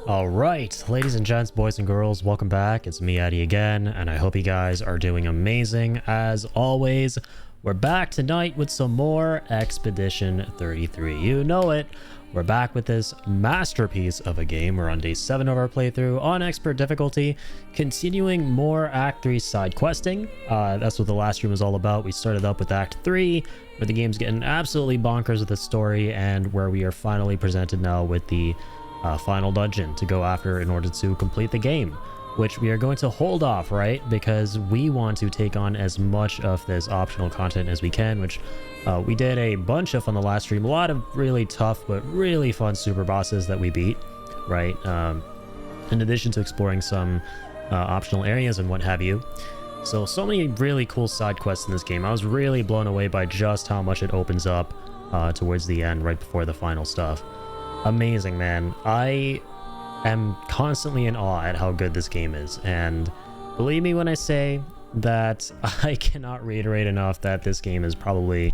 Alright, ladies and gents, boys and girls, welcome back. It's me, Addy, again, and I hope you guys are doing amazing. As always, we're back tonight with some more Expedition 33. You know it. We're back with this masterpiece of a game. We're on day 7 of our playthrough on expert difficulty, continuing more Act 3 side questing. That's what the last stream was all about. We started up with Act 3, where the game's getting absolutely bonkers with the story, and where we are finally presented now with the final dungeon to go after in order to complete the game, which we are going to hold off, right? Because we want to take on as much of this optional content as we can, which we did a bunch of on the last stream. A lot of really tough but really fun super bosses that we beat, right? In addition to exploring some optional areas and what have you. So many really cool side quests in this game. I was really blown away by just how much it opens up towards the end, right before the final stuff. Amazing, man. I am constantly in awe at how good this game is, and believe me when I say that I cannot reiterate enough that this game is definitely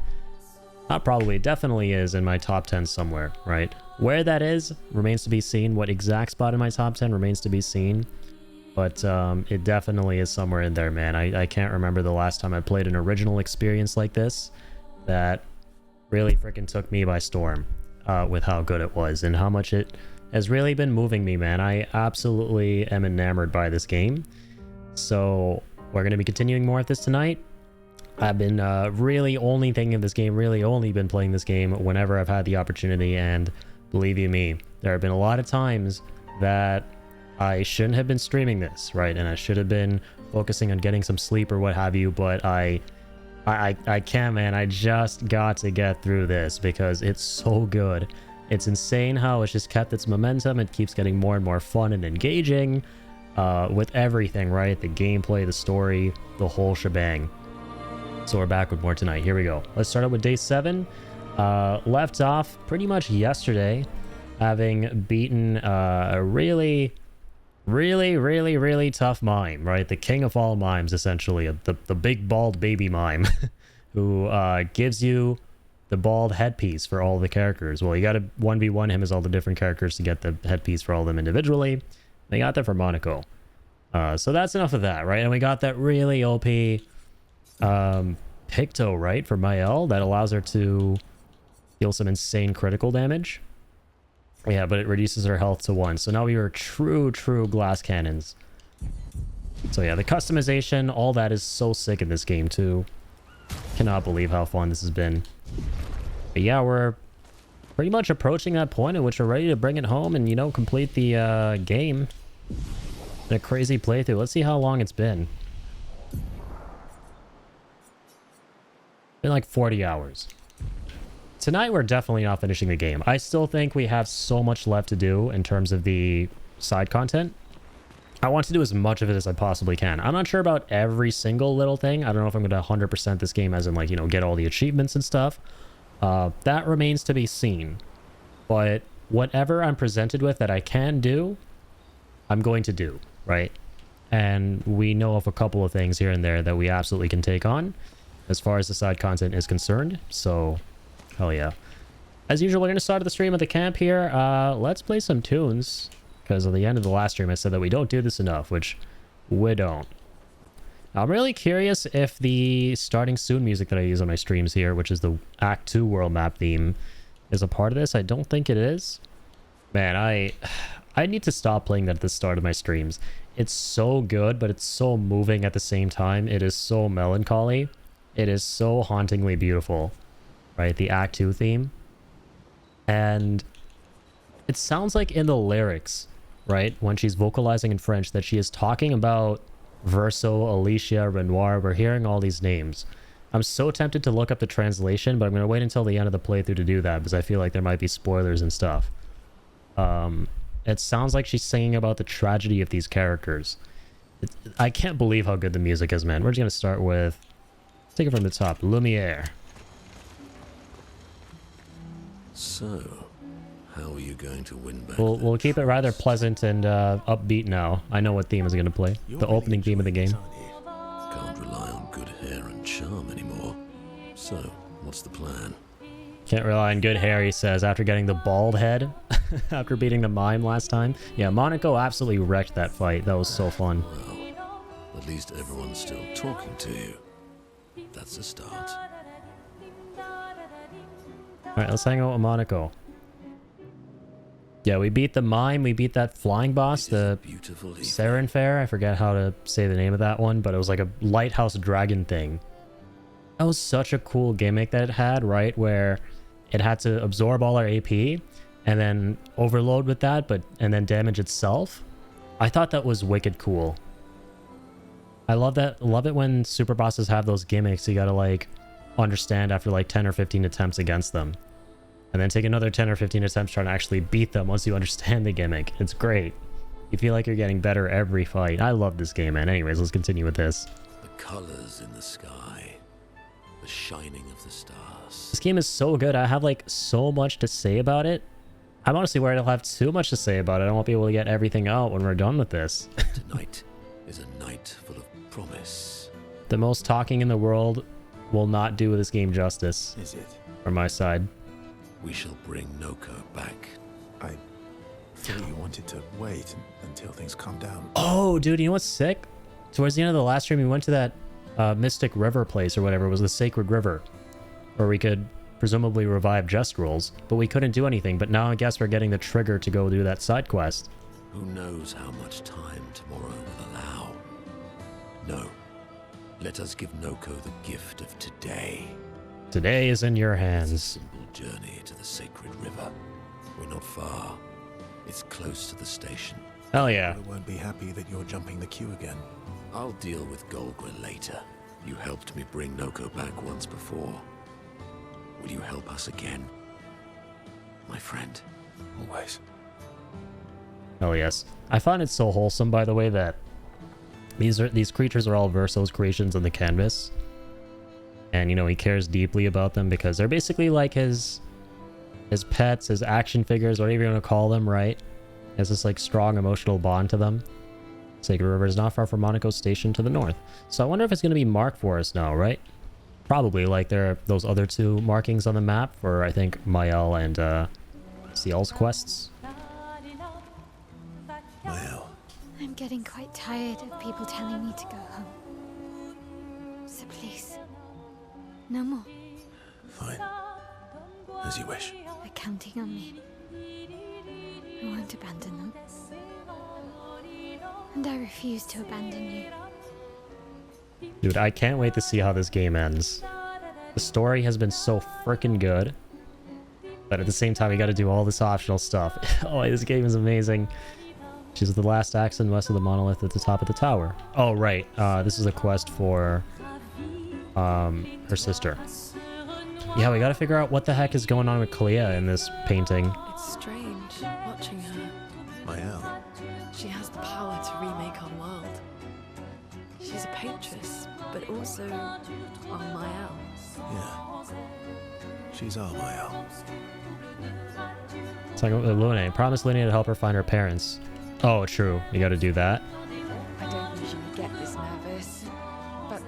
is in my top 10 somewhere, right? Where that is remains to be seen. What exact spot in my top 10 remains to be seen, but it definitely is somewhere in there, man. I can't remember the last time I played an original experience like this that really freaking took me by storm. With how good it was and how much it has really been moving me, man. I absolutely am enamored by this game. So we're going to be continuing more of this tonight. I've been really only thinking of this game, really only been playing this game whenever I've had the opportunity, and believe you me, there have been a lot of times that I shouldn't have been streaming this, right? And I should have been focusing on getting some sleep or what have you, but I can't, man. I just got to get through this because it's so good. It's insane how it's just kept its momentum. It keeps getting more and more fun and engaging with everything, right? The gameplay, the story, the whole shebang. So we're back with more tonight. Here we go. Let's start out with day 7. Left off pretty much yesterday, having beaten a really tough mime, right? The king of all mimes, essentially, the big bald baby mime who gives you the bald headpiece for all the characters. Well, you gotta 1v1 him as all the different characters to get the headpiece for all of them individually. They got that for Monaco. So that's enough of that, right? And we got that really OP Picto, right, for Mael that allows her to deal some insane critical damage. Yeah, but it reduces her health to 1. So now we are true glass cannons. So yeah, the customization, all that is so sick in this game too. Cannot believe how fun this has been. But yeah, we're pretty much approaching that point at which we're ready to bring it home and, you know, complete the game. In a crazy playthrough. Let's see how long it's been. Been like 40 hours. Tonight, we're definitely not finishing the game. I still think we have so much left to do in terms of the side content. I want to do as much of it as I possibly can. I'm not sure about every single little thing. I don't know if I'm going to 100% this game as in, like, you know, get all the achievements and stuff. That remains to be seen. But whatever I'm presented with that I can do, I'm going to do, right? And we know of a couple of things here and there that we absolutely can take on as far as the side content is concerned. So... hell yeah. As usual, we're going to start the stream at the camp here. Let's play some tunes, because at the end of the last stream I said that we don't do this enough, which we don't. I'm really curious if the starting soon music that I use on my streams here, which is the Act 2 world map theme, is a part of this. I don't think it is. Man, I need to stop playing that at the start of my streams. It's so good, but it's so moving at the same time. It is so melancholy. It is so hauntingly beautiful. Right, the Act 2 theme. And it sounds like in the lyrics, right, when she's vocalizing in French, that she is talking about Verso, Alicia, Renoir. We're hearing all these names. I'm so tempted to look up the translation, but I'm going to wait until the end of the playthrough to do that, because I feel like there might be spoilers and stuff. It sounds like she's singing about the tragedy of these characters. I can't believe how good the music is, man. We're just going to start with, let's take it from the top, Lumiere. So, how are you going to win back? We'll keep it rather pleasant and upbeat now. I know what theme is going to play. The opening theme of the game. Can't rely on good hair and charm anymore. So, what's the plan? Can't rely on good hair, he says, after getting the bald head. after beating the mime last time. Yeah, Monaco absolutely wrecked that fight. That was so fun. Well, at least everyone's still talking to you. That's a start. Alright, let's hang out with Monaco. Yeah, we beat the mime. We beat that flying boss, the Beautiful evening. Saren Fair. I forget how to say the name of that one, but it was like a lighthouse dragon thing. That was such a cool gimmick that it had, right? Where it had to absorb all our AP and then overload with that, and then damage itself. I thought that was wicked cool. I love that. Love it when super bosses have those gimmicks you gotta like understand after like 10 or 15 attempts against them. And then take another 10 or 15 attempts trying to actually beat them once you understand the gimmick. It's great. You feel like you're getting better every fight. I love this game, man. Anyways, let's continue with this. The colors in the sky. The shining of the stars. This game is so good. I have like so much to say about it. I'm honestly worried I'll have too much to say about it. I won't be able to get everything out when we're done with this. Tonight is a night full of promise. The most talking in the world will not do this game justice. Is it? From my side. We shall bring Noko back. I thought you wanted to wait until things calm down. Oh, dude, you know what's sick? Towards the end of the last stream, we went to that Mystic River place or whatever. It was the Sacred River. Where we could presumably revive Just Rules. But we couldn't do anything. But now I guess we're getting the trigger to go do that side quest. Who knows how much time tomorrow will allow? No. Let us give Noko the gift of today. Today is in your It's a hands. simple journey to the Sacred River. We're not far. It's close to the station. Hell yeah. I won't be happy that you're jumping the queue again. I'll deal with Golgra later. You helped me bring Noko back once before. Will you help us again? My friend. Always. Oh yes. I find it so wholesome, by the way, that these creatures are all Verso's creations on the canvas. And, you know, he cares deeply about them because they're basically like his pets, his action figures, whatever you want to call them, right? He has this, like, strong emotional bond to them. Sacred River is not far from Monaco Station to the north. So I wonder if it's going to be marked for us now, right? Probably, like there are those other two markings on the map for, I think, Mael and Ciel's quests. Mael. I'm getting quite tired of people telling me to go home. So please, no more. Fine. As you wish. They're counting on me. I won't abandon them. And I refuse to abandon you. Dude, I can't wait to see how this game ends. The story has been so freaking good. But at the same time, we got to do all this optional stuff. Oh, this game is amazing. She's the last axon west of the monolith at the top of the tower. Oh, right. This is a quest for her sister. Yeah, we got to figure out what the heck is going on with Clea in this painting. It's strange watching her. Mael. She has the power to remake our world. She's a patroness, but also our Mael. Yeah. She's our Mael. It's like Lune. Promise Lune to help her find her parents. Oh, true. You got to do that. I don't usually get this nervous, but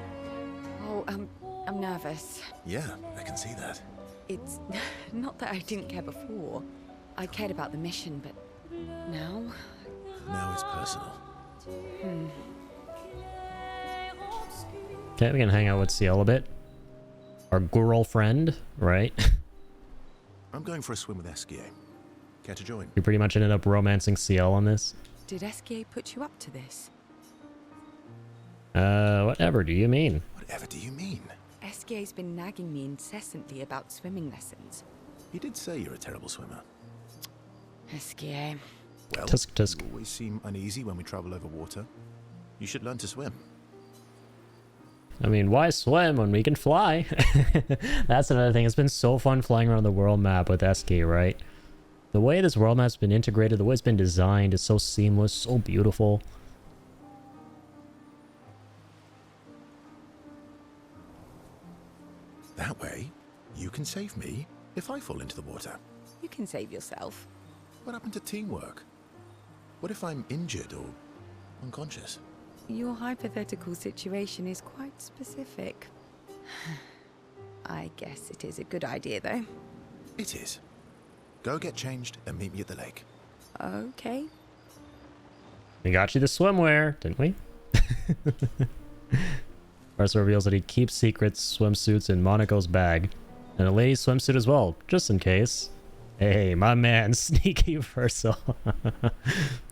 I'm nervous. Yeah, I can see that. It's not that I didn't care before. I cared about the mission, but now. Now it's personal. Okay, we can hang out with Ciel a bit. Our girlfriend, right? I'm going for a swim with Esquier. Care to join? You pretty much ended up romancing Ciel on this. Did Esquier put you up to this? Whatever do you mean? Whatever do you mean? Esquier's been nagging me incessantly about swimming lessons. He did say you're a terrible swimmer. Esquier. Well, Tisk tisk. you always seem uneasy when we travel over water. You should learn to swim. I mean, why swim when we can fly? That's another thing. It's been so fun flying around the world map with SK, right? The way this world map's been integrated, the way it's been designed is so seamless, so beautiful. That way, you can save me if I fall into the water. You can save yourself. What happened to teamwork? What if I'm injured or unconscious? Your hypothetical situation is quite specific. I guess it is a good idea, though. It is. Go get changed and meet me at the lake. Okay. We got you the swimwear, didn't we? Verso reveals that he keeps secret swimsuits in Monaco's bag. And a lady's swimsuit as well, just in case. Hey, my man, sneaky Verso.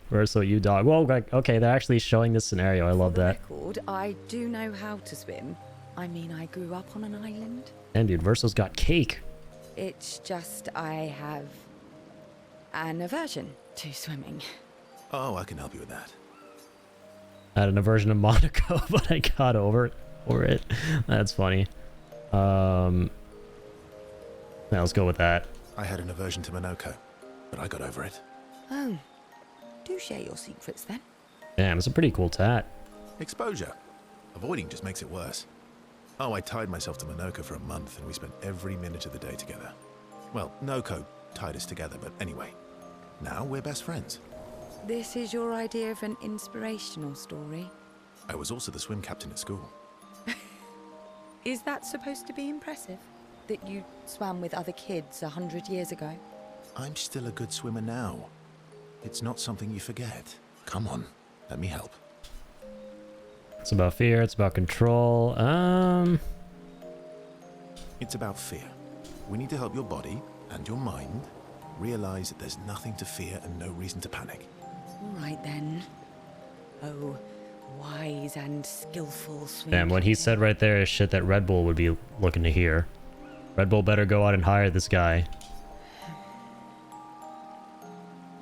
Verso, you dog. Whoa, okay, they're actually showing this scenario. I love that. Record, I do know how to swim. I mean, I grew up on an island. And dude, Verso's got cake. It's just I have an aversion to swimming. Oh, I can help you with that. I had an aversion to Monaco, but I got over it. That's funny. Yeah, let's go with that. I had an aversion to Monoko, but I got over it. Oh, do share your secrets then. Damn, it's a pretty cool tat. Exposure. Avoiding just makes it worse. Oh, I tied myself to Monoko for a month, and we spent every minute of the day together. Well, Noko tied us together, but anyway. Now we're best friends. This is your idea of an inspirational story. I was also the swim captain at school. Is that supposed to be impressive? That you swam with other kids 100 years ago? I'm still a good swimmer now. It's not something you forget. Come on, let me help. It's about fear, it's about control. It's about fear. We need to help your body and your mind realize that there's nothing to fear and no reason to panic. All right then. Oh, wise and skillful swim. Damn, what he captain. said right there is shit that Red Bull would be looking to hear. Red Bull better go out and hire this guy.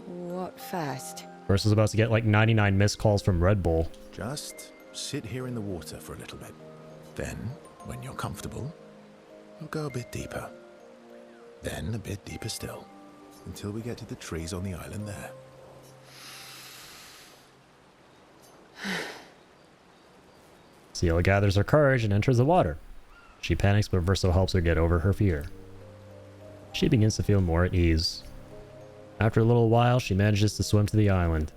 What first? Versus about to get like 99 missed calls from Red Bull. Just sit here in the water for a little bit. Then, when you're comfortable, we'll go a bit deeper. Then a bit deeper still, until we get to the trees on the island there. Seal gathers her courage and enters the water. She panics, but Verso helps her get over her fear. She begins to feel more at ease. After a little while, she manages to swim to the island.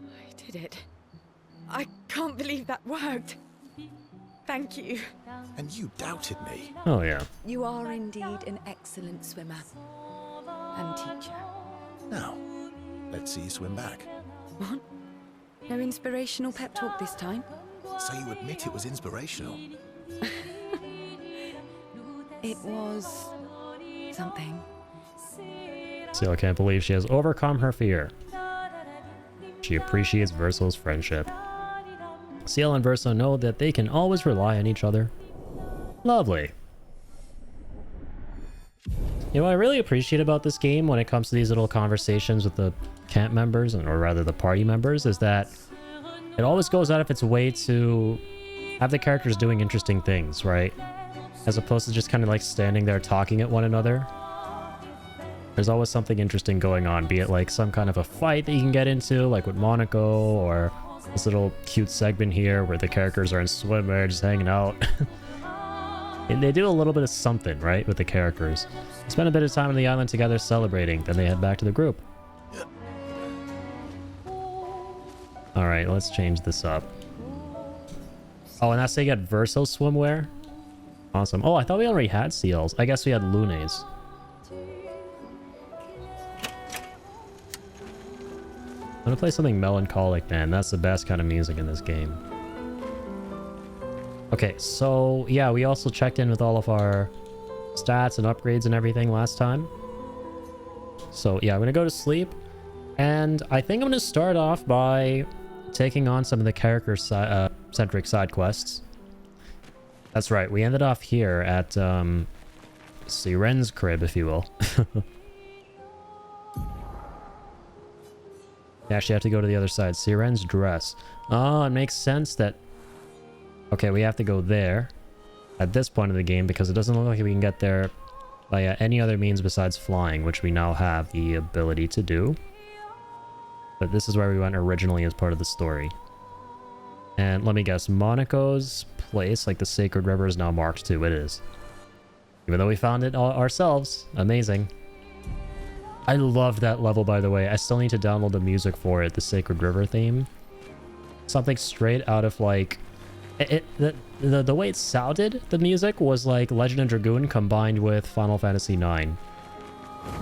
I did it. I can't believe that worked. Thank you. And you doubted me. Oh yeah. You are indeed an excellent swimmer and teacher. Now, let's see you swim back. What? No inspirational pep talk this time? So you admit it was inspirational? It was something. Seal can't believe she has overcome her fear. She appreciates Verso's friendship. Seal and Verso know that they can always rely on each other. Lovely. You know what I really appreciate about this game when it comes to these little conversations with the camp members, or rather the party members, is that it always goes out of its way to have the characters doing interesting things, right? As opposed to just kind of like standing there talking at one another. There's always something interesting going on, be it like some kind of a fight that you can get into, like with Monaco, or this little cute segment here where the characters are in swimwear just hanging out. And they do a little bit of something, right, with the characters. Spend a bit of time on the island together celebrating, then they head back to the group. Alright, let's change this up. Oh, and that's how you get Verso swimwear? Awesome. Oh, I thought we already had seals. I guess we had lunes. I'm gonna play something melancholic, man. That's the best kind of music in this game. Okay, so yeah, we also checked in with all of our stats and upgrades and everything last time. So yeah, I'm gonna go to sleep. And I think I'm gonna start off by taking on some of the character-centric side quests. That's right, we ended off here at Siren's crib, if you will. You actually have to go to the other side. Siren's dress. Oh, it makes sense that... Okay, we have to go there at this point of the game because it doesn't look like we can get there by any other means besides flying, which we now have the ability to do. But this is where we went originally as part of the story. And let me guess, Monaco's place, like the Sacred River, is now marked too. It is. Even though we found it ourselves. Amazing. I love that level, by the way. I still need to download the music for it, the Sacred River theme. Something straight out of like... The way it sounded, the music, was like Legend and Dragoon combined with Final Fantasy IX.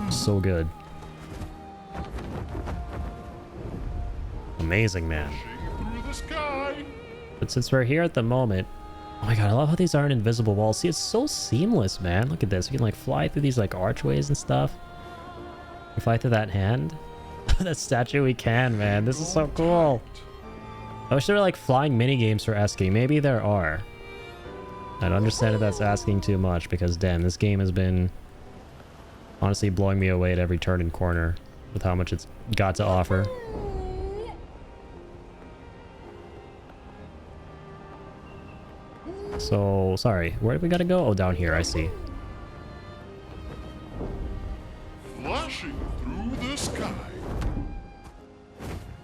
So good. Amazing, man. But since we're here at the moment... Oh my god, I love how these aren't invisible walls. See, it's so seamless, man. Look at this. We can like fly through these like archways and stuff. We fly through that hand. That statue we can, man. This is so cool. I wish there were like flying mini games for Esky. Maybe there are. I don't understand if that's asking too much because damn, this game has been honestly blowing me away at every turn and corner with how much it's got to offer. So, sorry, where do we gotta go? Oh, down here, I see. Flashing through the sky.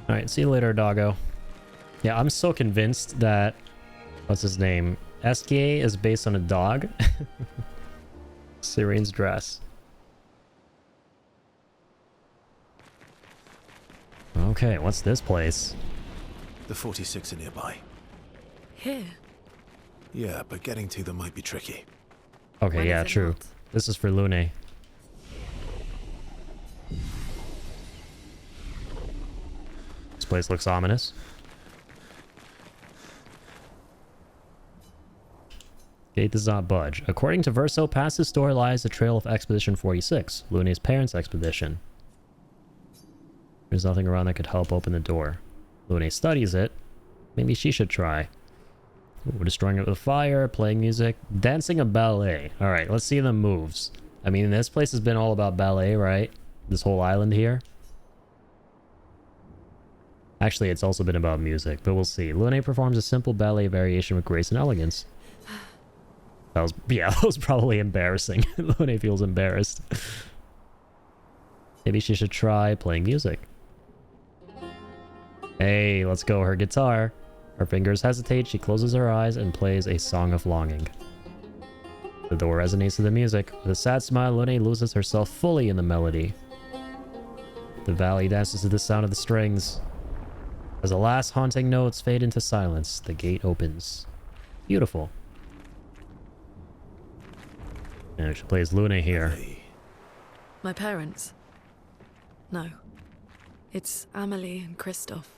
Alright, see you later, doggo. Yeah, I'm so convinced that... What's his name? Esky is based on a dog. Syrian's dress. Okay, what's this place? The 46 are nearby. Here. Yeah, but getting to them might be tricky. Okay, When yeah, is it true. not? This is for Lune. This place looks ominous. Gate does not budge. According to Verso, past this door lies the trail of Expedition 46, Lune's parents' expedition. There's nothing around that could help open the door. Lune studies it. Maybe she should try. Ooh, destroying it with fire, playing music, dancing a ballet. Alright, let's see the moves. I mean, this place has been all about ballet, right? This whole island here. Actually, it's also been about music, but we'll see. Lune performs a simple ballet variation with grace and elegance. That was, yeah, that was probably embarrassing. Lune feels embarrassed. Maybe she should try playing music. Hey, let's go. Her guitar. Her fingers hesitate, she closes her eyes and plays a song of longing. The door resonates to the music. With a sad smile, Lune loses herself fully in the melody. The valley dances to the sound of the strings. As the last haunting notes fade into silence, the gate opens. Beautiful. And she plays Lune here. Hey, My parents? No. It's Amelie and Christoph.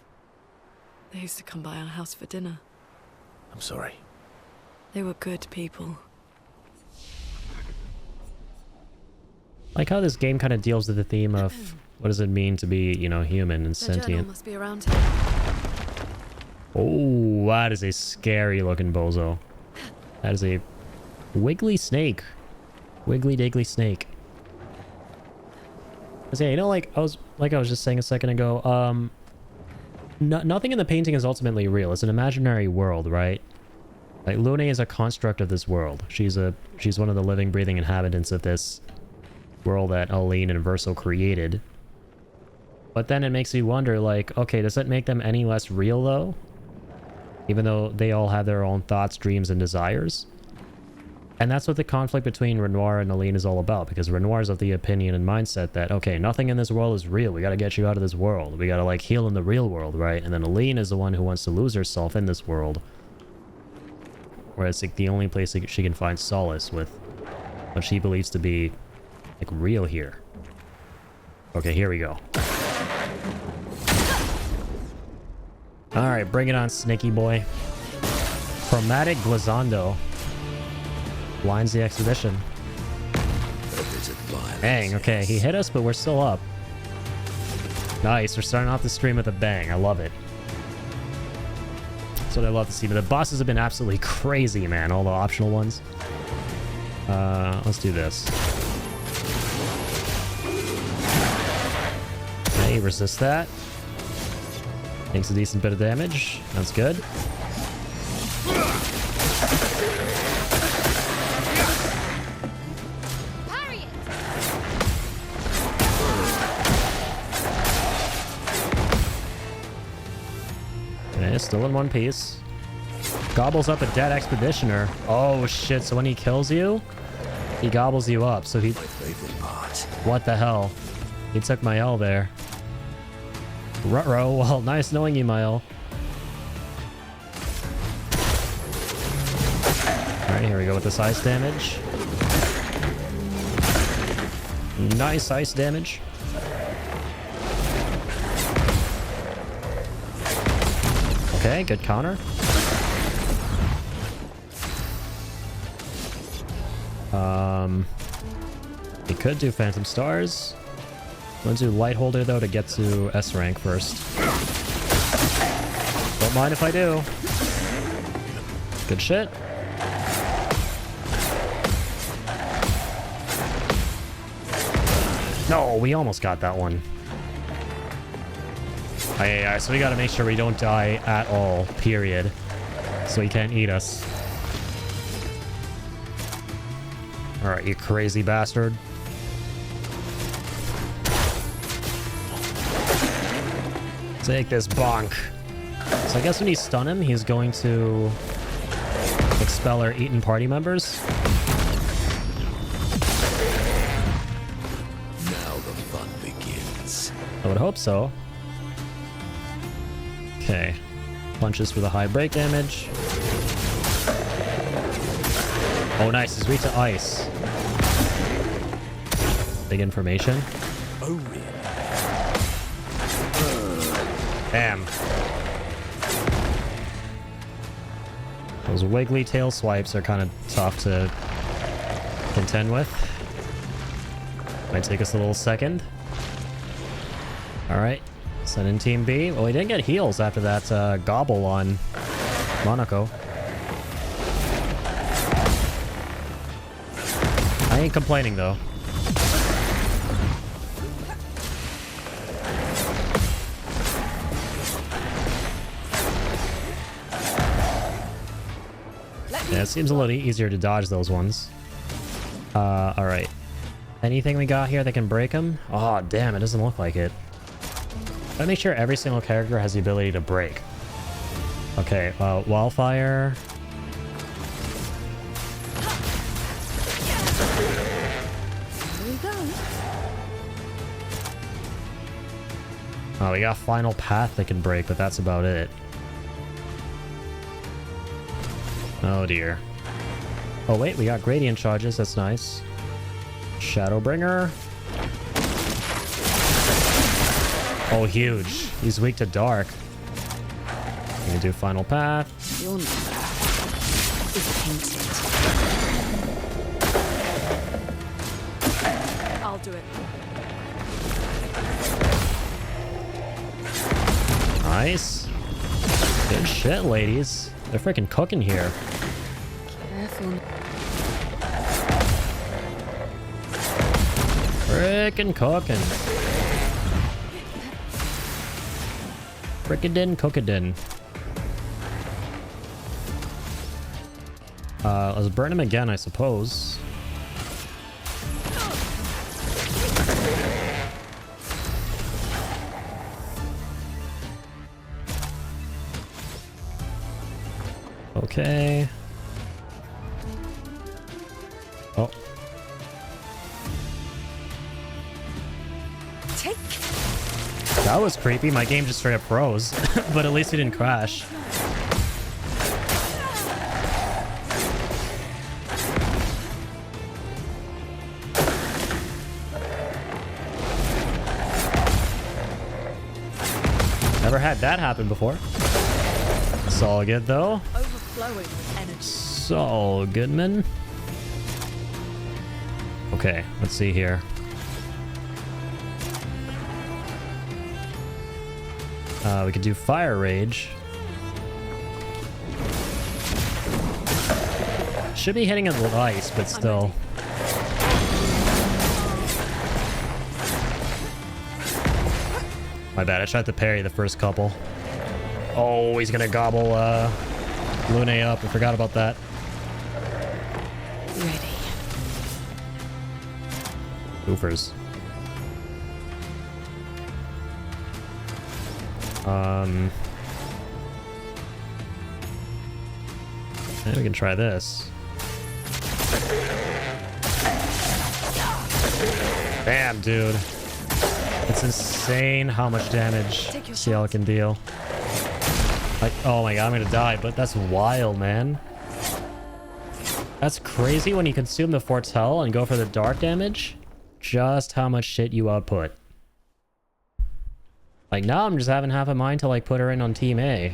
They used to come by our house for dinner. I'm sorry. They were good people. Like how this game kind of deals with the theme of what does it mean to be, you know, human and Their journal sentient. must be around here. Oh, that is a scary looking bozo. That is a wiggly snake. Wiggly diggly snake. Yeah, you know, like I was just saying a second ago, nothing in the painting is ultimately real. It's an imaginary world, right? Like Lune is a construct of this world. She's one of the living, breathing inhabitants of this world that Aline and Verso created. But then it makes me wonder, like, okay, does that make them any less real though? Even though they all have their own thoughts, dreams, and desires? And that's what the conflict between Renoir and Aline is all about, because Renoir's of the opinion and mindset that, okay, nothing in this world is real. We gotta get you out of this world. We gotta, like, heal in the real world, right? And then Aline is the one who wants to lose herself in this world. Where it's, like, the only place she can find solace with what she believes to be, like, real here. Okay, here we go. Alright, bring it on, Snaky Boy. Chromatic Glazando. Blinds the exhibition. Bang, okay, he hit us, but we're still up. Nice, we're starting off the stream with a bang. I love it. That's what I love to see. But the bosses have been absolutely crazy, man. All the optional ones. Let's do this. Okay, resist that. Takes a decent bit of damage. That's good. Okay, still in one piece. Gobbles up a dead expeditioner. Oh shit, so when he kills you, he gobbles you up. So he... My favorite part. What the hell? He took my L there. Ruh-roh. Well, nice knowing you, Mile. Alright, here we go with this ice damage. Nice ice damage. Okay, good counter. We could do Phantom Stars. Let's do Light Holder though to get to S rank first. Don't mind if I do. Good shit. No, we almost got that one. Aye, so we gotta make sure we don't die at all, period. So he can't eat us. Alright, you crazy bastard. Take this bonk. So I guess when you stun him, he's going to expel our eaten party members. Now the fun begins. I would hope so. Okay. Punches for the high break damage. Oh, nice. He's weak to ice. Big information. Oh, really? Damn. Those wiggly tail swipes are kind of tough to contend with. Might take us a little second. Alright. Send in Team B. Well, we didn't get heals after that gobble on Monaco. I ain't complaining, though. Yeah, it seems a little easier to dodge those ones. Alright. Anything we got here that can break them? Oh, damn, it doesn't look like it. Gotta make sure every single character has the ability to break. Okay, Wildfire. Here we go. Oh, we got Final Path that can break, but that's about it. Oh dear. Oh wait, we got Gradient Charges, that's nice. Shadowbringer. Oh, huge. He's weak to Dark. We can do Final Path. Your number is painted. I'll do it. Nice. Good shit, ladies. They're freaking cooking here. Careful. Frickin' cooking. Frickadin cookadin. Let's burn him again, I suppose. Okay. Oh. Take. That was creepy. My game just straight up froze. But at least it didn't crash. Never had that happen before. It's all good though. Overflowing with energy. So good, man. Okay, let's see here. We could do Fire Rage. Should be hitting it with ice, but still. My bad, I tried to parry the first couple. Oh, he's gonna gobble Lune up. I forgot about that. Ready. Goofers. And we can try this. Damn, dude. It's insane how much damage CL can deal. Like, oh my god, I'm gonna die, but that's wild, man. That's crazy when you consume the Foretell and go for the dark damage. just how much shit you output. Like, now I'm just having half a mind to, like, put her in on Team A.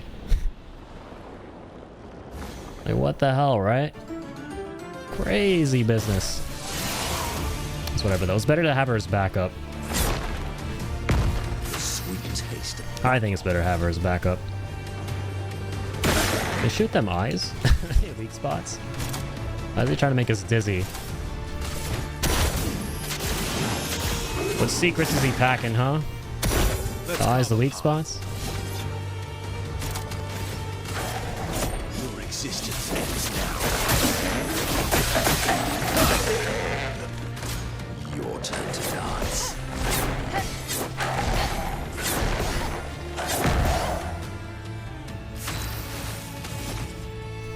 Like, what the hell, right? Crazy business. It's whatever, though. It's better to have her as backup. Sweet taste. I think it's better to have her as backup. They shoot them eyes? Weak spots? Why are they trying to make us dizzy? What secrets is he packing, huh? The eyes, the weak spots? Your existence ends now. Your turn to dance.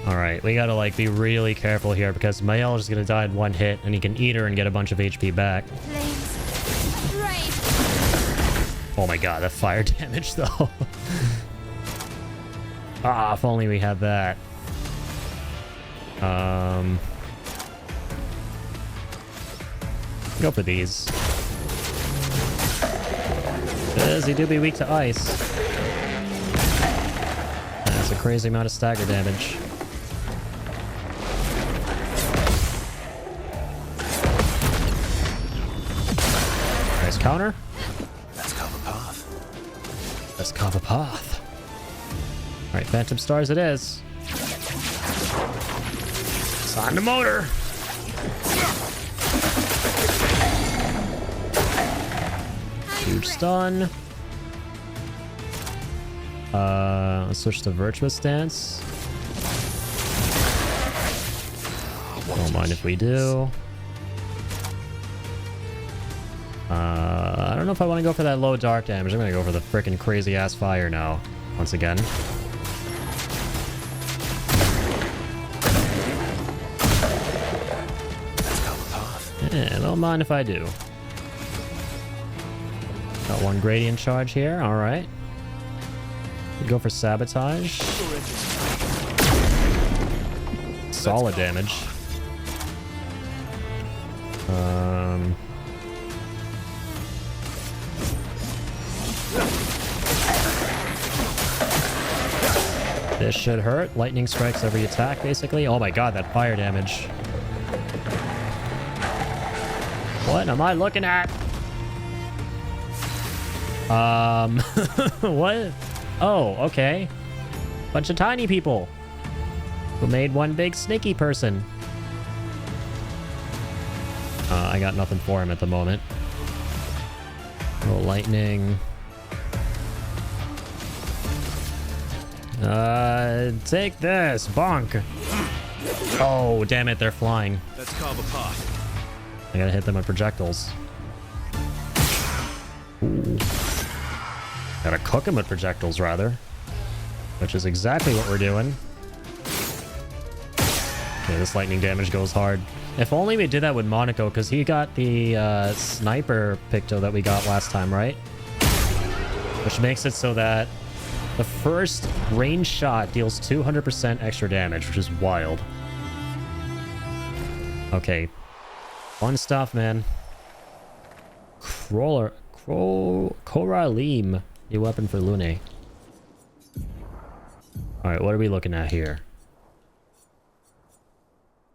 Alright, we gotta, like, be really careful here because Mael is just gonna die in one hit and he can eat her and get a bunch of HP back. Flames. Rain. Oh my god, that fire damage, though. Ah, if only we had that. Go for these. Because he do be weak to ice. That's a crazy amount of stagger damage. Nice counter. Let's carve a path. Let's carve a path. Alright, Phantom Stars it is. It's on the motor. Huge stun. Let's switch to Virtuous Stance. Don't mind if we do. I don't know if I want to go for that low dark damage. I'm going to go for the frickin' crazy ass fire now. Once again. Yeah, don't mind if I do. Got one gradient charge here. Alright. Go for sabotage. Solid damage. This should hurt. Lightning strikes every attack, basically. Oh my god, that fire damage. What am I looking at? What? Oh, okay. Bunch of tiny people who made one big sneaky person. I got nothing for him at the moment. Oh, lightning. Take this, bonk. Oh, damn it, they're flying. Let's carve a path. I gotta hit them with projectiles. Ooh. Gotta cook them with projectiles, rather. Which is exactly what we're doing. Okay, this lightning damage goes hard. If only we did that with Monaco, because he got the sniper picto that we got last time, right? Which makes it so that the first range shot deals 200% extra damage, which is wild. Okay. Fun stuff, man. Coralim. New weapon for Lune. Alright, what are we looking at here?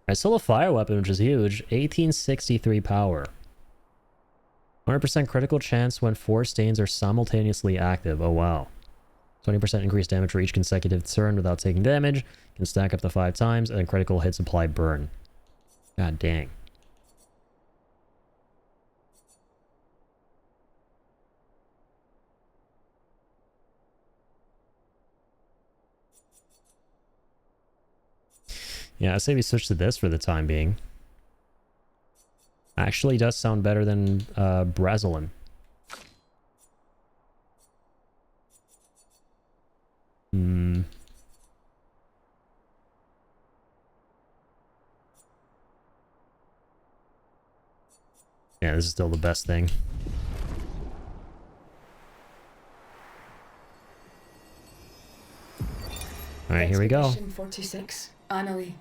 Alright, still a fire weapon, which is huge. 1863 power. 100% critical chance when 4 stains are simultaneously active. Oh, wow. 20% increased damage for each consecutive turn without taking damage. Can stack up to 5 times, and critical hits apply burn. God dang. Yeah, I say we switch to this for the time being. Actually does sound better than Brazilin. Hmm. Yeah, this is still the best thing. Alright, here we go. Expedition 46, Annalie.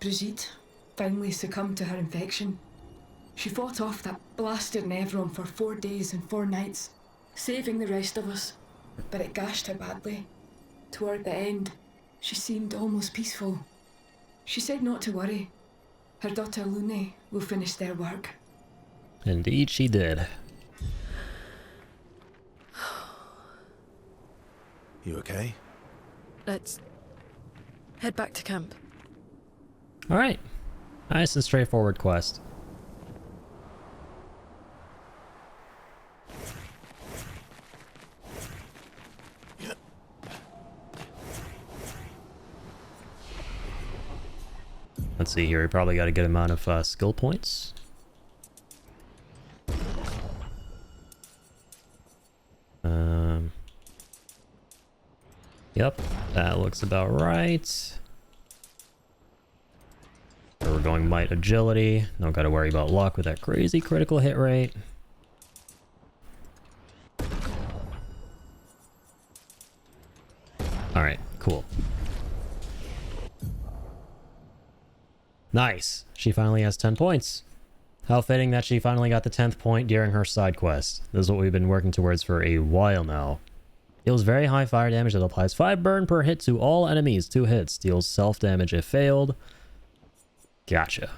Brigitte finally succumbed to her infection. She fought off that blasted Nevron for 4 days and 4 nights, saving the rest of us, but it gashed her badly. Toward the end, she seemed almost peaceful. She said not to worry. Her daughter Lune will finish their work. Indeed she did. You okay? Let's head back to camp. Alright. Nice and straightforward quest. Let's see here, we probably got a good amount of skill points. Yep, that looks about right. So we're going might agility. Don't gotta worry about luck with that crazy critical hit rate. Alright, cool. Nice. She finally has 10 points. How fitting that she finally got the 10th point during her side quest. This is what we've been working towards for a while now. Deals very high fire damage that applies 5 burn per hit to all enemies. 2 hits. Deals self damage if failed. Gotcha.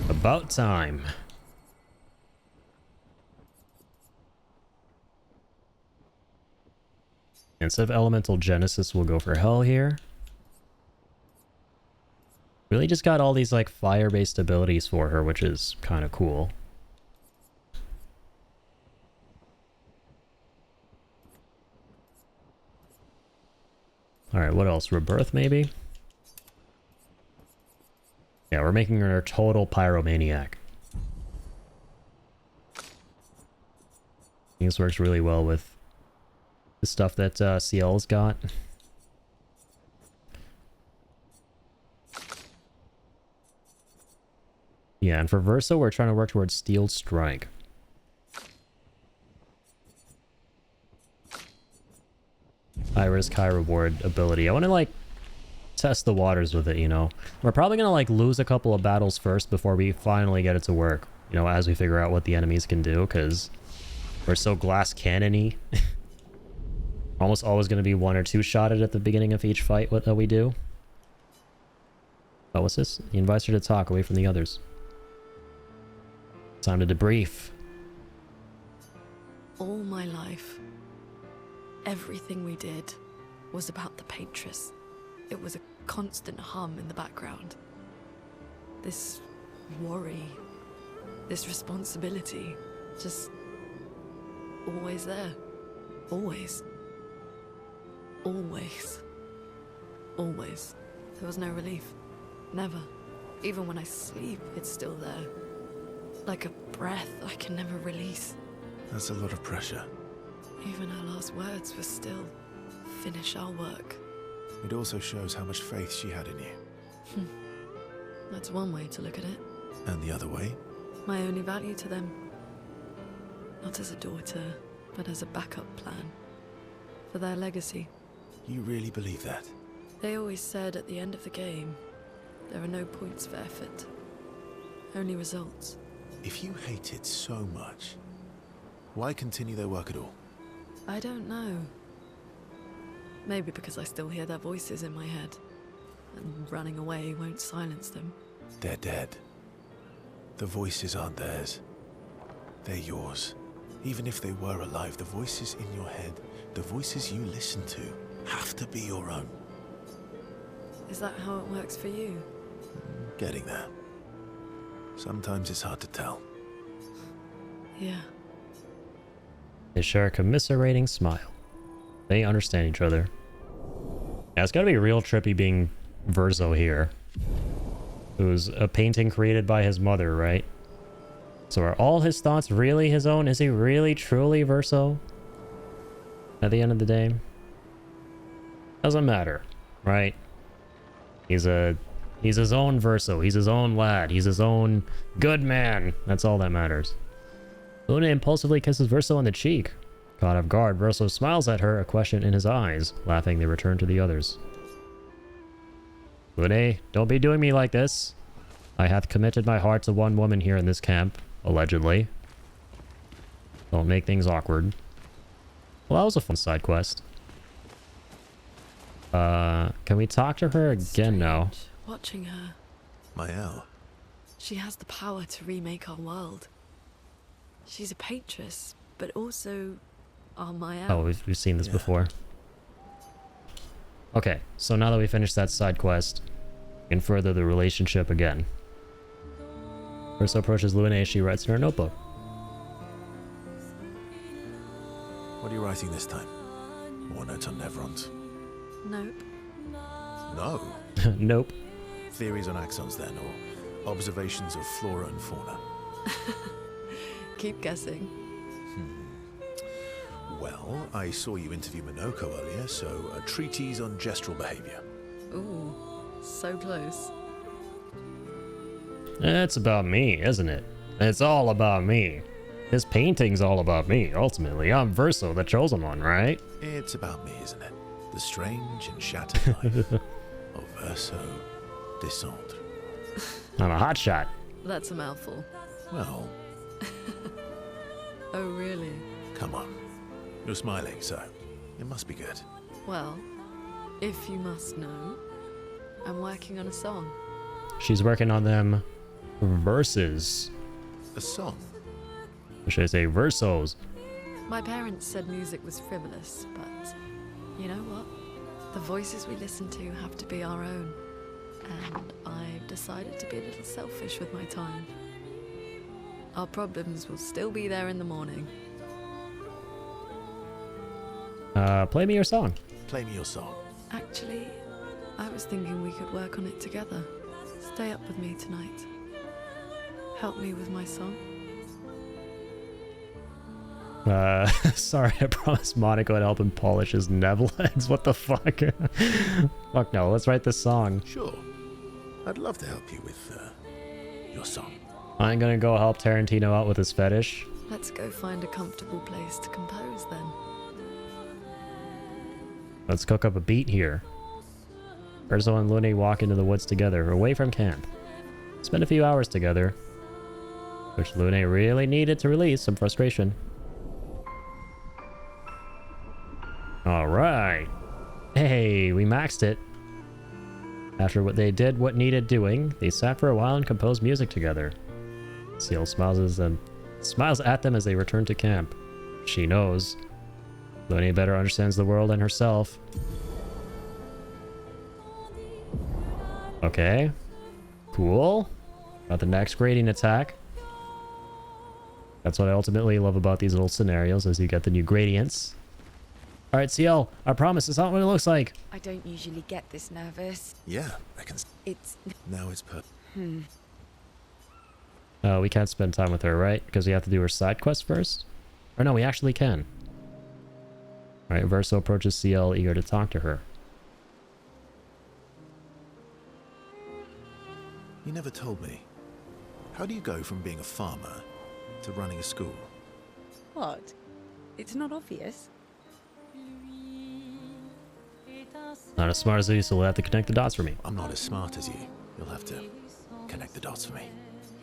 About time. Instead of Elemental Genesis, we'll go for Hell here. Really just got all these like fire-based abilities for her, which is kind of cool. Alright, what else? Rebirth, maybe? Yeah, we're making her a total pyromaniac. This works really well with the stuff that CL's got. Yeah, and for Versa, we're trying to work towards Steel Strike. High risk, high reward ability. I want to, like, test the waters with it, you know? We're probably going to, like, lose a couple of battles first before we finally get it to work. You know, as we figure out what the enemies can do, because we're so glass cannon-y. Almost always going to be 1 or 2 shotted at the beginning of each fight that we do. Oh, what's this? He invites her to talk away from the others. Time to debrief. All my life, everything we did was about the Paintress. It was a constant hum in the background. This worry, this responsibility, just always there. Always. Always. Always. There was no relief. Never. Even when I sleep, it's still there. Like a breath I can never release. That's a lot of pressure. Even her last words were still, finish our work. It also shows how much faith she had in you. That's one way to look at it. And the other way? My only value to them. Not as a daughter, but as a backup plan. For their legacy. You really believe that? They always said at the end of the game, there are no points for effort. Only results. If you hate it so much, why continue their work at all? I don't know. Maybe because I still hear their voices in my head. And running away won't silence them. They're dead. The voices aren't theirs. They're yours. Even if they were alive, the voices in your head, the voices you listen to, have to be your own. Is that how it works for you? Getting there. Sometimes it's hard to tell. Yeah. They share a commiserating smile. They understand each other. Yeah, it's gotta be real trippy being Verso here. Who's a painting created by his mother, right? So are all his thoughts really his own? Is he really truly Verso? At the end of the day? Doesn't matter, right? He's his own Verso. He's his own lad. He's his own good man. That's all that matters. Luna impulsively kisses Verso on the cheek. Caught off guard, Verso smiles at her, a question in his eyes. Laughing, they return to the others. Lune, don't be doing me like this. I hath committed my heart to one woman here in this camp, allegedly. Don't make things awkward. Well, that was a fun side quest. Can we talk to her again now? Strange, watching her. Mael. She has the power to remake our world. She's a patroness, but also our Mael. Oh, we've seen this Yeah. before. Okay, so now that we finished that side quest, we can further the relationship again. Ursa approaches Lune as she writes in her notebook. What are you writing this time? More notes on Nevrons? Nope. No. Nope. Theories on axons then, or observations of flora and fauna? Keep guessing. Well, I saw you interview Minoko earlier, so a treatise on gestural behavior. Ooh, so close. It's about me, isn't it? It's all about me. This painting's all about me, ultimately. I'm Verso, the chosen one, right? It's about me, isn't it? The strange and shattered life of Verso Descendre. I'm a hotshot. That's a mouthful. Well, Oh, really? come on. You're smiling, so it must be good. Well, if you must know, I'm working on a song. She's working on them verses. A song? Or should I say versos? My parents said music was frivolous, but you know what? The voices we listen to have to be our own. And I've decided to be a little selfish with my time. Our problems will still be there in the morning. Play me your song. Play me your song. Actually, I was thinking we could work on it together. Stay up with me tonight. Help me with my song. Sorry, I promised Monaco would help him polish his Nev legs. What the fuck? Fuck no, let's write this song. Sure. I'd love to help you with your song. I'm gonna go help Tarantino out with his fetish. Let's go find a comfortable place to compose then. Let's cook up a beat here. Urso and Lune walk into the woods together, away from camp. Spend a few hours together, which Lune really needed to release some frustration. Alright. Hey, we maxed it. After what they did what needed doing, they sat for a while and composed music together. Seal smiles at them as they return to camp. She knows. Lune better understands the world and herself. Okay. Cool. Got the next grading attack. That's what I ultimately love about these little scenarios, is you get the new gradients. Alright, CL, I promise it's not what it looks like. I don't usually get this nervous. Yeah, I can. It's... Now it's perfect. We can't spend time with her, right? Because we have to do her side quest first? Or no, we actually can. Alright, Verso approaches CL, eager to talk to her. You never told me. How do you go from being a farmer to running a school? What? It's not obvious. Not as smart as you, so we'll have to connect the dots for me. I'm not as smart as you. You'll have to connect the dots for me.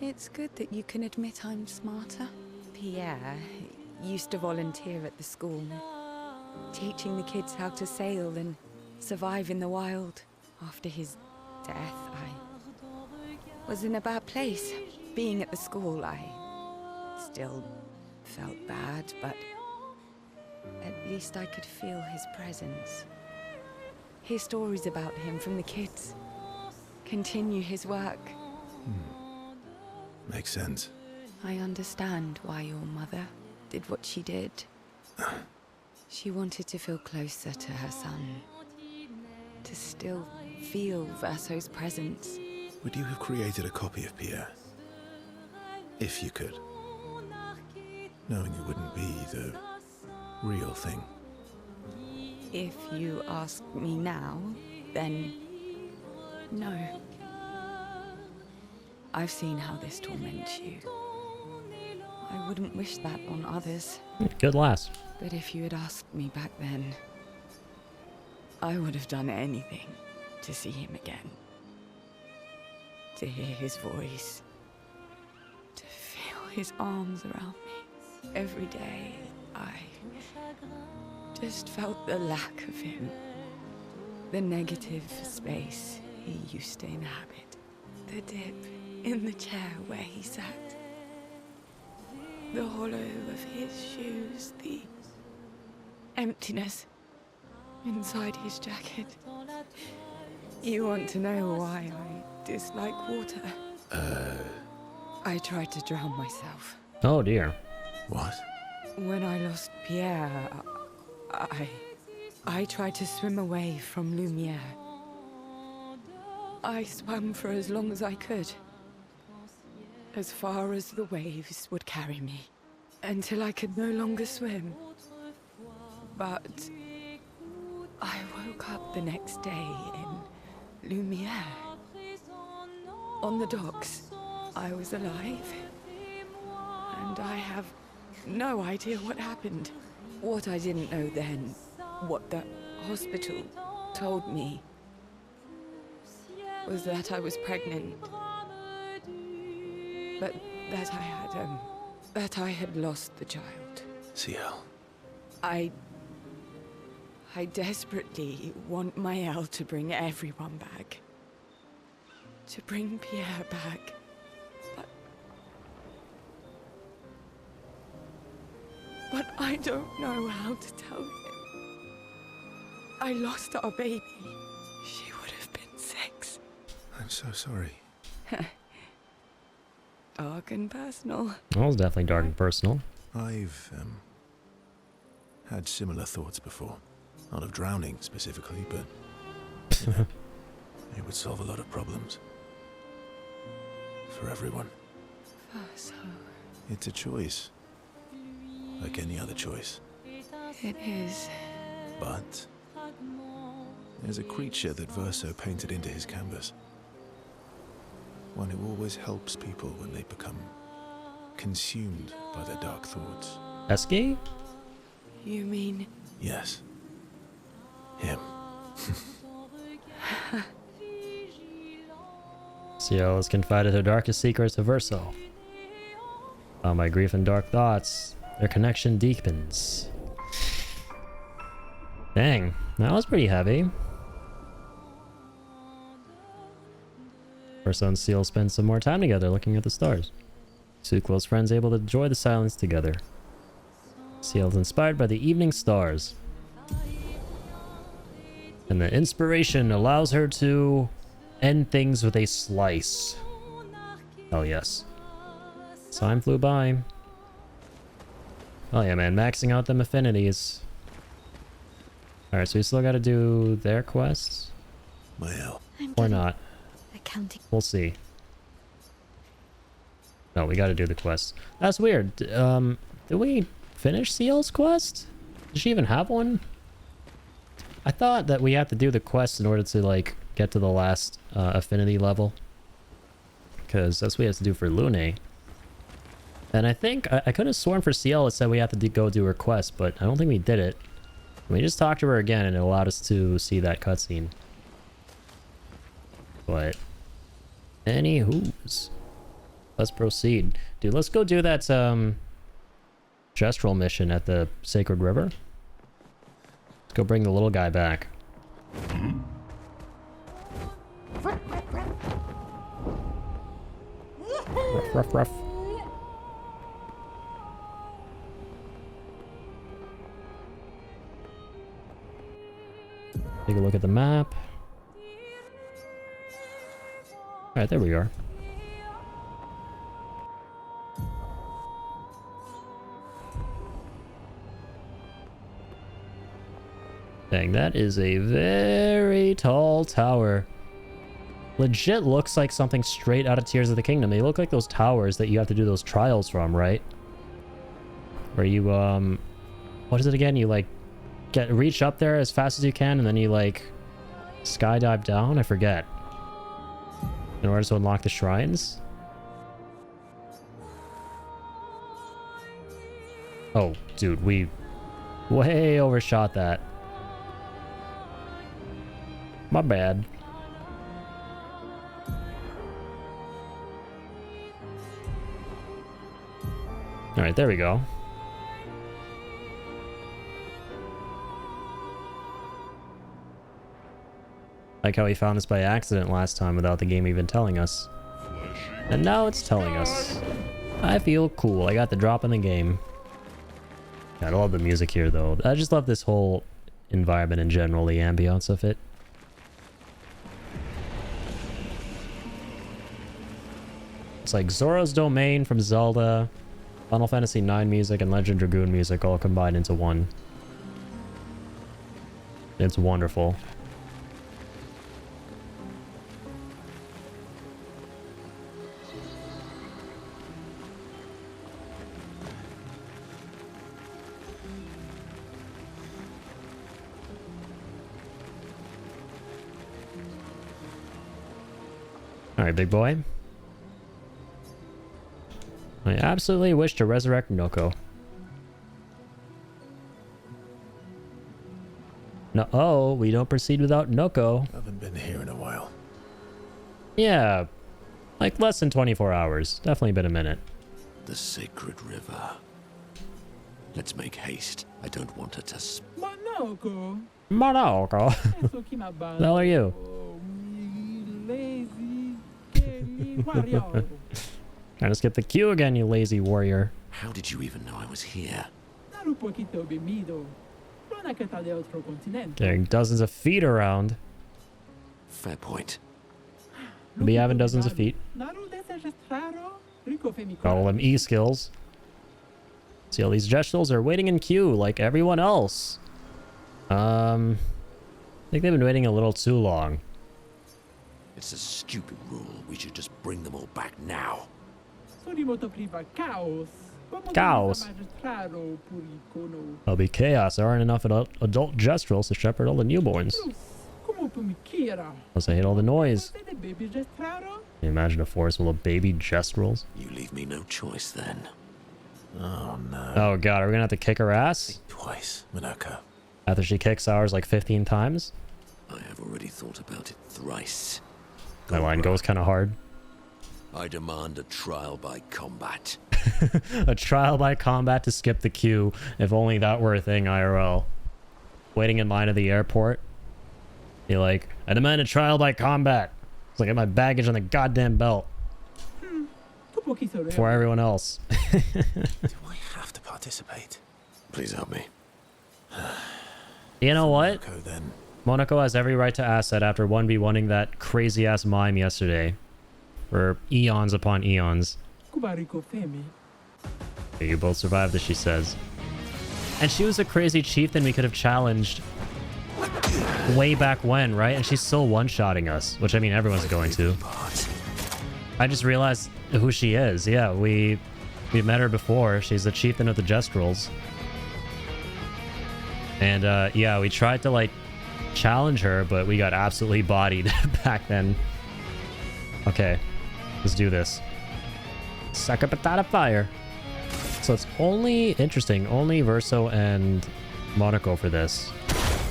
It's good that you can admit I'm smarter. Pierre used to volunteer at the school, teaching the kids how to sail and survive in the wild. After his death, I was in a bad place. Being at the school, I still felt bad, but at least I could feel his presence. Hear stories about him from the kids. Continue his work. Makes sense. I understand why your mother did what she did. She wanted to feel closer to her son. To still feel Verso's presence. Would you have created a copy of Pierre? If you could. Knowing it wouldn't be the real thing. If you ask me now, then no. I've seen how this torments you. I wouldn't wish that on others. Good last. But if you had asked me back then, I would have done anything to see him again. to hear his voice, to feel his arms around me. Every day, I just felt the lack of him. The negative space he used to inhabit. The dip in the chair where he sat. The hollow of his shoes. The emptiness inside his jacket. You want to know why I dislike water? I tried to drown myself. Oh dear. What? When I lost Pierre, I tried to swim away from Lumiere. I swam for as long as I could. As far as the waves would carry me. Until I could no longer swim. But I woke up the next day in Lumiere. On the docks. I was alive. And I have no idea what happened. What I didn't know then, what the hospital told me, was that I was pregnant. But that I had lost the child. CL. I desperately want Maëlle to bring everyone back. To bring Pierre back. But I don't know how to tell him. I lost our baby. She would have been 6. I'm so sorry. Dark and personal. That was definitely dark and personal. I've, had similar thoughts before. Not of drowning specifically, but it would solve a lot of problems. For everyone. So It's a choice. Like any other choice. it is. But there's a creature that Verso painted into his canvas. One who always helps people when they become consumed by their dark thoughts. Esky? You mean... Yes. Him. Ciel has confided her darkest secrets to Verso. While my grief and dark thoughts, their connection deepens. Dang, that was pretty heavy. Verso and Ciel spend some more time together looking at the stars. Two close friends able to enjoy the silence together. Ciel is inspired by the evening stars. And the inspiration allows her to end things with a slice. Oh yes. Time flew by. Oh yeah, man, maxing out them affinities. Alright, so we still gotta do their quests? Maëlle. Or not. Accounting. We'll see. No, we gotta do the quest. That's weird. Did we finish Ciel's quest? Does she even have one? I thought that we had to do the quest in order to, like, get to the last affinity level. Because that's what we have to do for Lune. And I think, I could have sworn for Ciel it said we had to go do her quest, but I don't think we did it. We just talked to her again and it allowed us to see that cutscene. But, anywho's. Let's proceed. Dude, let's go do that, gestural mission at the Sacred River. Let's go bring the little guy back. Ruff, ruff, ruff. Take a look at the map. Alright, there we are. Dang, that is a very tall tower. Legit looks like something straight out of Tears of the Kingdom. They look like those towers that you have to do those trials from, right? Where you, what is it again? You, like, reach up there as fast as you can, and then you, like, skydive down? I forget. In order to unlock the shrines? Oh, dude, we way overshot that. My bad. Alright, there we go. Like how we found this by accident last time without the game even telling us. And now it's telling us. I feel cool. I got the drop in the game. I love the music here though. I just love this whole environment in general, the ambience of it. It's like Zora's Domain from Zelda, Final Fantasy IX music, and Legend Dragoon music all combined into one. It's wonderful. Alright, big boy. I absolutely wish to resurrect Noko. No, oh, we don't proceed without Noko. Haven't been here in a while. Yeah, like less than 24 hours. Definitely been a minute. The sacred river. Let's make haste. I don't want her to Monoko. Monoko. Eso que na bala. The hell are you? Oh, me lazy, Kelly warrior. Trying to skip the queue again, you lazy warrior. How did you even know I was here? Dar un poquito bebido. Una que está de otro continente. Getting dozens of feet around. Fair point. Be having dozens of feet. Naru desejas raro, rico fe mi Got all them E skills. See, all these Gestrels are waiting in queue like everyone else. I think they've been waiting a little too long. It's a stupid rule. We should just bring them all back now. Sorimoto priva caos. Caos. There'll be chaos. There aren't enough adult Gestrels to shepherd all the newborns. Plus, I hate all the noise. Can you imagine a forest full of baby Gestrels? You leave me no choice then. Oh no. Oh god, are we gonna have to kick her ass? Think twice, Monoko. After she kicks ours like 15 times? I have already thought about it thrice. My line goes kind of hard. I demand a trial by combat. A trial by combat to skip the queue. If only that were a thing, IRL. Waiting in line at the airport. Be like, I demand a trial by combat. So I get my baggage on the goddamn belt. Before everyone else. Do I have to participate? Please help me. You know what? Monoko, then. Monoko has every right to ask that after 1v1ing that crazy ass mime yesterday. For eons upon eons. Okay, you both survived this, she says. And she was a crazy chieftain we could have challenged way back when, right? And she's still one-shotting us, which I mean everyone's going to. I just realized who she is. Yeah, we've met her before. She's the chieftain of the Gestrels. And yeah, we tried to like challenge her, but we got absolutely bodied back then. Okay, let's do this. Suck up a fire. So it's only interesting, only Verso and Monoko for this.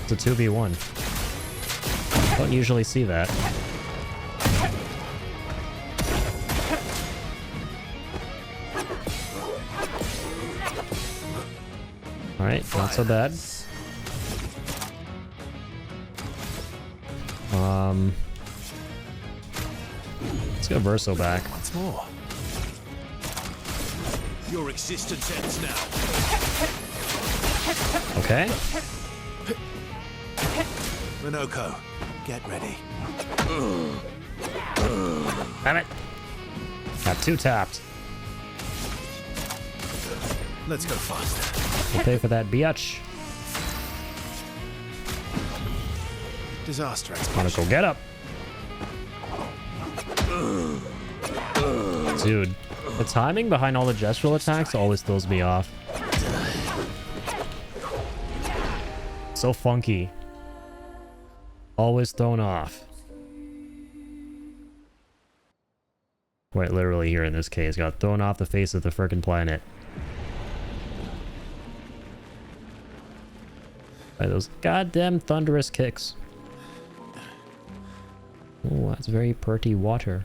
It's a 2v1. Don't usually see that. Alright, not so bad. Let's go Verso back. Once more. Your existence ends now. Okay. Monoko, get ready. Damn it. Got two tapped. Let's go faster. We'll pay for that biatch. Disaster Monoko, get up. Dude, the timing behind all the gestural attacks always throws me off. So funky. Always thrown off. Quite literally here in this case. Got thrown off the face of the frickin' planet. By those goddamn thunderous kicks. Oh, that's very pretty water.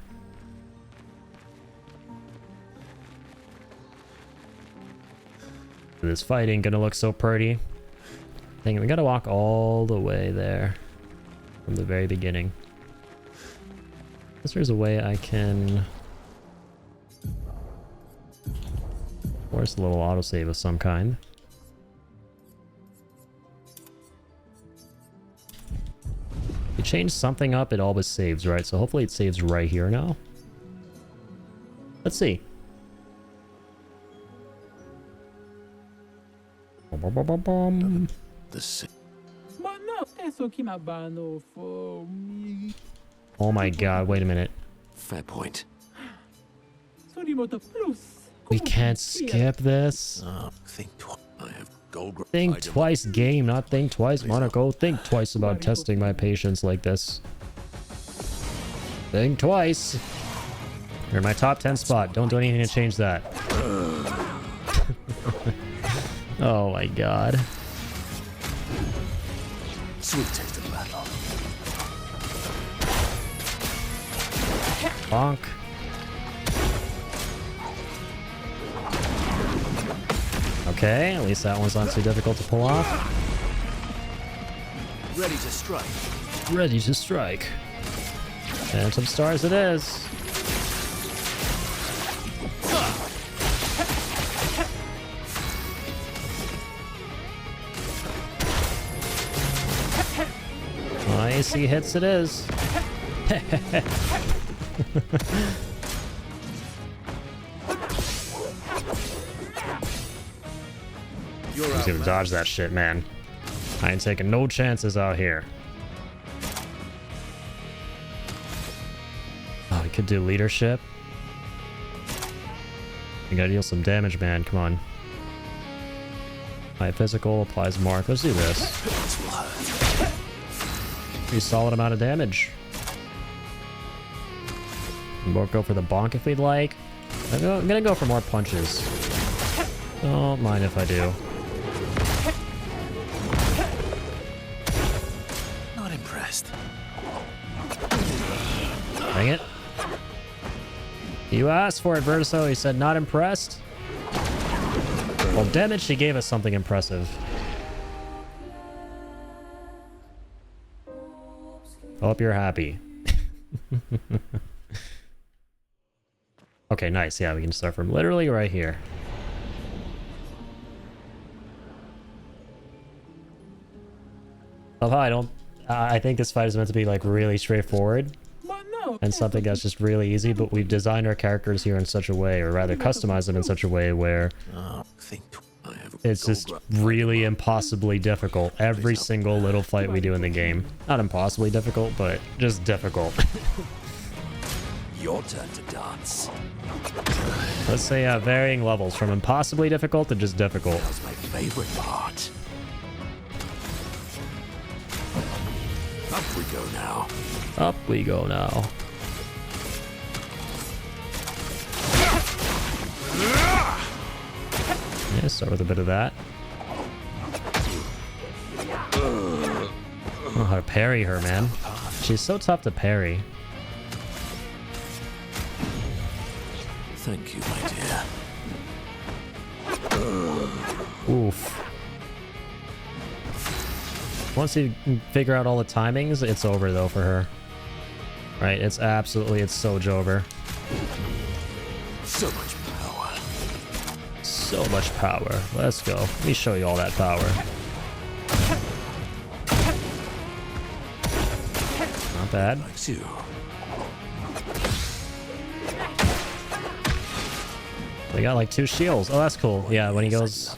This fight ain't gonna look so pretty. Dang it, we gotta walk all the way there from the very beginning. Guess there's a way I can force a little autosave of some kind. You change something up, it always saves, right? So hopefully it saves right here now. Let's see. Oh my god, wait a minute. Fair point. We can't skip this. Think twice. I have gold. Think twice, game, not think twice, Monaco. Think twice about testing my patience like this. Think twice. You're in my top 10 spot. Don't do anything to change that. Oh my god. Sweet taste of battle. Bonk. Okay, at least that one's not too difficult to pull off. Ready to strike. Ready to strike. Phantom stars it is. Icy hits it is. He's gonna dodge that shit, man. I ain't taking no chances out here. Oh, we could do leadership. We gotta deal some damage, man. Come on. High physical applies mark. Let's do this. Pretty solid amount of damage. We'll go for the bonk if we'd like. I'm gonna go for more punches. Don't mind if I do. Not impressed. Dang it. You asked for it, Verso. He said not impressed. Well, damn it, she gave us something impressive. Hope you're happy. Okay, nice. Yeah, we can start from literally right here. Oh, I don't... I think this fight is meant to be, like, really straightforward. And something that's just really easy, but we've designed our characters here in such a way, or rather customized them in such a way where it's just really impossibly difficult. Every single little fight we do in the game. Not impossibly difficult, but just difficult. Your turn to dance. Let's say varying levels, from impossibly difficult to just difficult. That was my favorite part. Up we go now. Up we go now. Yeah, start with a bit of that. Oh, how to parry her, man. She's so tough to parry. Thank you, my dear. Oof. Once you figure out all the timings, it's over though for her. Right? It's absolutely, it's so over. So much power. So much power. Let's go. Let me show you all that power. Not bad. Likes you. They got like 2 shields. Oh, that's cool. Yeah, when he goes...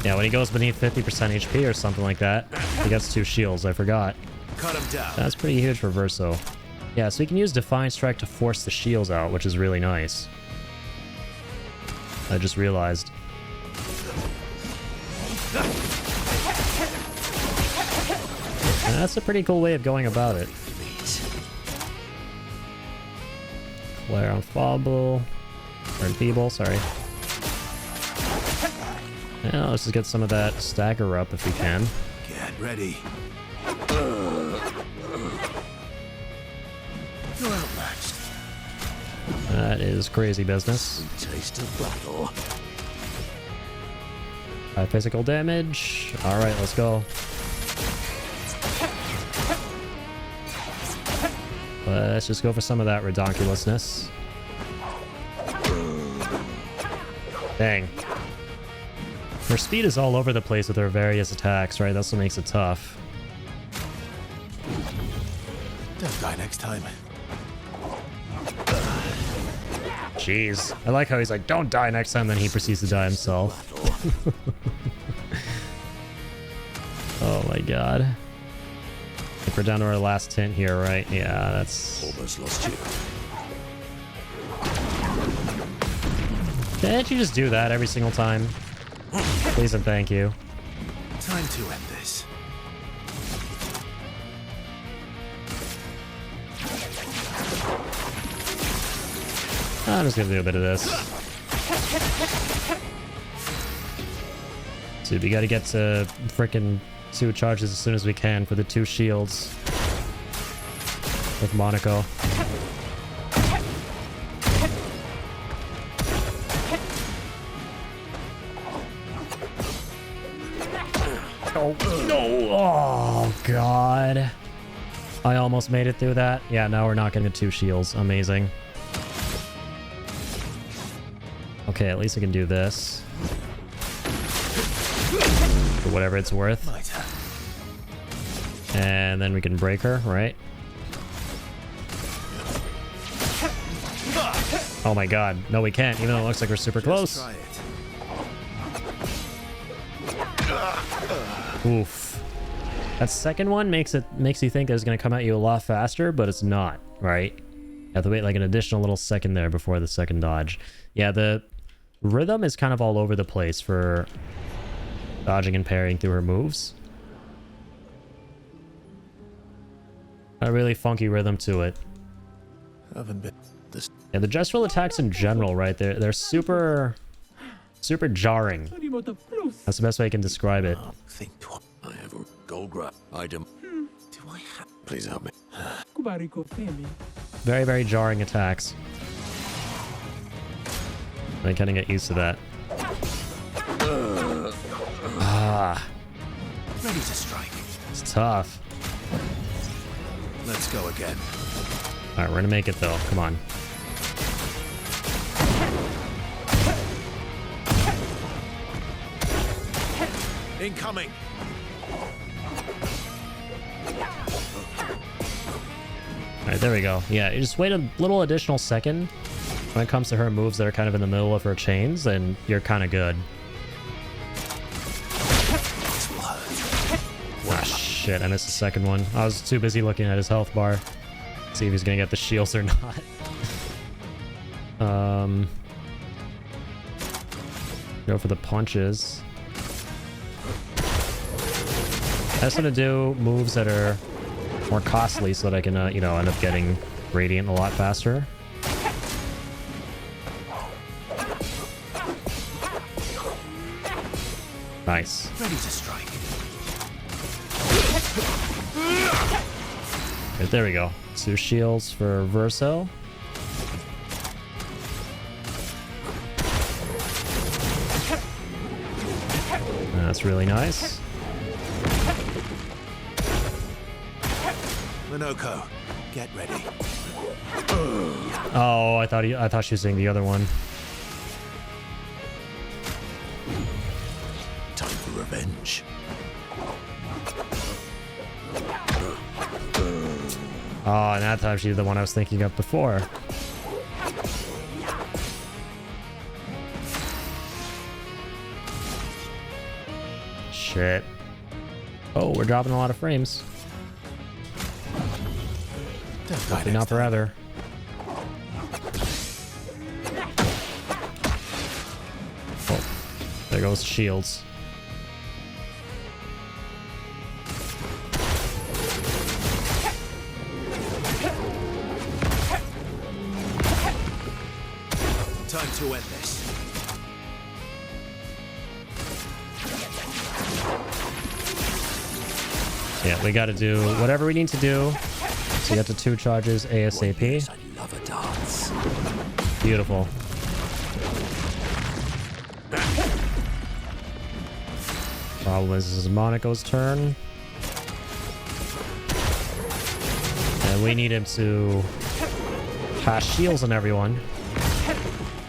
Yeah, when he goes beneath 50% HP or something like that, he gets 2 shields. I forgot. Cut him down. That's pretty huge for Verso. Yeah, so you can use Defiant Strike to force the shields out, which is really nice. I just realized. And that's a pretty cool way of going about it. Flare on Fobble. Or Enfeeble, sorry. Yeah, let's just get some of that stagger up if we can. Get ready. You're outmatched. That is crazy business. Sweet taste of battle. High physical damage. Alright, let's go. Let's just go for some of that redonkulousness. Dang. Her speed is all over the place with her various attacks, right? That's what makes it tough. Don't die next time. Jeez. I like how he's like, don't die next time, then he proceeds to die himself. Oh my god. I think we're down to our last tint here, right? Yeah, that's... Almost lost you. Can't you just do that every single time? Please and thank you. Time to end this. I'm just gonna do a bit of this. Dude, we gotta get to frickin' 2 charges as soon as we can for the 2 shields with Monaco. Oh, no! Oh, God. I almost made it through that. Yeah, now we're not getting the 2 shields. Amazing. Okay, at least I can do this. For whatever it's worth. And then we can break her, right? Oh my god. No, we can't, even though it looks like we're super close. Oof. That second one makes you think it's going to come at you a lot faster, but it's not, right? You have to wait like an additional little second there before the second dodge. Yeah, the rhythm is kind of all over the place for dodging and parrying through her moves. A really funky rhythm to it. Haven't been this. Yeah, the gestural attacks in general, right? They're super jarring. That's the best way I can describe it. Think I have a gold grab item. Do I have? Please help me. Very, very jarring attacks. I kind of get used to that. Ready to strike. It's tough. Let's go again. All right, we're gonna make it though. Come on. Incoming. All right, there we go. Yeah, you just wait a little additional second when it comes to her moves that are kind of in the middle of her chains, and you're kind of good. Ah, shit, I missed the second one. I was too busy looking at his health bar. See if he's gonna get the shields or not. Go for the punches. I just want to do moves that are more costly so that I can, you know, end up getting Radiant a lot faster. Nice. Ready to strike. Right, there we go. 2 shields for Verso. That's really nice. Minoko, get ready. Oh, I thought she was saying the other one. Time for revenge. Oh, and that time she's the one I was thinking of before. Shit. Oh, we're dropping a lot of frames. Hopefully not forever. Oh, there goes shields. Time to end this. Yeah, we gotta do whatever we need to do to get to 2 charges ASAP. I love a dance. Beautiful. Problem is, this is Monaco's turn. And we need him to cast shields on everyone.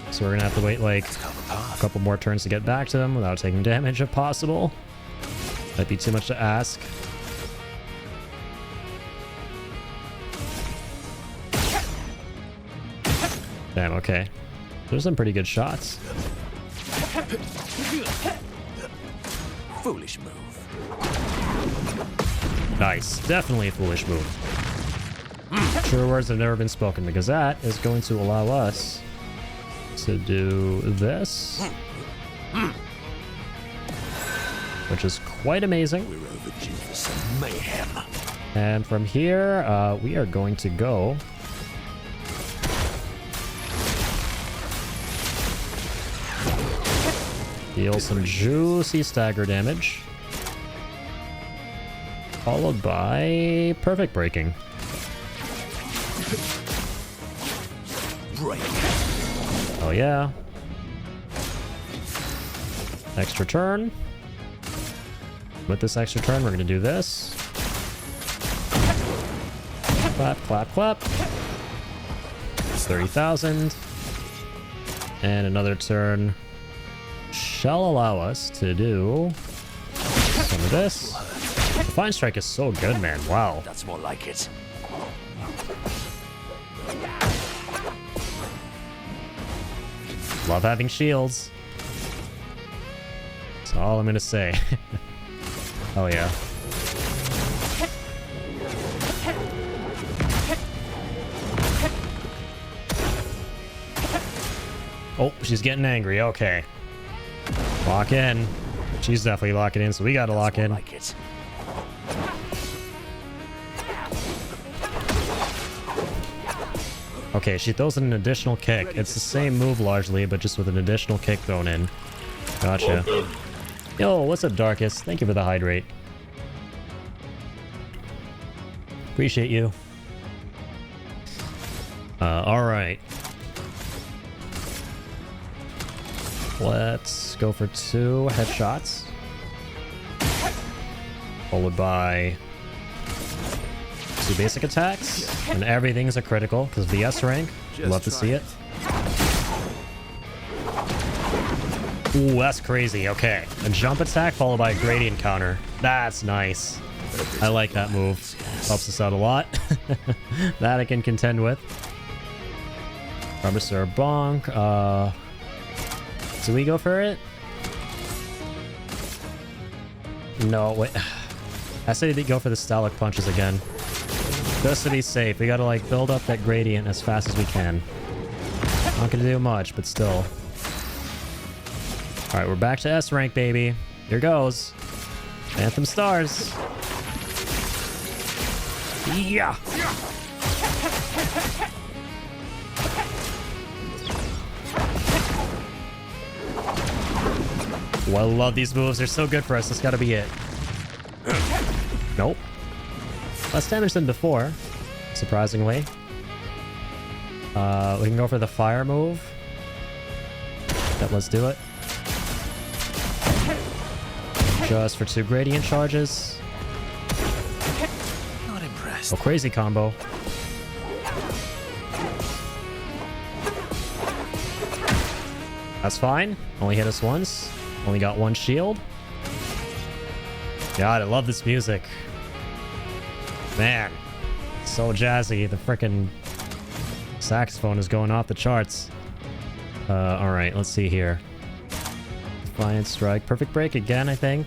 So we're gonna have to wait like a couple more turns to get back to them without taking damage if possible. Might be too much to ask. Damn, okay. There's some pretty good shots. Foolish move. Nice. Definitely a foolish move. True words have never been spoken. The Gazette is going to allow us to do this. Which is quite amazing. We're overdue for some mayhem. And from here, we are going to go... deal some juicy stagger damage. Followed by perfect breaking. Break. Oh yeah. Extra turn. With this extra turn, we're going to do this. Clap, clap, clap. 30,000. And another turn shall allow us to do some of this. Fine Strike is so good, man. Wow. That's more like it. Love having shields. That's all I'm going to say. Oh, yeah. Oh, she's getting angry. Okay. Lock in. She's definitely locking in, so we gotta lock in. Like it. Okay, she throws in an additional kick. It's the same move largely, but just with an additional kick thrown in. Gotcha. Yo, what's up, Darkest? Thank you for the hydrate. Appreciate you. Alright. Let's go for 2 headshots. Followed by 2 basic attacks. And everything's a critical because of the S rank. Love to see it. Ooh, that's crazy. Okay. A jump attack followed by a gradient counter. That's nice. I like that move. Helps us out a lot. That I can contend with. Rubber Bonk. Do we go for it? No, wait. I say they go for the Stalak punches again. Just to be safe, we gotta like build up that gradient as fast as we can. Not gonna do much, but still. Alright, we're back to S rank, baby. Here goes. Anthem stars. Yeah! Oh, I love these moves. They're so good for us. That's gotta be it. Nope. Less damage than before, surprisingly. We can go for the fire move. Yep, let's do it. Just for 2 gradient charges. Not impressed. Oh, crazy combo. That's fine. Only hit us once. Only got 1 shield. God, I love this music. Man, so jazzy. The frickin' saxophone is going off the charts. Alright, let's see here. Defiant Strike. Perfect break again, I think.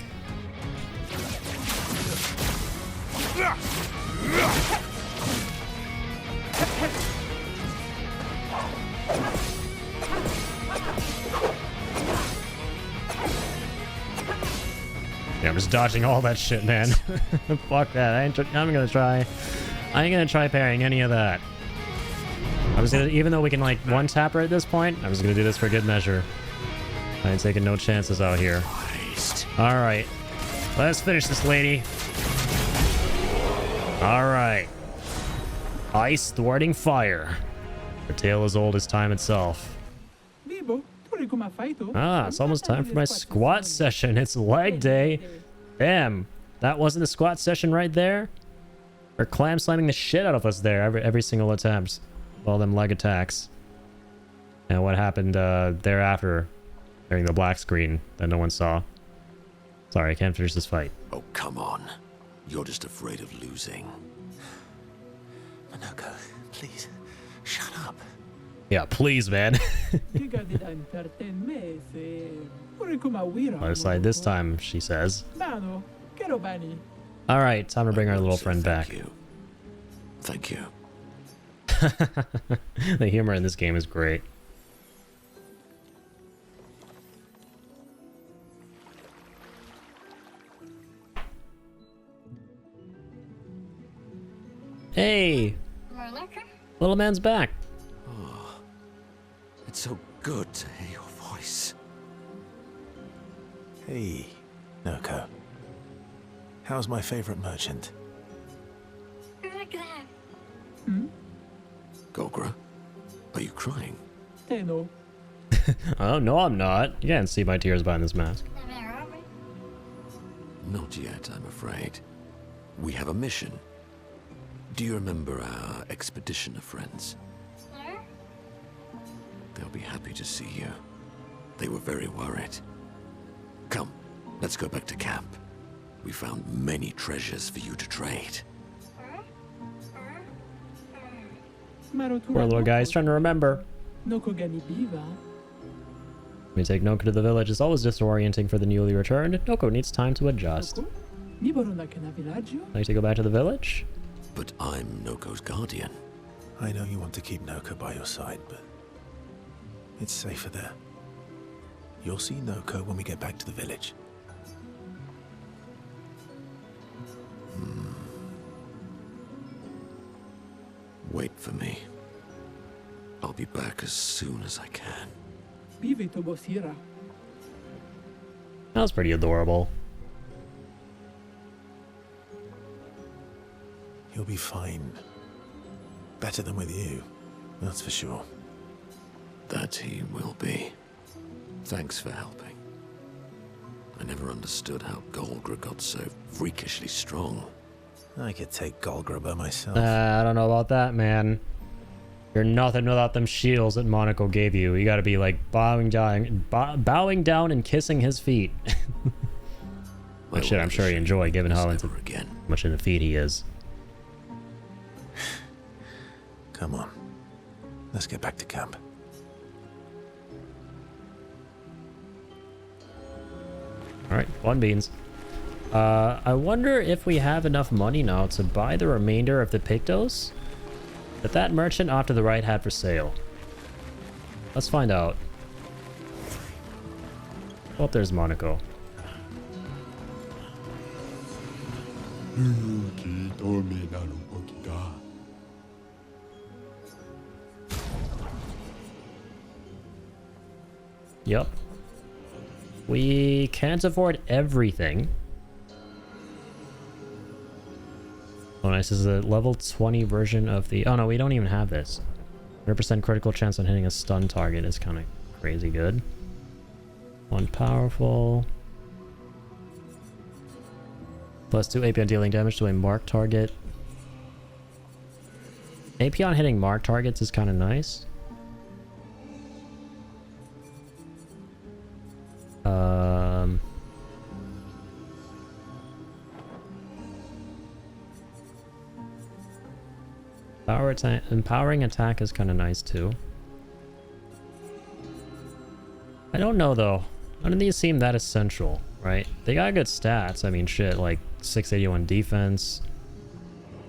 Yeah, I'm just dodging all that shit, man. Fuck that. I ain't gonna try parrying any of that. I was gonna, even though we can like one tap her at this point, I was gonna do this for good measure. I ain't taking no chances out here. Alright. Let's finish this lady. Alright. Ice thwarting fire. Her tale as old as time itself. Ah, it's almost time for my squat session. It's leg day. Damn, that wasn't a squat session right there? Or clam slamming the shit out of us there every single attempt. All them leg attacks. And what happened thereafter during the black screen that no one saw. Sorry, I can't finish this fight. Oh, come on. You're just afraid of losing. Monoko, please, shut up. Yeah, please, man. Other side this time, she says. Alright, time to bring our little friend back. Thank you. The humor in this game is great. Hey! Little man's back. Oh, it's so good to hear your voice. Hey, Noko. How's my favorite merchant? Gogra, are you crying? Oh, no, I'm not. You can't see my tears behind this mask. Not yet, I'm afraid. We have a mission. Do you remember our expeditioner friends? They'll be happy to see you. They were very worried. Come, let's go back to camp. We found many treasures for you to trade. Poor little guy, he's trying to remember. We take Noko to the village. It's always disorienting for the newly returned. Noko needs time to adjust. Like to go back to the village? But I'm Noko's guardian. I know you want to keep Noko by your side, but it's safer there. You'll see Noko when we get back to the village. Wait for me. I'll be back as soon as I can. That was pretty adorable. You'll be fine. Better than with you, that's for sure. That he will be. Thanks for helping. I never understood how Golgra got so freakishly strong. I could take Golgra by myself. I don't know about that, man. You're nothing without them shields that Monaco gave you. You gotta be like bowing down and kissing his feet. Which shit I'm sure you enjoy, given how much in the feet he is. Come on. Let's get back to camp. Alright, one beans. I wonder if we have enough money now to buy the remainder of the Pictos that merchant off to the right had for sale. Let's find out. Oh, there's Monaco. Yep. We can't afford everything. Oh, nice. This is a level 20 version of the... Oh, no, we don't even have this. 100% critical chance on hitting a stun target is kind of crazy good. One powerful. +2 AP on dealing damage to a marked target. AP on hitting marked targets is kind of nice. Empowering attack is kind of nice too. I don't know though. None of these seem that essential, right? They got good stats. I mean, shit, like 681 defense,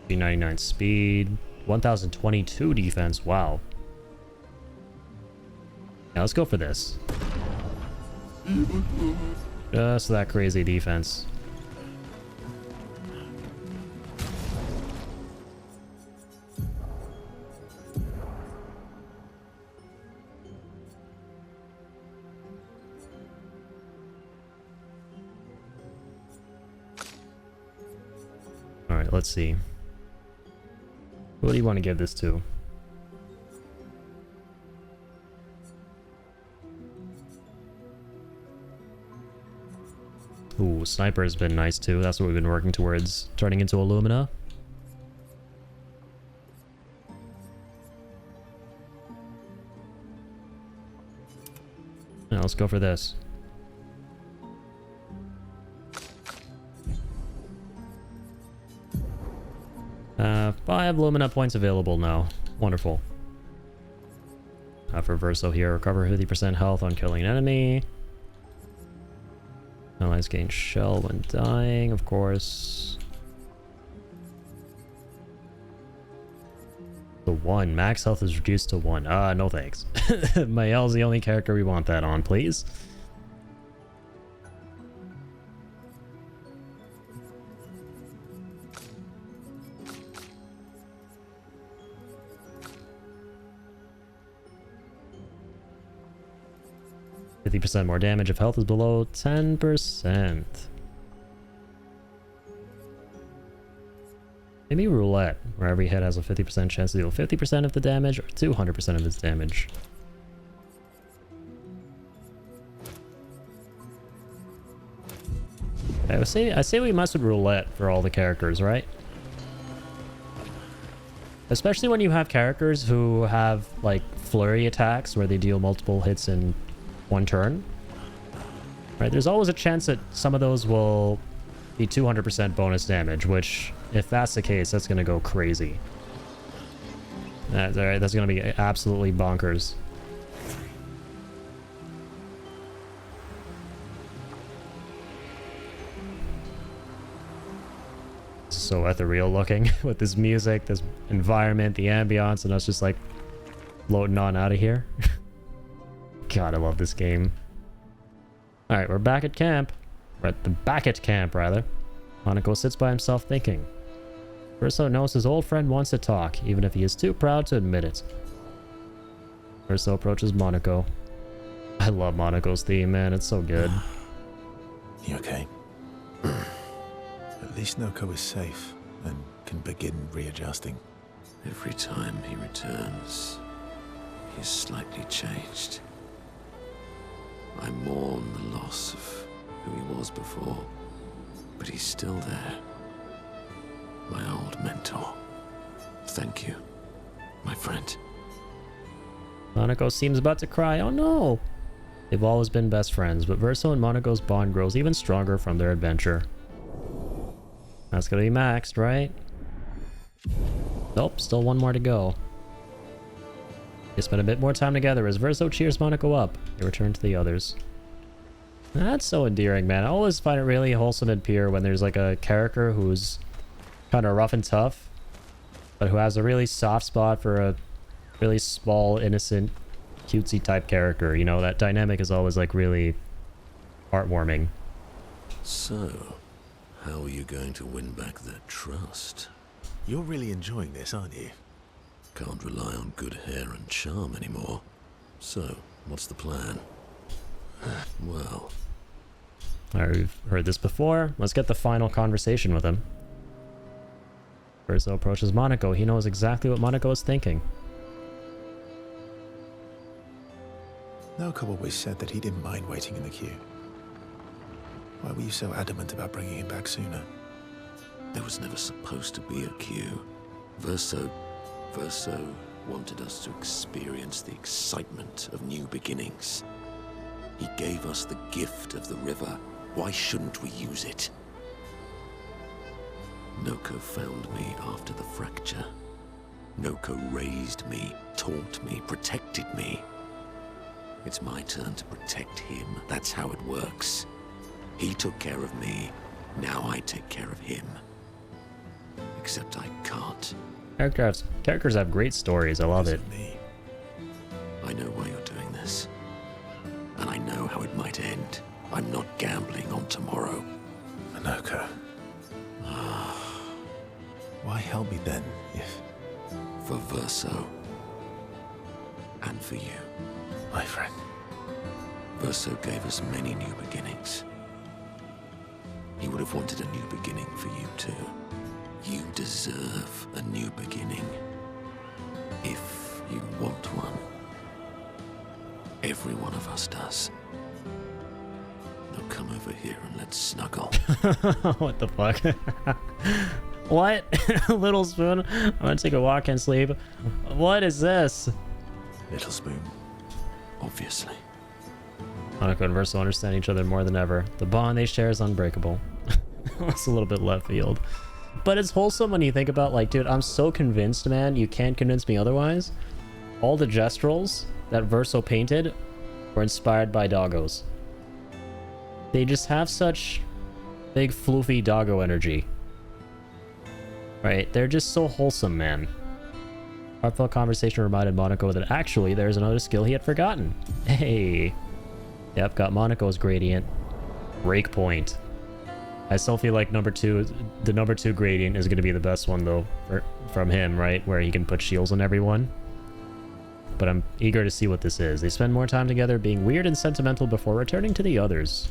399 speed, 1022 defense. Wow. Yeah, let's go for this. Just that crazy defense. Alright, let's see. Who do you want to give this to? Ooh, sniper has been nice too. That's what we've been working towards, turning into Illumina. Now let's go for this. 5 Lumina points available now. Wonderful. For Verso here, recover 50% health on killing an enemy. Allies gain shell when dying, of course. The 1. Max health is reduced to 1. No thanks. Mael's the only character we want that on, please. %50 more damage if health is below 10%. Maybe roulette, where every hit has a 50% chance to deal 50% of the damage or 200% of its damage. I say we mess with roulette for all the characters, right? Especially when you have characters who have like flurry attacks where they deal multiple hits in one turn. Right, there's always a chance that some of those will be 200% bonus damage, which, if that's the case, that's going to go crazy. That's going to be absolutely bonkers. So ethereal looking with this music, this environment, the ambiance, and us just like floating on out of here. God, I love this game. Alright, we're back at camp. We're at the back at camp, rather. Monaco sits by himself thinking. Verso knows his old friend wants to talk, even if he is too proud to admit it. Verso approaches Monaco. I love Monaco's theme, man. It's so good. You okay? At least Noko is safe and can begin readjusting. Every time he returns, he is slightly changed. I mourn the loss of who he was before, but he's still there. My old mentor. Thank you, my friend. Monaco seems about to cry. Oh no! They've always been best friends, but Verso and Monaco's bond grows even stronger from their adventure. That's gonna be maxed, right? Nope, still one more to go. They spend a bit more time together as Verso cheers Monaco up. They return to the others. That's so endearing, man. I always find it really wholesome and pure when there's like a character who's kind of rough and tough, but who has a really soft spot for a really small, innocent, cutesy type character. You know, that dynamic is always like really heartwarming. So, how are you going to win back their trust? You're really enjoying this, aren't you? Can't rely on good hair and charm anymore. So, what's the plan? Well... Alright, we've heard this before. Let's get the final conversation with him. Verso approaches Monaco. He knows exactly what Monaco is thinking. Noko always said that he didn't mind waiting in the queue. Why were you so adamant about bringing him back sooner? There was never supposed to be a queue. Verso wanted us to experience the excitement of new beginnings. He gave us the gift of the river. Why shouldn't we use it? Noko found me after the fracture. Noko raised me, taught me, protected me. It's my turn to protect him. That's how it works. He took care of me. Now I take care of him. Except I can't. Characters have great stories. I love it. I know why you're doing this. And I know how it might end. I'm not gambling on tomorrow. Monaco. Why help me then, if... For Verso. And for you. My friend. Verso gave us many new beginnings. He would have wanted a new beginning for you too. You deserve a new beginning. If you want one. Every one of us does. Now come over over here and let's snuggle. What the fuck? What? Little spoon? I'm gonna take a walk and sleep. What is this? Little spoon. Obviously. Monaco and Verso understand each other more than ever. The bond they share is unbreakable. That's a little bit left field. But it's wholesome when you think about, like, dude, I'm so convinced, man, you can't convince me otherwise. All the gestrels that Verso painted were inspired by doggos. They just have such big, floofy doggo energy. Right? They're just so wholesome, man. Heartfelt conversation reminded Monaco that actually there's another skill he had forgotten. Hey. Yep, got Monaco's gradient. Break point. I still feel like the number 2 gradient is going to be the best one, though, from him, right? Where he can put shields on everyone. But I'm eager to see what this is. They spend more time together being weird and sentimental before returning to the others.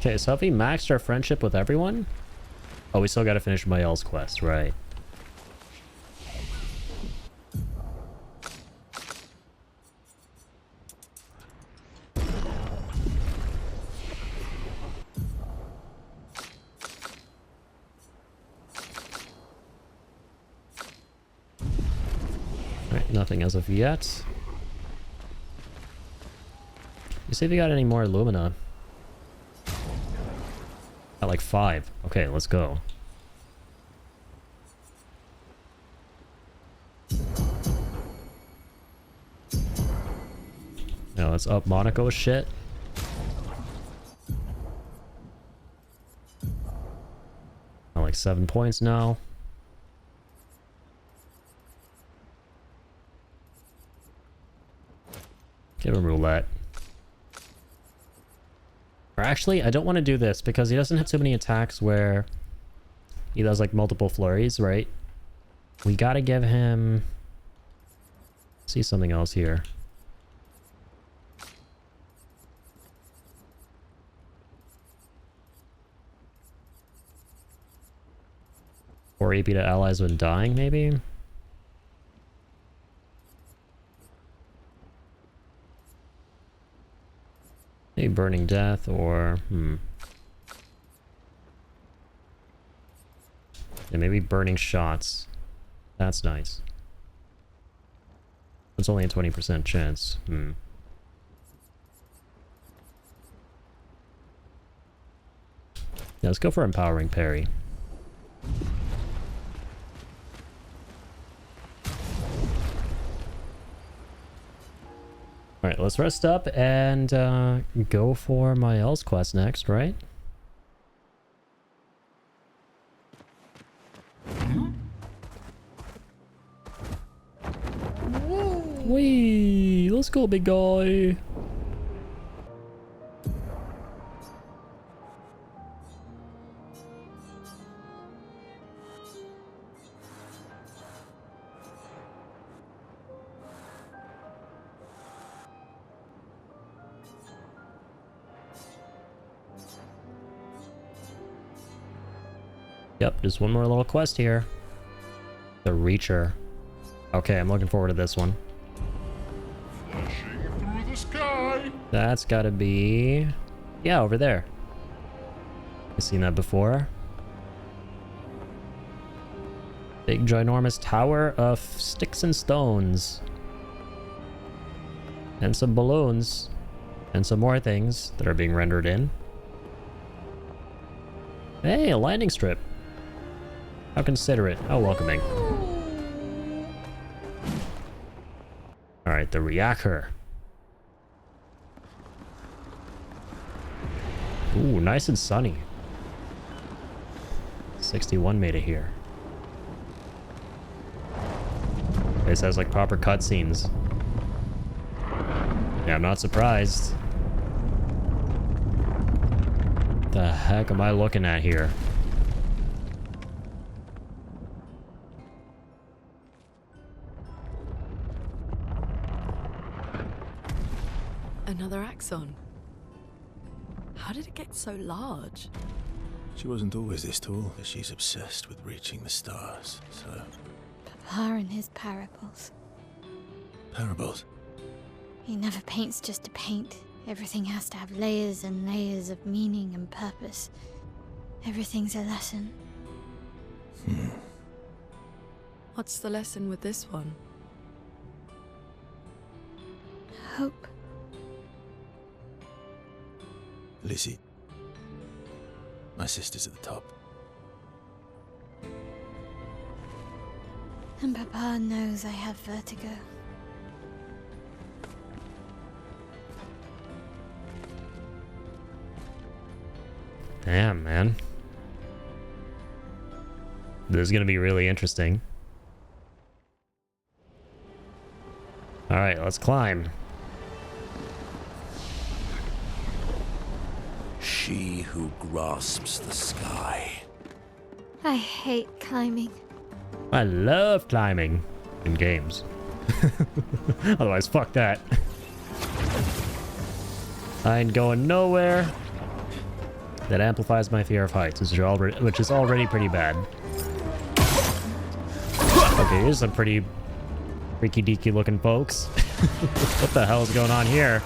Okay, so have we maxed our friendship with everyone? Oh, we still gotta finish Mael's quest, right. Alright, nothing as of yet. You see if we got any more Lumina. Got like 5. Okay, let's go. Now let's up Monaco's shit. Got like 7 points now. Give him roulette. Or actually, I don't want to do this because he doesn't have too many attacks where he does like multiple flurries, right? We gotta give him... See something else here. Or AP to allies when dying, maybe? Maybe Burning Death or... Yeah, maybe Burning Shots. That's nice. It's only a 20% chance. Yeah, let's go for Empowering Parry. Alright, let's rest up and go for Mael's quest next, right? Whee! Let's go, big guy! Yep, just one more little quest here. The Reacher. Okay, I'm looking forward to this one. Flashing through the sky. That's gotta be... Yeah, over there. I've seen that before. Big ginormous tower of sticks and stones. And some balloons. And some more things that are being rendered in. Hey, a landing strip. How considerate. How welcoming. Alright, the reactor. Ooh, nice and sunny. 61 made it here. This has like proper cutscenes. Yeah, I'm not surprised. The heck am I looking at here? Another axon. How did it get so large? She wasn't always this tall. She's obsessed with reaching the stars, so... Papa and his parables. Parables? He never paints just to paint. Everything has to have layers and layers of meaning and purpose. Everything's a lesson. What's the lesson with this one? Hope. Lizzie. My sister's at the top. And Papa knows I have vertigo. Damn, man. This is gonna be really interesting. Alright, let's climb. She who grasps the sky. I hate climbing. I love climbing in games. Otherwise, fuck that. I ain't going nowhere. That amplifies my fear of heights, which is already pretty bad. Okay, here's some pretty freaky deaky looking folks. What the hell is going on here?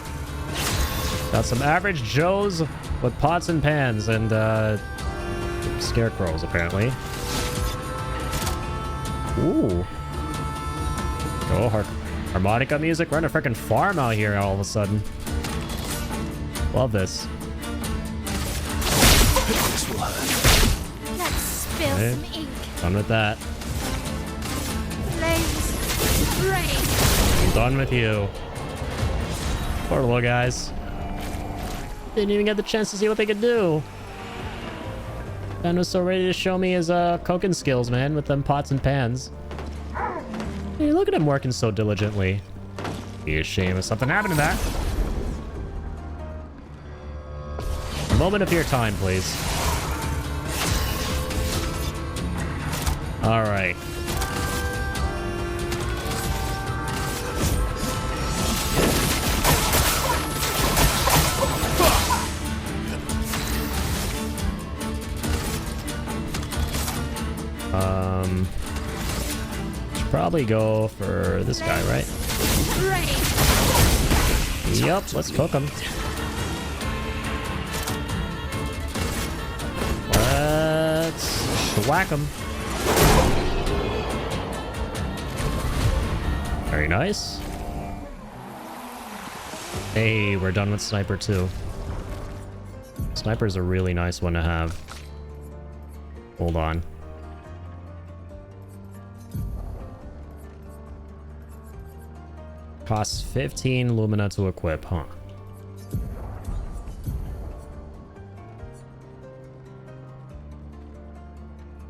Got some average Joes with pots and pans and scarecrows apparently. Ooh. Oh, harmonica music. We're in a freaking farm out here all of a sudden. Love this. Let's spill Okay. some ink. Done with that. Flames. Rain. I'm done with you. Poor little guys. Didn't even get the chance to see what they could do. Ben was so ready to show me his cooking skills, man, with them pots and pans. Hey, look at him working so diligently. Be a shame if something happened to that. A moment of your time, please. All right. Should probably go for this guy, right? Yep, let's cook him. Let's whack him. Very nice. Hey, we're done with Sniper 2. Sniper's a really nice one to have. Hold on. Costs 15 Lumina to equip, huh?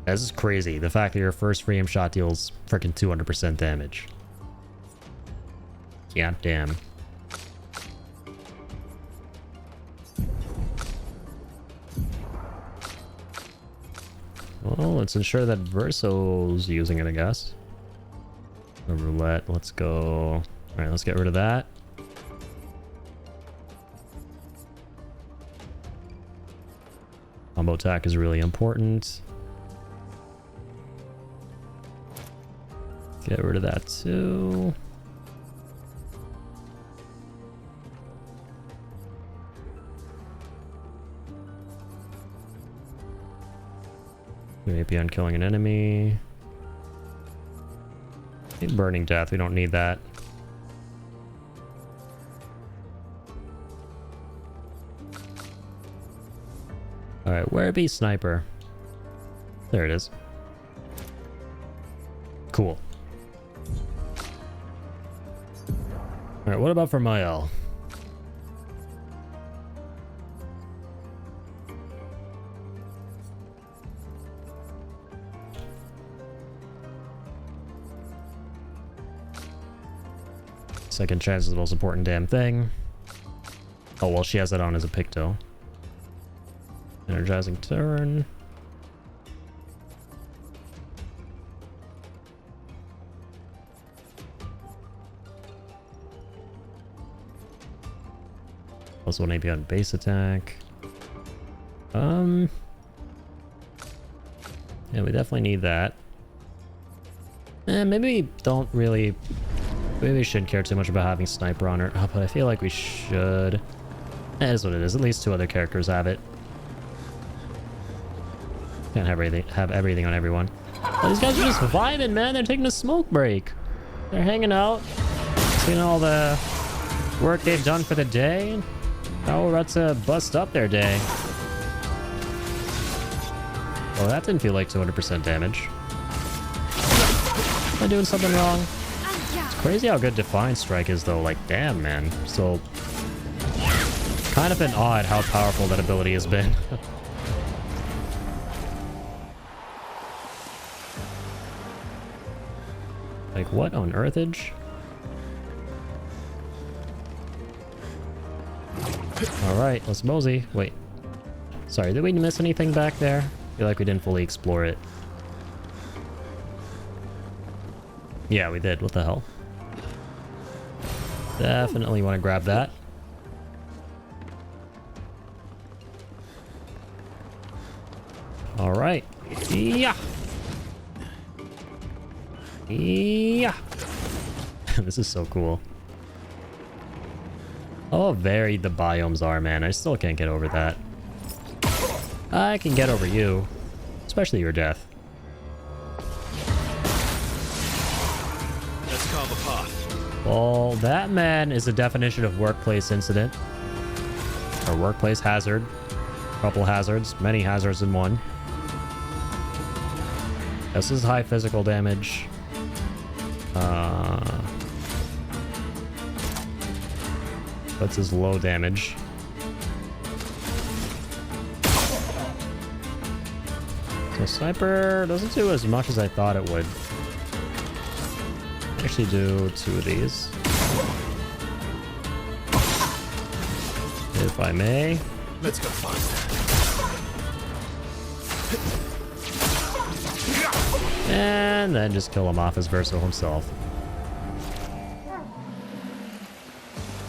This is crazy. The fact that your first free aim shot deals freaking 200% damage. Yeah, damn. Well, let's ensure that Verso's using it, I guess. The roulette, let's go. Alright, let's get rid of that. Combo attack is really important. Get rid of that too. Maybe on killing an enemy. Burning death, we don't need that. Alright, where be Sniper? There it is. Cool. Alright, what about for Mael? Second chance is the most important damn thing. Oh, well, she has that on as a Picto. Energizing turn. Plus 1 AP on base attack. Yeah, we definitely need that. Maybe we don't really... Maybe we shouldn't care too much about having sniper on her. Oh, but I feel like we should. It is what it is. At least 2 other characters have it. Can't have everything on everyone. Oh, these guys are just vibing, man. They're taking a smoke break. They're hanging out, seeing all the work they've done for the day. Now we're about to bust up their day. Oh, that didn't feel like 200% damage. Am I doing something wrong? It's crazy how good Defiant Strike is, though. Like, damn, man. So, kind of been odd how powerful that ability has been. Like, what on earthage? Alright, let's mosey. Wait. Sorry, did we miss anything back there? I feel like we didn't fully explore it. Yeah, we did. What the hell? Definitely want to grab that. Alright. Yeah! Yeah! This is so cool. Oh, varied the biomes are, man. I still can't get over that. I can get over you. Especially your death. Let's carve a path. Well, that, man, is the definition of workplace incident. Or workplace hazard. Couple hazards. Many hazards in one. This is high physical damage. What's his low damage? So sniper doesn't do as much as I thought it would. Actually do 2 of these. If I may. Let's go find that. And then just kill him off as Verso himself.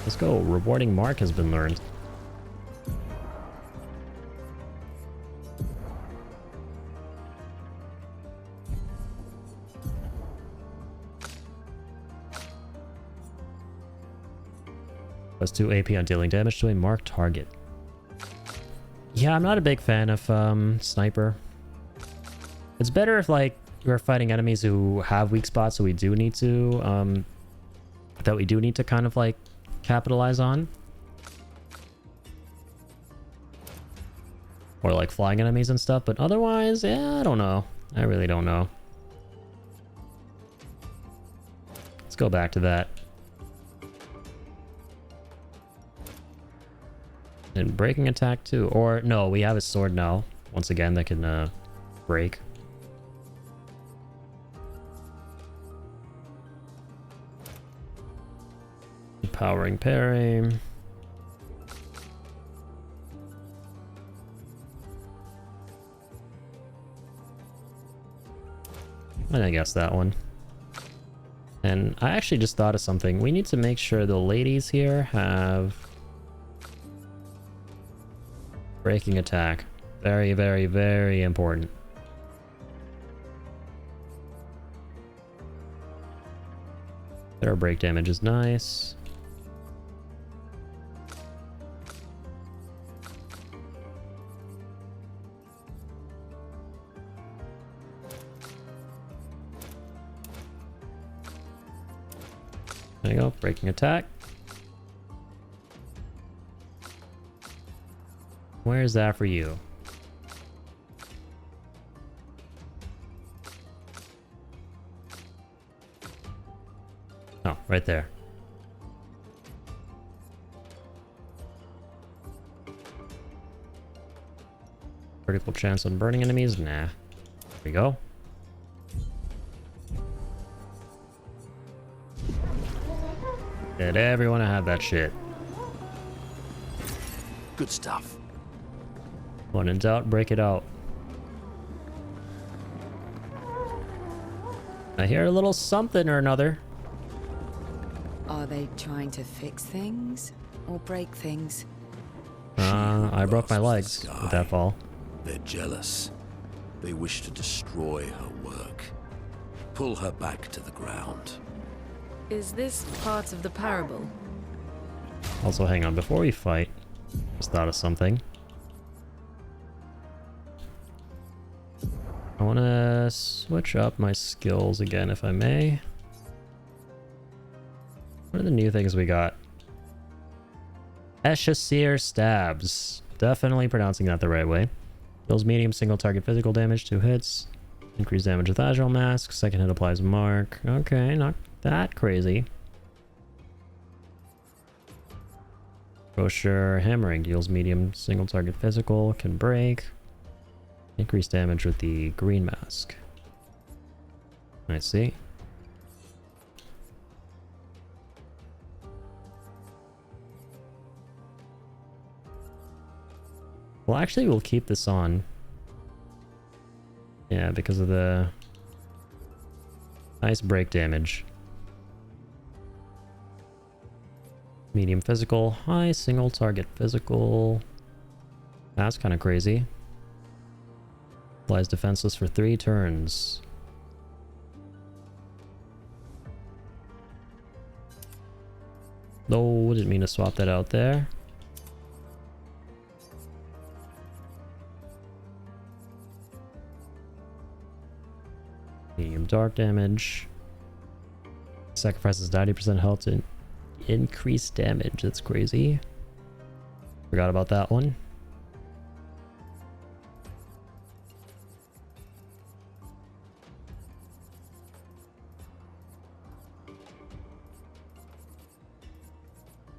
Let's go. Rewarding mark has been learned. Plus 2 AP on dealing damage to a marked target. Yeah, I'm not a big fan of sniper. It's better if like we're fighting enemies who have weak spots, so we do need to kind of like capitalize on. Or like flying enemies and stuff, but otherwise, yeah, I don't know. I really don't know. Let's go back to that. And breaking attack too. Or no, we have a sword now. Once again, that can break. Powering parry. And I guess that one. And I actually just thought of something. We need to make sure the ladies here have breaking attack. Very, very, very important. Their break damage is nice. There you go, breaking attack. Where's that for you? Oh, right there. Critical chance on burning enemies? Nah. There we go. Did everyone have that shit? Good stuff. When in doubt, break it out. I hear a little something or another. Are they trying to fix things or break things? I broke my legs with that fall. They're jealous. They wish to destroy her work. Pull her back to the ground. Is this part of the parable? Also, hang on, before we fight, just thought of something. I want to switch up my skills again, if I may. What are the new things we got? Eshasir Stabs. Definitely pronouncing that the right way. Deals medium single target physical damage, 2 hits. Increased damage with Agile Mask. Second hit applies mark. Okay, not that crazy. Brochure Hammering deals medium single target physical, can break. Increased damage with the green mask. I see. Well, actually, we'll keep this on. Yeah, because of the nice break damage. Medium physical, high single target physical. That's kind of crazy. Applies defenseless for 3 turns. No, didn't mean to swap that out there. Medium dark damage. Sacrifices 90% health to increase damage. That's crazy. Forgot about that one.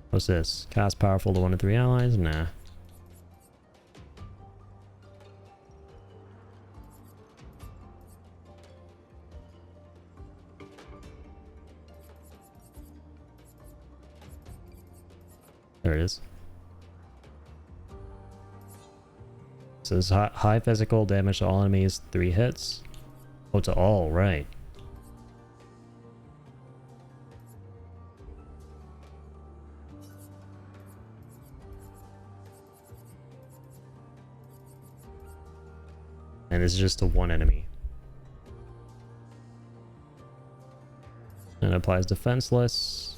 What's this? Cast powerful to 1 to 3 allies? Nah. There it is. It says high physical damage to all enemies, 3 hits. Oh, to all, right. And this is just to 1 enemy. And it applies defenseless.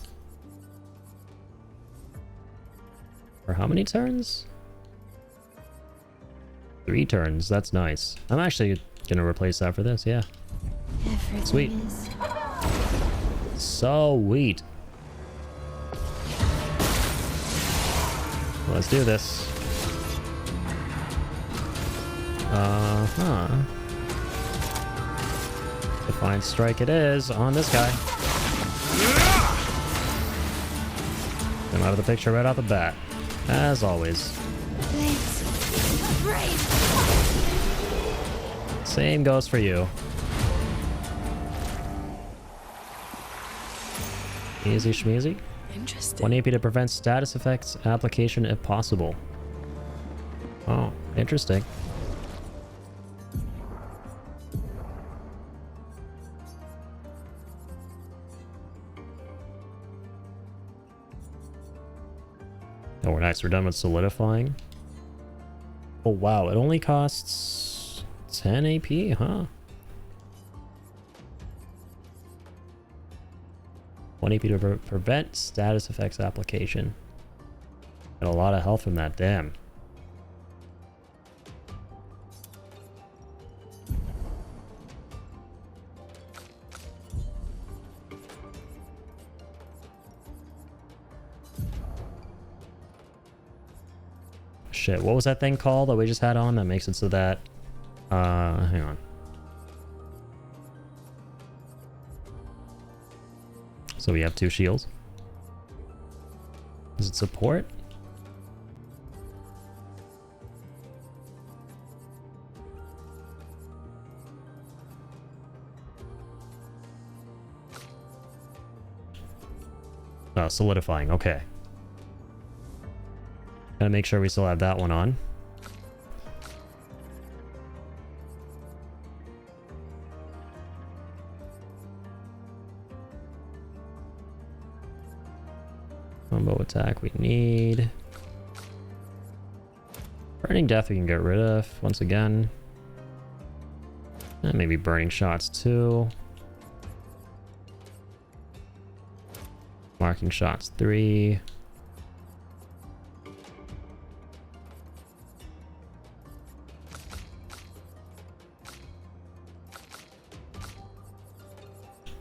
For how many turns? 3 turns. That's nice. I'm actually gonna replace that for this, yeah. Everything Sweet. is. Sweet. Let's do this. Defiant strike it is on this guy. Come out of the picture right off the bat. As always. Same goes for you. Easy schmeezy. Interesting. 1 AP to prevent status effects application if possible. Oh, interesting. Oh, we're nice. We're done with solidifying. Oh, wow. It only costs 10 AP, huh? 1 AP to prevent status effects application. Got a lot of health from that, damn. Shit, what was that thing called that we just had on that makes it so that... hang on. So we have 2 shields. Does it support? Oh, solidifying, okay. Gotta make sure we still have that one on. Combo attack we need. Burning Death we can get rid of once again. And maybe burning shots too. Marking shots 3.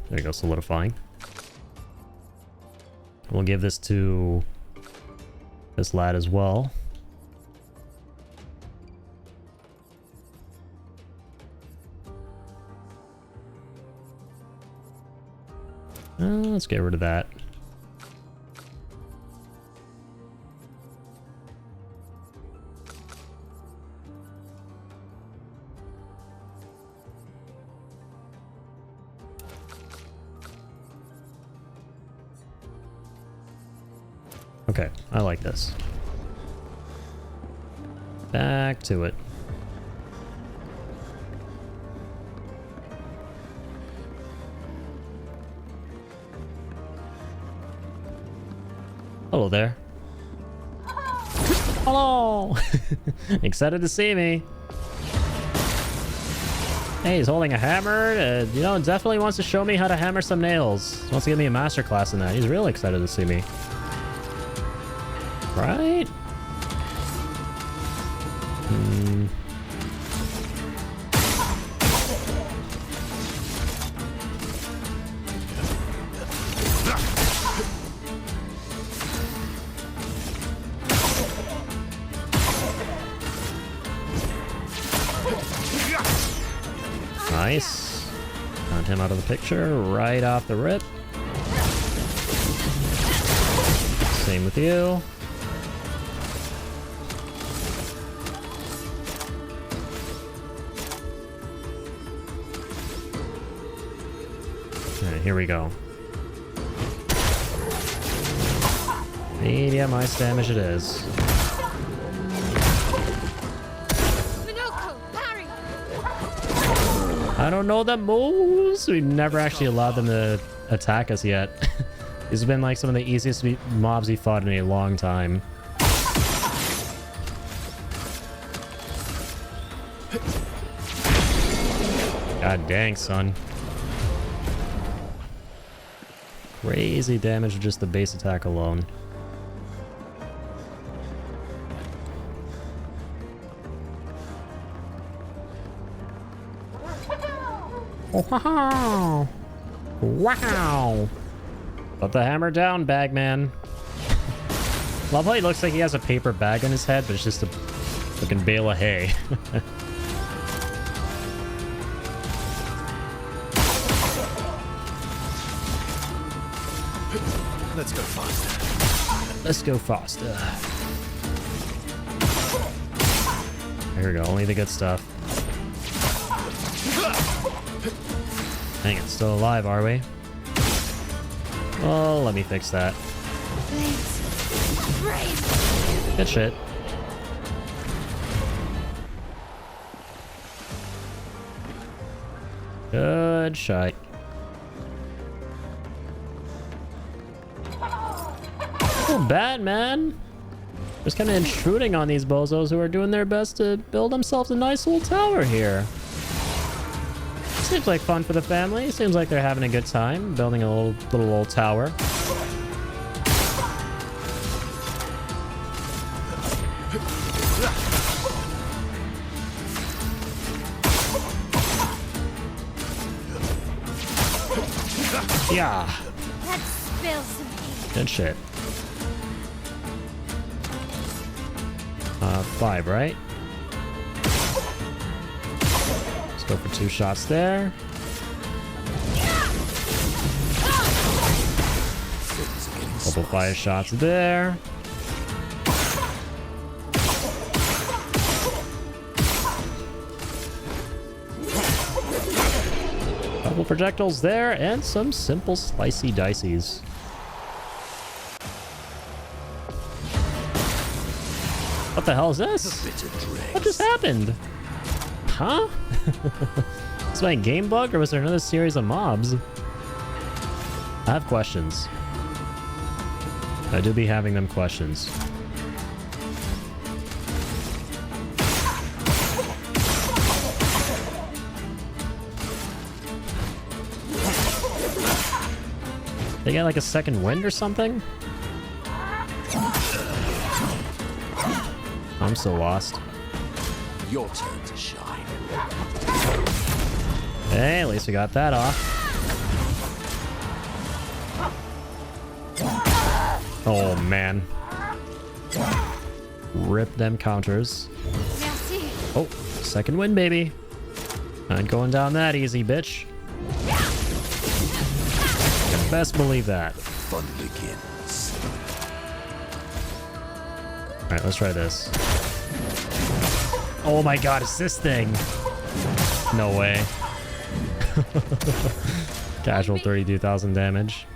There you go, solidifying. We'll give this to this lad as well. Let's get rid of that. Okay, I like this. Back to it. Hello there. Hello! Excited to see me. Hey, he's holding a hammer. You know, definitely wants to show me how to hammer some nails. Wants to give me a master class in that. He's really excited to see me. Right? Nice. Found him out of the picture right off the rip. Same with you. Alright, here we go. Medium ice damage it is. I don't know the moves. We've never actually allowed them to attack us yet. These have been like some of the easiest mobs we fought in a long time. God dang, son. Crazy damage with just the base attack alone. Oh, wow! Wow! Put the hammer down, Bagman. Love how he looks like he has a paper bag on his head, but it's just a fucking bale of hay. Let's go faster. Let's go faster. Here we go, only the good stuff. Dang it, still alive, are we? Oh, let me fix that. Good shit. Good shite. Oh, bad, man. Just kind of intruding on these bozos who are doing their best to build themselves a nice little tower here. Seems like fun for the family. Seems like they're having a good time building a little old tower. Yeah. Let's spill some ink. Good shit. 5, right? Let's go for 2 shots there. Couple fire shots there. Couple projectiles there, and some simple slicey diceys. What the hell is this? What just happened? Huh? Is my game bug, or was there another series of mobs? I have questions. I do be having them questions. They get like a second wind or something? I'm so lost. Your turn to shine. Hey, at least we got that off. Oh, man. Rip them counters. Merci. Oh, second win, baby. Not going down that easy, bitch. You best believe that. Fun begins. Alright, let's try this. Oh my god, it's this thing. No way. Casual 32,000 damage.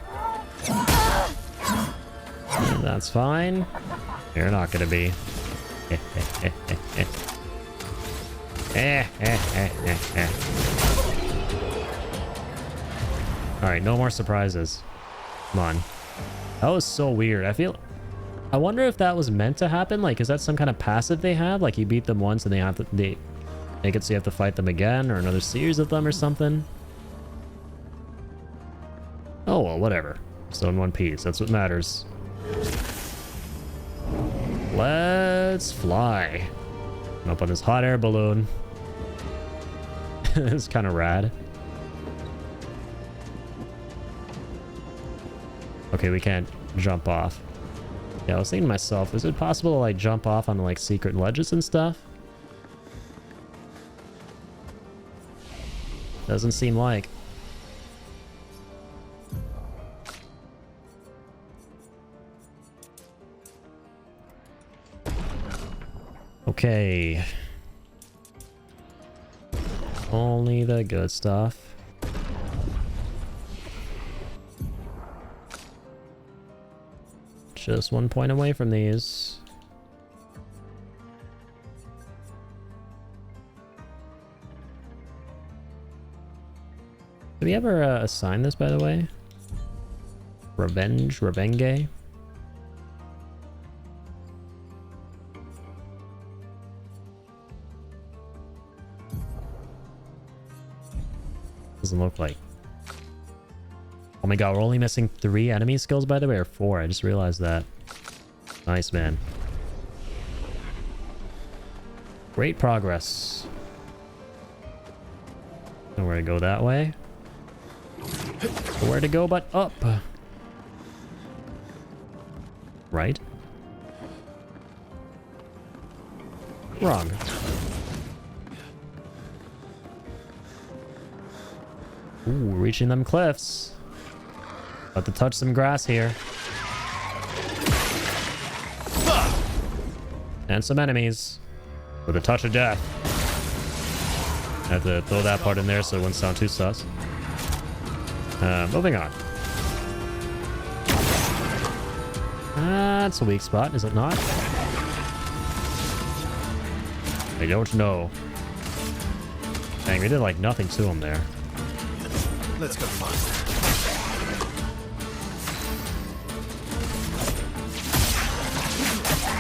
And that's fine. You're not gonna be. Alright, no more surprises. Come on. That was so weird. I wonder if that was meant to happen. Like, is that some kind of passive they have? Like, you beat them once and they make it so you have to fight them again, or another series of them or something? Oh, well, whatever. Still in one piece. That's what matters. Let's fly. I'm up on this hot air balloon. It's kind of rad. Okay, we can't jump off. Yeah, I was thinking to myself, is it possible to like jump off on like secret ledges and stuff? Doesn't seem like. Okay. Only the good stuff. Just 1 point away from these. Did we ever assign this, by the way? Revenge? Doesn't look like. Oh my god, we're only missing 3 enemy skills, by the way, or 4. I just realized that. Nice, man. Great progress. Nowhere to go that way. Nowhere to go but up. Right? Wrong. Ooh, reaching them cliffs. About to touch some grass here. And some enemies. With a touch of death. I have to throw that part in there so it wouldn't sound too sus. Moving on. That's a weak spot, is it not? I don't know. Dang, we did like nothing to him there. Let's go faster.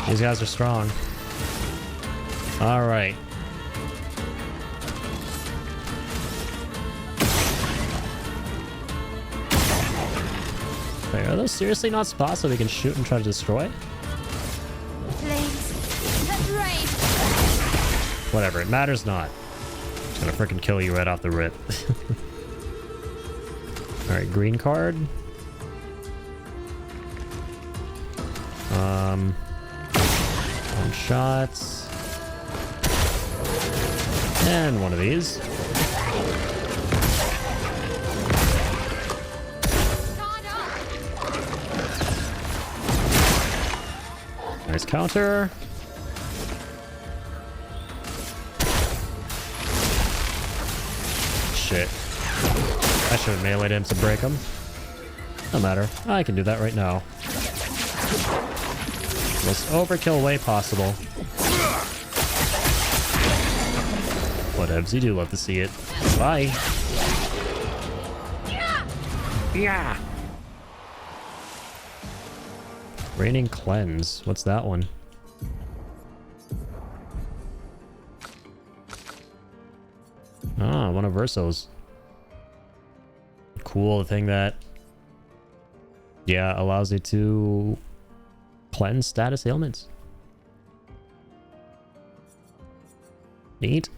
These guys are strong. All right. Wait, are those seriously not spots that we can shoot and try to destroy? Flames. Rain. Whatever, it matters not. Just gonna freaking kill you right off the rip. Alright, green card. One shots. And one of these. Nice counter. Shit. I should have meleeed him to break him. No matter. I can do that right now. Most overkill way possible. Whatevs, you do love to see it. Bye. Yeah. Raining Cleanse. What's that one? Ah, one of Verso's. Cool, the thing that Yeah, allows you to cleanse status ailments. Neat.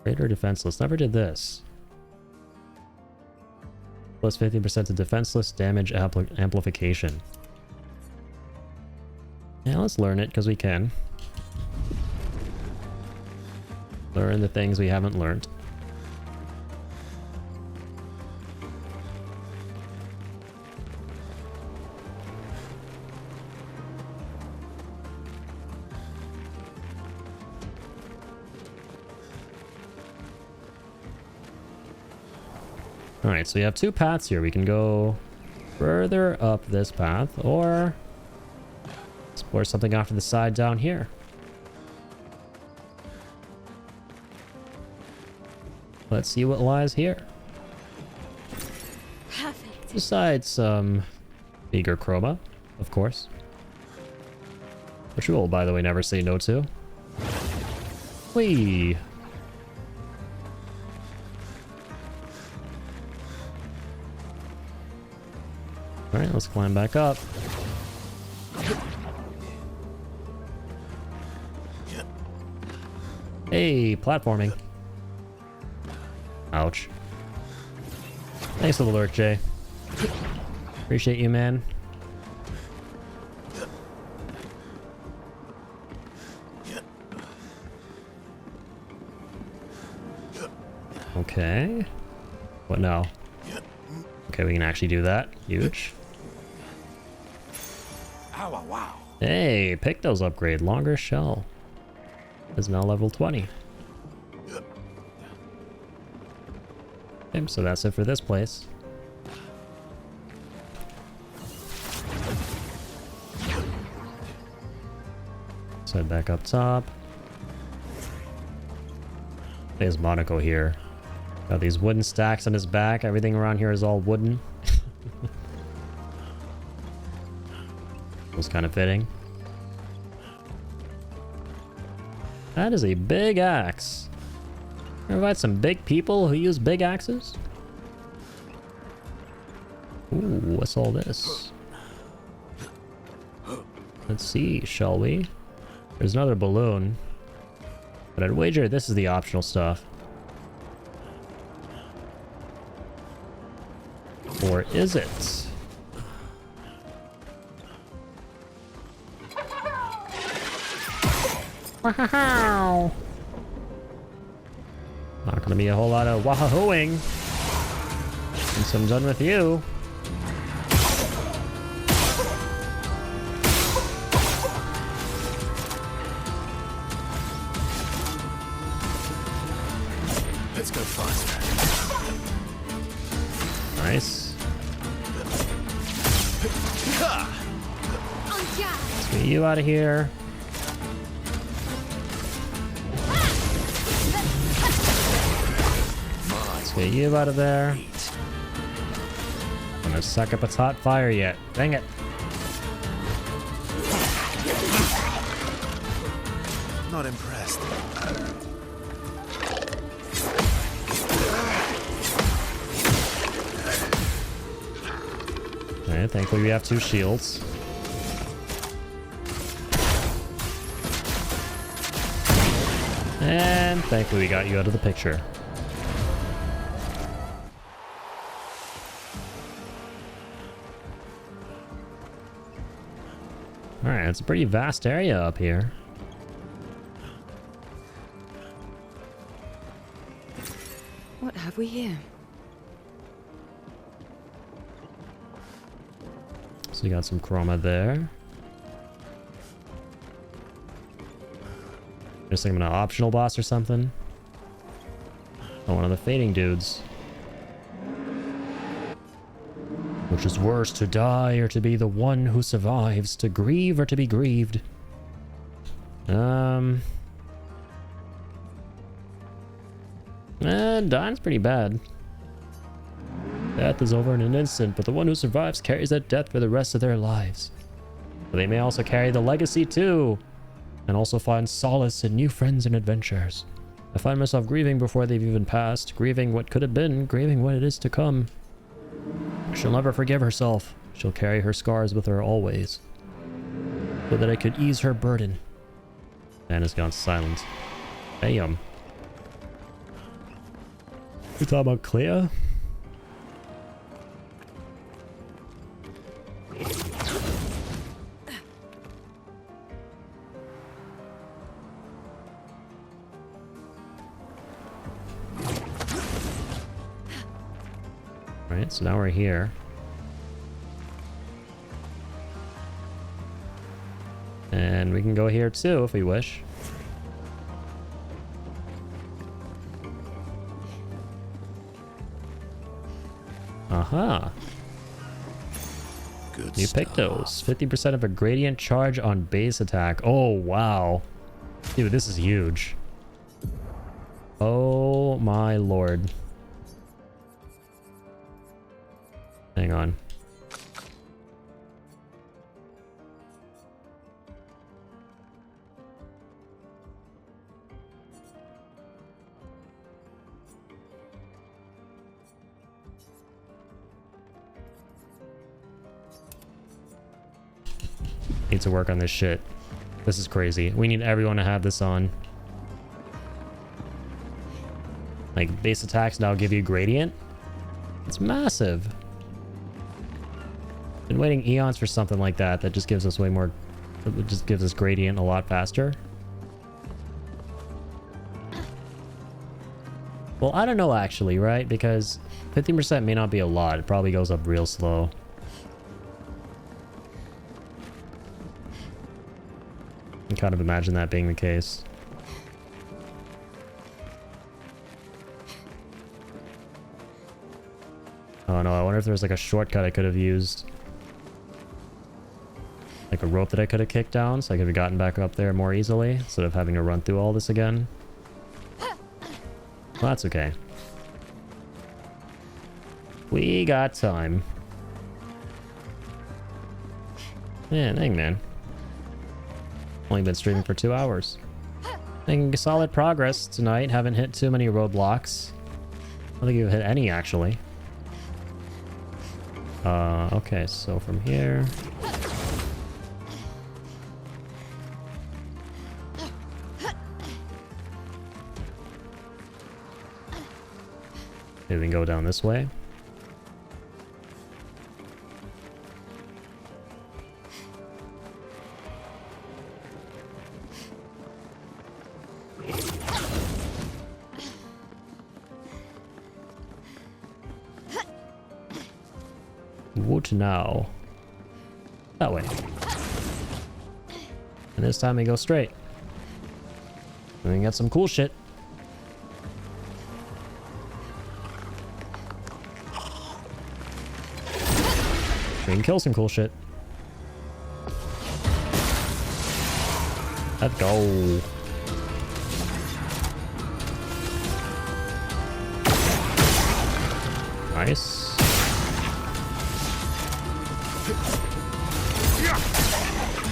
Greater defenseless. Never did this. Plus 15% to defenseless damage amplification. Yeah, let's learn it because we can. Learn the things we haven't learned. Alright, so we have two paths here. We can go further up this path, or explore something off to the side down here. Let's see what lies here. Perfect. Besides some eager chroma, of course. Which we will, by the way, never say no to. Whee! Alright, let's climb back up. Hey, platforming. Ouch. Thanks for the lurk, Jay. Appreciate you, man. Okay. What now? Okay, we can actually do that. Huge. Wow. Hey, Picto's upgrade. Longer shell. Is now level 20. Okay, so that's it for this place. Let's head back up top. There's Monaco here. Got these wooden stacks on his back. Everything around here is all wooden. Was kind of fitting. That is a big axe. Ever had some big people who use big axes? Ooh, what's all this? Let's see, shall we? There's another balloon. But I'd wager this is the optional stuff. Or is it? Wow. Not gonna be a whole lot of wahooing once I'm done with you. Let's go faster. Nice. Let's get you out of here. Get you out of there. I'm gonna suck up its hot fire yet. Dang it. Not impressed. Okay, thankfully we have two shields. And thankfully we got you out of the picture. Alright, it's a pretty vast area up here. What have we here? So you got some chroma there. Just like I'm an optional boss or something. Oh, one of the fading dudes. Which is worse, to die or to be the one who survives, to grieve or to be grieved? Dying's pretty bad. Death is over in an instant, but the one who survives carries that death for the rest of their lives. But they may also carry the legacy too, and also find solace in new friends and adventures. I find myself grieving before they've even passed, grieving what could have been, grieving what it is to come. She'll never forgive herself. She'll carry her scars with her always, so that I could ease her burden. Man has gone silent. Damn. You talking about Clea? Alright, so now we're here. And we can go here too if we wish. Aha. Good You stuff. picked those. 50% of a gradient charge on base attack. Oh, wow. Dude, this is huge. Oh my lord. Hang on. Need to work on this shit. This is crazy. We need everyone to have this on. Like, base attacks now give you gradient. It's massive. Been waiting eons for something like that. That just gives us way more... It just gives us gradient a lot faster. Well, I don't know actually, right? Because 50% may not be a lot. It probably goes up real slow. I can kind of imagine that being the case. Oh no, I wonder if there's like a shortcut I could have used. Like a rope that I could have kicked down so I could have gotten back up there more easily instead of having to run through all this again. Well, that's okay. We got time. Man, dang man. Only been streaming for 2 hours. Making solid progress tonight. Haven't hit too many roadblocks. I don't think you've hit any actually. Okay, so from here. Maybe we can go down this way. What now? That way. And this time we go straight. And we get some cool shit. We can kill some cool shit. Let's go. Nice.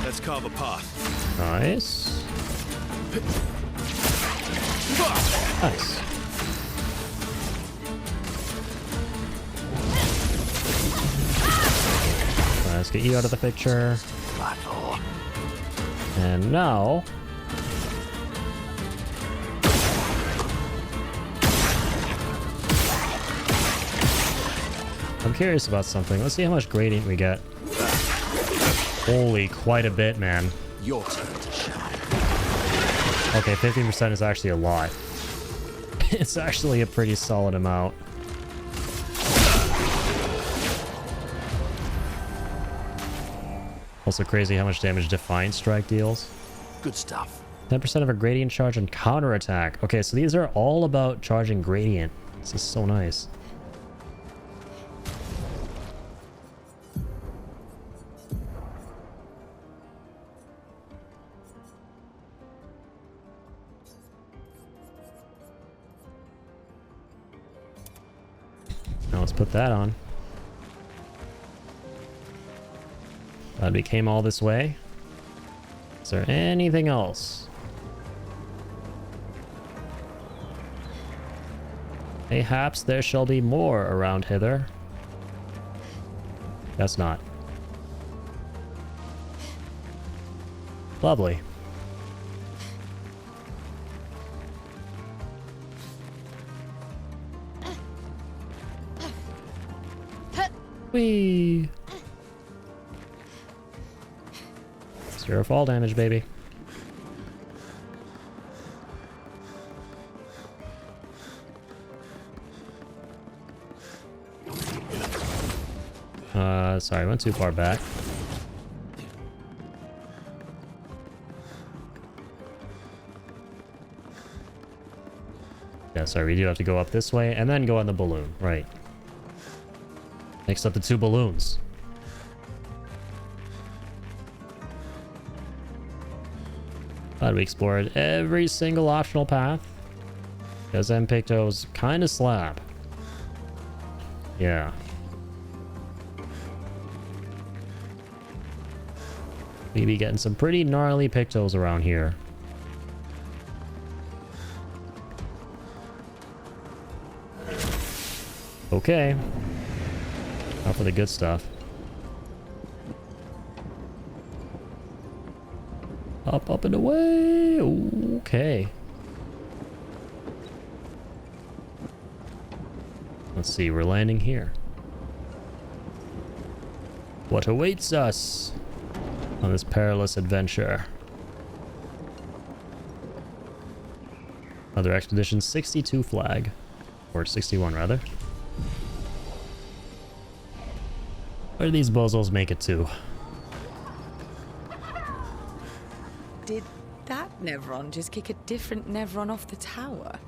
Let's carve a path. Nice. Nice. Let's get you out of the picture. And now... I'm curious about something. Let's see how much gradient we get. Holy, quite a bit, man. Your turn to shine. Okay, 15% is actually a lot. It's actually a pretty solid amount. Also crazy how much damage Defiant Strike deals. Good stuff. 10% of a gradient charge and counterattack. Okay, so these are all about charging gradient. This is so nice. Now let's put that on. Glad we came all this way. Is there anything else? Mayhaps there shall be more around hither. Guess not. Lovely. Whee! Zero fall damage, baby. Sorry, I went too far back. Yeah, sorry, we do have to go up this way and then go on the balloon. Right. Mixed up the two balloons. Glad we explored every single optional path. Because Picto's kind of slab. Yeah. We be getting some pretty gnarly Pictos around here. Okay. Now for the good stuff. Up, up, and away. Okay. Let's see, we're landing here. What awaits us on this perilous adventure? Another Expedition 62 flag. Or 61, rather. Where do these bozos make it to? Did that Nevron just kick a different Nevron off the tower?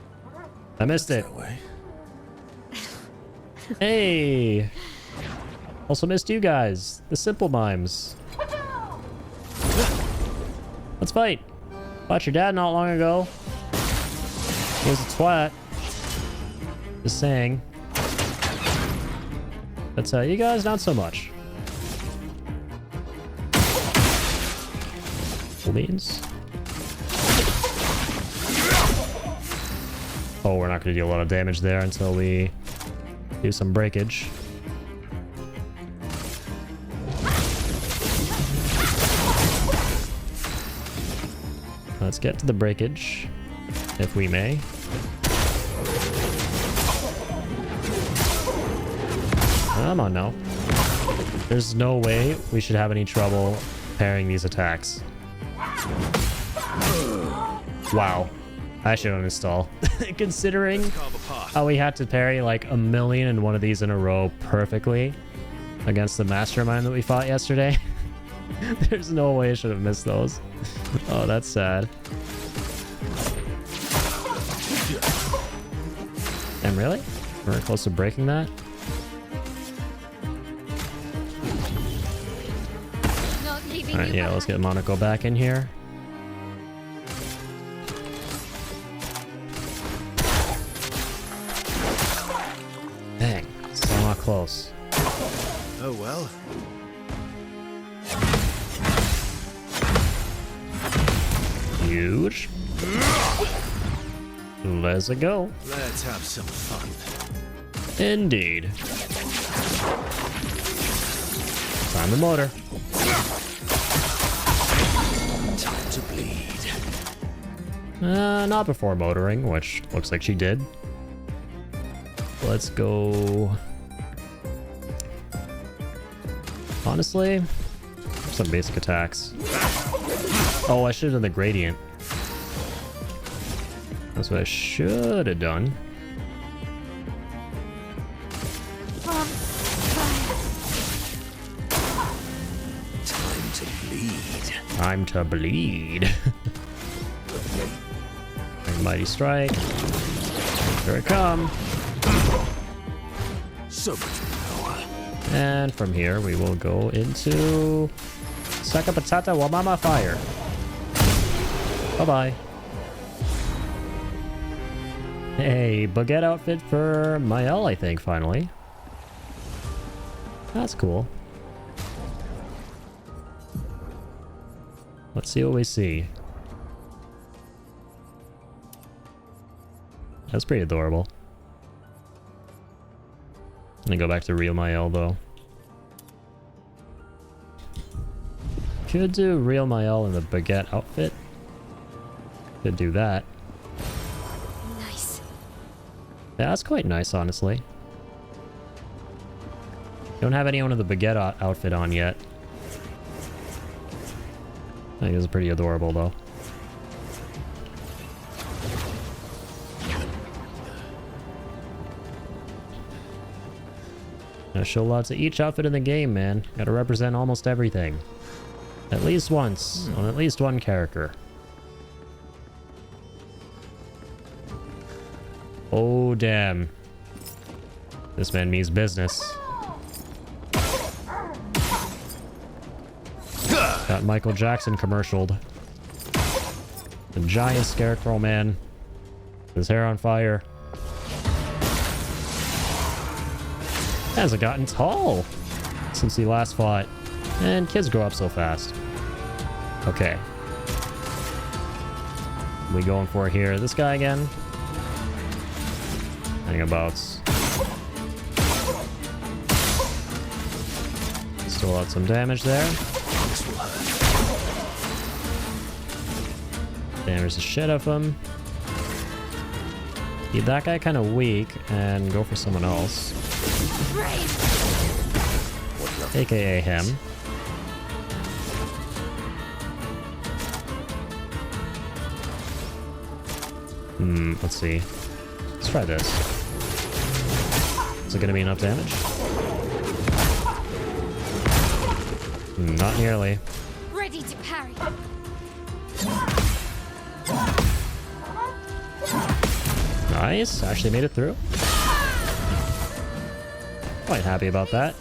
I missed it. That way. Hey! Also missed you guys, the Simple Mimes. Let's fight. Fought your dad not long ago. He was a twat. Just saying. But you guys, not so much. Full beans. Oh, we're not going to deal a lot of damage there until we do some breakage. Let's get to the breakage, if we may. Come on now. There's no way we should have any trouble parrying these attacks. Wow. I should uninstall. Considering how we had to parry like 1,000,001 of these in a row perfectly against the mastermind that we fought yesterday. There's no way I should have missed those. Oh, that's sad. Damn, really? We're close to breaking that? Alright, yeah, let's get Monaco back in here. Dang, still not close. Oh well. Huge. Let's go. Let's have some fun. Indeed. Time the motor. Time to bleed. Not before motoring, which looks like she did. Let's go. Honestly, some basic attacks. Oh, I should have done the gradient. That's what I should have done. Time to bleed. Time to bleed. Mighty strike. Here it come. So much power. And from here we will go into Saka Patata Wamama Fire. Bye-bye. Hey, baguette outfit for Mael, I think, finally. That's cool. Let's see what we see. That's pretty adorable. gonna go back to Real Mael though. Could do Real Mael in the baguette outfit. Could do that. Nice. Yeah, that's quite nice, honestly. Don't have anyone with the baguette outfit on yet. I think it's pretty adorable though. Gotta show lots of each outfit in the game, man. Gotta represent almost everything. At least once, on at least one character. Oh, damn. This man means business. Got Michael Jackson commercialed. The giant scarecrow man. His hair on fire. Hasn't gotten tall since he last fought. And kids grow up so fast. Okay. We going for it here. This guy again. Hangabouts. Still out some damage there. Damage the shit out of him. Keep that guy kind of weak and go for someone else. AKA him. Let's see. Let's try this. Is it gonna be enough damage? Not nearly. Ready to parry. Nice. Actually made it through. Quite happy about that.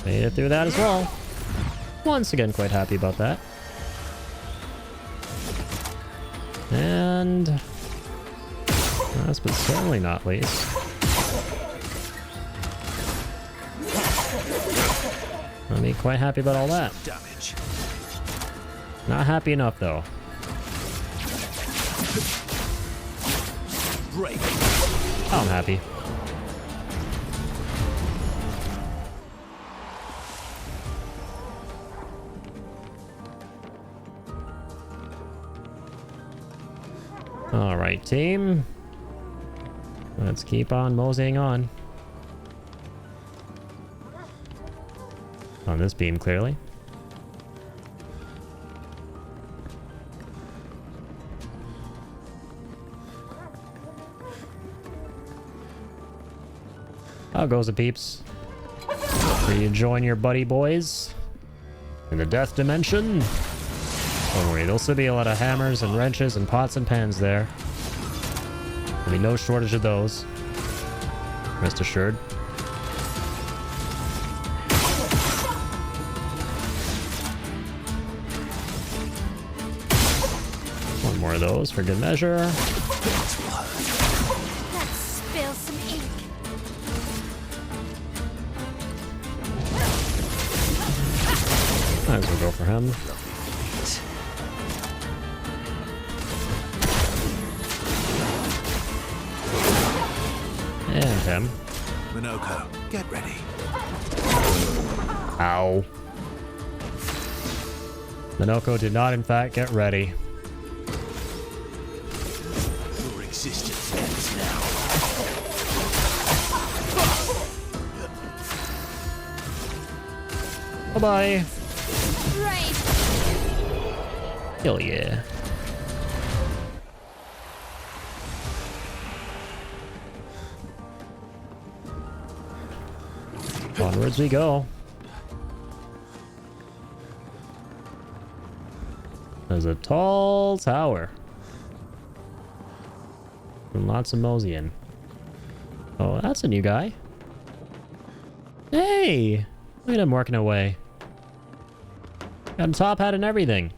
Made it through that as well. Once again, quite happy about that. And last but certainly not least, I'll be quite happy about all that. Damage. Not happy enough though. Break. I'm happy. Alright, team. Let's keep on moseying on. On this beam, clearly. How goes it, peeps? Are you join your buddy boys in the death dimension? Don't worry, there'll still be a lot of hammers and wrenches and pots and pans there. There'll be no shortage of those. Rest assured. One more of those for good measure. Let's spill some ink. Might as well go for him. And him. Minoko, get ready. Ow. Minoko did not, in fact, get ready. Your existence ends now. Bye-bye. Right. Hell yeah. Onwards we go. There's a tall tower. And lots of moseying. Oh, that's a new guy. Hey! Look at him working away. Got him top hat and everything.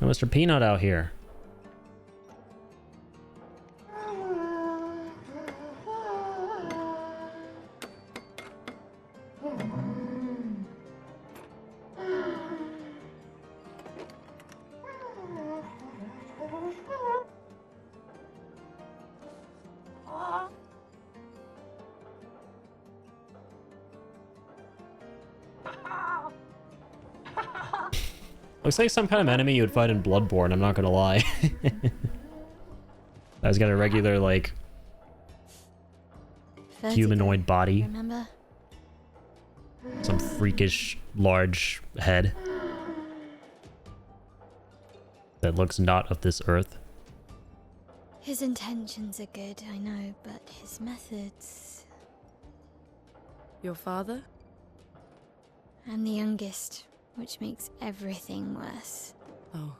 And Mr. Peanut out here. Looks like some kind of enemy you would fight in Bloodborne, I'm not gonna lie. Guy's got a regular, like, humanoid body. Remember? Some freakish, large head. That looks not of this earth. His intentions are good, I know, but his methods... Your father? I'm the youngest, which makes everything worse. Oh,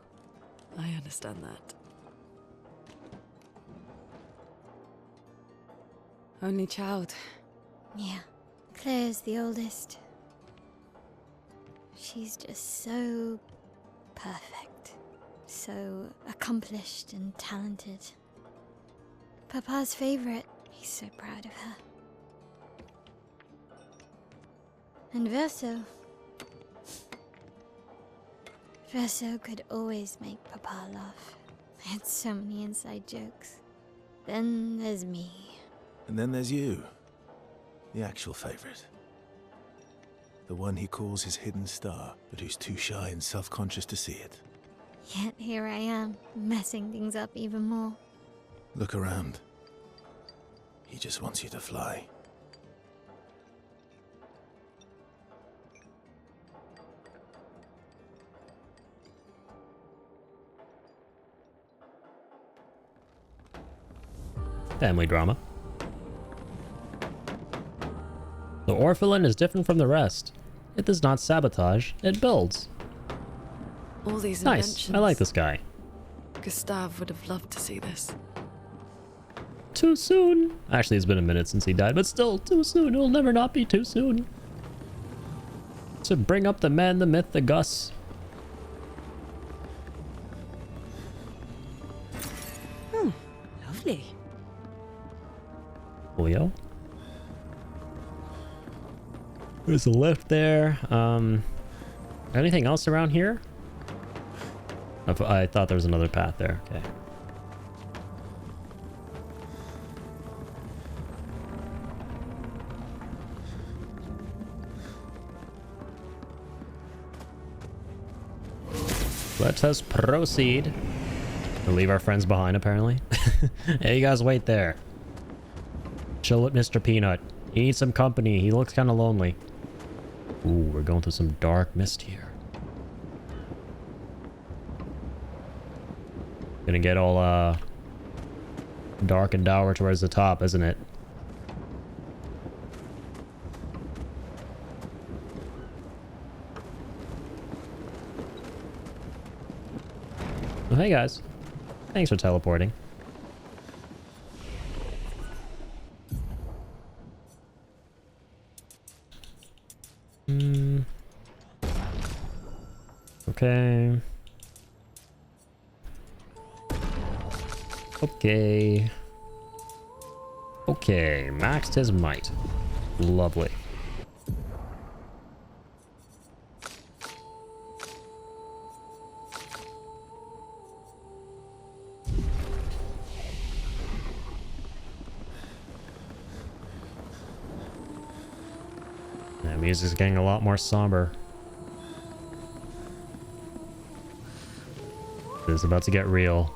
I understand that. Only child. Yeah, Claire's the oldest. She's just so perfect. So accomplished and talented. Papa's favorite. He's so proud of her. And Verso. Verso could always make Papa laugh. I had so many inside jokes. Then there's me. And then there's you. The actual favorite. The one he calls his hidden star, but who's too shy and self-conscious to see it. Yet here I am, messing things up even more. Look around. He just wants you to fly. Family drama. The Orphelin is different from the rest. It does not sabotage, it builds. All these Nice, inventions. I like this guy. Gustave would have loved to see this. Too soon. Actually, it's been a minute since he died, but still, too soon. It will never not be too soon. To bring up the man, the myth, the Gus. Lovely. Julio. There's a lift there. Anything else around here? I thought there was another path there. Okay. Let us proceed. We'll leave our friends behind, apparently. Hey, you guys wait there. Chill with Mr. Peanut. He needs some company. He looks kind of lonely. Ooh, we're going through some dark mist here. Gonna get all, dark and dour towards the top, isn't it? Oh, hey guys. Thanks for teleporting. Okay. Okay. Okay, maxed his might. Lovely. The music's getting a lot more somber. This is about to get real.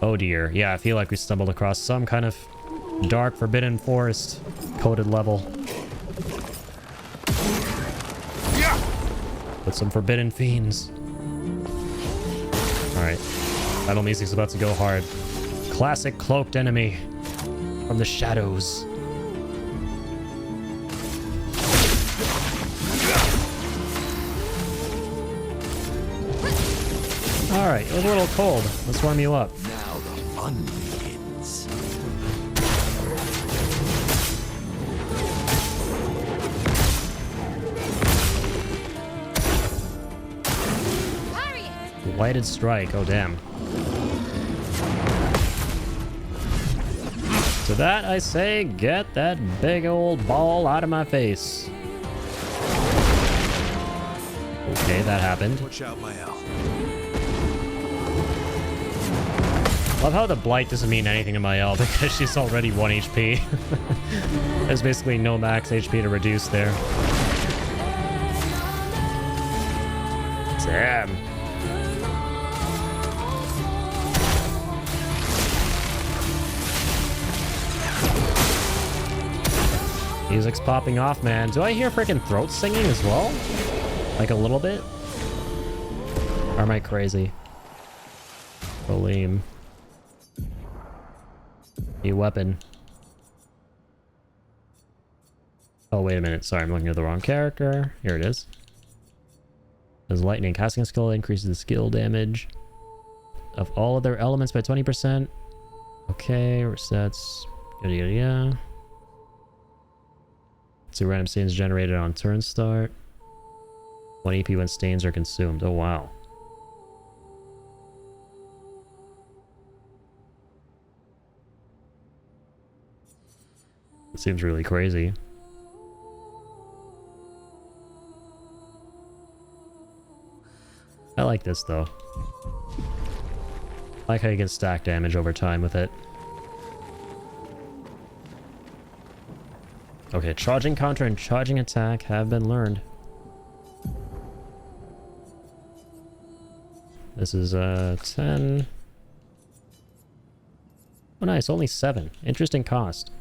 Oh dear. Yeah, I feel like we stumbled across some kind of dark, forbidden forest coded level. With some forbidden fiends. Alright. Battle music's about to go hard. Classic cloaked enemy from the shadows. Alright, it was a little cold. Let's warm you up. Now the fun begins. Lighted strike. Oh, damn. To that, I say, get that big old ball out of my face. Okay, that happened. Watch out, Mael. Love how the blight doesn't mean anything to Mael because she's already 1 HP. There's basically no max HP to reduce there. Damn. Music's popping off, man. Do I hear freaking throat singing as well? Like a little bit? Or am I crazy? Proleem. New weapon. Oh, wait a minute. Sorry, I'm looking at the wrong character. Here it is. As lightning casting skill increases the skill damage of all other elements by 20%. Okay, resets. Yada yada yada. So random stains generated on turn start. 1 EP when stains are consumed. Oh wow. It seems really crazy. I like this though. I like how you can stack damage over time with it. Okay, charging counter and charging attack have been learned. This is 10. Oh nice, only 7. Interesting cost.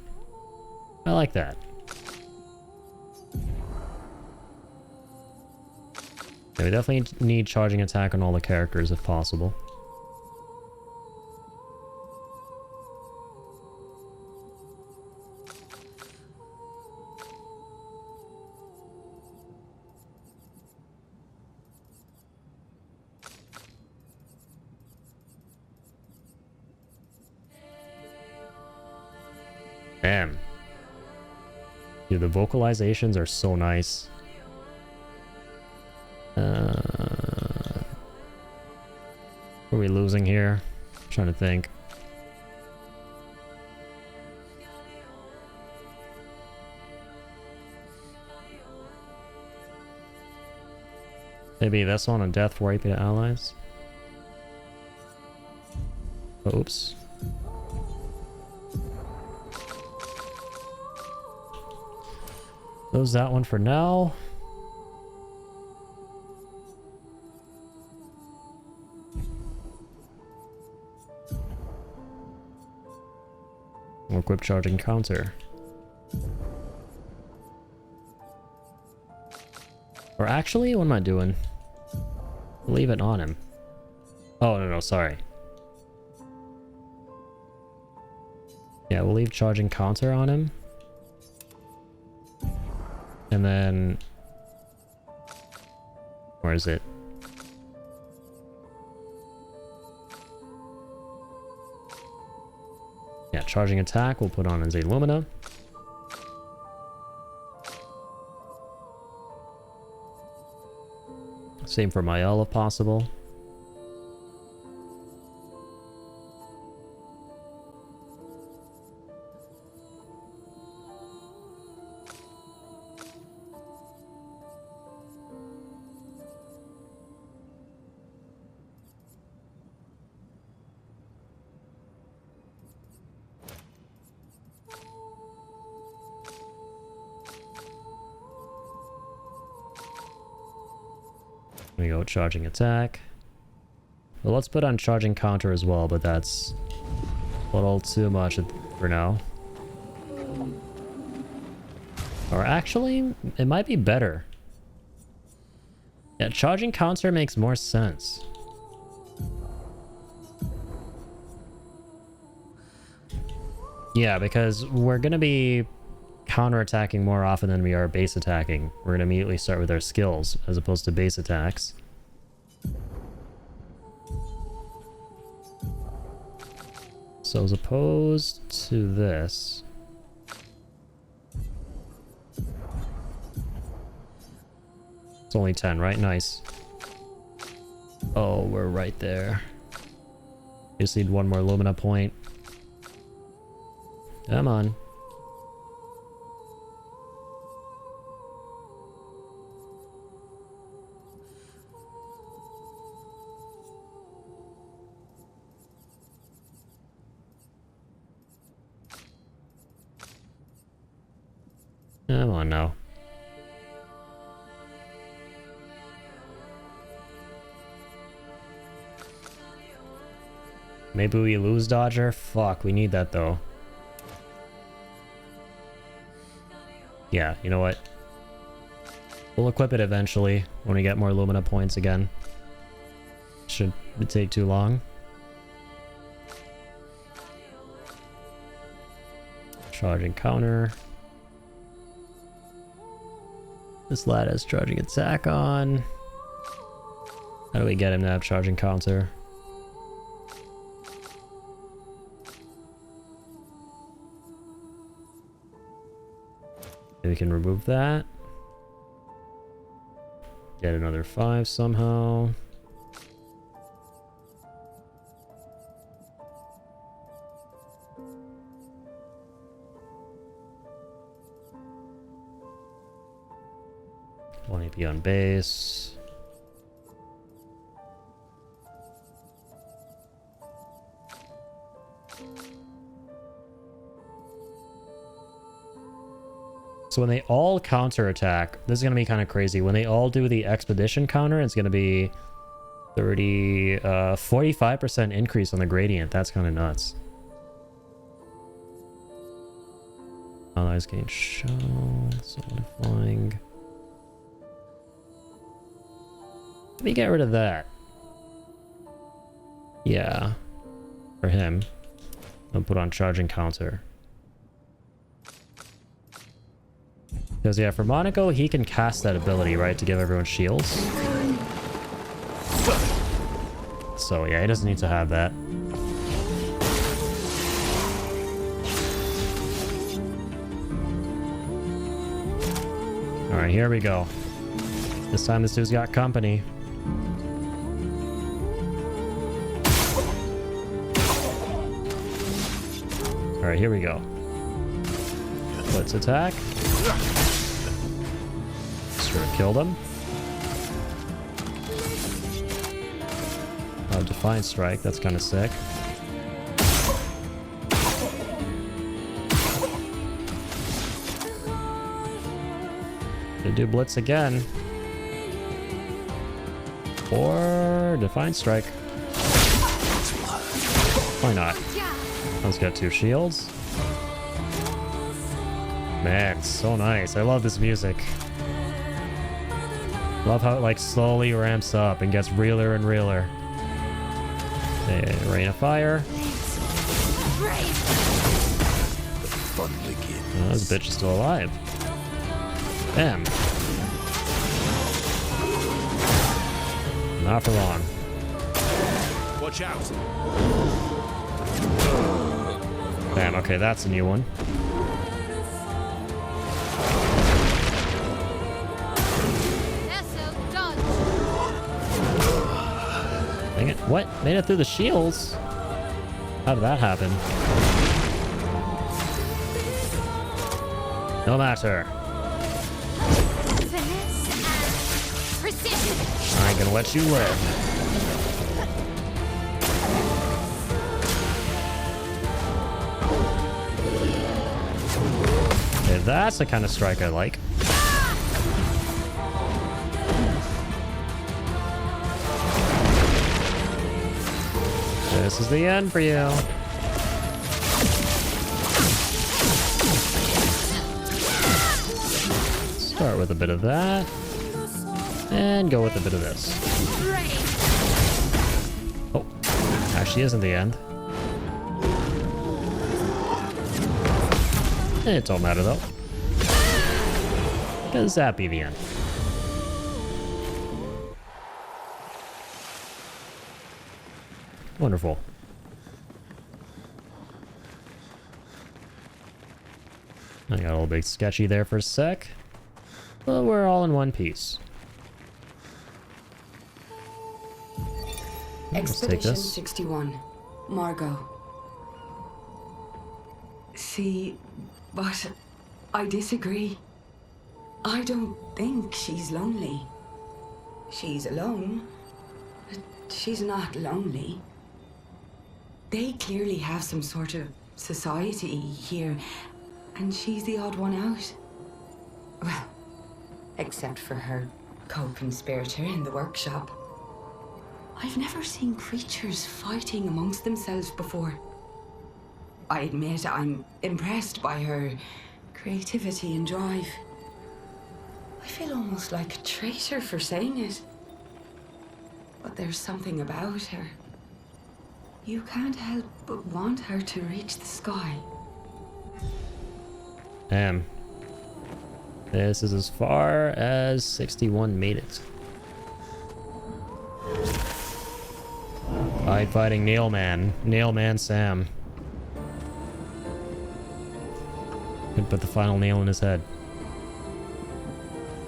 I like that. Yeah, we definitely need charging attack on all the characters if possible. Damn. Dude, the vocalizations are so nice. What are we losing here? I'm trying to think. Maybe this one on death for AP to allies. Oops. Close that one for now. Equip charging counter. Or actually, what am I doing? Leave it on him. Oh, no, sorry. Yeah, we'll leave charging counter on him. And then... where is it? Yeah, charging attack we'll put on as a Lumina. Same for Mael if possible. We go charging attack. Well, let's put on charging counter as well, but that's a little too much for now. Or actually, it might be better. Yeah, charging counter makes more sense. Yeah, because we're gonna be counterattacking more often than we are base attacking. We're gonna immediately start with our skills as opposed to base attacks. So as opposed to this, it's only 10, right? Nice. Oh, we're right there. Just need one more Lumina point. Come on. Come on now. Maybe we lose Dodger? Fuck, we need that though. Yeah, you know what? We'll equip it eventually when we get more Lumina points again. Shouldn't take too long. Charging counter. This lad has charging attack on. How do we get him to have charging counter? We can remove that. Get another 5 somehow. One AP on base. So when they all counterattack, this is going to be kind of crazy. When they all do the expedition counter, it's going to be 45% increase on the gradient. That's kind of nuts. Allies gain shell, solidifying. Let me get rid of that. Yeah. For him. I'll put on charging counter. Because, yeah, for Monaco, he can cast that ability, right, to give everyone shields. So, yeah, he doesn't need to have that. Alright, here we go. This time this dude's got company. Alright, here we go. Let's attack. Sure, killed him. Oh, Defiant Strike, that's kind of sick. They do Blitz again. Or Defiant Strike. Why not? Let's get 2 shields. Man, it's so nice. I love this music. Love how it like slowly ramps up and gets realer and realer. Rain of Fire. Oh, this bitch is still alive. Damn. Not for long. Watch out! Damn, okay, that's a new one. Dang it. What? Made it through the shields? How did that happen? No matter. I ain't gonna let you live. Okay, that's the kind of strike I like. This is the end for you. Start with a bit of that. And go with a bit of this. Oh, actually isn't the end. It don't matter though. Because that be the end. Wonderful. I got a little bit sketchy there for a sec. But we're all in one piece. Let's take Expedition this. 61. Margot. See, but I disagree. I don't think she's lonely. She's alone, but she's not lonely. They clearly have some sort of society here, and she's the odd one out. Well, except for her co-conspirator in the workshop. I've never seen creatures fighting amongst themselves before. I admit I'm impressed by her creativity and drive. I feel almost like a traitor for saying it. But there's something about her. You can't help but want her to reach the sky. Damn. This is as far as 61 made it. Fighting Nailman. Nailman Sam. Could put the final nail in his head.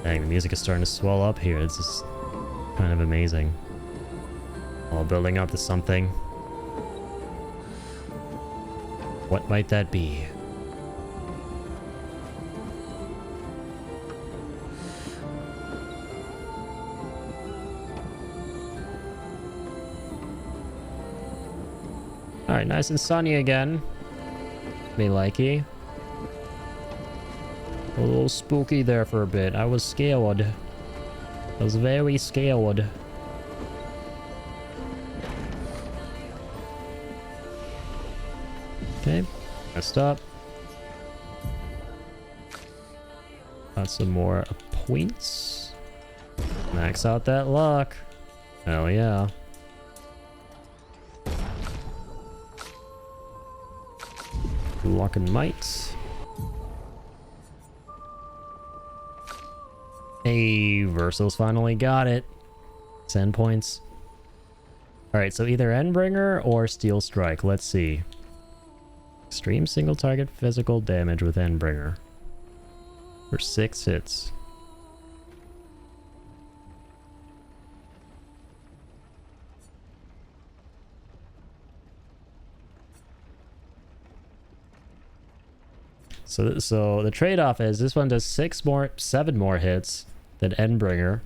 Dang, the music is starting to swell up here. This is kind of amazing. All building up to something. What might that be? Alright, nice and sunny again. Me likey. A little spooky there for a bit. I was scared. I was very scared. Okay, messed up. Got some more points. Max out that luck. Hell yeah. Luck and might. Hey, Verso's finally got it. 10 points. Alright, so either Endbringer or Steel Strike. Let's see. Extreme single target physical damage with Endbringer. For 6 hits. So the trade-off is this one does 7 more hits than Endbringer,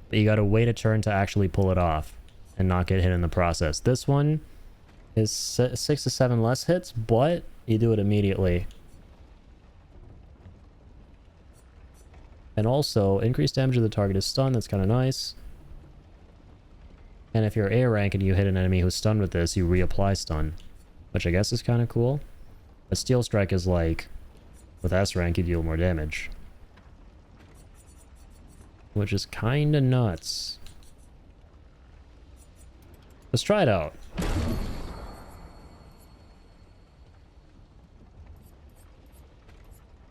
but you gotta wait a turn to actually pull it off and not get hit in the process. This one is 6 to 7 less hits, but you do it immediately. And also, increased damage of the target is stunned. That's kind of nice. And if you're A rank and you hit an enemy who's stunned with this, you reapply stun, which I guess is kind of cool. But Steel Strike is like, with S rank, you deal more damage. Which is kind of nuts. Let's try it out.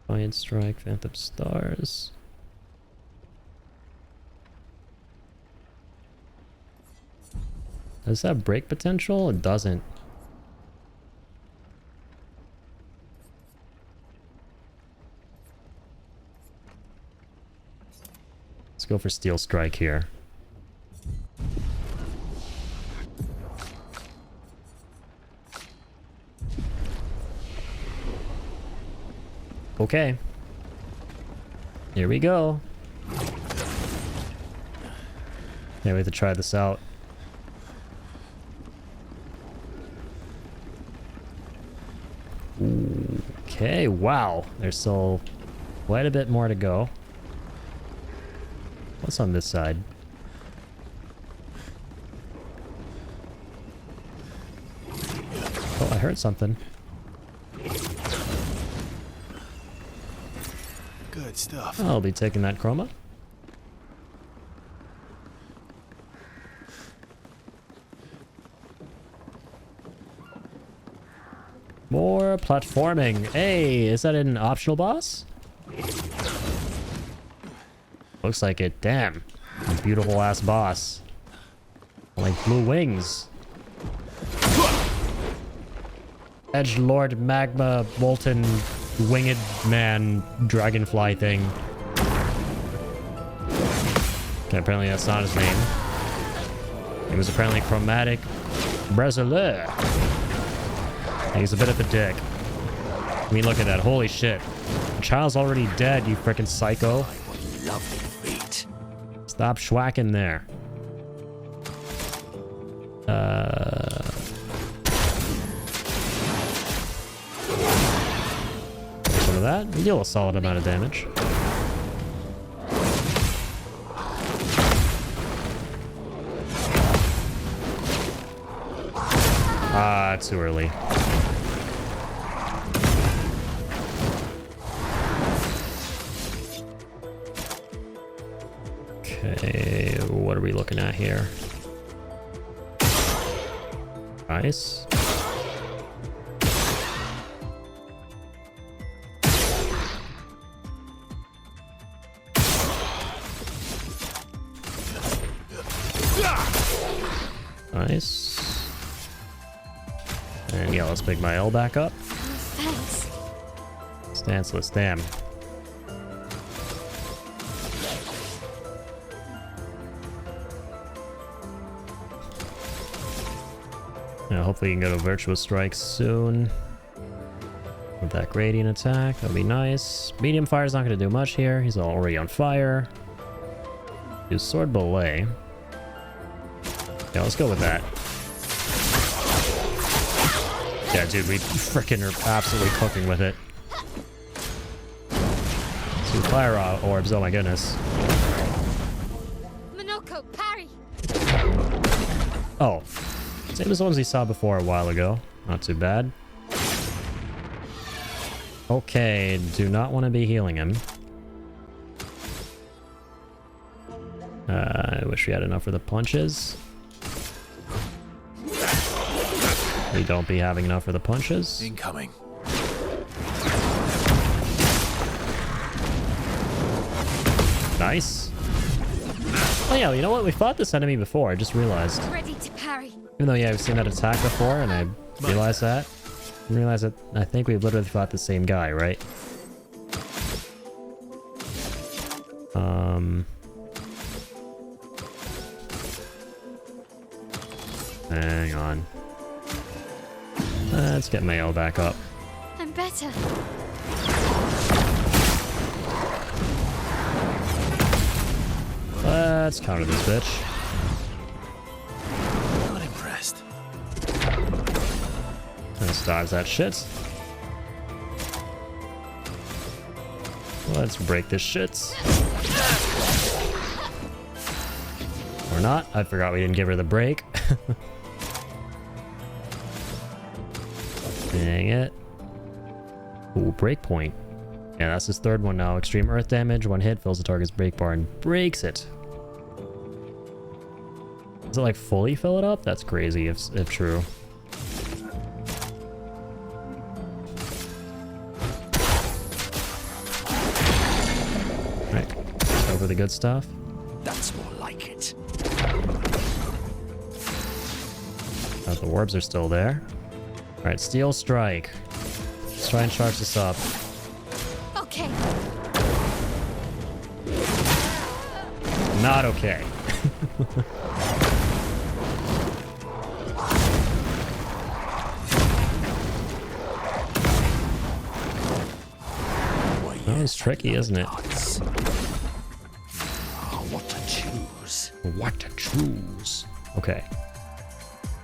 Defiant Strike, Phantom Stars. Does that break potential? It doesn't. Let's go for Steel Strike here. Okay. Here we go. Yeah, we have to try this out. Okay, wow. There's still quite a bit more to go. What's on this side? Oh, I heard something. Good stuff. I'll be taking that chroma. More platforming. Hey, is that an optional boss? Looks like it. Damn. A beautiful ass boss. Like blue wings. Edgelord Magma Molten Winged Man Dragonfly thing. Okay, apparently that's not his name. He was apparently Chromatic Brasileir. He's a bit of a dick. I mean, look at that. Holy shit. The child's already dead, you frickin' psycho. Lovely feet. Stop schwacking there. One of that. You deal a solid amount of damage. Ah, too early. Okay, what are we looking at here? Nice. Nice. And yeah, let's pick my L back up. Thanks. Stanceless, damn. Yeah, hopefully you can go to Virtuous Strike soon. With that gradient attack, that'll be nice. Medium fire's not going to do much here. He's already on fire. Do Sword Belay. Yeah, let's go with that. Yeah, dude, we freaking are absolutely cooking with it. 2 fire orbs, oh my goodness. Minoko, parry! Oh. Same as the ones we saw before a while ago. Not too bad. Okay, do not want to be healing him. I wish we had enough for the punches. We don't be having enough for the punches. Incoming. Nice. Oh yeah, you know what? We fought this enemy before, I just realized. Ready to parry. Even though, yeah, I've seen that attack before, and I realized that. I realized that I think we've literally fought the same guy, right? Hang on. Let's get Mayo back up. I'm better. Let's counter this bitch. Not impressed. Let's dodge that shit. Let's break this shit. Or not. I forgot we didn't give her the break. Dang it. Ooh, breakpoint. Yeah, that's his third one now. Extreme earth damage. One hit fills the target's break bar and breaks it. Does it like fully fill it up? That's crazy if true. Alright, let's go for the good stuff. That's more like it. The orbs are still there. Alright, Steel Strike. Let's try and charge this up. Okay. Not okay. That was tricky, isn't it? What to choose? What to choose? Okay.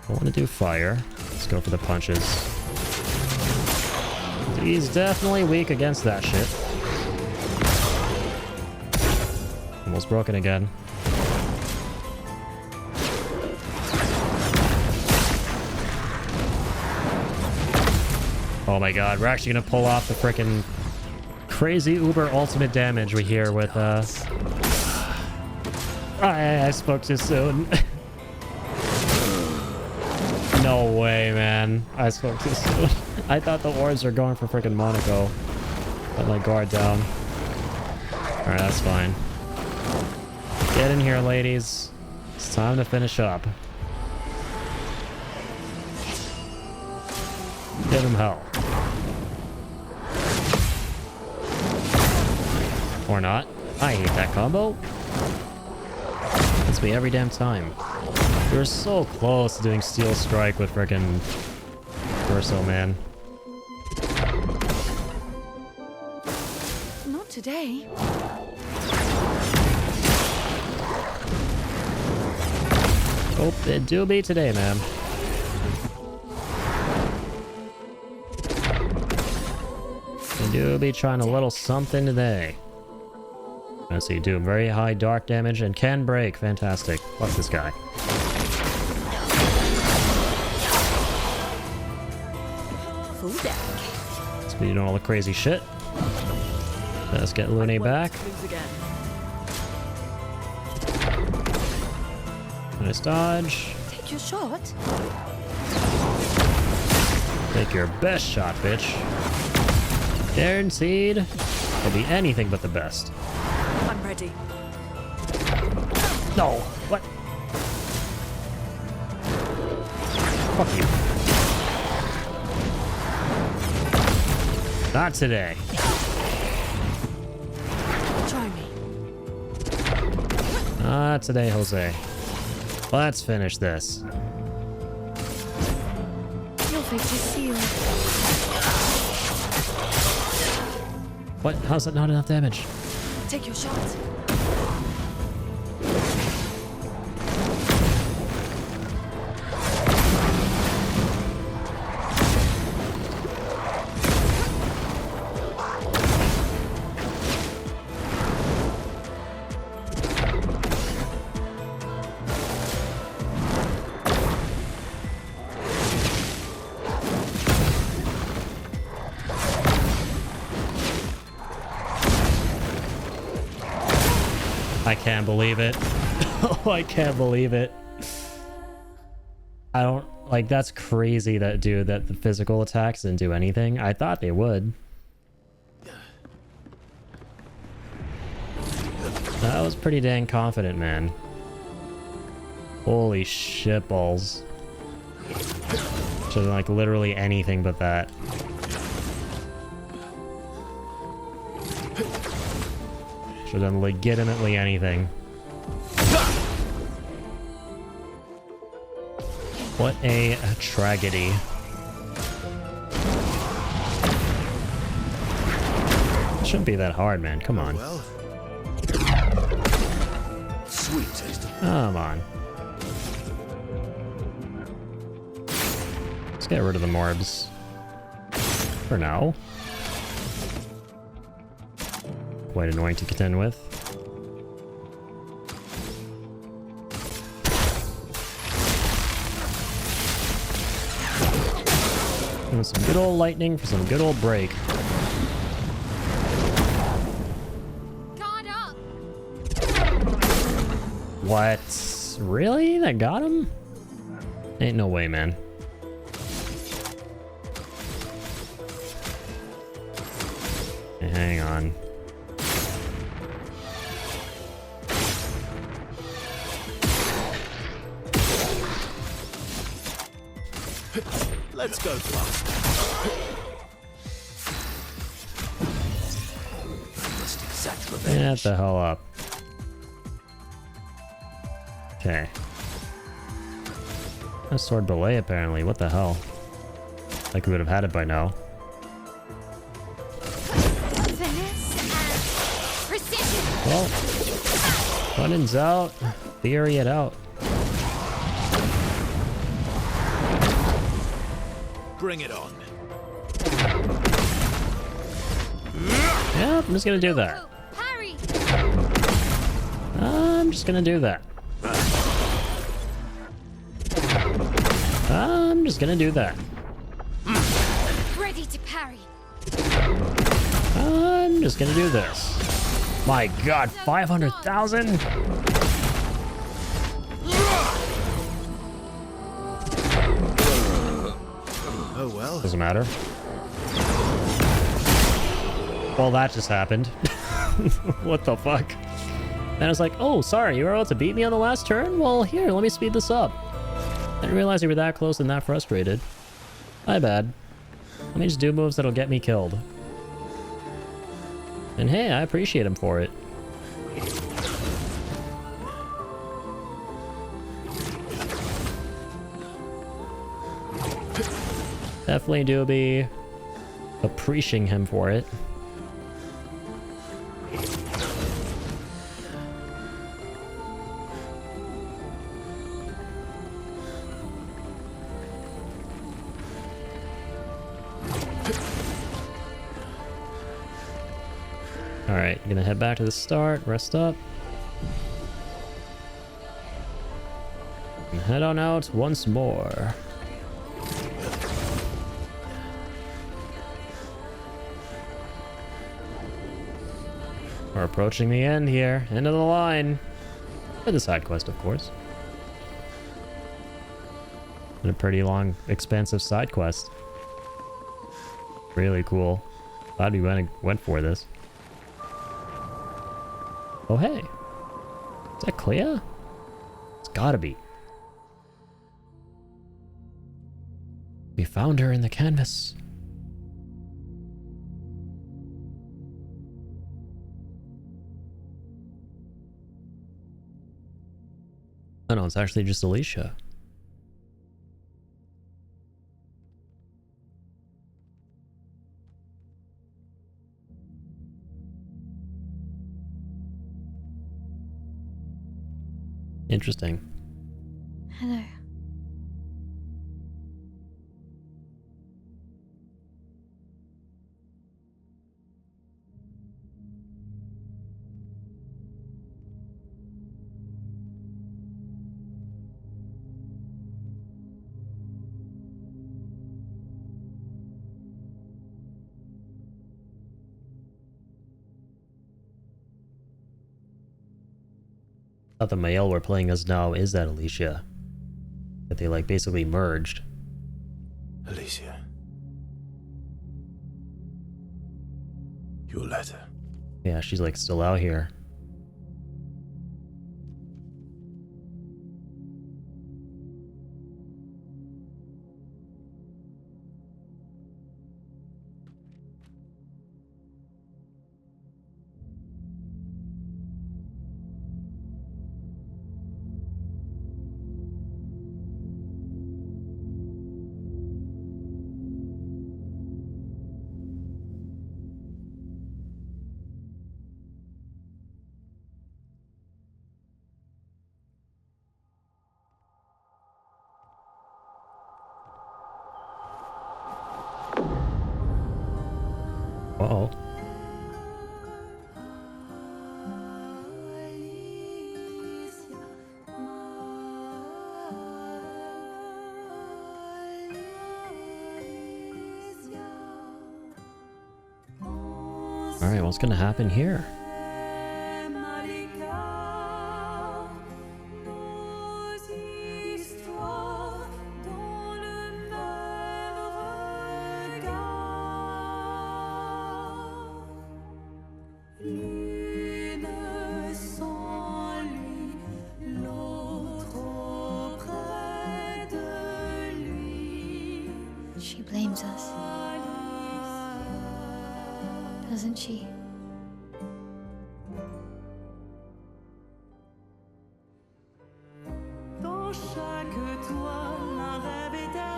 I want to do fire. Let's go for the punches. He's definitely weak against that shit. Almost broken again. Oh my god, we're actually gonna pull off the frickin' crazy uber ultimate damage we hear with I spoke too soon. No way, man. I spoke too soon. I thought the orbs were going for frickin' Monaco. Let my guard down. Alright, that's fine. Get in here, ladies. It's time to finish up. Give him hell. Or not. I hate that combo. That's me every damn time. We were so close to doing Steel Strike with frickin' Verso, man. Not today. Oh, it do be today, man. We do be trying a little something today. I see, do very high dark damage and can break. Fantastic. Fuck this guy. full deck. Speeding all the crazy shit. Let's get Looney back. Lose again. Nice dodge. Take your shot. Take your best shot, bitch. Guaranteed. Will be anything but the best. I'm ready. No. What? Fuck you. Not today. Try me. Not today, Jose. Let's finish this. Your fate is sealed. What? How's that not enough damage? Take your shot. I can't believe it. Oh, I can't believe it. I don't like that's crazy that dude that the physical attacks didn't do anything. I thought they would. That was pretty dang confident, man. Holy shit balls. Should have like literally anything but that. Should have done legitimately anything. What a tragedy. Shouldn't be that hard, man. Come on. Well, sweet taste. Come on. Let's get rid of the morbs. For now. Quite annoying to contend with. And some good old lightning for some good old break. Guard up! What? Really? That got him? Ain't no way, man. Hey, hang on. Let's go fast. Must exact Get revenge. the hell up. Okay. A sword belay, apparently. What the hell? Like we would have had it by now. Finesse and precision! Well, when in doubt, theory it out. Bring it on. Yeah, I'm just gonna do that. Parry! I'm just gonna do that. I'm just gonna do that. Ready to parry! I'm just gonna do this. My god, 500,000? Oh well. Doesn't matter. Well, that just happened. What the fuck? And I was like, oh, sorry, you were able to beat me on the last turn? Well, here, let me speed this up. I didn't realize you were that close and that frustrated. My bad. Let me just do moves that'll get me killed. And hey, I appreciate him for it. Definitely do be appreciating him for it. Alright, gonna head back to the start, rest up. And head on out once more. We're approaching the end here. End of the line. For the side quest, of course. And a pretty long, expansive side quest. Really cool. Glad we went for this. Oh, hey. Is that Clea? It's gotta be. We found her in the canvas. Oh no, it's actually just Alicia. Interesting. Hello. Thought the male we're playing as now is that Alicia. That they like basically merged. Alicia. Your letter. Yeah, she's like still out here. Uh-oh. Alright, what's gonna happen here? She blames us. Doesn't she?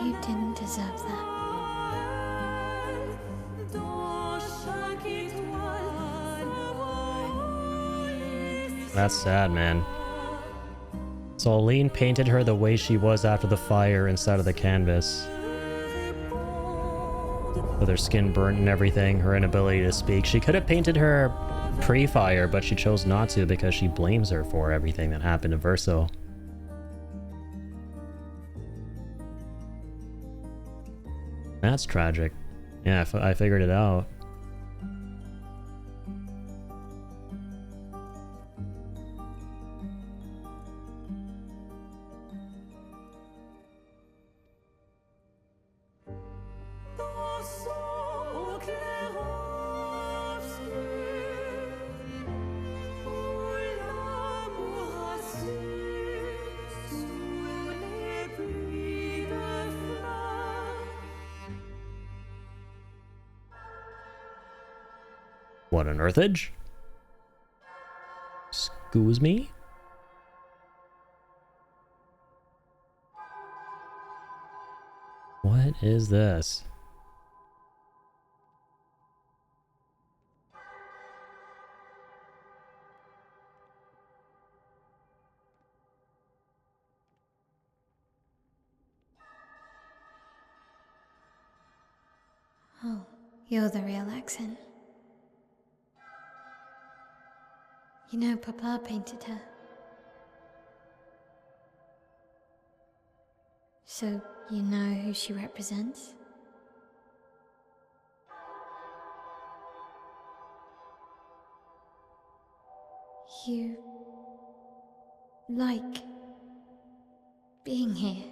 You didn't deserve that. That's sad, man. So Aline painted her the way she was after the fire inside of the canvas. With her skin burnt and everything, her inability to speak. She could have painted her pre-fire, but she chose not to because she blames her for everything that happened to Verso. That's tragic. Yeah, I figured it out. What, an earthage? Excuse me? What is this? Oh, you're the real accent. You know, Papa painted her. So, you know who she represents? you like being here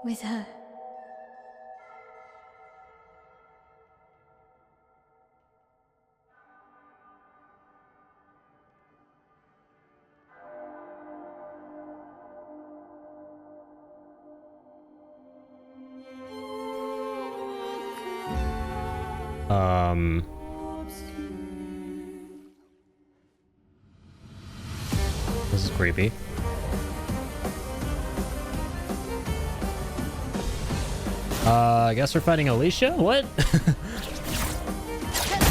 with her? This is creepy. I guess we're fighting Alicia? What?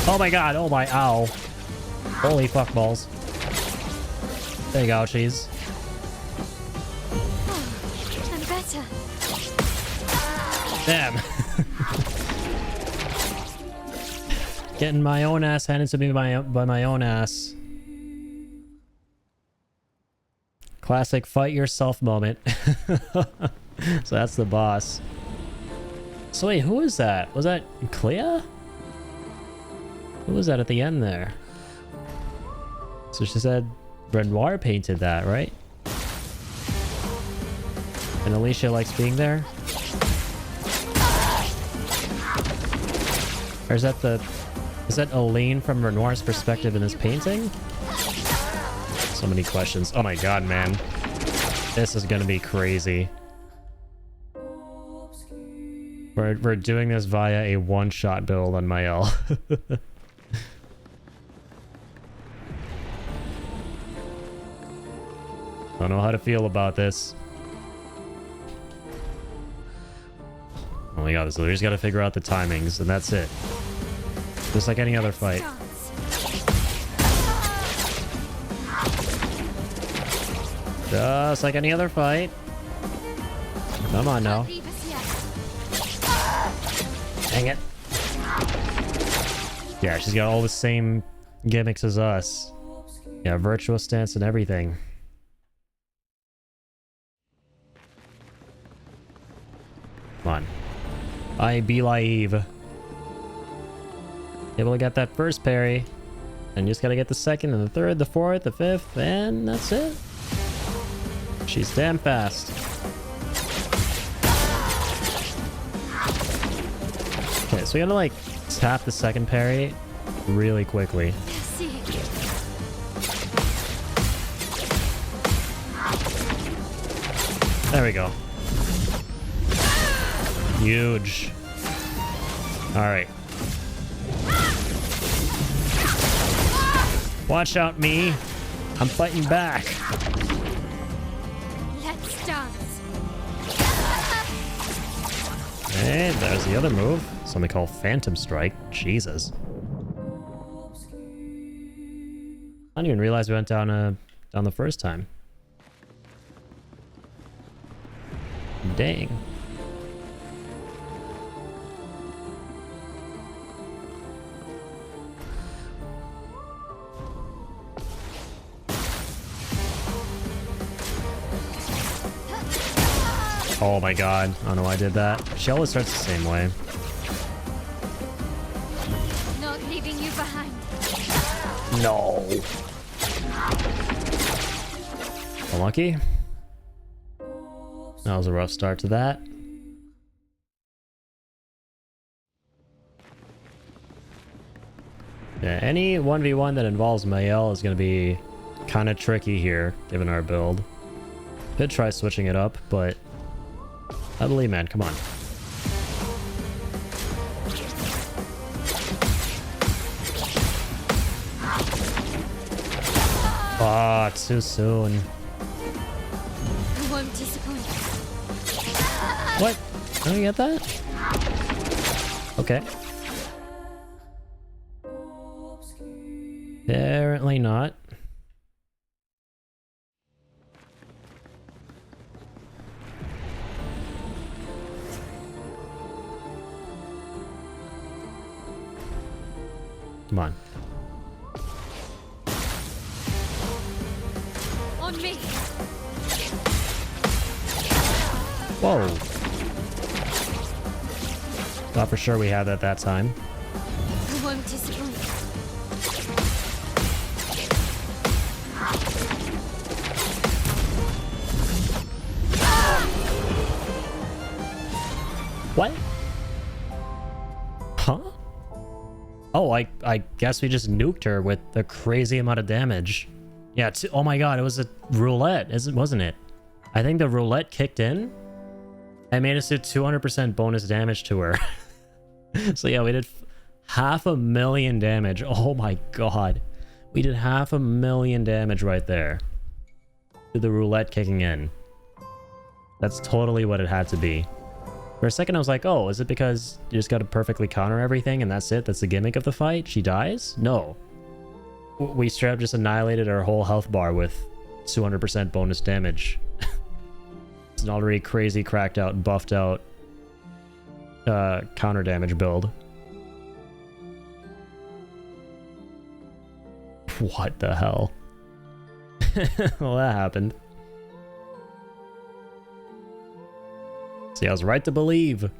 Oh my god, oh my, ow. Holy fuck balls. Big ouchies. Oh, I'm better. Damn. Getting my own ass handed to me by my own ass. Classic fight yourself moment. So that's the boss. So wait, who was that? Was that Clea? Who was that at the end there? So she said Renoir painted that, right? And Alicia likes being there? Or is that Aline from Renoir's perspective in this painting? So many questions. Oh my god, man. This is gonna be crazy. We're doing this via a one-shot build on Mael. Don't know how to feel about this. Oh my god, so we just gotta figure out the timings, and that's it. Just like any other fight. Just like any other fight. Come on now. Dang it. Yeah, she's got all the same gimmicks as us. Yeah, virtual stance and everything. Come on. I believe. Able to get that first parry. And you just gotta get the second and the third, the fourth, the fifth, and that's it. She's damn fast. Okay, so we gotta like tap the second parry really quickly. There we go. Huge. Alright. Watch out, me. I'm fighting back. Let's dance. Hey, there's the other move. Something called Phantom Strike. Jesus. I didn't even realize we went down the first time. Dang. Oh my god. I don't know why I did that. She always starts the same way. Not leaving you behind. No. Unlucky. That was a rough start to that. Yeah, any 1v1 that involves Mael is going to be kind of tricky here, given our build. Could try switching it up, but I believe, man, come on. Ah, too soon. I won't disappoint. What? Did I get that? Okay. Apparently not. Come on. On me. Whoa. Thought for sure we had that time. I won't disappoint. What? Huh? Oh, I guess we just nuked her with a crazy amount of damage. Yeah, oh my god, it was a roulette, wasn't it? I think the roulette kicked in and made us do 200% bonus damage to her. So yeah, we did 500,000 damage. Oh my god. We did 500,000 damage right there. To the roulette kicking in. That's totally what it had to be. For a second I was like, oh, is it because you just gotta perfectly counter everything and that's it? That's the gimmick of the fight? She dies? No. We straight up just annihilated our whole health bar with 200% bonus damage. It's an already crazy, cracked out, buffed out counter damage build. What the hell? Well, that happened. See, I was right to believe.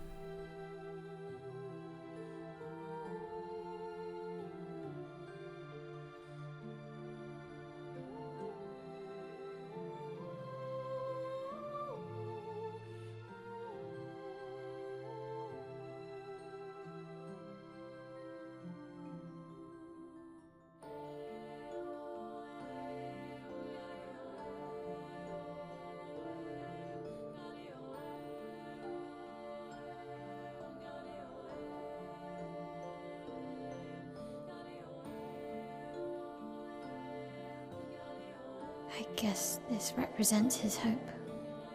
I guess this represents his hope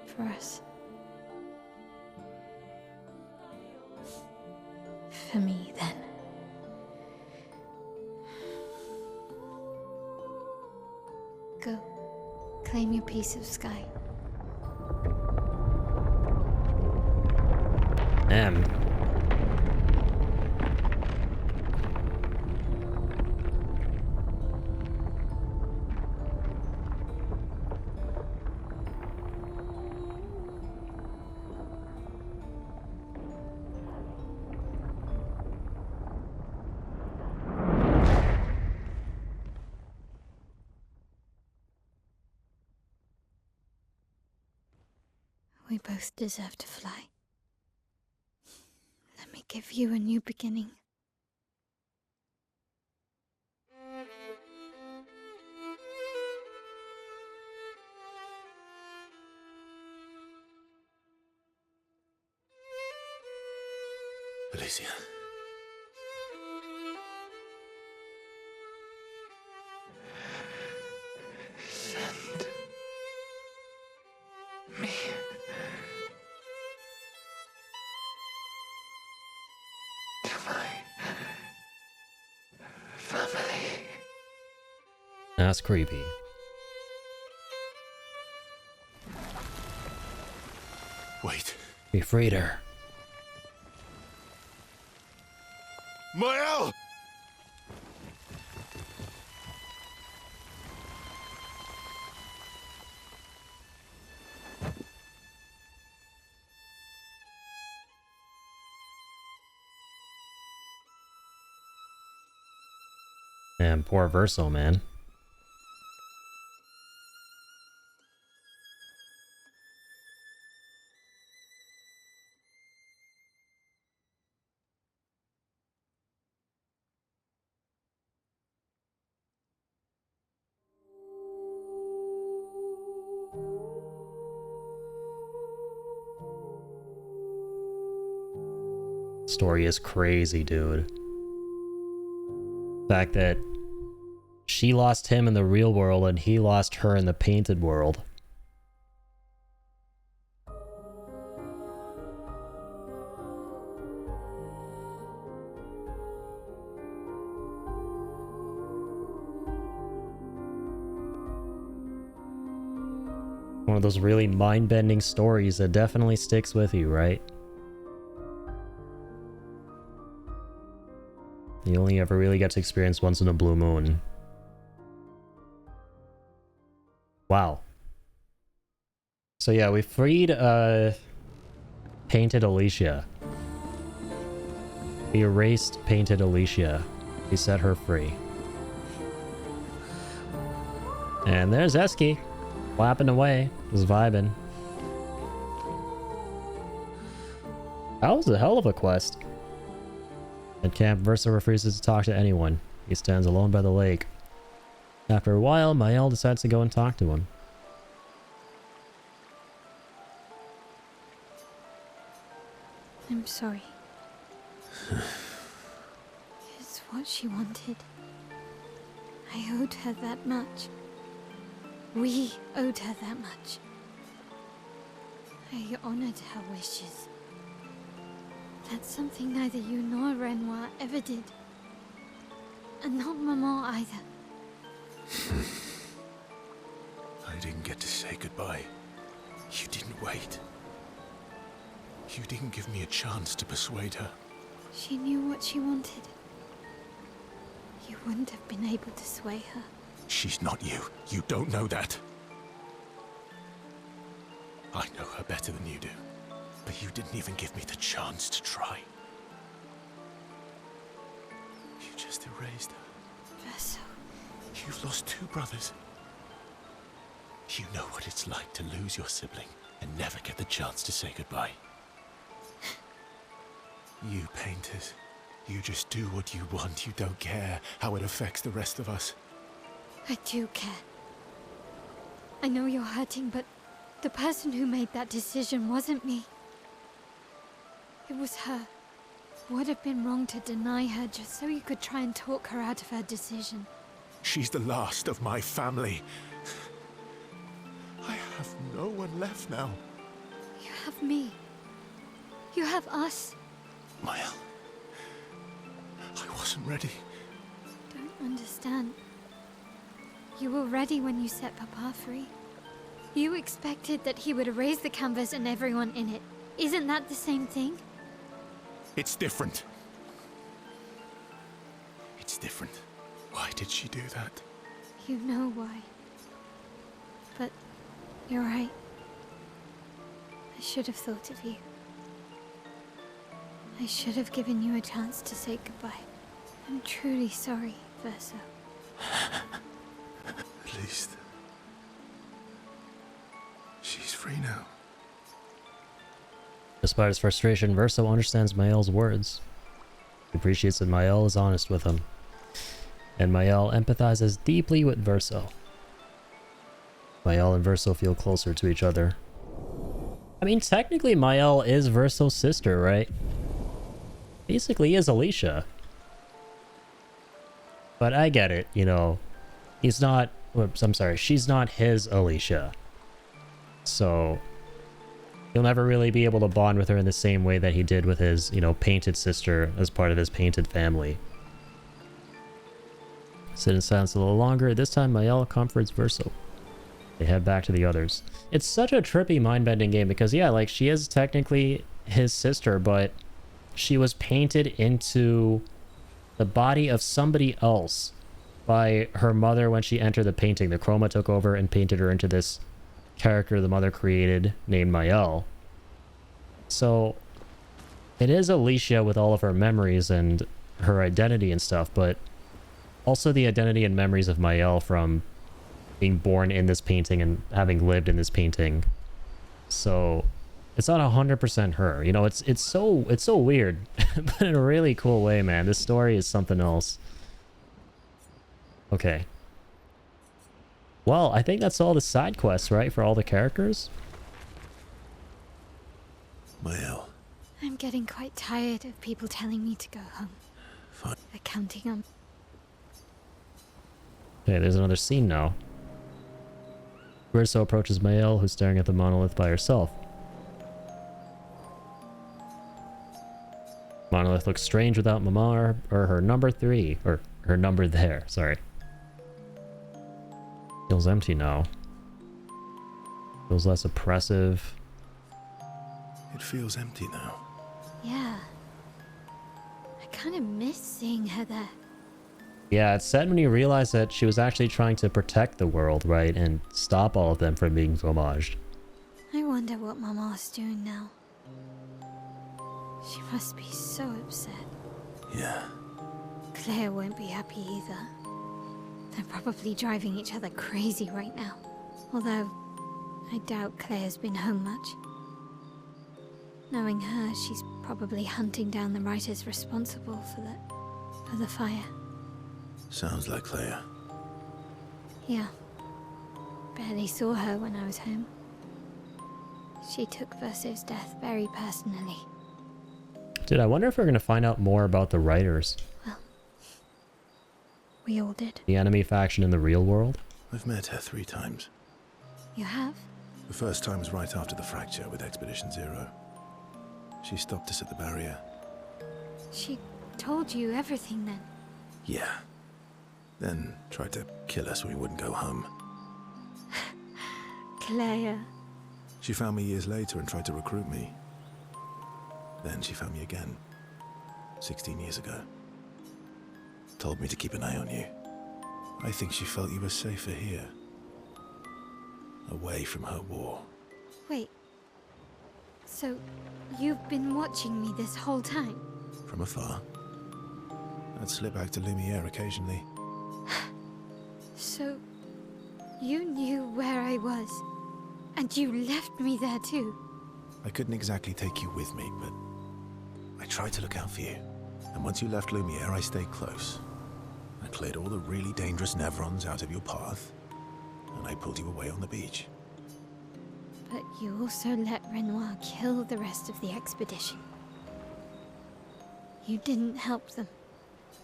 for us. For me, then. Go. Claim your piece of sky. Damn. We both deserve to fly. Let me give you a new beginning. Alicia. Send me to my family. That's creepy. Wait. We freed her. Mael! Damn, poor Verso, man. Story is crazy, dude. The fact that she lost him in the real world and he lost her in the painted world. One of those really mind-bending stories that definitely sticks with you, right? You only ever really get to experience once in a blue moon. Wow. So yeah, we freed Painted Alicia. We erased Painted Alicia. We set her free. And there's Eski, flapping away, just vibing. That was a hell of a quest. At camp, Verso refuses to talk to anyone. He stands alone by the lake. After a while, Mael decides to go and talk to him. I'm sorry. It's what she wanted. I owed her that much. We owed her that much. I honored her wishes. That's something neither you nor Renoir ever did. And not Maman either. I didn't get to say goodbye. You didn't wait. You didn't give me a chance to persuade her. She knew what she wanted. You wouldn't have been able to sway her. She's not you. You don't know that. I know her better than you do. But you didn't even give me the chance to try. You just erased her. Verso. You've lost 2 brothers. You know what it's like to lose your sibling and never get the chance to say goodbye. You painters, you just do what you want. You don't care how it affects the rest of us. I do care. I know you're hurting, but the person who made that decision wasn't me. It was her. Would have been wrong to deny her just so you could try and talk her out of her decision. She's the last of my family. I have no one left now. You have me. You have us. Mael, I wasn't ready. Don't understand. You were ready when you set Papa free. You expected that he would erase the canvas and everyone in it. Isn't that the same thing? It's different. It's different. Why did she do that? You know why. But you're right. I should have thought of you. I should have given you a chance to say goodbye. I'm truly sorry, Verso. At least she's free now. Despite his frustration, Verso understands Mael's words. He appreciates that Mael is honest with him. And Mael empathizes deeply with Verso. Mael and Verso feel closer to each other. I mean, technically Mael is Verso's sister, right? Basically is Alicia. But I get it, you know. He's not... Whoops, I'm sorry. She's not his Alicia. So... he'll never really be able to bond with her in the same way that he did with his, you know, painted sister as part of his painted family. Sit in silence a little longer. This time, Mael comforts Verso. They head back to the others. It's such a trippy mind-bending game because, yeah, like, she is technically his sister, but she was painted into the body of somebody else by her mother when she entered the painting. The chroma took over and painted her into this character the mother created named Mael. So it is Alicia with all of her memories and her identity and stuff, but also the identity and memories of Mael from being born in this painting and having lived in this painting. So it's not 100% her. You know, it's so weird, but in a really cool way, man. This story is something else. Okay. Well, I think that's all the side quests, right, for all the characters? Mael. I'm getting quite tired of people telling me to go home. Fine. They're counting on... Okay, there's another scene now. Verso approaches Mael, who's staring at the monolith by herself. Monolith looks strange without Mama or her number 3, or her number there, sorry. Feels empty now. Feels less oppressive. It feels empty now. Yeah. I kind of miss seeing her there. Yeah, it's sad when you realize that she was actually trying to protect the world, right? And stop all of them from being fromaged. I wonder what Mama's doing now. She must be so upset. Yeah. Claire won't be happy either. They're probably driving each other crazy right now. Although, I doubt Claire's been home much. Knowing her, she's probably hunting down the writers responsible for the fire. Sounds like Clea. Yeah. Barely saw her when I was home. She took Verso's death very personally. Dude, I wonder if we're going to find out more about the writers. Well, we all did. The enemy faction in the real world? I've met her 3 times. You have? The first time was right after the fracture with Expedition Zero. She stopped us at the barrier. She told you everything then? Yeah. Then tried to kill us when we wouldn't go home. Clea. She found me years later and tried to recruit me. Then she found me again, 16 years ago. Told me to keep an eye on you. I think she felt you were safer here. Away from her war. Wait. So, you've been watching me this whole time? From afar. I'd slip back to Lumiere occasionally. So, you knew where I was, and you left me there too? I couldn't exactly take you with me, but I tried to look out for you. And once you left Lumiere, I stayed close. I cleared all the really dangerous Nevrons out of your path, and I pulled you away on the beach. But you also let Renoir kill the rest of the expedition. You didn't help them.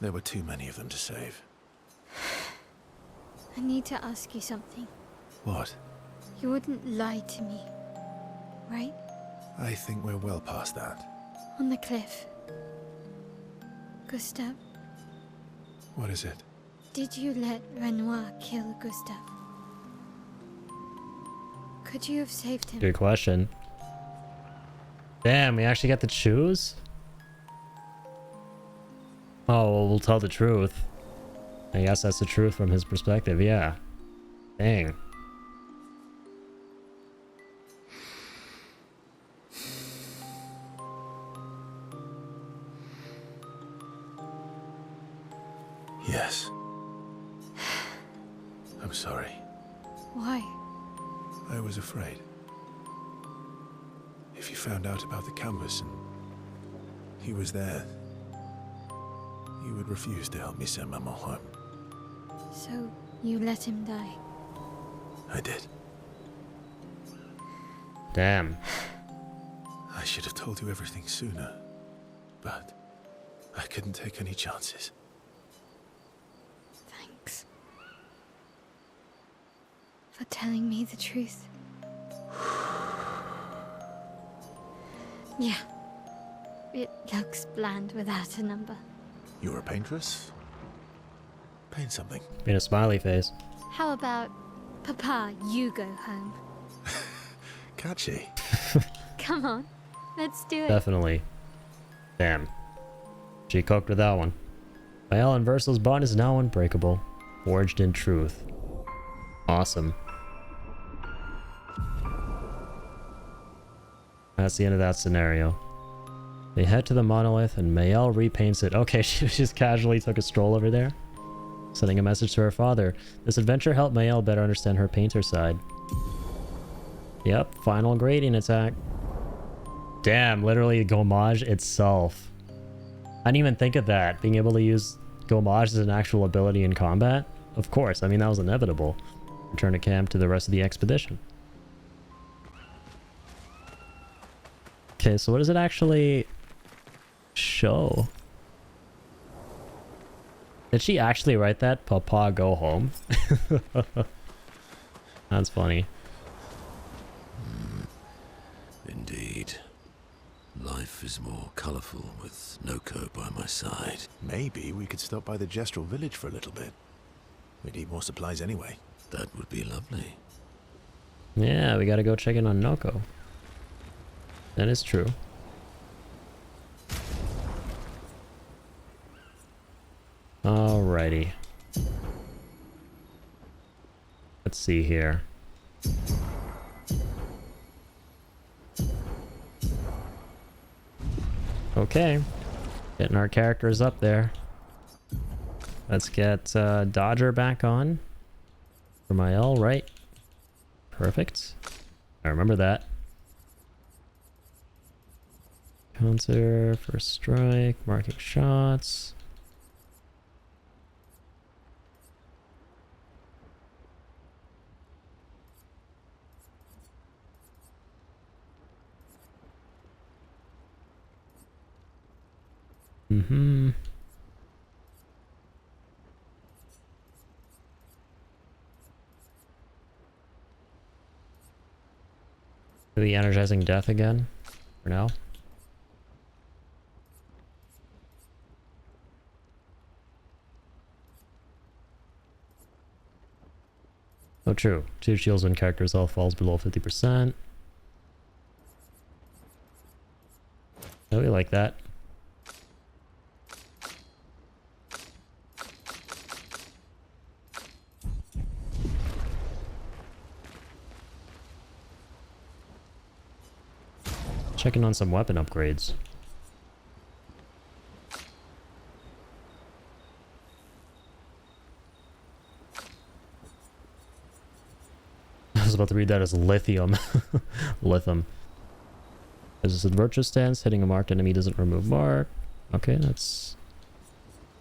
There were too many of them to save. I need to ask you something. What? You wouldn't lie to me, right? I think we're well past that. On the cliff. Gustav, What is it? did you let Renoir kill Gustav? Could you have saved him? Good question. Damn, we actually get to choose? Oh, well, we'll tell the truth. I guess that's the truth from his perspective, yeah. Dang. Yes. I'm sorry. Why? I was afraid. If you found out about the canvas and he was there, you would refuse to help me send Maman home. So, you let him die? I did. Damn. I should have told you everything sooner, but I couldn't take any chances. Thanks. For telling me the truth. Yeah. It looks bland without a number. You're a paintress? Paint something. Being a smiley face. How about, Papa, you go home? Catchy. Come on, let's do it. Definitely. Damn. She cooked with that one. Mael and Versal's bond is now unbreakable. Forged in truth. Awesome. That's the end of that scenario. They head to the monolith and Mael repaints it. Okay, she just casually took a stroll over there. Sending a message to her father. This adventure helped Mael better understand her painter side. Yep, final grading attack. Damn, literally Gommage itself. I didn't even think of that. Being able to use Gommage as an actual ability in combat. Of course, I mean that was inevitable. Return to camp to the rest of the expedition. Okay, so what does it actually show? Did she actually write that? Papa, go home? That's funny. Indeed. Life is more colorful with Noko by my side. Maybe we could stop by the Gestural village for a little bit. We need more supplies anyway. That would be lovely. Yeah, we gotta go check in on Noko. That is true. Alrighty. Let's see here. Okay. Getting our characters up there. Let's get Dodger back on. For my L, right? Perfect. I remember that. Counter, first strike, marking shots. Mm-hmm. The energizing death again for now. Oh, true. 2 shields when character's health falls below 50%. Oh, we like that. Checking on some weapon upgrades. I was about to read that as lithium. Lithium. This is a virtual stance. Hitting a marked enemy doesn't remove mark. Okay, that's...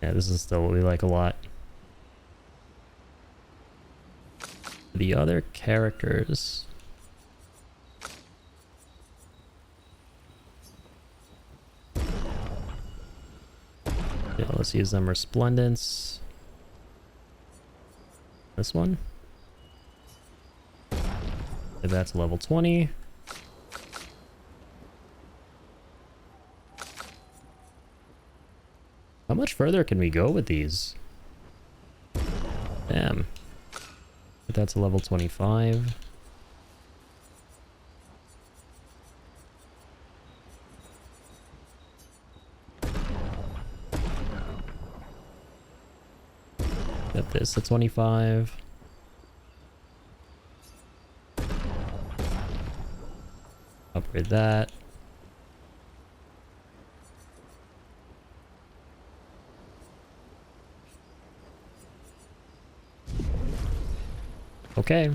Yeah, this is still what we like a lot. The other characters... Yeah, let's use them. Resplendence. This one. If that's level 20. How much further can we go with these? Damn. But that's a level 25. Get this to 25. Upgrade that. Okay.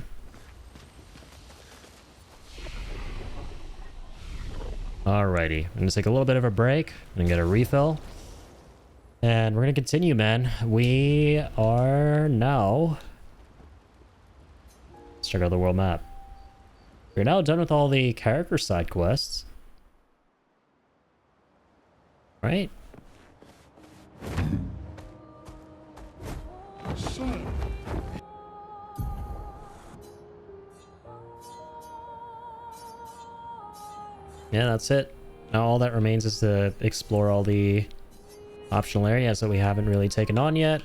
Alrighty. I'm gonna take a little bit of a break and get a refill. And we're gonna continue, man. We are now... Let's check out the world map. We're now done with all the character side quests. Right? Son. Yeah, that's it. Now all that remains is to explore all the optional areas that we haven't really taken on yet.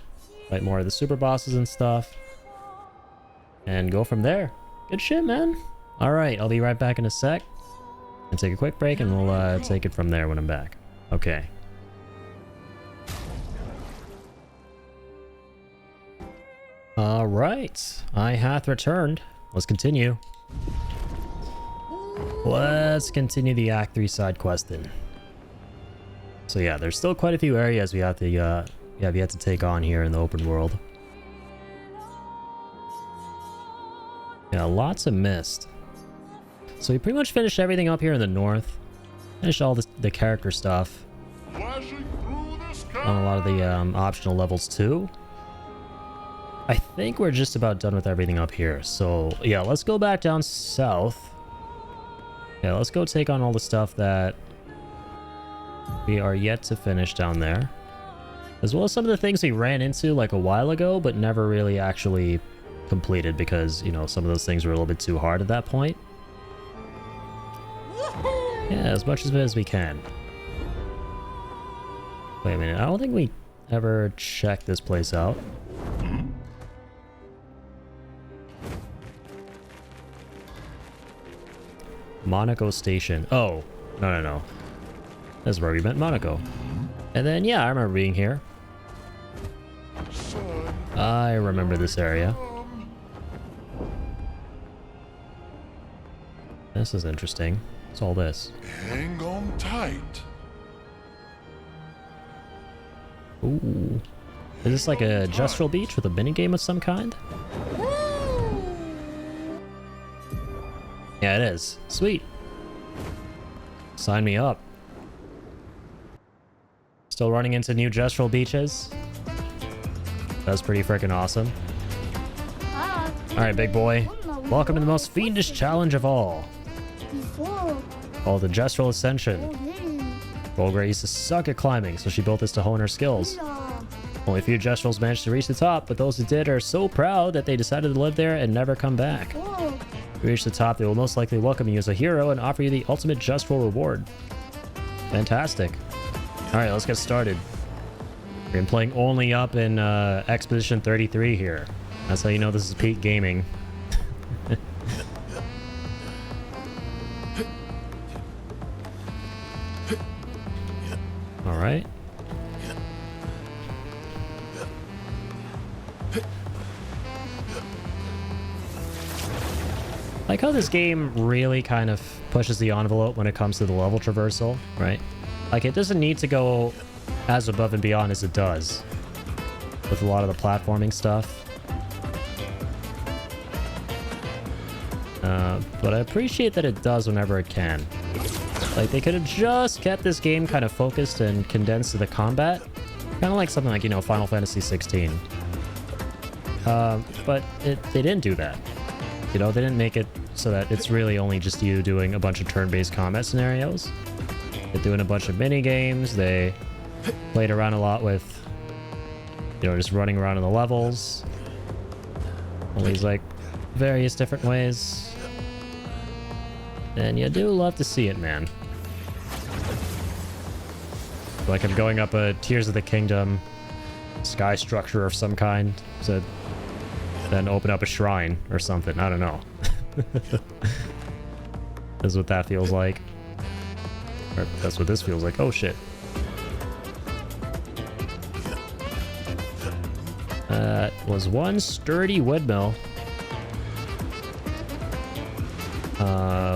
Fight more of the super bosses and stuff. And go from there. Good shit, man. Alright, I'll be right back in a sec. And take a quick break and we'll take it from there when I'm back. Okay. Alright. I hath returned. Let's continue. Let's continue the Act 3 side questing. So yeah, there's still quite a few areas we have to we have to take on here in the open world. Yeah, lots of mist. So we pretty much finished everything up here in the north. Finished all the character stuff. Flashing through the sky. On a lot of the optional levels too. I think we're just about done with everything up here. So yeah, let's go back down south. Yeah, let's go take on all the stuff that we are yet to finish down there. As well as some of the things we ran into like a while ago, but never really actually completed because, you know, some of those things were a little bit too hard at that point. Yeah, as much of it as we can. Wait a minute, I don't think we ever checked this place out. Monaco Station. Oh, no. That's where we met Monaco. And then, yeah, I remember being here. Son. I remember this area. This is interesting. What's all this? Hang on tight. Ooh. Is this like a Justral Beach with a minigame of some kind? Yeah, it is. Sweet. Sign me up. Still running into new gestural beaches. That's pretty freaking awesome. Alright, big boy. Welcome to the most fiendish challenge of all. Called the Gestural Ascension. Volgra used to suck at climbing, so she built this to hone her skills. Only a few Gestrals managed to reach the top, but those who did are so proud that they decided to live there and never come back. If you reach the top, they will most likely welcome you as a hero and offer you the ultimate Gestral reward. Fantastic. Alright, let's get started. We've been playing only up in Expedition 33 here. That's how you know this is peak gaming. Alright. Like how this game really kind of pushes the envelope when it comes to the level traversal, right? Like it doesn't need to go as above and beyond as it does with a lot of the platforming stuff. But I appreciate that it does whenever it can. Like they could have just kept this game kind of focused and condensed to the combat. Kind of like something like, you know, Final Fantasy 16. But they didn't do that. You know, they didn't make it so that it's really only just you doing a bunch of turn-based combat scenarios. They're doing a bunch of mini games. They played around a lot with, you know, just running around in the levels. All these like various different ways. And you do love to see it, man. Like I'm going up a Tears of the Kingdom sky structure of some kind to then open up a shrine or something. I don't know. That's what that feels like. Or that's what this feels like. Oh shit. That was one sturdy woodmill.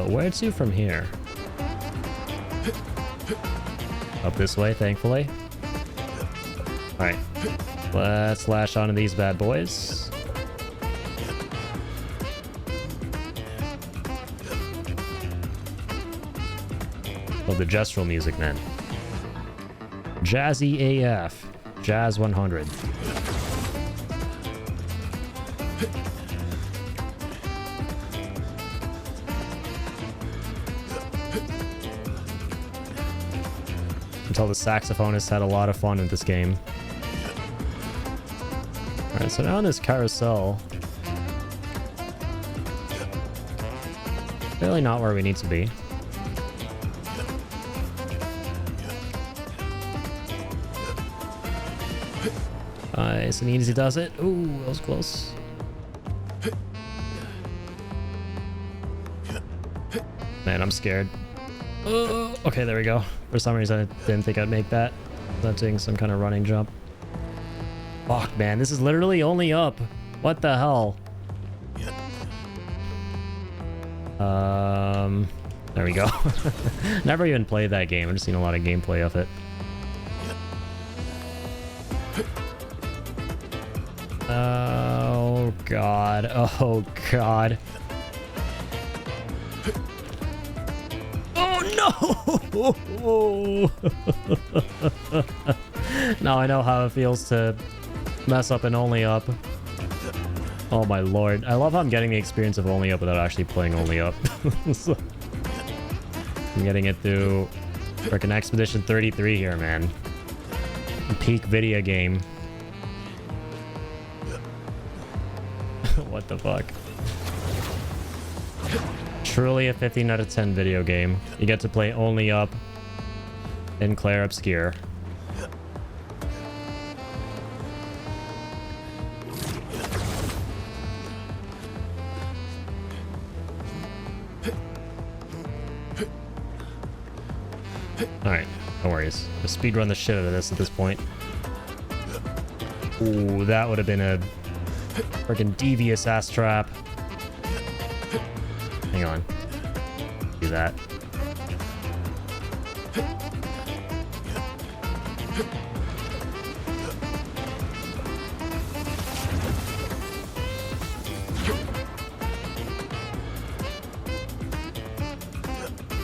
Where to from here? Up this way, thankfully. Alright. Let's lash onto these bad boys. Oh, the gestural music, man. Jazzy AF. Jazz 100. Until the saxophonist had a lot of fun with this game. Alright, so now on this carousel. Really not where we need to be. Nice and easy does it. Ooh, that was close. Man, I'm scared. Okay, there we go. For some reason, I didn't think I'd make that. Not doing some kind of running jump. Fuck, man. This is literally only up. What the hell? There we go. Never even played that game. I've just seen a lot of gameplay of it. Oh, God. Oh, God. Oh, no! Now I know how it feels to mess up an only up. Oh, my lord. I love how I'm getting the experience of only up without actually playing only up. So, I'm getting it through frickin' Expedition 33 here, man. Peak video game. What the fuck? Truly a 15 out of 10 video game. You get to play only up in Claire Obscure. Alright, no worries. Just speedrun the shit out of this at this point. Ooh, that would have been a freaking devious ass trap. Hang on. Do that.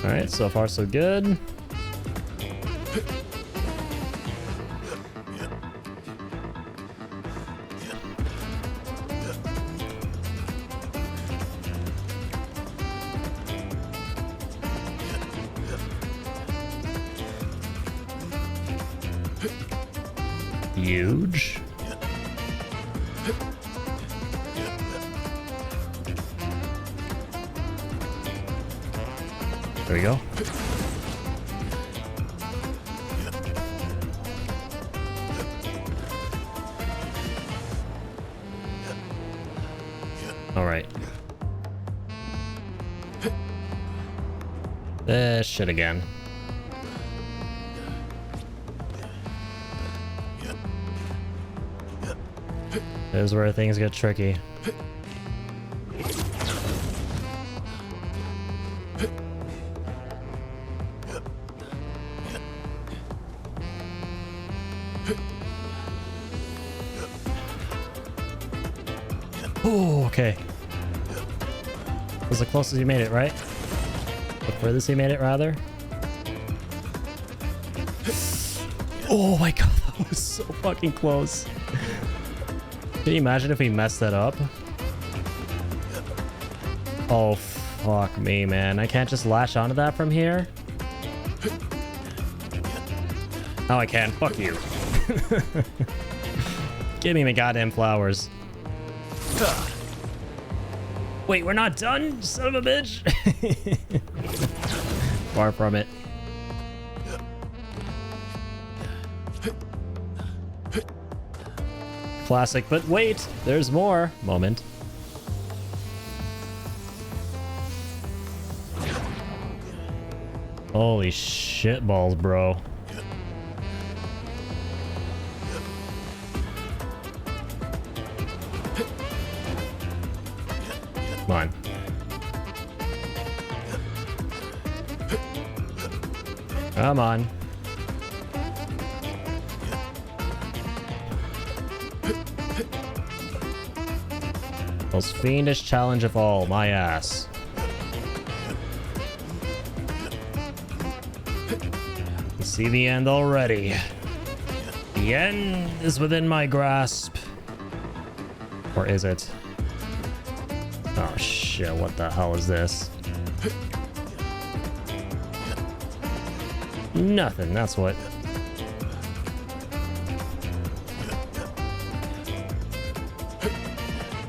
Alright, so far so good. huge. There we go. All right. This shit again. This is where things get tricky. Oh, okay. That was the closest you made it, right? The furthest you made it, rather. Oh my god, that was so fucking close. Can you imagine if we messed that up? Oh, fuck me, man. I can't just lash onto that from here? Oh, I can. Fuck you. Give me my goddamn flowers. Wait, we're not done? Son of a bitch. Far from it. Classic, but wait, there's more. Moment. Holy shit balls, bro. Come on. Come on. Most fiendish challenge of all, my ass. You see the end already. The end is within my grasp. Or is it? Oh shit, what the hell is this? Nothing, that's what.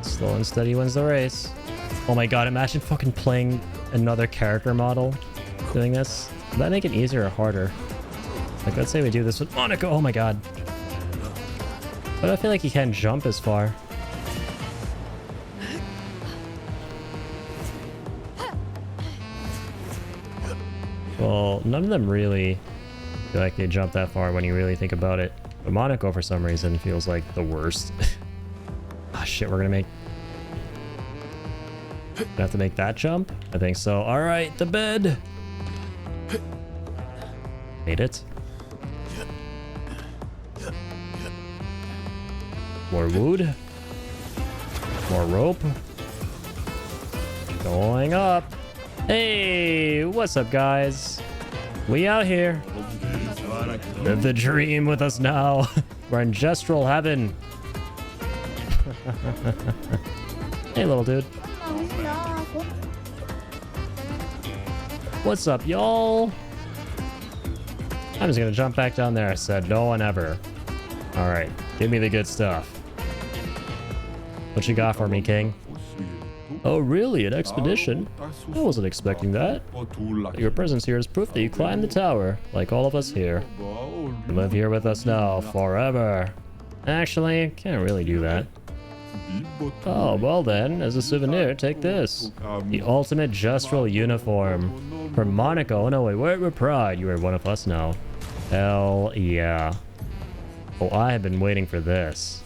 Slow and steady wins the race. Oh my god, imagine fucking playing another character model doing this. Would that make it easier or harder? Like, let's say we do this with Monaco. Oh my god. But I feel like he can't jump as far. Well, none of them really feel like they jump that far when you really think about it. But Monaco, for some reason, feels like the worst. Ah, shit, we're gonna have to make that jump? I think so. Alright, the bed! Made it. More wood. More rope. Going up. Hey, what's up, guys? We out here. Live the dream with us now. We're in Gestural heaven. Hey, little dude. What's up, y'all? I'm just gonna jump back down there. I said no one ever. All right, give me the good stuff. What you got for me, King? Oh, really? An expedition? I wasn't expecting that. Your presence here is proof that you climbed the tower, like all of us here. You live here with us now, forever. Actually, can't really do that. Oh, well then, as a souvenir, take this. The ultimate Gestural uniform. From Monaco. Oh no, wait, wear it with pride. You are one of us now. Hell yeah. Oh, I have been waiting for this.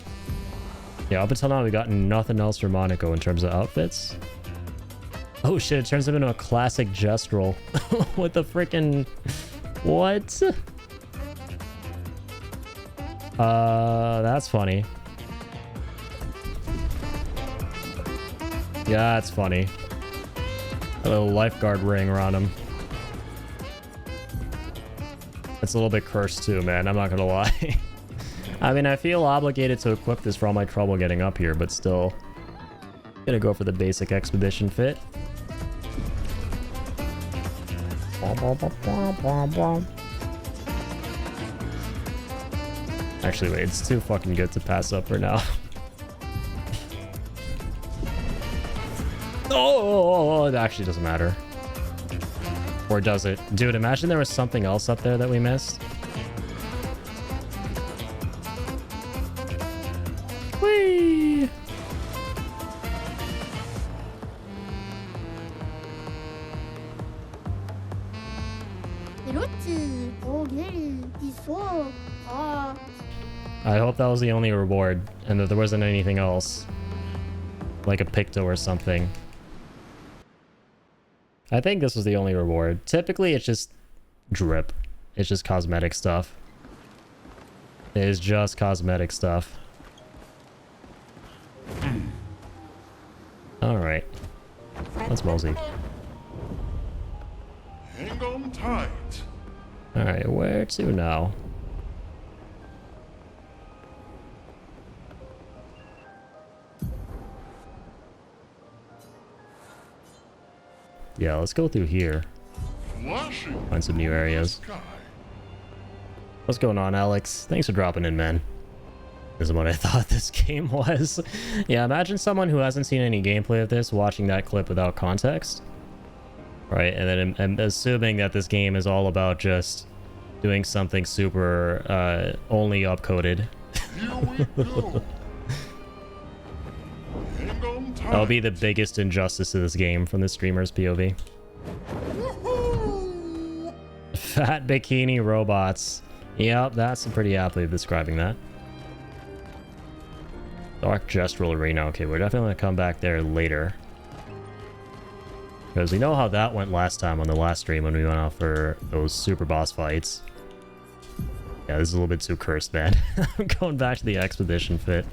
Yeah, up until now, we got nothing else for Monaco in terms of outfits. Oh shit, it turns him into a classic Gestural. What the frickin'... What? That's funny. Yeah, that's funny. A little lifeguard ring around him. It's a little bit cursed too, man. I'm not gonna lie. I mean, I feel obligated to equip this for all my trouble getting up here, but still. Gonna go for the basic expedition fit. Actually, wait, it's too fucking good to pass up for now. Oh, it actually doesn't matter. Or does it? Dude, imagine there was something else up there that we missed. Whee! I hope that was the only reward and that there wasn't anything else. Like a picto or something. I think this was the only reward. Typically, it's just drip. It's just cosmetic stuff. It is just cosmetic stuff. Alright. Let's mosey. Hang on tight. Alright, where to now? Yeah, let's go through here. Flashing Find some new through the areas. sky. What's going on, Alex? Thanks for dropping in, man. This is what I thought this game was. Yeah, imagine someone who hasn't seen any gameplay of this watching that clip without context. Right, and then I'm assuming that this game is all about just doing something super only upcoded. Here we go. Hang on tight. That'll be the biggest injustice to this game from the streamer's POV. Fat bikini robots. Yep, that's pretty aptly describing that. Dark Gestural Arena. Okay, we're definitely going to come back there later. Because we know how that went last time on the last stream when we went out for those super boss fights. Yeah, this is a little bit too cursed, man. I'm going back to the expedition fit.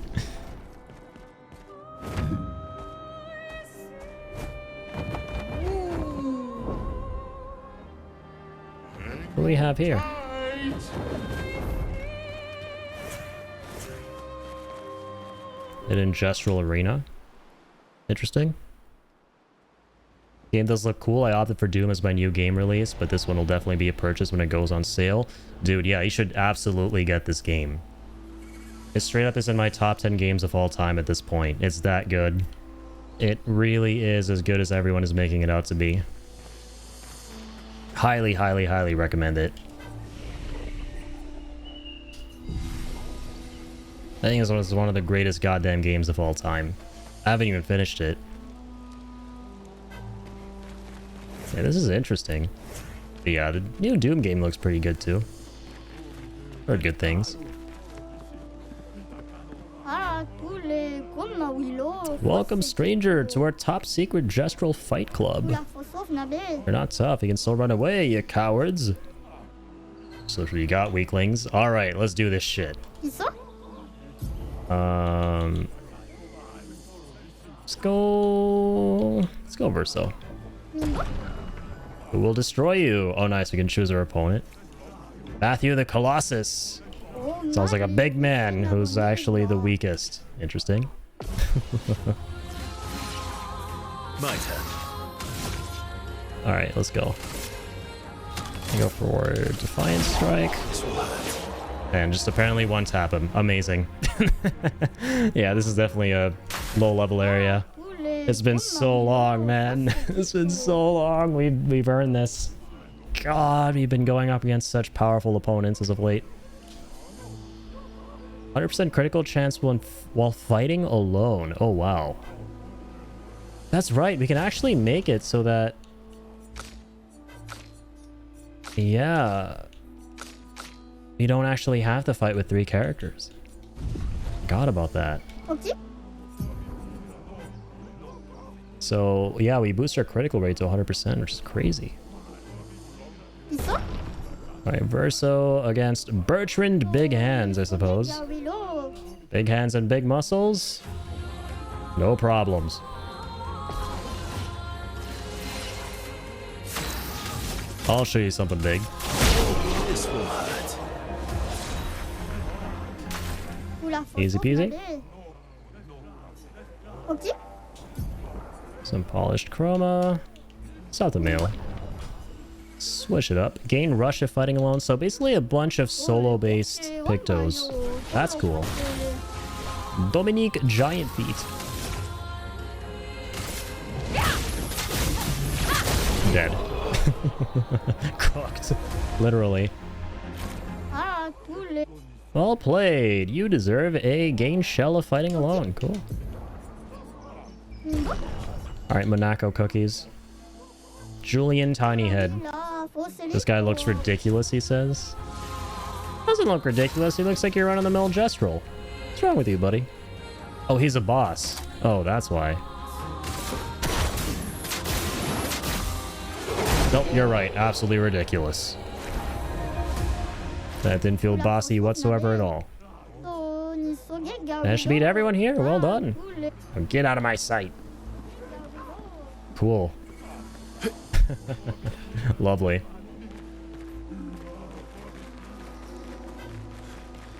What do we have here? An Industrial Arena. Interesting. Game does look cool. I opted for Doom as my new game release, but this one will definitely be a purchase when it goes on sale. Dude, yeah, you should absolutely get this game. It straight up is in my top 10 games of all time at this point. It's that good. It really is as good as everyone is making it out to be. Highly, highly, highly recommend it. I think it's one of the greatest goddamn games of all time. I haven't even finished it. Yeah, this is interesting. But yeah, the new Doom game looks pretty good too. Heard good things. Welcome, stranger, to our top secret gestural fight club. You're not tough, you can still run away, you cowards. So you got weaklings. Alright, let's do this shit. Let's go Verso. Who will destroy you? Oh nice, we can choose our opponent. Matthew the Colossus. Sounds like a big man who's actually the weakest. Interesting. My turn. Alright, let's go. Go forward. Defiant Strike. And just apparently one tap him. Amazing. Yeah, this is definitely a low level area. It's been so long, man. It's been so long. We've earned this. God, we've been going up against such powerful opponents as of late. 100% critical chance while fighting alone. Oh, wow. That's right. We can actually make it so that... Yeah. You don't actually have to fight with 3 characters. Forgot about that. So, yeah, we boost our critical rate to 100%, which is crazy. Alright, Verso against Bertrand Big Hands, I suppose. Big hands and big muscles? No problems. I'll show you something big. This will hurt. Easy peasy. Some polished chroma. South of mail. Switch it up. Gain rush if fighting alone. So basically a bunch of solo-based Pictos. That's cool. Dominique Giant Feet. Dead. Cooked. Literally. Well played. You deserve a gain shell of fighting alone. Cool. Alright, Monaco cookies. Julian Tiny Head. This guy looks ridiculous, he says. Doesn't look ridiculous. He looks like you're running the mill Jestrel. What's wrong with you, buddy? Oh, he's a boss. Oh, that's why. Nope, you're right. Absolutely ridiculous. That didn't feel bossy whatsoever at all. That should beat everyone here. Well done. Now get out of my sight. Cool. Lovely.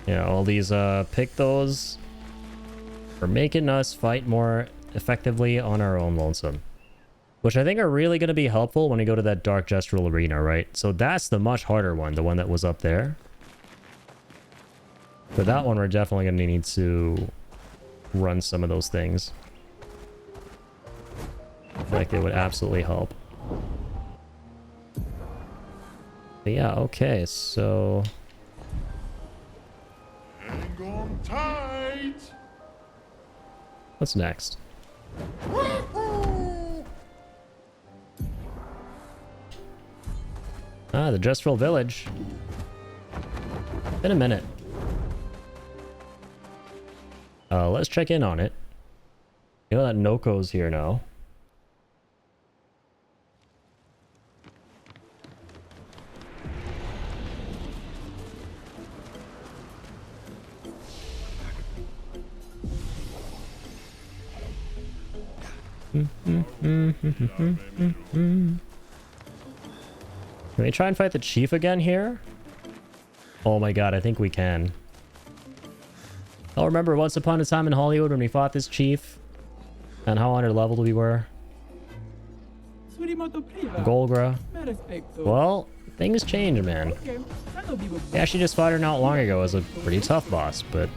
Yeah, all these Pictos are making us fight more effectively on our own lonesome. Which I think are really going to be helpful when we go to that Dark Gestural Arena, right? So that's the much harder one, the one that was up there. For that one, we're definitely going to need to run some of those things. I feel like they would absolutely help. But yeah, okay, so... Hang on tight. what's next? Ah, the Gestural Village. Been a minute. Let's check in on it. You know that Noko's here now. Can we try and fight the chief again here? Oh my god, I think we can. I'll remember once upon a time in Hollywood when we fought this chief and how underleveled we were. Golgra. Well, things change, man. We actually just fought her not long ago as a pretty tough boss, but...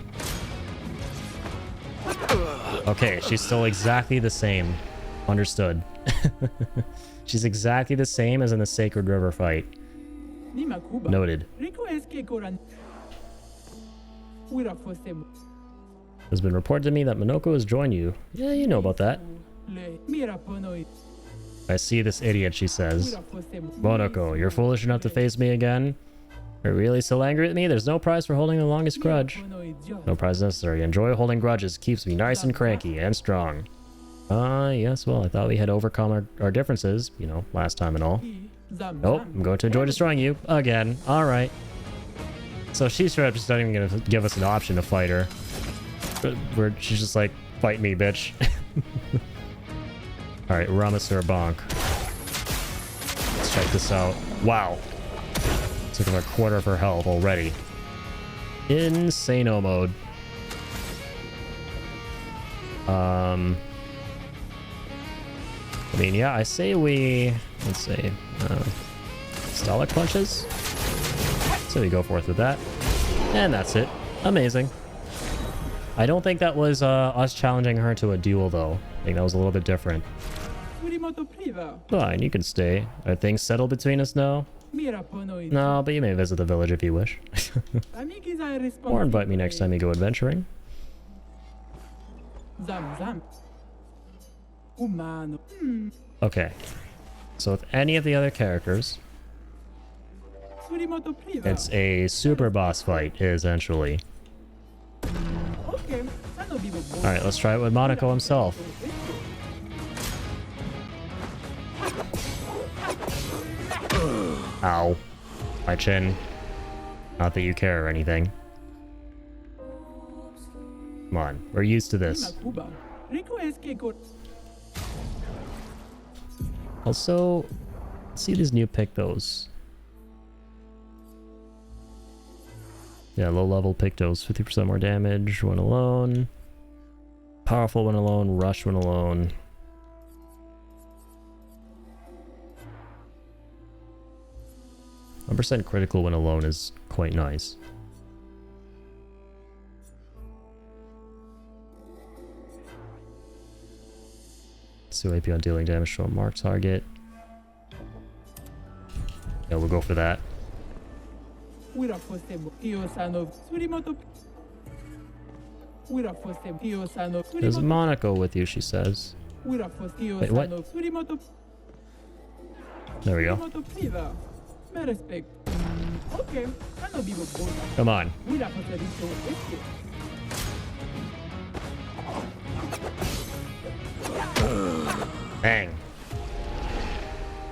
okay, she's still exactly the same. Understood. She's exactly the same as in the Sacred River fight. Noted. Has been reported to me that Minoko has joined you. Yeah, you know about that. I see this idiot, she says. Monoko, you're foolish enough to face me again? Are you really still angry at me? There's no prize for holding the longest grudge. No prize necessary. Enjoy holding grudges. Keeps me nice and cranky and strong. Yes, well, I thought we had overcome our differences, you know, last time and all. Nope, I'm going to enjoy destroying you again. Alright. So she's straight up just not even going to give us an option to fight her. Where she's just like, fight me, bitch. Alright, Ramasur Bonk. Let's check this out. Wow. Took him a quarter of her health already. Insano mode. I mean, yeah, I say we... let's see. Stalic punches? So we go forth with that. And that's it. Amazing. I don't think that was us challenging her to a duel, though. I think that was a little bit different. Fine, you can stay. Are things settled between us now? No, but you may visit the village if you wish. Or invite me next time you go adventuring. Okay. So with any of the other characters, it's a super boss fight, essentially. Alright, let's try it with Monaco himself. Ow. My chin. Not that you care or anything. Come on, we're used to this. Also, let's see these new Pictos. Yeah, low level Pictos, 50% more damage when alone. Powerful when alone, rush when alone. 1% critical when alone is quite nice. So AP on dealing damage to a marked target. Yeah, we'll go for that. There's Monaco with you, she says. Wait, what? There we go. Come on. Bang.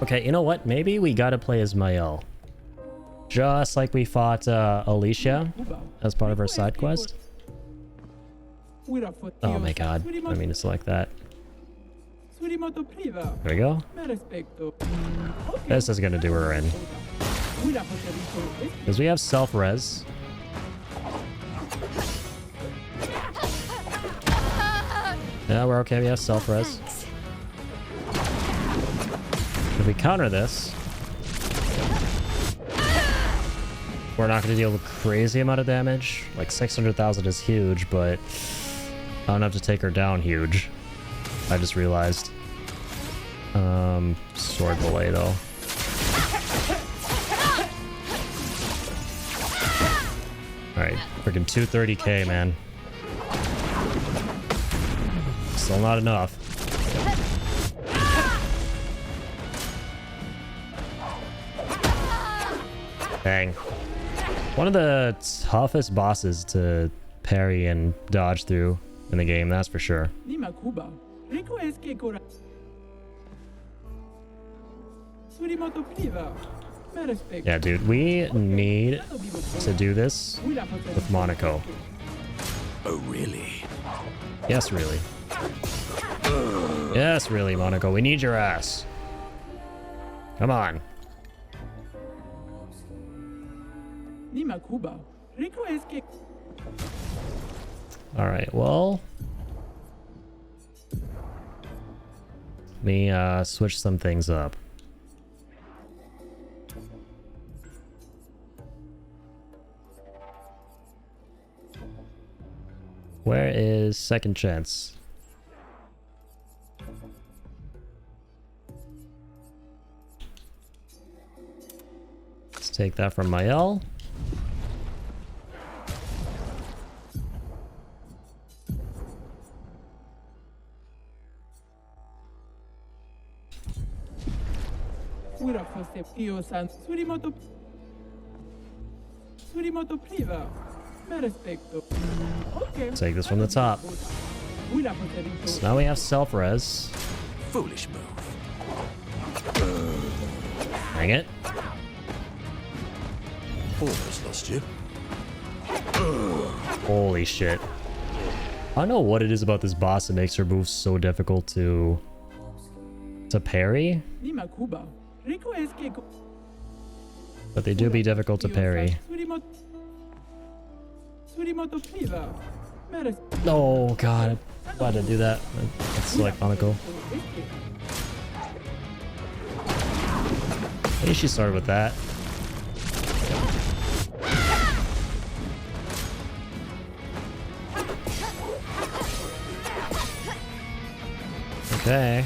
Okay, you know what? Maybe we gotta play as Mael. Just like we fought Alicia as part of our side quest. Oh my god. I mean to select that. There we go. This is gonna do her in. Because we have self-res. Yeah, we're okay. We have self-res. If we counter this, we're not going to deal with a crazy amount of damage. Like 600,000 is huge, but not enough to take her down huge. I just realized. Sword delay though. Alright, freaking 230k, man. Still not enough. Dang. One of the toughest bosses to parry and dodge through in the game, that's for sure. Yeah, dude, we need to do this with Monaco. Oh, really? Yes, really. Yes, really, Monaco. We need your ass. Come on. Alright, well... let me switch some things up. Where is second chance? Let's take that from Mael. Take this from the top. So now we have self-res. Foolish move. Dang it. Almost lost you. Holy shit. I don't know what it is about this boss that makes her moves so difficult to parry. But they do be difficult to parry. Oh god, why did I do that? Let's select Monaco. At least she started with that. Okay.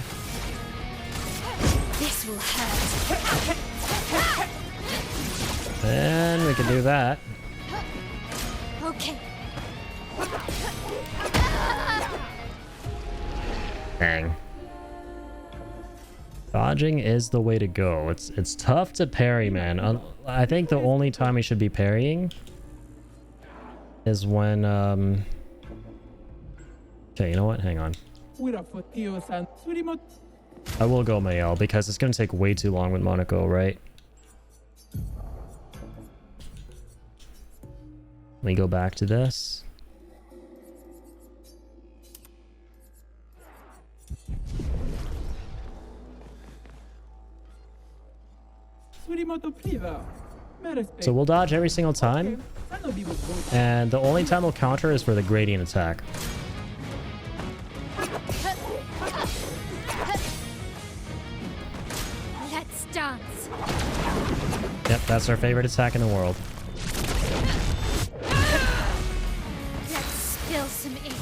This will hurt. Then we can do that. Okay. Dang. Dodging is the way to go. It's tough to parry, man. I think the only time we should be parrying is when okay, you know what? Hang on. I will go Mael because it's gonna take way too long with Monaco, right? Let me go back to this. So we'll dodge every single time, and the only time we'll counter is for the gradient attack. Let's dance. Yep, That's our favorite attack in the world. Let's spill some ink.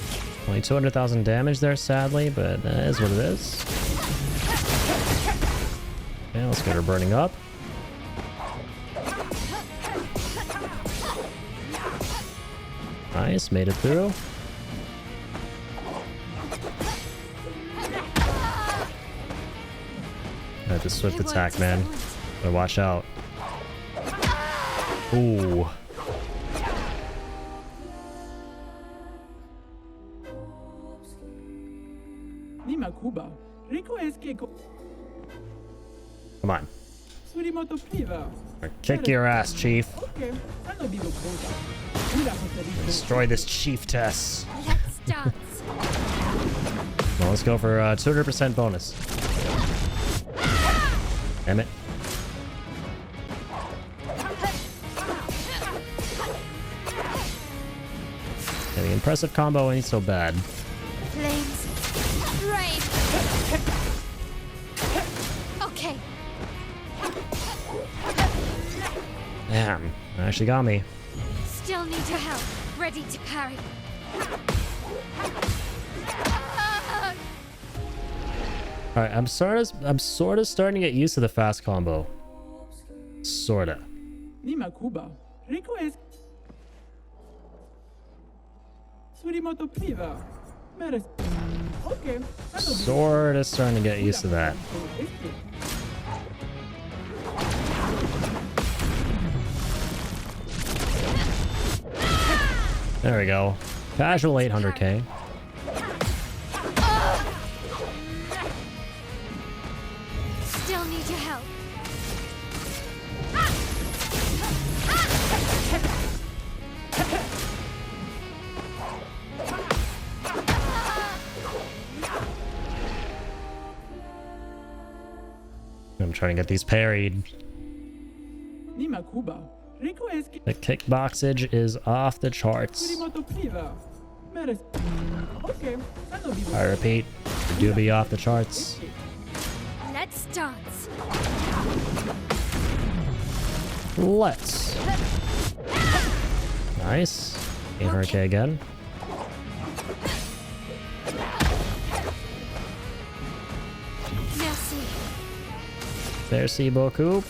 Only 200,000 damage there, sadly, but that is what it is. Yeah, let's get her burning up. Nice, made it through. The swift attack, man. Better watch out. Ooh. Come on. Kick your ass, Chief. Destroy this chiefess. Let's dance. Well, let's go for 200% bonus. Damn it. Yeah, the impressive combo ain't so bad. Flames. Rain. Okay. Damn, that actually got me. Still need your help. Ready to parry. All right, I'm sort of starting to get used to the fast combo. Sorta. Sorta starting to get used to that. There we go. Casual 800k. Still need your help. I'm trying to get these parried. The kickboxage is off the charts. I repeat, it do be off the charts. Let's dance. Let's. Nice. 800k again. Merci. Merci beaucoup.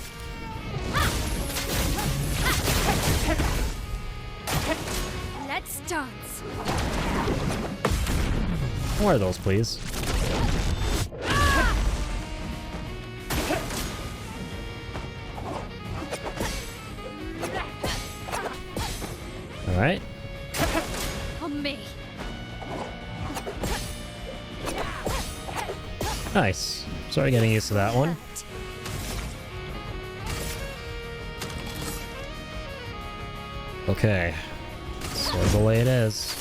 Let's dance. More of those, please. All right. On me. Nice. Sorry, getting used to that one. Okay. Sort of the way it is.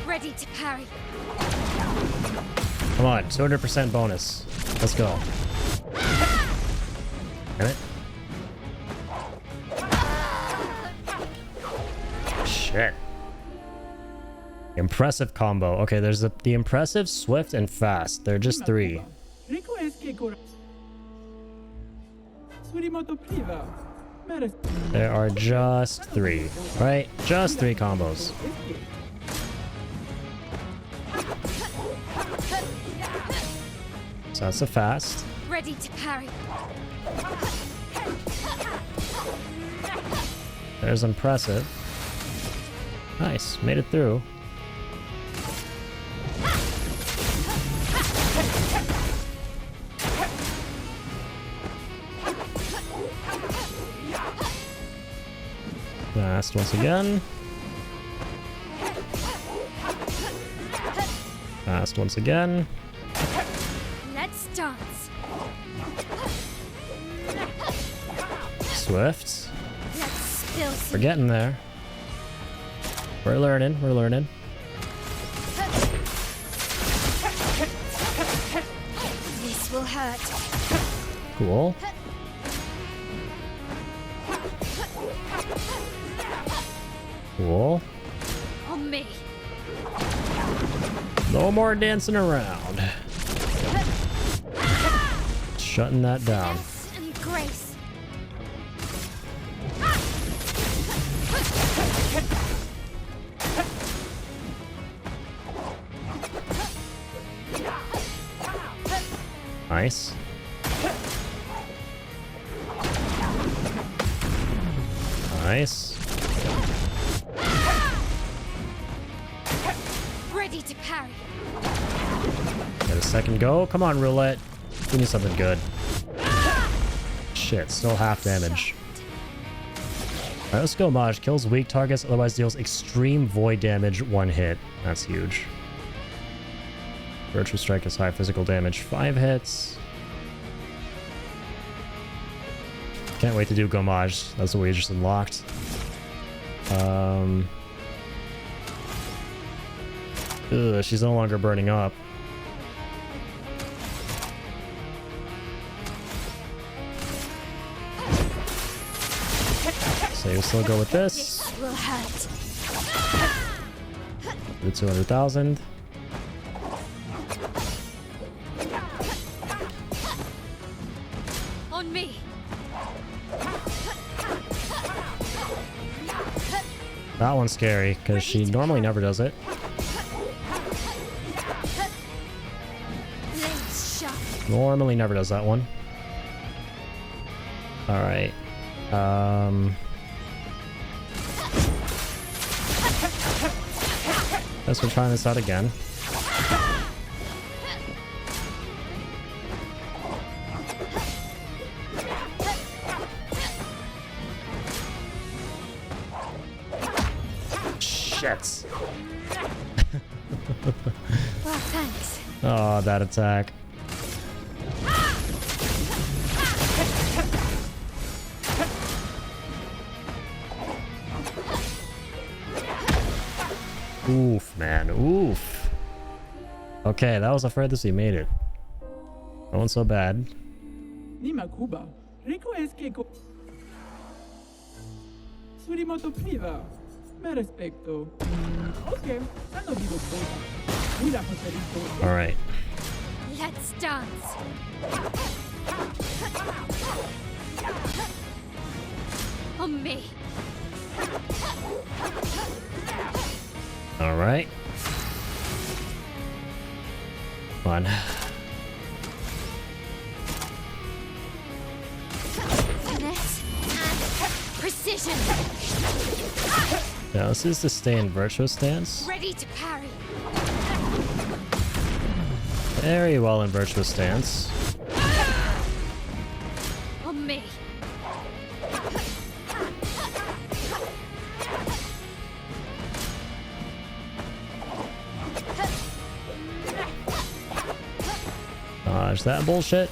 Ready to parry. Come on, 200% bonus. Let's go. Damn it. Shit. Impressive combo. Okay, there's the impressive, swift, and fast. They're just 3. There are just 3. Right? Just 3 combos. So that's a fast. Ready to parry. There's impressive. Nice. Made it through. Fast once again. Fast once again. Let's dance. Swift. Let's spill We're some. getting there. We're learning. We're learning. This will hurt. Cool. Cool. On me. No more dancing around. Shutting that down. Yes, and grace. Nice. Nice. Ready to parry. Get a second go. Come on, roulette. Give me something good. Shit, still half damage. Alright, let's go Maj. Kills weak targets, otherwise deals extreme void damage, 1 hit. That's huge. Virtual Strike is high physical damage, 5 hits. Can't wait to do Gomage. That's what we just unlocked. Ugh, she's no longer burning up. So you'll still go with this. This will hurt. The 200,000. On me. That one's scary, because she normally never does it. Blades sharp. Normally never does that one. Alright. Guess we're trying this out again. Shit. Well, thanks. Oh, that attack. Oof, man. Oof. Okay, that was the furthest we made it. Going so bad. Nima Kuba. Rico es que Surimoto priva. Me respecto. Okay. Hanno vivo poco. Mira Joselito. Alright. Let's dance. On me. Alright. Come on. Finesse and precision. Yeah, this is to stay in virtuous stance. Ready to parry. Very well in virtuous stance. On me. Dodge that bullshit.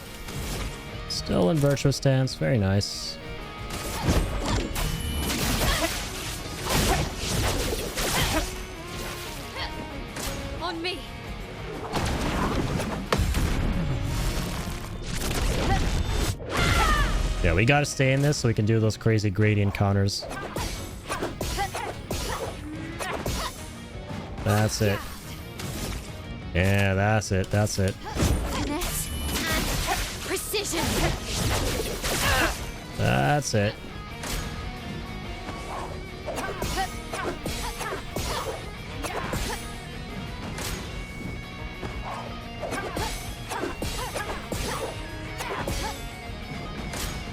Still in virtuous stance. Very nice. On me. Yeah, we gotta stay in this so we can do those crazy gradient counters. That's it. Yeah, that's it. That's it. Finesse and precision. That's it.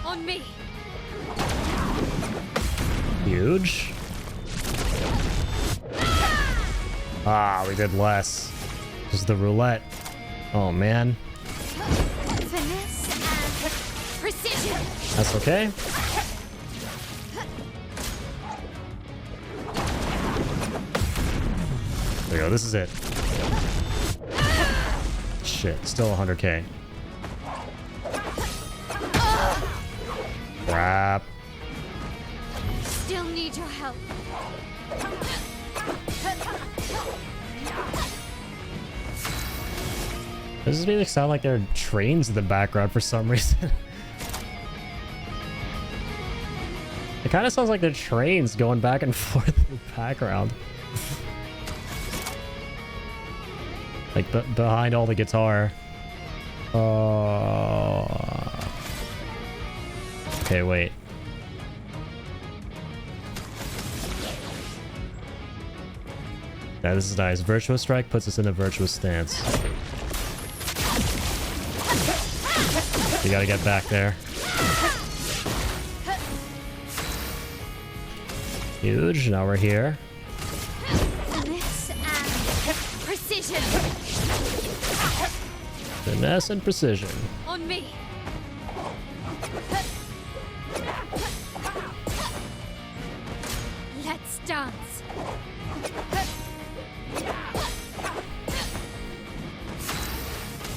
On me. Huge. Ah, we did less. Just the roulette. Oh, man. Finesse and precision. That's okay. There we go. This is it. Shit. Still 100k. Crap. Still need your help. Does this music sound like there are trains in the background for some reason? It kind of sounds like the trains going back and forth in the background. Like behind all the guitar. Oh. Okay, wait. Yeah, this is nice. Virtuous Strike puts us in a virtuous stance. We gotta get back there. Huge. Now we're here. Finesse and precision. Finesse and precision. On me. Let's dance.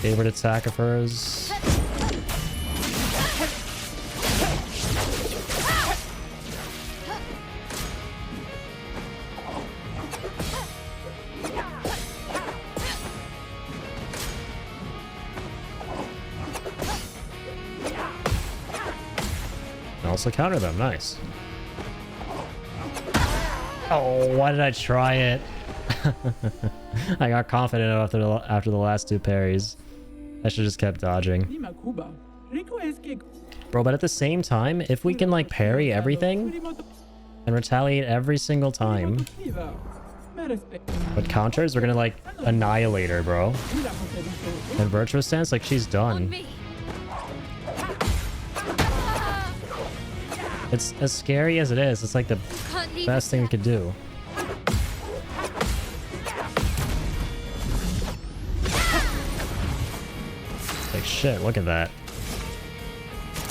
Favorite attack of hers. Also counter them. Nice. Oh, why did I try it? I got confident after the last two parries. I should have just kept dodging. Bro, but at the same time, if we can like parry everything and retaliate every single time with counters, we're gonna like annihilate her, bro. And Virtuous Stance, like she's done. It's as scary as it is. It's like the best thing we could do. Like shit, look at that.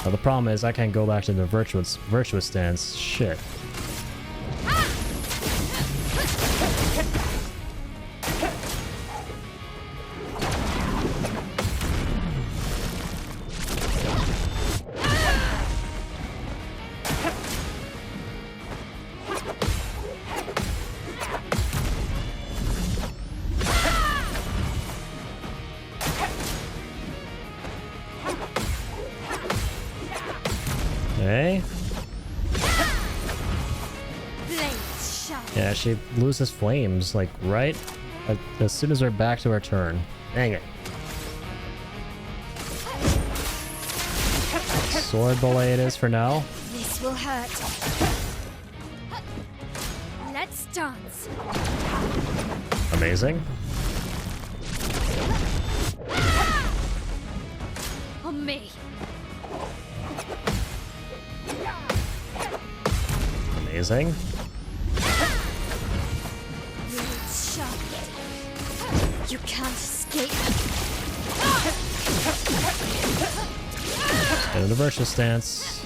Well, the problem is I can't go back to the virtuous stance. Shit. Okay. Yeah, she loses flames, like, right as soon as we're back to our turn. Dang it. Sword belay it is for now. This will hurt. Let's dance. Amazing. On me. Amazing. Blades sharp. You can't escape. Get into Virtuous Stance.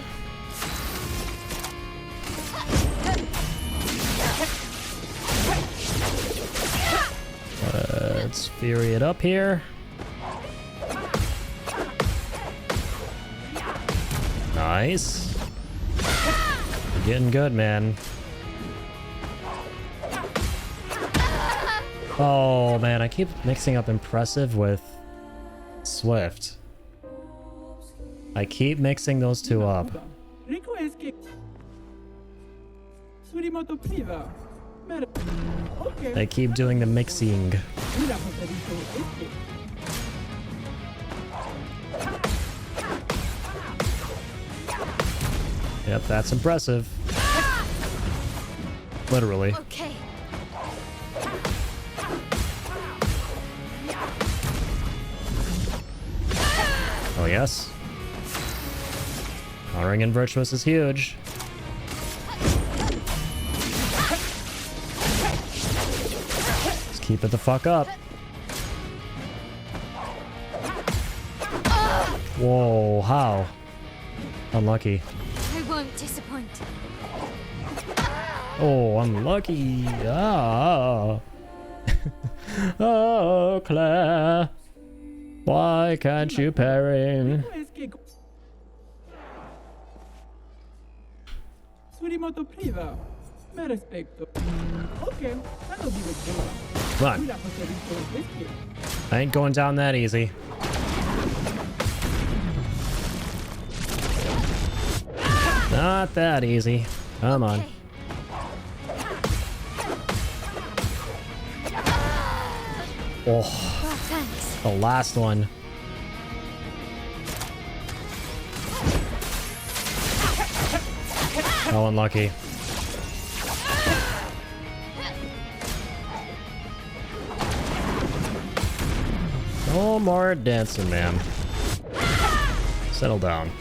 Let's Fury it up here. Nice. We're getting good, man. Oh, man, I keep mixing up Impressive with Swift. I keep mixing those two up. I keep doing the mixing. Yep, that's impressive. Literally. Okay. Oh, yes. Countering in Virtuous is huge. Just keep it the fuck up. Whoa, how? Unlucky. I won't disappoint. Oh, unlucky. Ah. Oh, Claire. Why can't you parry? Come on. I ain't going down that easy. Not that easy. Come on. Oh, Thanks. the last one. Oh, unlucky. No more dancing, ma'am. Settle down.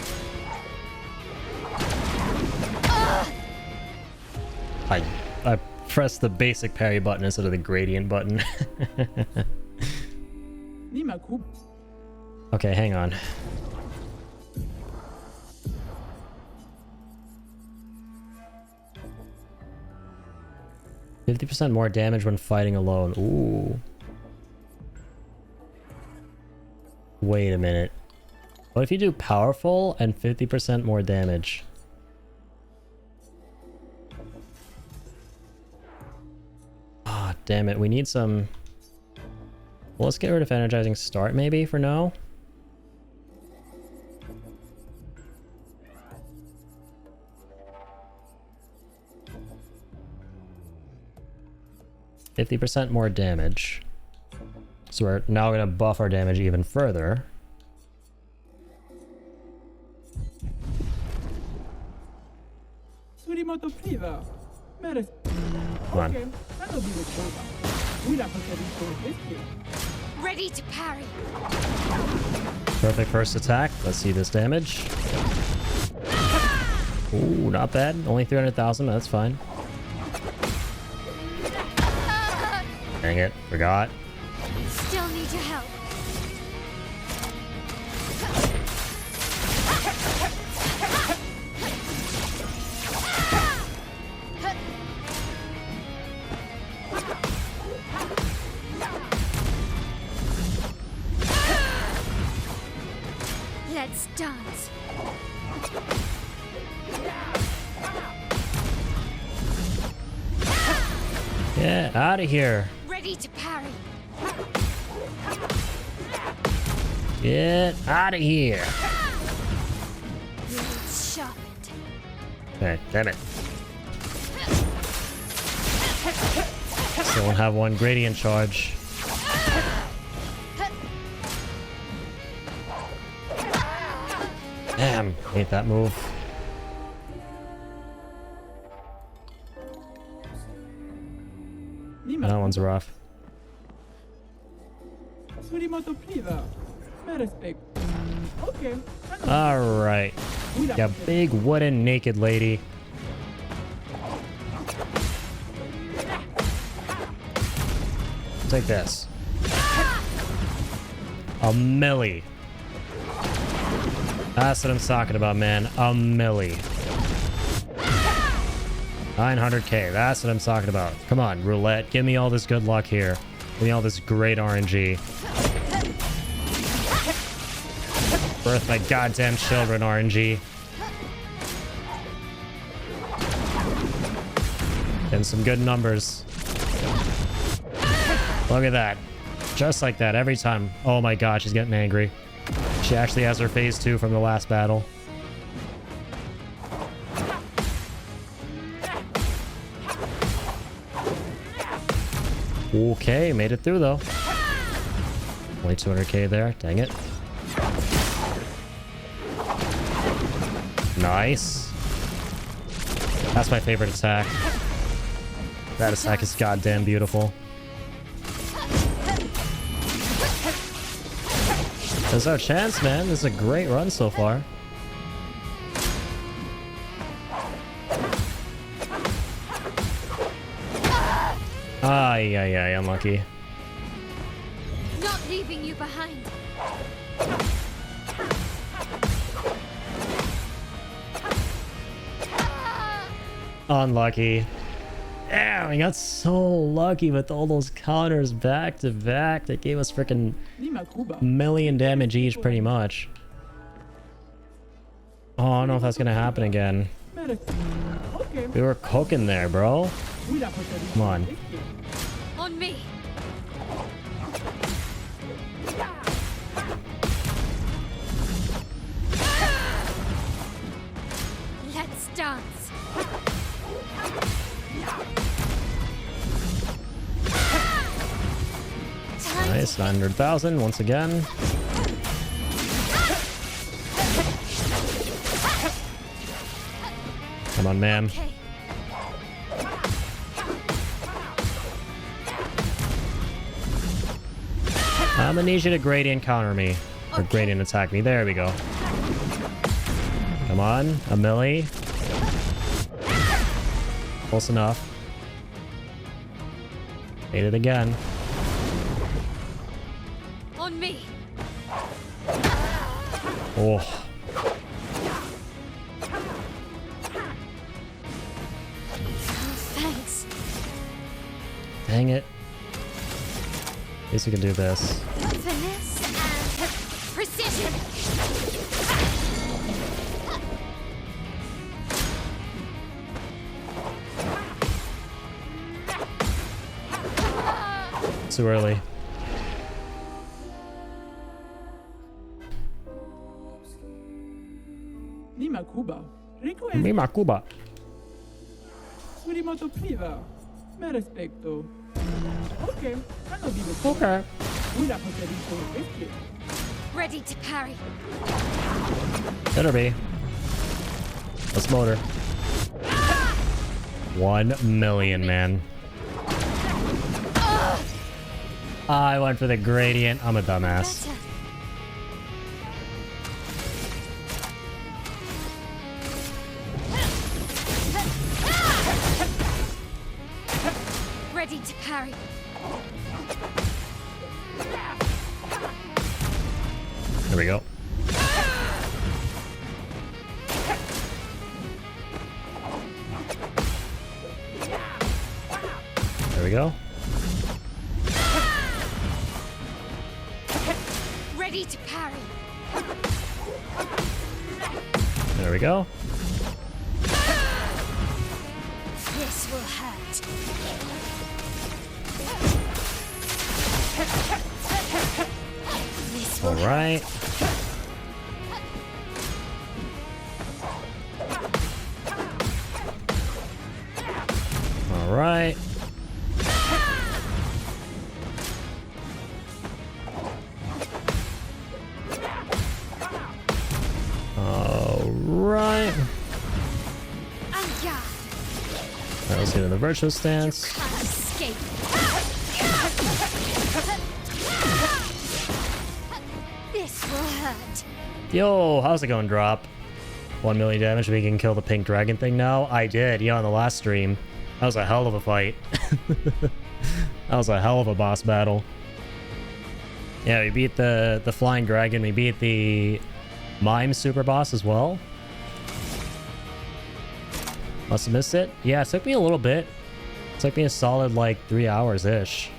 I pressed the basic parry button instead of the gradient button. Okay, hang on. %50 more damage when fighting alone. Ooh. Wait a minute. What if you do powerful and 50% more damage? Ah, damn it. We need some... Well, let's get rid of energizing start maybe for now. %50 more damage. So we're now going to buff our damage even further. Come on. Ready to parry. Perfect first attack. Let's see this damage. Ooh, not bad. Only 300,000. That's fine. Dang it. Forgot. Still need your help. Let's dance. Get out of here. Ready to parry. Get out of here. Blades sharpened. Okay, damn it. Still don't have one gradient charge. Damn, hate that move. That one's rough. Alright. Yeah, big wooden naked lady. Take this. A milli. That's what I'm talking about, man. A milli. 900k. That's what I'm talking about. Come on, roulette. Give me all this good luck here. Give me all this great RNG. Birth my goddamn children, RNG. And some good numbers. Look at that. Just like that every time. Oh my god, she's getting angry. She actually has her phase 2 from the last battle. Okay, made it through though. Only 200k there. Dang it. Nice. That's my favorite attack. That attack is goddamn beautiful. There's our chance, man. This is a great run so far. Ay, ay, ay, unlucky. Not leaving you behind. Unlucky. Damn, we got so lucky with all those counters back to back. That gave us freaking million damage each, pretty much. Oh, I don't know if that's gonna happen again. We were cooking there, bro. Come on. On me. Let's dance. Nice, 900,000 once again. Come on, ma'am. Okay. I'm gonna need you to gradient counter me. Or gradient attack me. There we go. Come on, a milli. Close enough. Ate it again. On me. Oh. Thanks. Dang it. At least we can do this. Finesse and precision. Too early. Nima Kuba. Rico es Mima Cuba. Surimoto priva. Me respecto. Ok, hanno vivo. Okay. Una poterito este. Ready to parry. Better be. Let's motor. 1 million, man. I went for the gradient. I'm a dumbass. Better. Ready to parry. There we go. There we go. Ready to parry. There we go. This will hurt. This will All right. All right. All right. Anya. All right, let's get in the virtual stance. Can't escape. This will hurt. Yo, how's it going, drop? 1 million damage, we can kill the pink dragon thing now? I did, yeah, on the last stream. That was a hell of a fight. That was a hell of a boss battle. Yeah, we beat the flying dragon, we beat the mime super boss as well. Must have missed it. Yeah, it took me a little bit. It took me a solid, like, 3 hours-ish.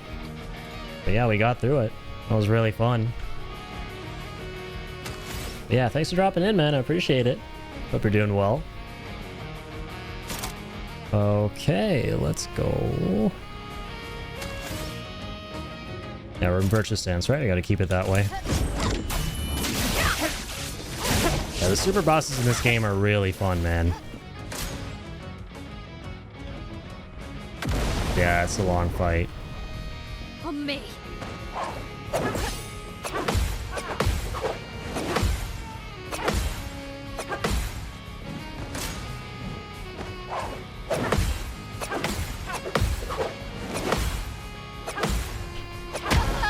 But yeah, we got through it. That was really fun. But yeah, thanks for dropping in, man. I appreciate it. Hope you're doing well. Okay, let's go. Yeah, we're in virtual stance, right? I gotta keep it that way. Yeah, the super bosses in this game are really fun, man. Yeah, it's a long fight. On me.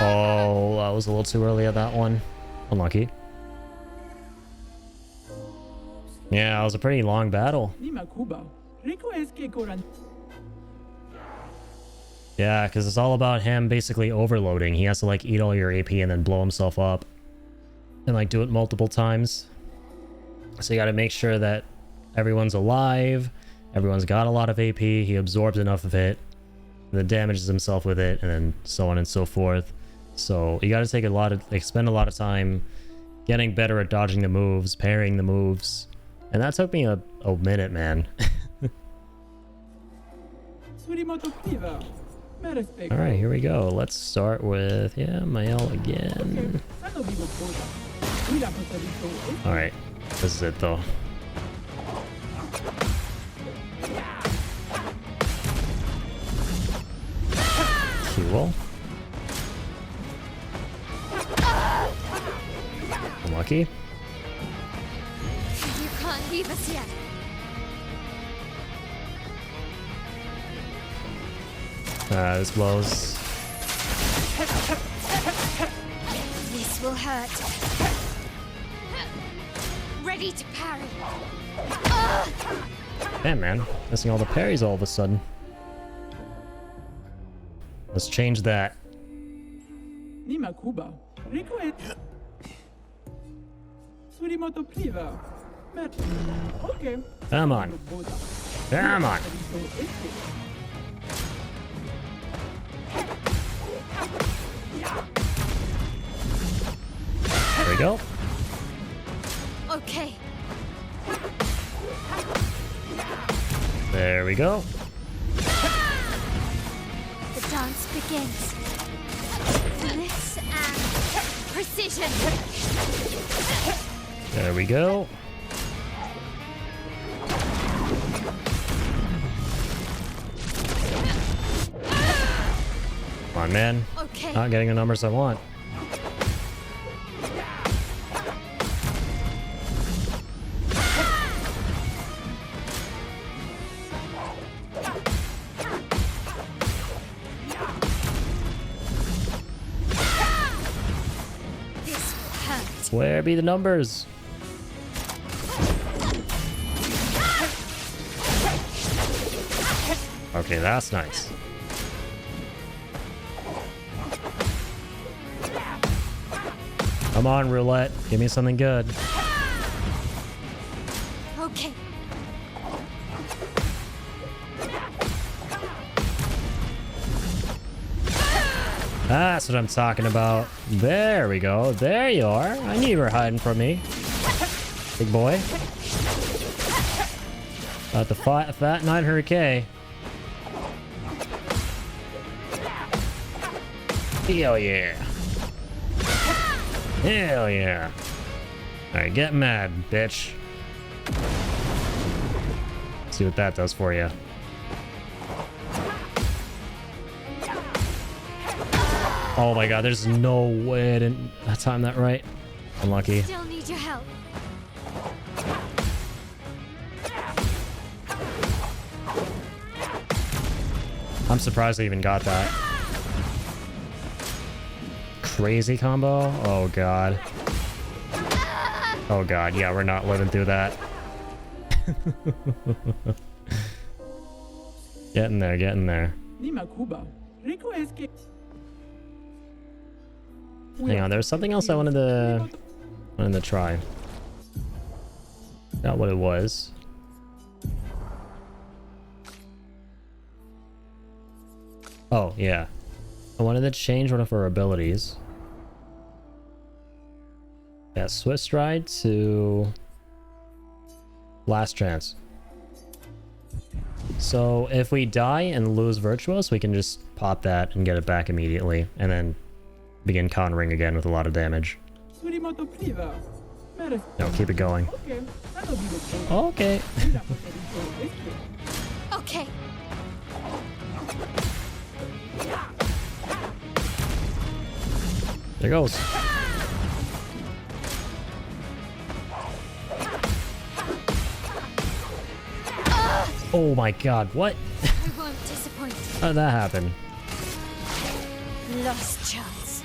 Oh, I was a little too early at that one. Unlucky. Yeah, it was a pretty long battle. Nima Kuba. Rico es que coran. Yeah, because it's all about him basically overloading. He has to like eat all your AP and then blow himself up. And like do it multiple times. So you got to make sure that everyone's alive. Everyone's got a lot of AP. He absorbs enough of it. And then damages himself with it. And then so on and so forth. So you got to take spend a lot of time getting better at dodging the moves, parrying the moves. And that took me a minute, man. Surimoto priva. Me respecto. Alright, here we go. Let's start with, yeah, Mael again. Hanno vivo cosa. Una poterito este. Alright, this is it though. Cool. Unlucky. You can't leave us yet. This blows. This will hurt. Ready to parry. Damn, man. Missing all the parries all of a sudden. Let's change that. Nima Kuba. Request. Surimoto Priva. Okay. Come on. Come on. There we go. Okay. There we go. The dance begins. Bliss and precision. There we go. Come on, man. Okay. Not getting the numbers I want. This will hurt. Where be the numbers? Okay, that's nice. Come on, roulette. Give me something good. Okay. That's what I'm talking about. There we go. There you are. I knew you were hiding from me. Big boy. About the fat 900k. Hell yeah. Hell yeah. Alright, get mad, bitch. See what that does for you. Oh my god, there's no way I didn't time that right. Unlucky. Still need your help. I'm surprised I even got that. Crazy combo? Oh god. Oh god, yeah, we're not living through that. Getting there, getting there. Nima Kuba. Request. Hang on, there was something else I wanted to try. Not what it was. Oh, yeah. I wanted to change one of her abilities. Yeah, Swift Stride to Last Chance. So if we die and lose Virtuous, we can just pop that and get it back immediately, and then begin countering again with a lot of damage. Surimoto Priva. No, keep it going. Okay. That'll be the Okay. Okay. There goes. Oh my god, what? I won't disappoint. How did that happen? Lost chance.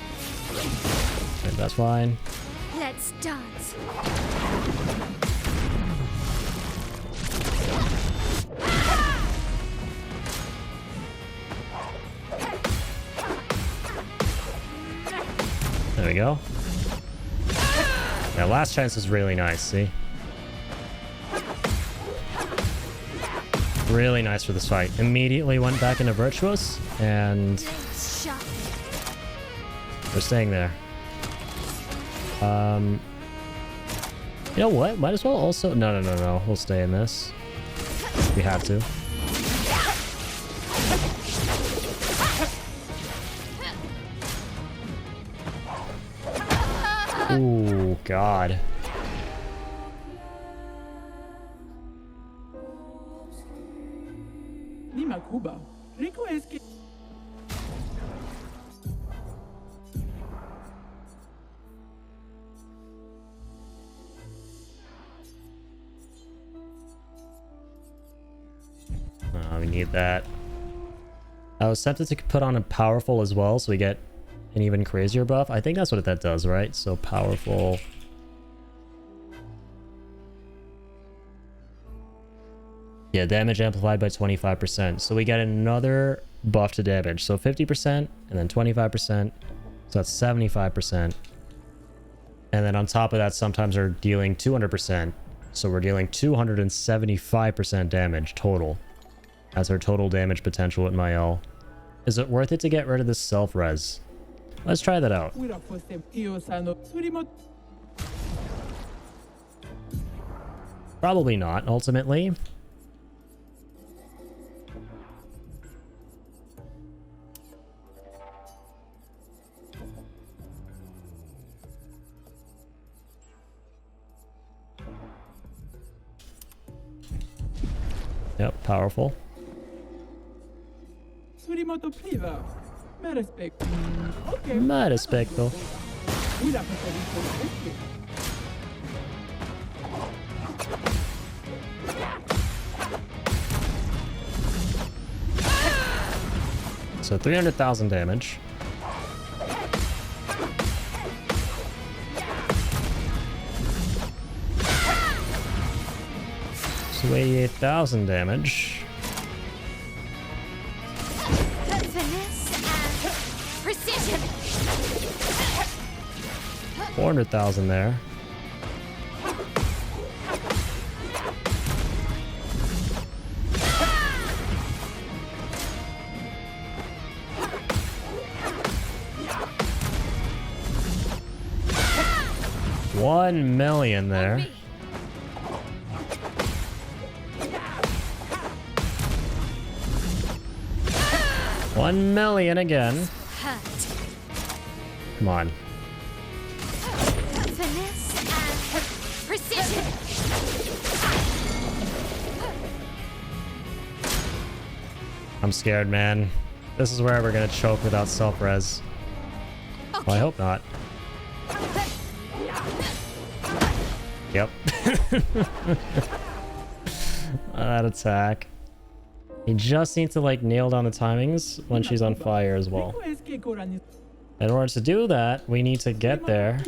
Okay, that's fine. Let's dance. There we go. Yeah, Last Chance is really nice, see? Really nice for this fight. Immediately went back into Virtuous, and Blades sharp. we're staying there. You know what? Might as well also... No. We'll stay in this. We have to. Ooh, God. Nima Kuba. Request. We need that. I was tempted to put on a powerful as well, so we get an even crazier buff. I think that's what that does, right? So powerful. Yeah, damage amplified by 25%. So we get another buff to damage. So 50% and then 25%. So that's 75%. And then on top of that, sometimes we're dealing 200%. So we're dealing 275% damage total. That's our total damage potential with Mael. Is it worth it to get rid of this self-res? Let's try that out. Probably not, ultimately. Yep, powerful. Ma rispetto. So 300,000 damage. So 88,000 damage. Finesse and precision. 400,000 there. $1 million there. $1 million again. Come on. Finesse and precision. I'm scared, man. This is where we're gonna choke without self-res. Well, I hope not. Yep. That attack. You just need to like nail down the timings when she's on fire as well. In order to do that, we need to get there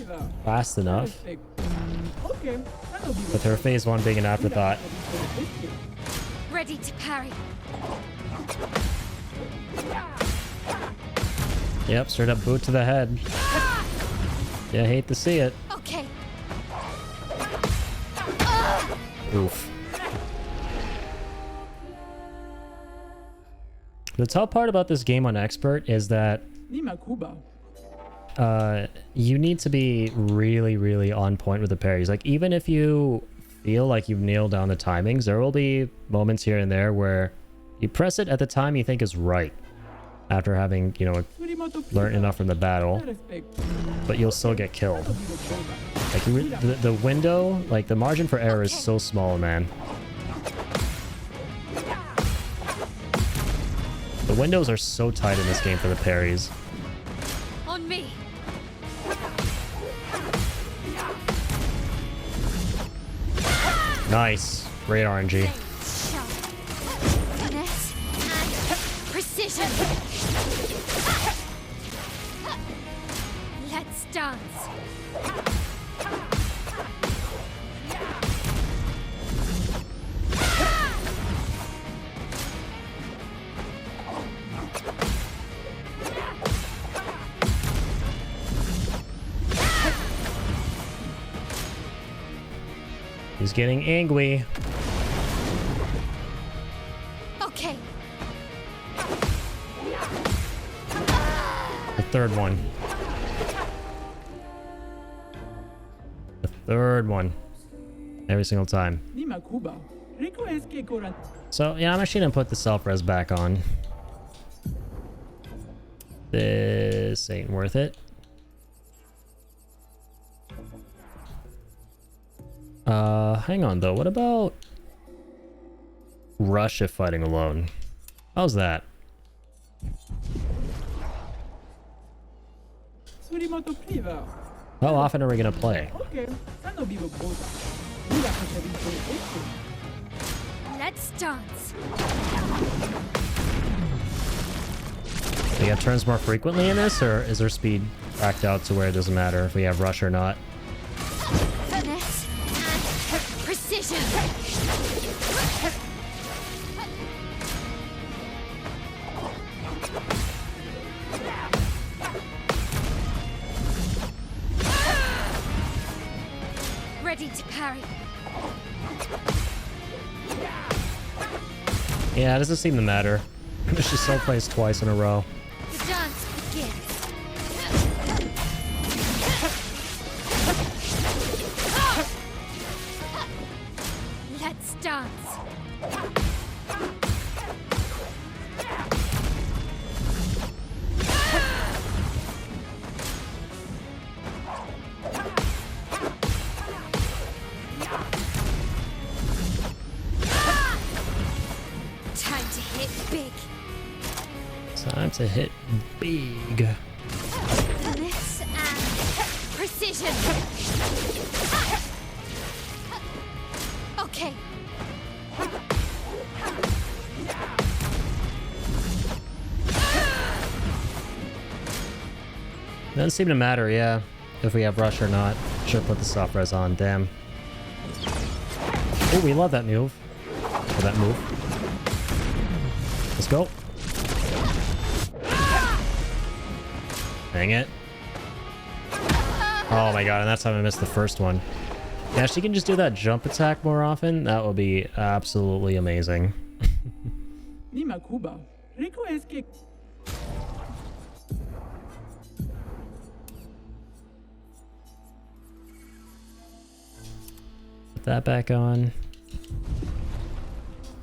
fast enough. With her phase 1 being an afterthought. Ready to parry. Yep, straight up boot to the head. Yeah, hate to see it. Okay. Oof. The tough part about this game on Expert is that you need to be really on point with the parries. Like, even if you feel like you've nailed down the timings, there will be moments here and there where you press it at the time you think is right. After having, you know, learned enough from the battle, but you'll still get killed. Like, the window, like, the margin for error is so small, man. The windows are so tight in this game for the parries. On me. Nice. Great RNG. Finesse and precision. Let's dance. He's getting angry. Okay. The third one. The third one. Every single time. So, yeah, I'm actually gonna put the self-res back on. This ain't worth it. Hang on though, what about Rush if fighting alone? How's that? How often are we gonna play? Let's dance. Do you have turns more frequently in this, or is there speed backed out to where it doesn't matter if we have rush or not? Finesse and precision. Ready to parry. Yeah, it doesn't seem to matter. She still plays twice in a row. The dance begins. Let's dance. Time to hit big. Time to hit big. Finesse and precision. Okay. Doesn't seem to matter, yeah, if we have rush or not. Should put the soft res on, damn. Oh, we love that move. Or that move. Let's go. Dang it. Oh my god, and that's how I missed the first one. Yeah, she can just do that jump attack more often. That would be absolutely amazing. Nima Kuba. Rico es que Put that back on.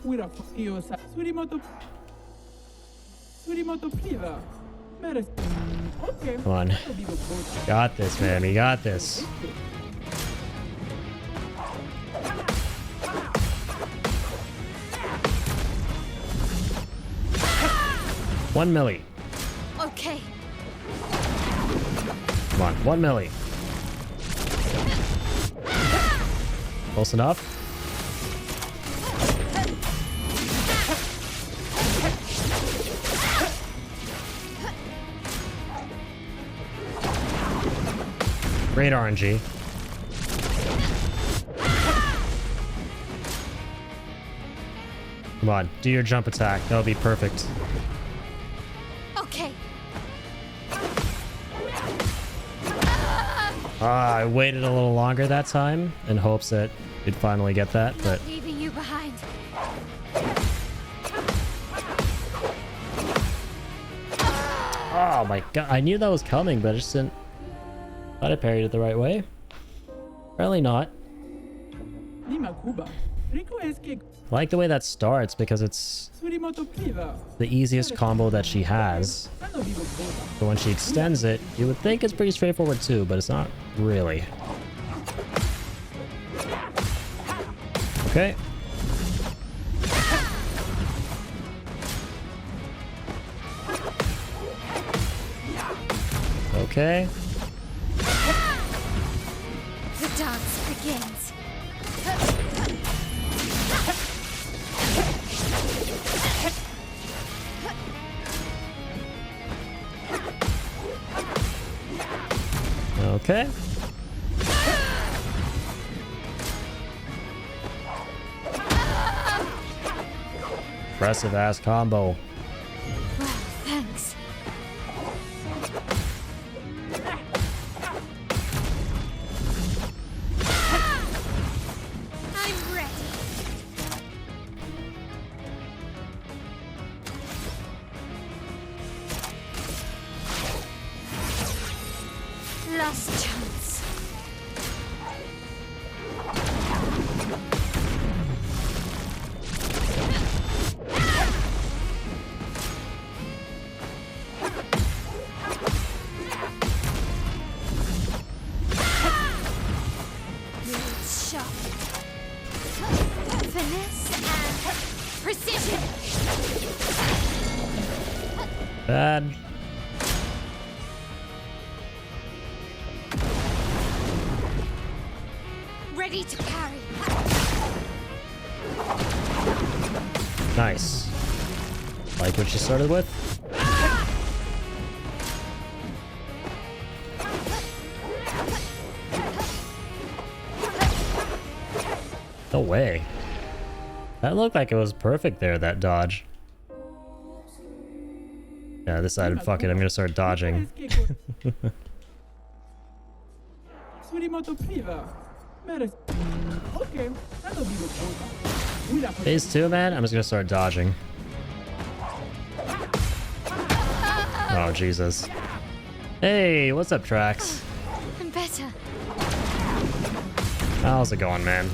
Wira Fiosa. Surimoto. Surimoto Pliva. Meres. Okay. Come on. Got this, man. We got this. One milli. Okay. Come on, 1 milli. Close enough. Great RNG. Come on, do your jump attack. That would be perfect. Okay. Ah, I waited a little longer that time in hopes that we'd finally get that, but Not leaving you behind. oh my god, I knew that was coming, but I just didn't. Thought I parried it the right way. Apparently not. Nima Kuba. Rico es que I like the way that starts because it's Surimoto Pliva. the easiest combo that she has. Ano vivo boda. But when she extends it, you would think it's pretty straightforward too, but it's not really. Okay. Okay. The dance begins. Okay. Impressive ass combo. Well, thanks. I'm ready. Last chance. Blades sharp. Finesse and precision. Bad. Ready to parry. Nice. Like what she started with? No way. That looked like it was perfect there, that dodge. Yeah, I decided, fuck it, I'm gonna start dodging. Phase 2, man? I'm just gonna start dodging. Oh, Jesus. Hey, what's up, Trax? I'm better. How's it going, man?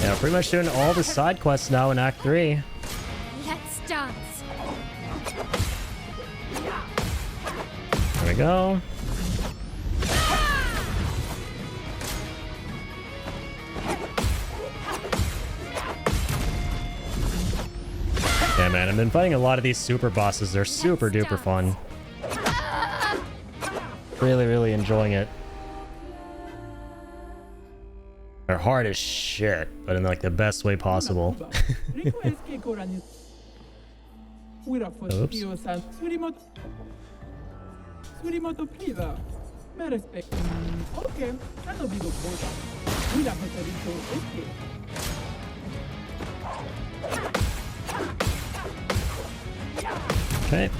Yeah, pretty much doing all the side quests now in Act 3. Let's dance. There we go. Yeah, man, I've been fighting a lot of these super bosses. They're super duper fun. Really, really enjoying it. They're hard as shit, but in like the best way possible. Oops. Okay.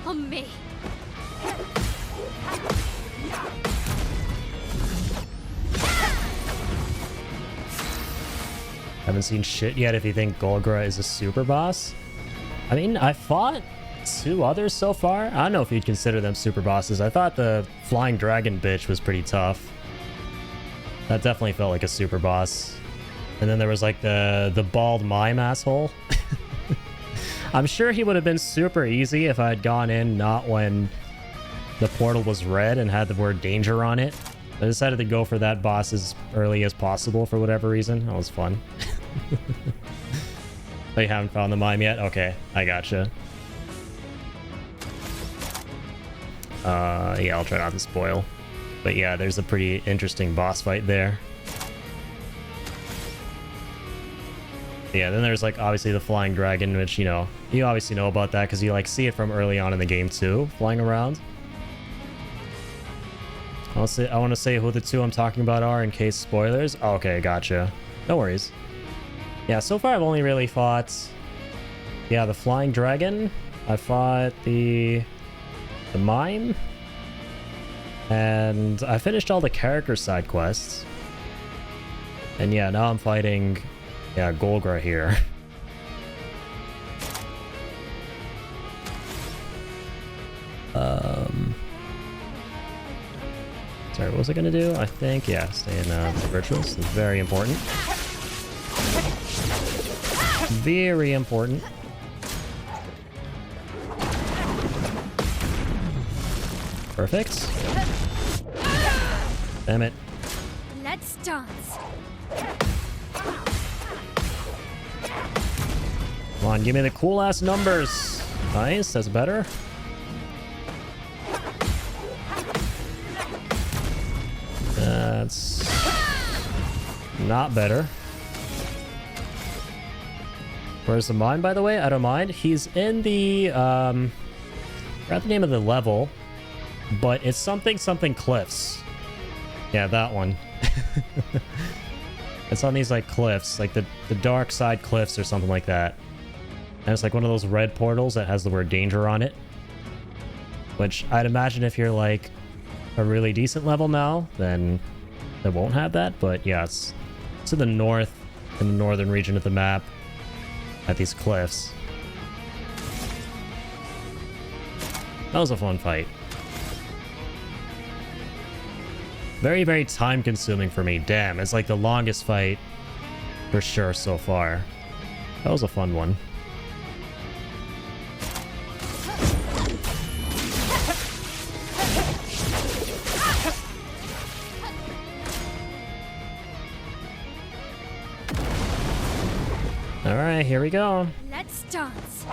On me. Haven't seen shit yet if you think Golgra is a super boss. I mean, I fought 2 others so far. I don't know if you'd consider them super bosses. I thought the flying dragon bitch was pretty tough. That definitely felt like a super boss. And then there was like the bald mime asshole. I'm sure he would have been super easy if I had gone in not when the portal was red and had the word danger on it. I decided to go for that boss as early as possible for whatever reason. That was fun. Oh, you haven't found the mime yet? Okay, I gotcha. Yeah, I'll try not to spoil. But yeah, there's a pretty interesting boss fight there. Yeah, then there's like obviously the flying dragon, which, you know, you obviously know about that because you like see it from early on in the game too, flying around. I want to say who the 2 I'm talking about are in case spoilers. Oh, okay, gotcha. No worries. Yeah, so far I've only really fought... Yeah, the flying dragon. I fought the mime. And I finished all the character side quests. And yeah, now I'm fighting... Yeah, Golgra here. Sorry, what was I gonna do? I think, yeah, stay in virtuals. It's very important. Very important. Perfect. Damn it. Let's dance. Come on, give me the cool ass numbers. Nice, that's better. That's not better. Where's the mine, by the way? I don't mind. He's in the I forgot the name of the level, but it's something cliffs. Yeah, that one. It's on these like cliffs, like the dark side cliffs or something like that. And it's like one of those red portals that has the word danger on it. Which I'd imagine if you're like a really decent level now, then it won't have that. But yeah, it's to the north, in the northern region of the map, at these cliffs. That was a fun fight. Very, very time consuming for me. Damn, it's like the longest fight for sure so far. That was a fun one. Alright, here we go. Let's dance.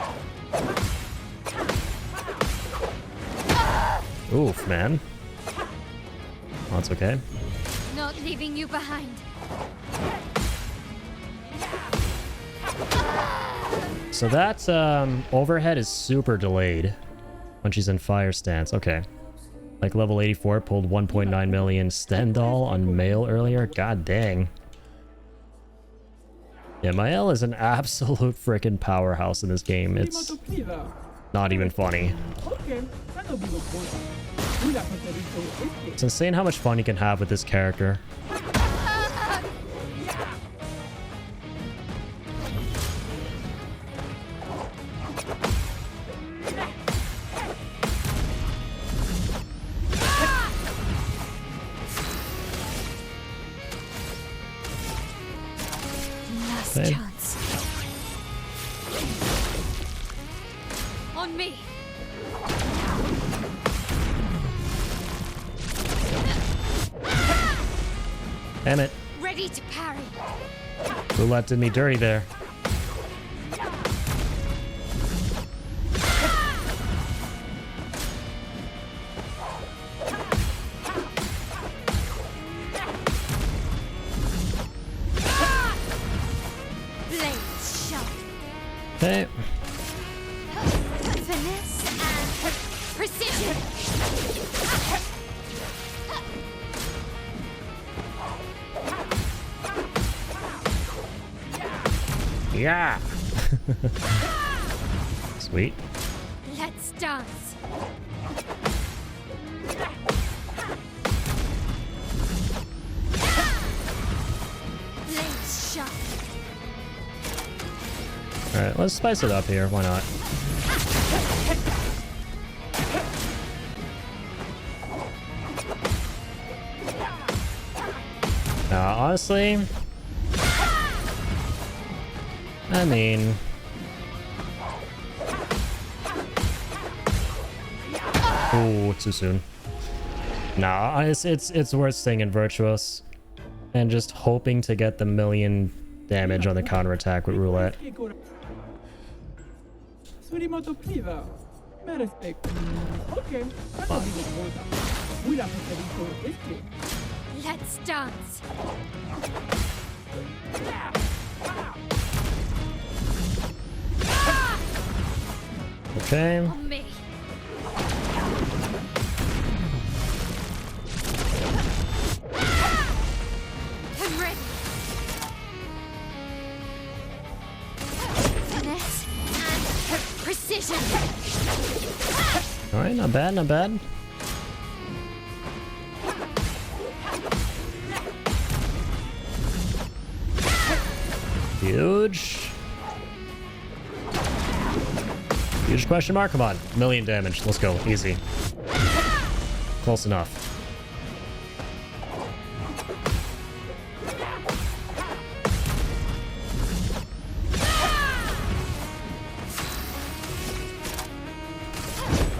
Oof, man. Oh, that's okay. Not leaving you behind. So that overhead is super delayed when she's in fire stance. Okay. Like level 84 pulled 1.9 million Stendhal on mail earlier. God dang. Yeah, Mael is an absolute freaking powerhouse in this game. It's not even funny. It's insane how much fun you can have with this character. Last chance. On me. Damn it. Ready to parry. Roulette did me dirty there. Blades sharp. Okay. Finesse and precision. Yeah. Sweet. Let's dance. Blades sharp. Alright, let's spice it up here. Why not? Honestly, I mean, ooh, too soon. Nah, it's worth staying in Virtuous and just hoping to get the million damage on the counterattack with Roulette. Let's dance. Okay. On me. I'm ready. Finesse and precision. Alright, not bad, not bad. Huge. Huge question mark. Come on. Million damage. Let's go. Easy. Close enough.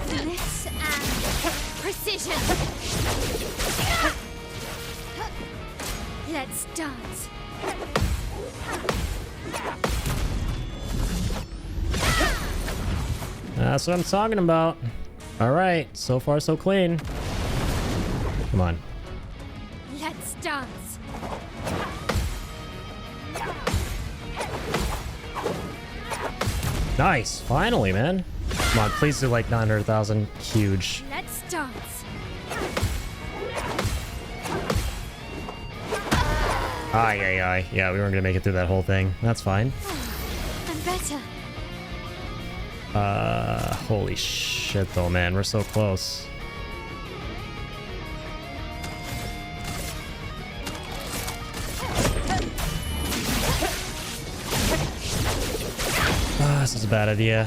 Finesse and precision. Let's dance. That's what I'm talking about. Alright, so far so clean. Come on. Let's dance. Nice. Finally, man. Come on, please do like 900,000. Huge. Let's dance. Aye, aye, aye. Yeah, we weren't gonna make it through that whole thing. That's fine. I'm better. Holy shit though, man. We're so close. Ah, this is a bad idea.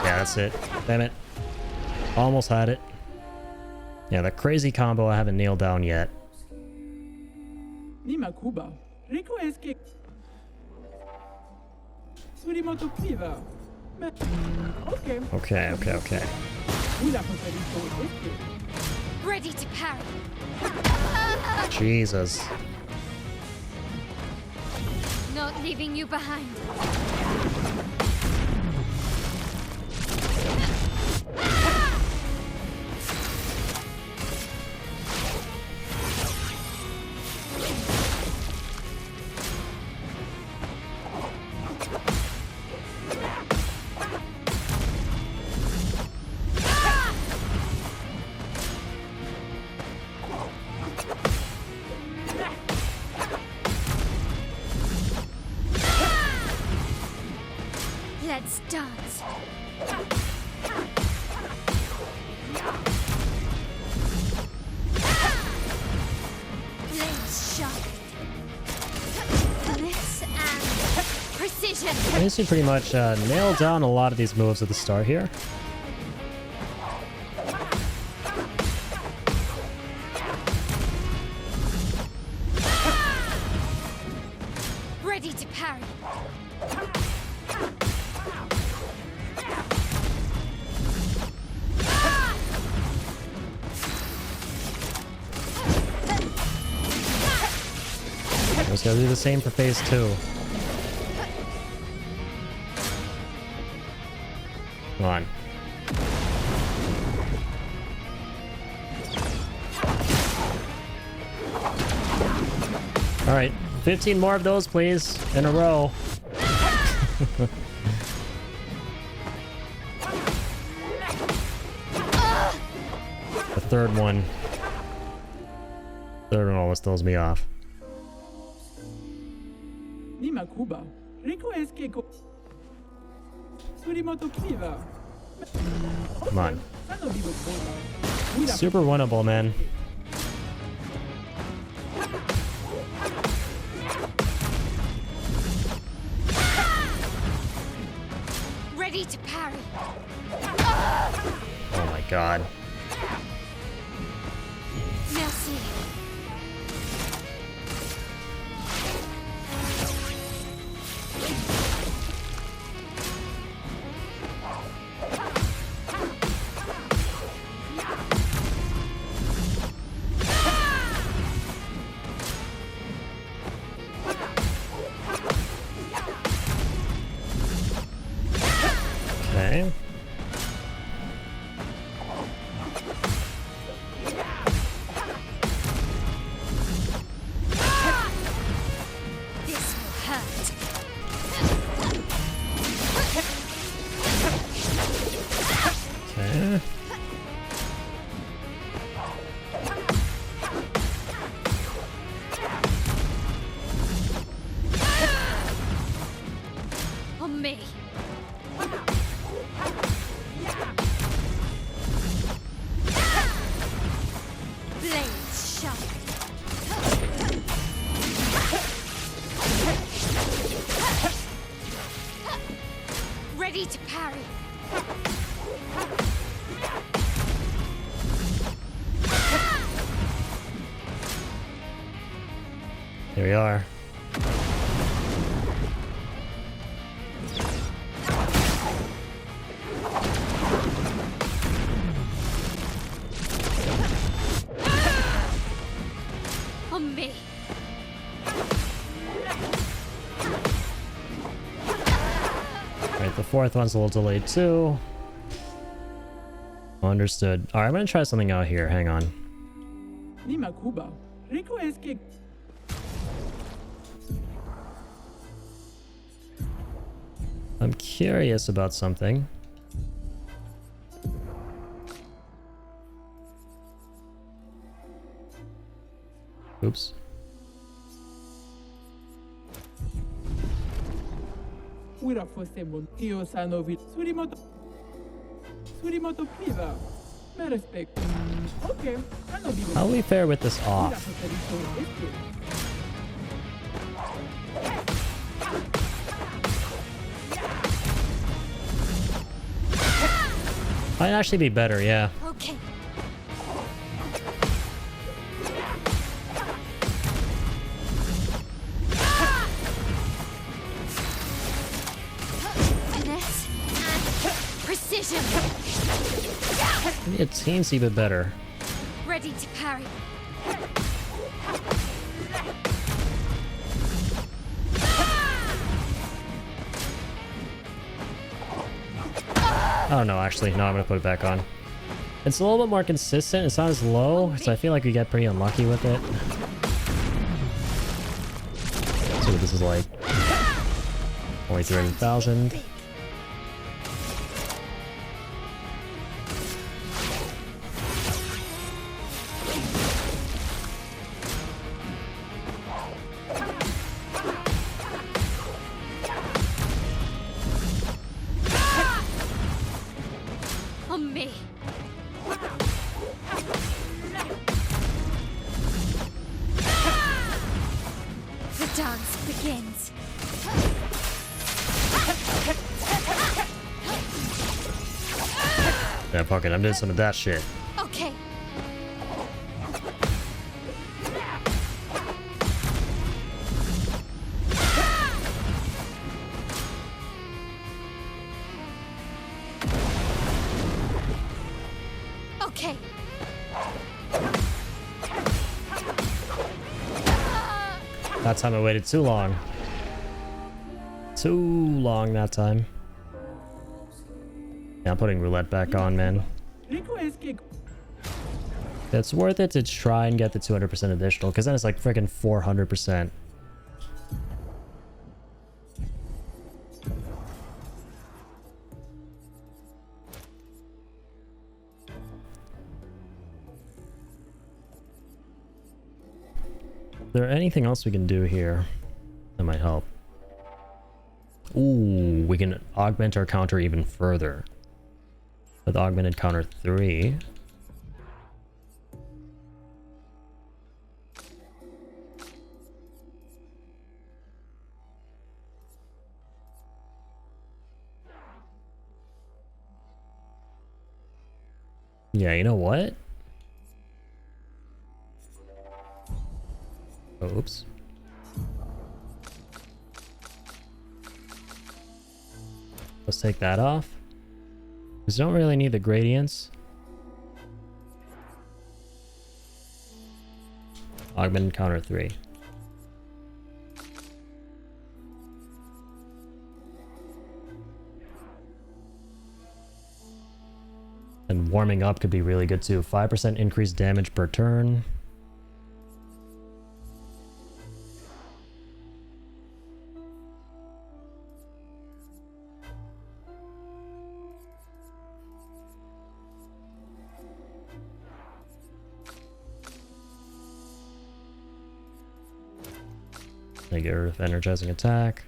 Yeah, that's it. Damn it. Almost had it. Yeah, the crazy combo I haven't nailed down yet. Nima Kuba. Rico Eski. Surimoto Piva. Okay. Okay. Ready to parry. Jesus. Not leaving you behind. Let's dance. Blades sharp. Finesse and precision. I used to pretty much nail down a lot of these moves at the start here. Ready to parry. Just gotta do the same for phase 2. Come on. Alright, 15 more of those, please, in a row. The third one. Third one almost throws me off. Nima Kuba. Rico es que Surimoto Kiva. Come on. Sano vivo Boba. Super winnable, man. Ready to parry. Oh my god. Merci. Okay. This will hurt. Okay. On me. Blades sharp. Ready to parry. Here we are. On me. Alright, the fourth one's a little delayed too. Understood. Alright, I'm gonna try something out here. Hang on. Nima Kuba. Rico es que I'm curious about something. Oops. Wira fosse bon. Io sano vi Surimoto Kiva. Me respecto. Okay. Sano vivo. How do we fare with this Wira off? fosse Rico es que Might actually be better, yeah. Okay. Finesse and precision. Maybe a teensy bit better. Ready to parry. Oh no, actually, no, I'm gonna put it back on. It's a little bit more consistent. It's not as low, so I feel like we get pretty unlucky with it. Let's see what this is like. Only 300,000. dance begins. Yeah, fuck it. I'm doing some of that shit. Okay. Okay. That time I waited too long. Too long that time. Yeah, I'm putting roulette back on, man. It's worth it to try and get the 200% additional, because then it's like freaking 400%. Is there anything else we can do here that might help? Ooh, we can augment our counter even further with augmented counter 3. Yeah, you know what? Oops. Let's take that off. Because we don't really need the gradients. Augmented counter 3. And warming up could be really good too. 5% increased damage per turn. I get rid of energizing attack.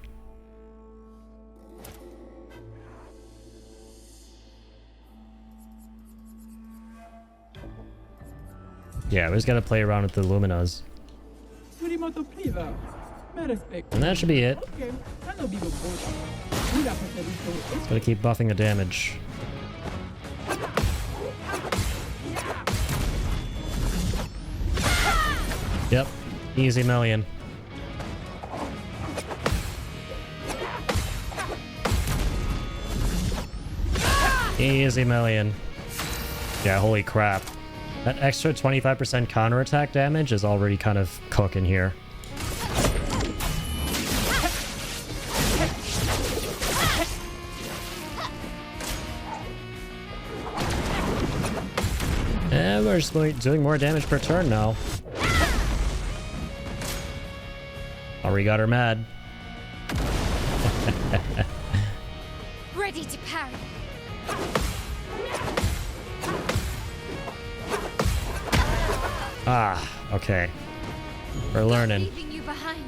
Yeah, we just gotta play around with the luminas. And that should be it. Just gotta keep buffing the damage. Yep, easy million. Easy million. Yeah, holy crap. That extra 25% counterattack damage is already kind of cooking here. And we're just doing more damage per turn now. Already got her mad. Ready to parry. Ah, okay. We're learning. Leaving you behind.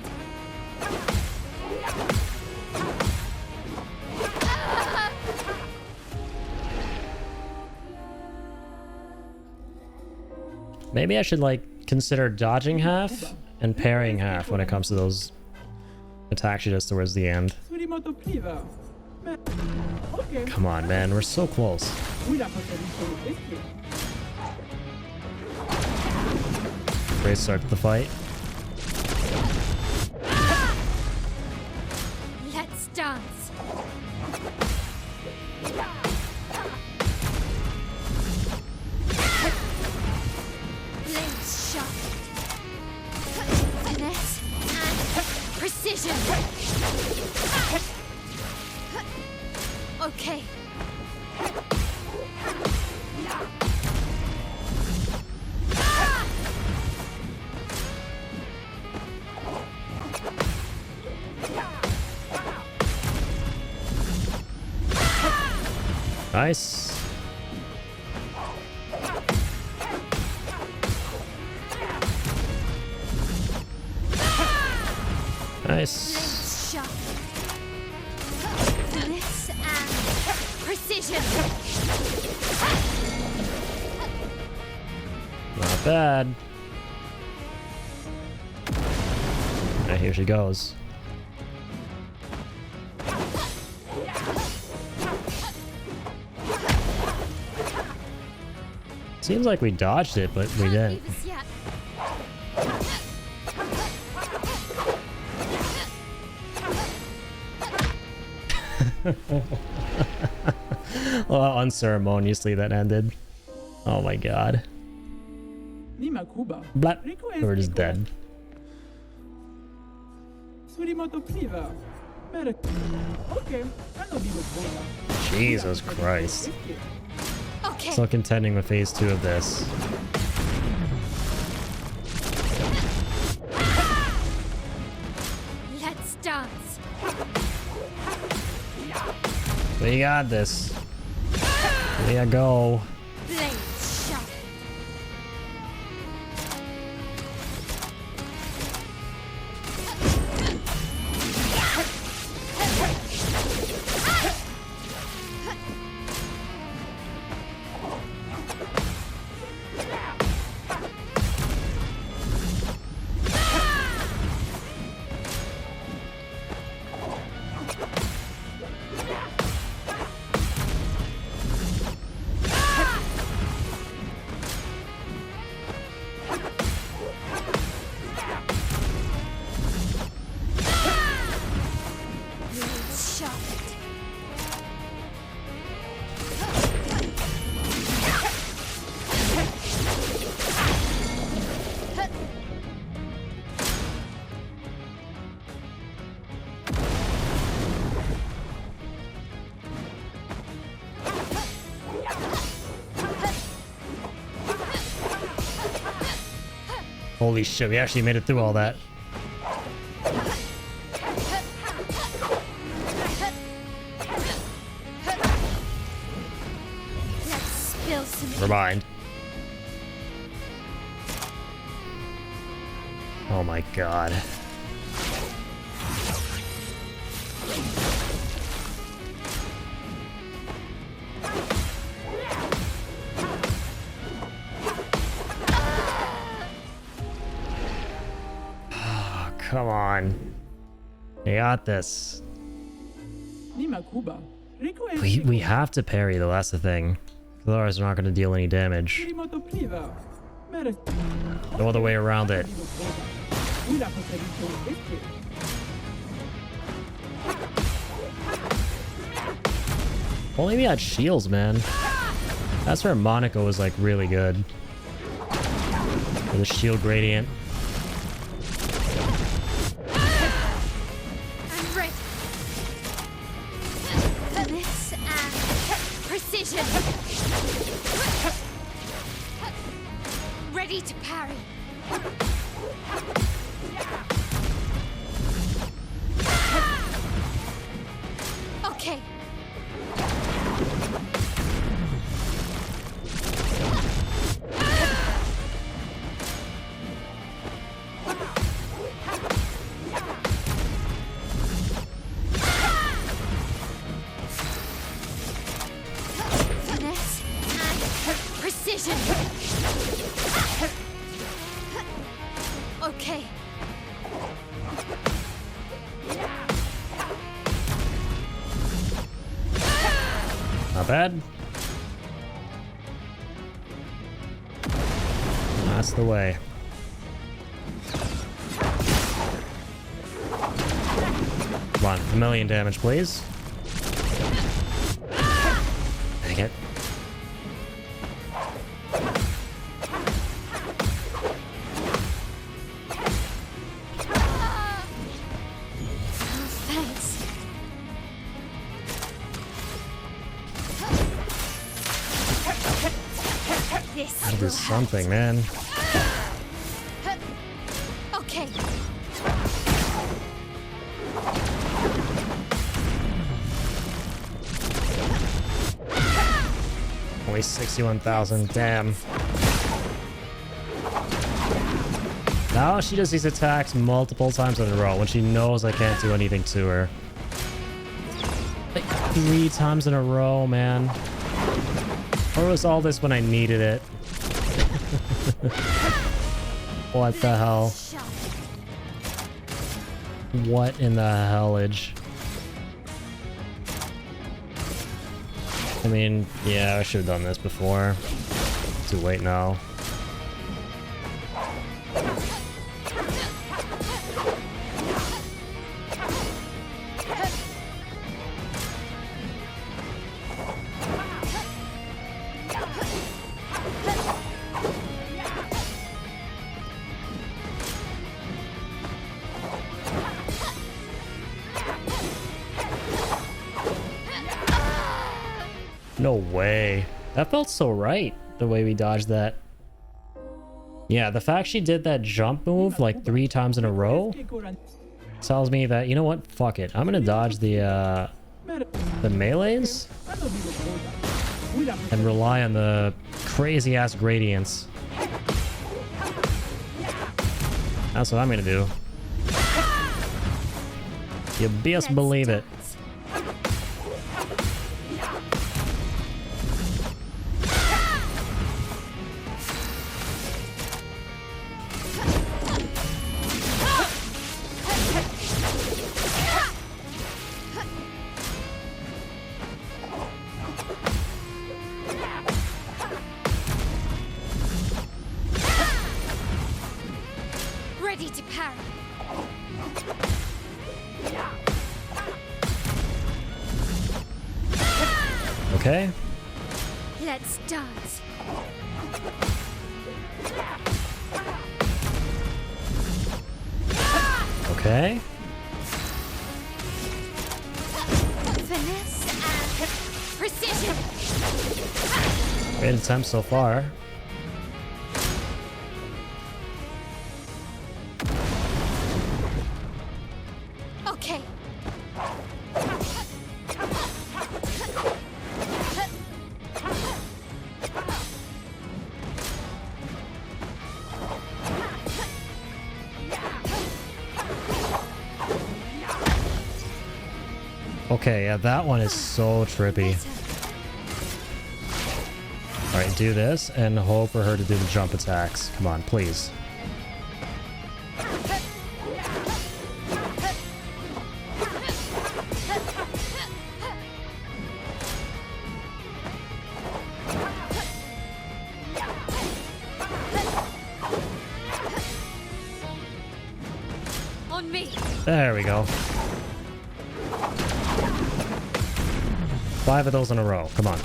Maybe I should like consider dodging half and parrying half when it comes to those attacks she does towards the end. Come on, man, we're so close. Great start to the fight. Let's dance. Blades sharp. Finesse and precision. Okay. Nice. Nice. Blades sharp. Finesse and precision. Not bad. Okay, here she goes. Seems like we dodged it, but we didn't. Oh, how unceremoniously that ended. Oh my god. Nima Kuba. Blah. We're just dead. Jesus Christ. Okay. Still contending with phase 2 of this. Let's dance. We got this. There you go. Blades sharp. Blades sharp. Holy shit, we actually made it through all that. Let's spill some. Never mind. Oh my god. Oh, come on. We got this. Nima Kuba. We have to parry though, that's the thing. Otherwise we're not going to deal any damage. No other way around it. Only we had shields, man. That's where Monica was like really good. For the shield gradient. I'm ready. This and precision. Ready to parry. Okay. Finesse and precision. Okay. Not bad. That's the way. Come on, 1,000,000 damage, please. Dang it. Thanks. This Gotta do will something, man. hurt. Okay. Only 61,000, damn. Now she does these attacks multiple times in a row when she knows I can't do anything to her. Like 3 times in a row, man. Where was all this when I needed it? What the hell? What in the hellage? I mean, yeah, I should have done this before. Too late now. No way. That felt so right, the way we dodged that. Yeah, the fact she did that jump move like 3 times in a row tells me that, you know what? Fuck it. I'm gonna dodge the melees and rely on the crazy-ass gradients. That's what I'm gonna do. You best believe it. Ready to parry. Okay. Let's dance. Okay. Finesse and precision. Great attempt so far. Okay. Okay, yeah, that one is so trippy. Alright, do this and hope for her to do the jump attacks. Come on, please. On me. There we go. 5 of those in a row. Come on.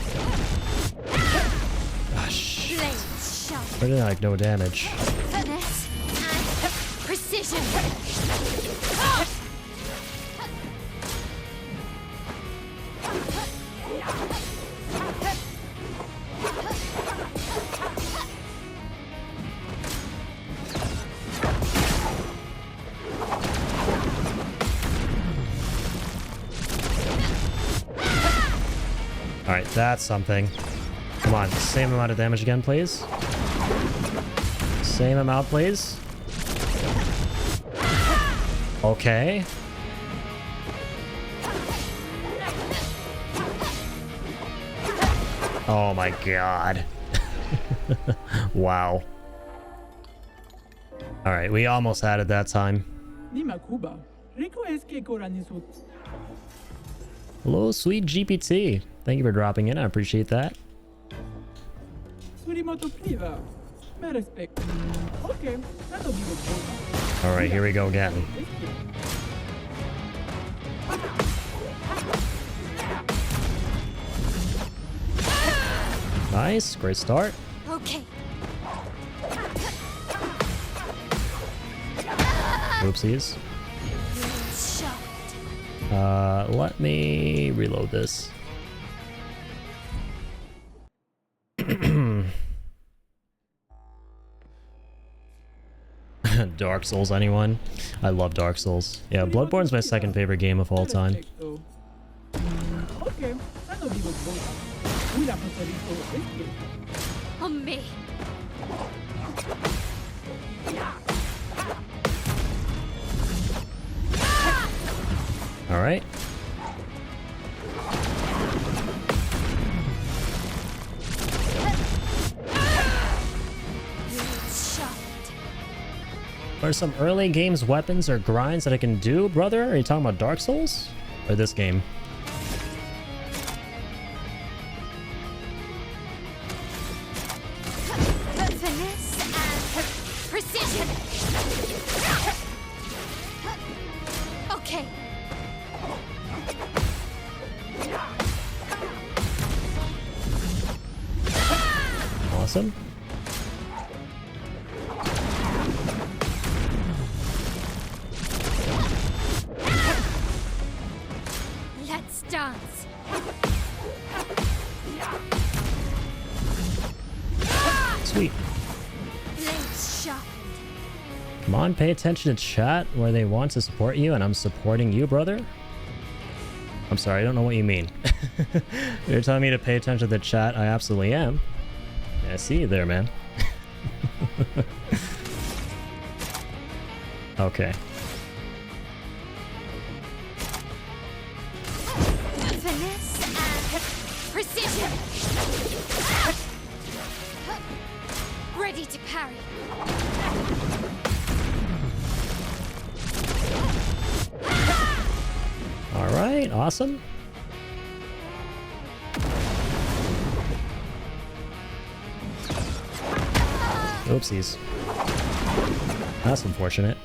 Ah, shit. Blades sharp. Really like no damage. Finesse and precision. Alright, that's something. Come on, same amount of damage again, please. Same amount, please. Okay. Oh my god. Wow. Alright, we almost had it that time. Hello, sweet GPT. Thank you for dropping in. I appreciate that. Alright, here we go again. Nice, great start. Okay. Oopsies. Blades sharp. Let me reload this. Dark Souls, anyone? I love Dark Souls. Yeah, Bloodborne's my second favorite game of all time. On me. Alright. Blades sharp. are some early games weapons or grinds that I can do, brother? Are you talking about Dark Souls? Or this game? The finesse and precision. Okay. Awesome. Let's dance. Sweet. Blades sharpened. Come on, pay attention to chat where they want to support you, and I'm supporting you, brother. I'm sorry, I don't know what you mean. You're telling me to pay attention to the chat? I absolutely am. Yeah, I see you there, man. Okay. Finesse and precision. Ready to parry. All right, awesome. Oopsies. That's unfortunate.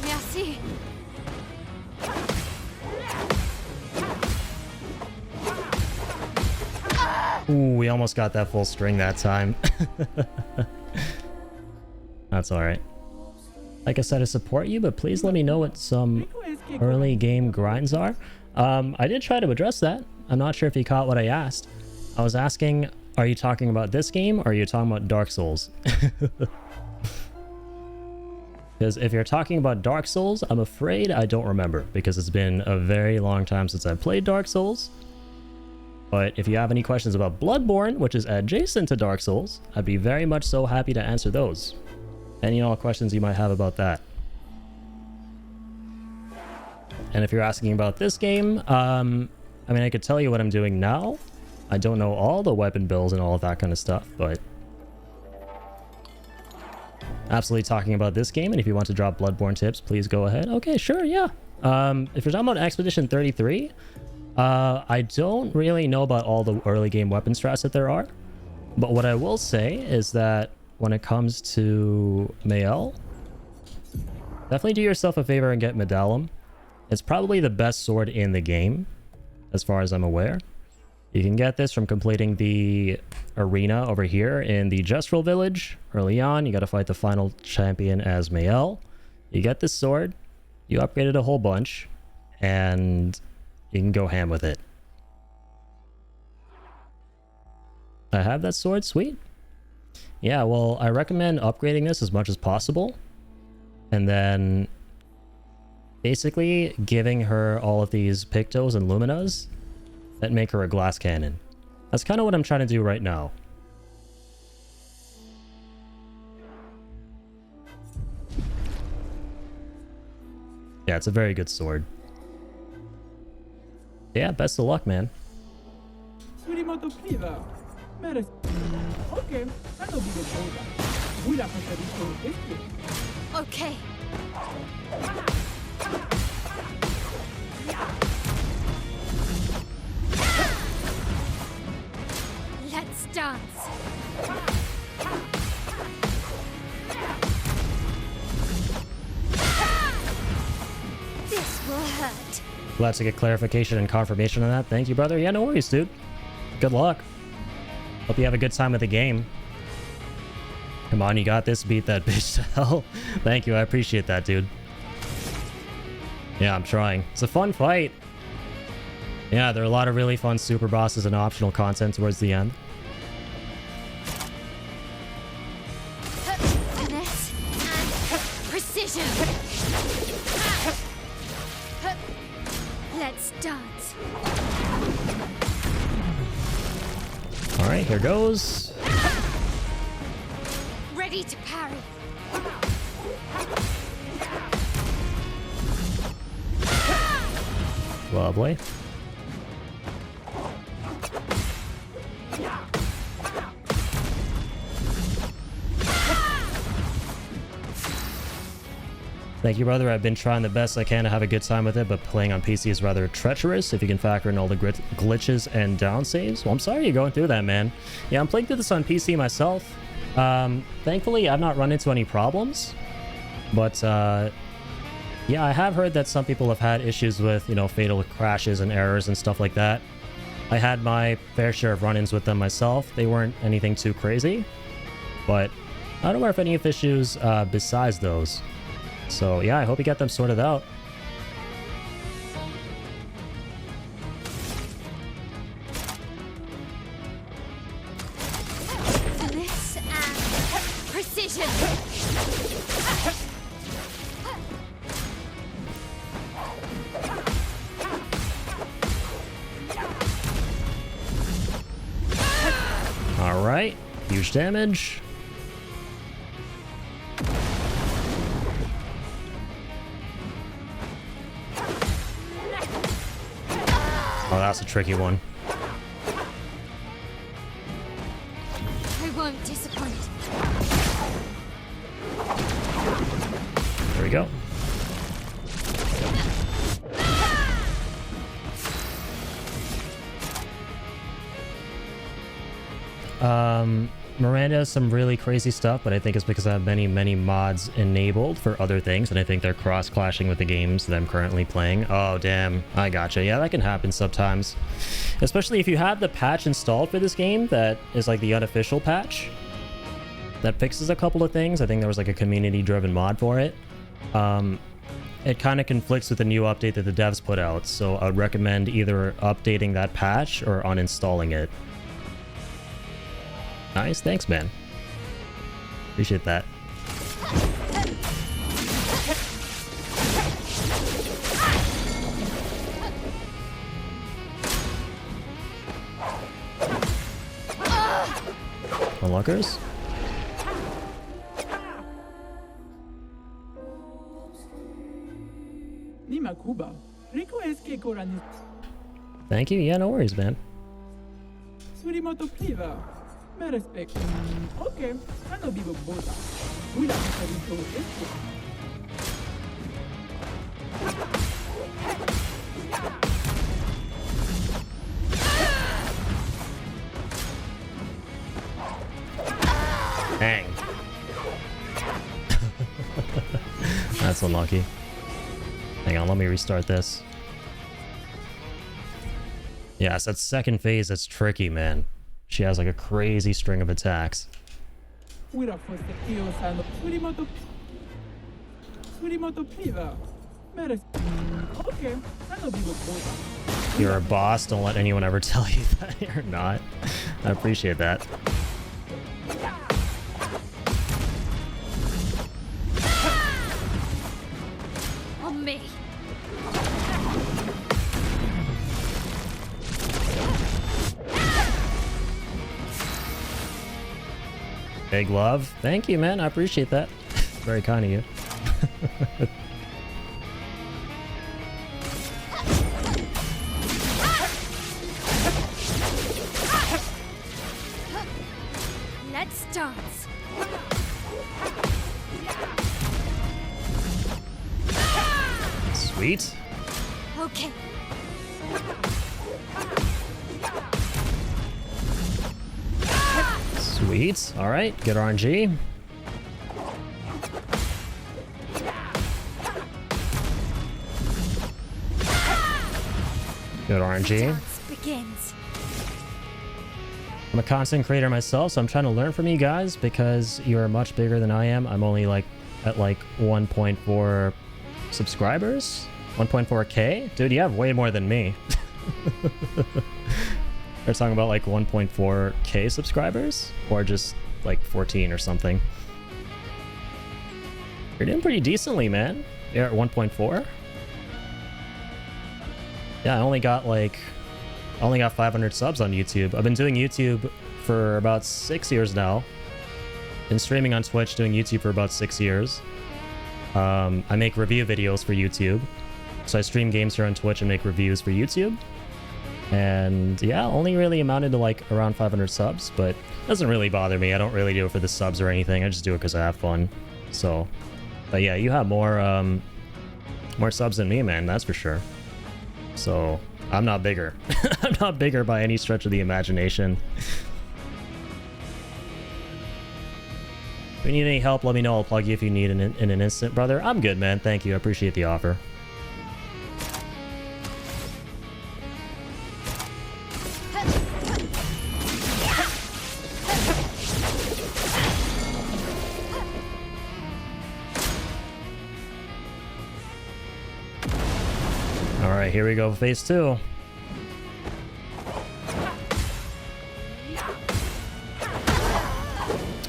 Merci. Ooh, we almost got that full string that time. That's alright. Like I said, I support you, but please let me know what some early game grinds are. I did try to address that. I'm not sure if you caught what I asked. I was asking, are you talking about this game, or are you talking about Dark Souls? Because if you're talking about Dark Souls, I'm afraid I don't remember, because it's been a very long time since I played Dark Souls. But if you have any questions about Bloodborne, which is adjacent to Dark Souls, I'd be very much so happy to answer those. Any and all questions you might have about that. And if you're asking about this game, I mean, I could tell you what I'm doing now. I don't know all the weapon builds and all of that kind of stuff, but absolutely talking about this game. And if you want to drop Bloodborne tips, please go ahead. Okay, sure, yeah. If you're talking about Expedition 33, I don't really know about all the early game weapon strats that there are. But what I will say is that when it comes to Mael, definitely do yourself a favor and get Medallum. It's probably the best sword in the game, as far as I'm aware. You can get this from completing the arena over here in the Jestrel village. Early on, you got to fight the final champion as Mael. You get this sword, you upgrade it a whole bunch, and you can go ham with it. I have that sword, sweet. Yeah, well, I recommend upgrading this as much as possible. And then basically giving her all of these Pictos and Luminas that make her a glass cannon. That's kind of what I'm trying to do right now. Yeah, it's a very good sword. Yeah, best of luck, man. Okay, I know Okay. Let's dance. This will hurt. Glad to get clarification and confirmation on that. Thank you, brother. Yeah, no worries, dude. Good luck. Hope you have a good time with the game. Come on, you got this. Beat that bitch to hell. Thank you. I appreciate that, dude. Yeah, I'm trying. It's a fun fight. Yeah, there are a lot of really fun super bosses and optional content towards the end. Finesse and precision. Let's dance. All right, here goes. Ready to parry. Lovely. Thank you, brother. I've been trying the best I can to have a good time with it, but playing on PC is rather treacherous if you can factor in all the glitches and down saves. Well, I'm sorry you're going through that, man. Yeah, I'm playing through this on PC myself. Thankfully, I've not run into any problems. But, yeah, I have heard that some people have had issues with, you know, fatal crashes and errors and stuff like that. I had my fair share of run-ins with them myself. They weren't anything too crazy. But I don't know if any issues besides those. So yeah, I hope you get them sorted out. Finesse and precision. All right, huge damage. Oh, that's a tricky one. I won't disappoint. There we go. Miranda has some really crazy stuff, but I think it's because I have many mods enabled for other things, and I think they're cross-clashing with the games that I'm currently playing. Oh, damn. I gotcha. Yeah, that can happen sometimes. Especially if you have the patch installed for this game that is like the unofficial patch that fixes a couple of things. I think there was like a community-driven mod for it. It kind of conflicts with the new update that the devs put out, so I would recommend either updating that patch or uninstalling it. Nice, thanks, man. Appreciate that. Unlockers? Nima Kuba. Rico es que Koranis. Thank you. Yeah, no worries, man. Surimoto Pliva. Me respecto. Ok, hanno vivo boda. Una preferito esto. Dang. That's unlucky. Hang on, let me restart this. Yes, that second phase, that's tricky, man. She has like a crazy string of attacks. Ura fosse io sanno. Surimoto Pliva. Me respecto. Ok, hanno vivo boda. You're a boss, don't let anyone ever tell you that you're not. I appreciate that. On me. Big love. Thank you, man. I appreciate that. Very kind of you. Let's dance. Sweet. Okay. Sweet. All right. Good RNG. Good RNG. Dance begins. I'm a content creator myself, so I'm trying to learn from you guys because you're much bigger than I am. I'm only like at like 1.4 subscribers. 1.4K? Dude, you have way more than me. They're talking about like 1.4K subscribers or just like 14 or something. You're doing pretty decently, man. You're at 1.4. Yeah, I only got 500 subs on YouTube. I've been doing YouTube for about 6 years now. Been streaming on Twitch, doing YouTube for about 6 years. I make review videos for YouTube. So I stream games here on Twitch and make reviews for YouTube. And yeah, only really amounted to like around 500 subs, but doesn't really bother me. I don't really do it for the subs or anything. I just do it because I have fun. So But yeah, you have more subs than me, man, that's for sure. So I'm not bigger. I'm not bigger by any stretch of the imagination. If you need any help, let me know. I'll plug you if you need in an instant, brother. I'm good, man. Thank you. I appreciate the offer. Alright, here we go, phase 2.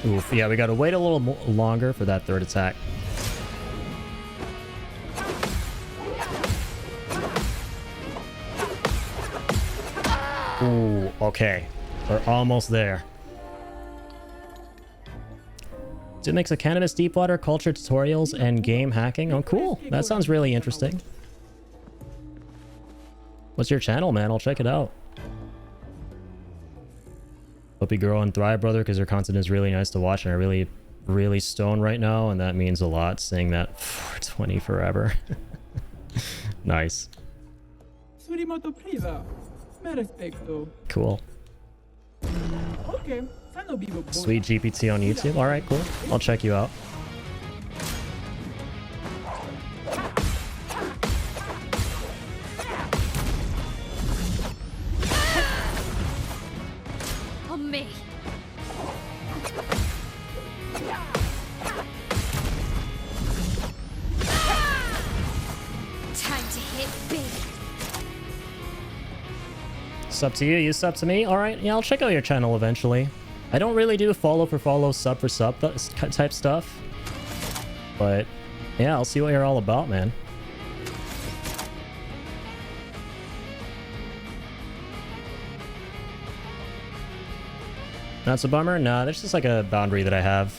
Oof, yeah, we gotta wait a little longer for that third attack. Ooh, okay. We're almost there. Dude makes a cannabis deep water, culture tutorials, and game hacking. Oh, cool. That sounds really interesting. What's your channel, man? I'll check it out. Hope you grow and thrive, brother, because your content is really nice to watch, and I really stoned right now, and that means a lot, saying that 420 forever. Nice. Cool. Sweet GPT on YouTube. Alright, cool. I'll check you out. On me. Time to hit big. Sub to you, you sub to me. Alright, yeah, I'll check out your channel eventually. I don't really do follow for follow, sub for sub type stuff. But yeah, I'll see what you're all about, man. That's a bummer? Nah, that's just like a boundary that I have.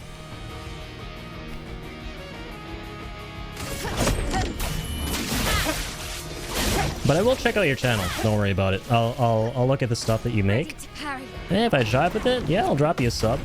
But I will check out your channel. Don't worry about it. I'll look at the stuff that you make. And if I jive with it, yeah, I'll drop you a sub.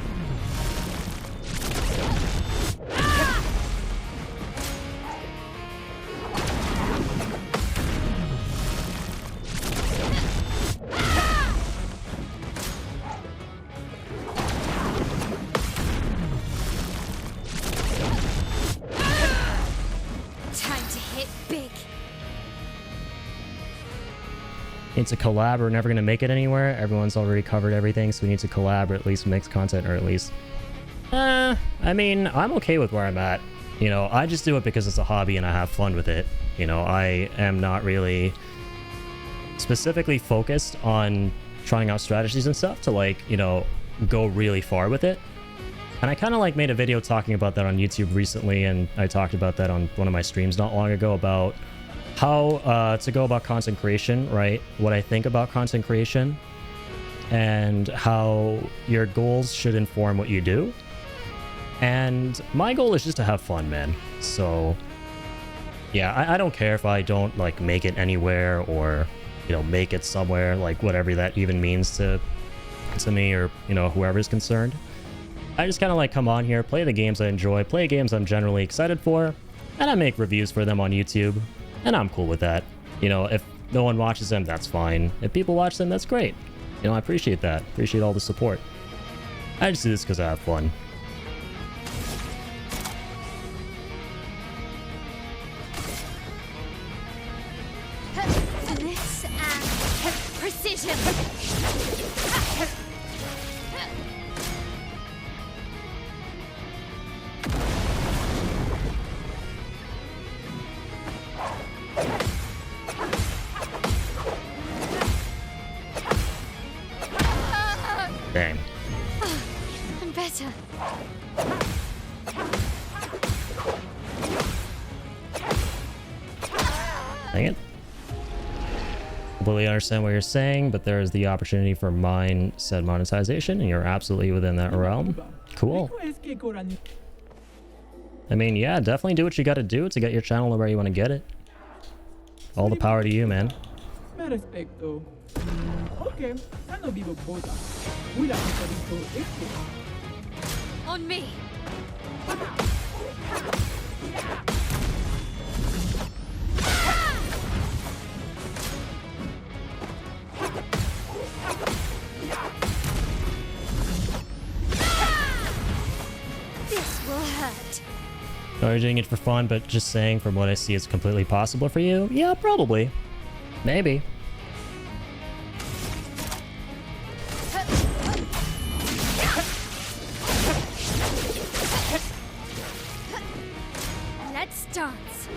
Time to hit big. Need to collab. We're never going to make it anywhere. Everyone's already covered everything, so we need to collab or at least mix content, or at least... I mean, I'm okay with where I'm at. You know, I just do it because it's a hobby and I have fun with it. You know, I am not really specifically focused on trying out strategies and stuff to, like, you know, go really far with it. And I kind of, like, made a video talking about that on YouTube recently, and I talked about that on one of my streams not long ago about how to go about content creation, right? What I think about content creation and how your goals should inform what you do. And my goal is just to have fun, man. So yeah, I don't care if I don't like make it anywhere or, you know, make it somewhere, like whatever that even means to me or, you know, whoever's concerned. I just kind of like come on here, play the games I enjoy, play games I'm generally excited for, and I make reviews for them on YouTube. And I'm cool with that. You know, if no one watches them, that's fine. If people watch them, that's great. You know, I appreciate that. Appreciate all the support. I just do this because I have fun. Finesse and precision. Dang. I'm better. Dang it. Completely understand what you're saying, but there is the opportunity for mine said monetization, and you're absolutely within that realm. Cool. I mean, yeah, definitely do what you got to do to get your channel to where you want to get it. All the power to you, man. On me. This will hurt. Oh, you're doing it for fun, but just saying from what I see it's completely possible for you? Yeah, probably. Maybe. Let's dance.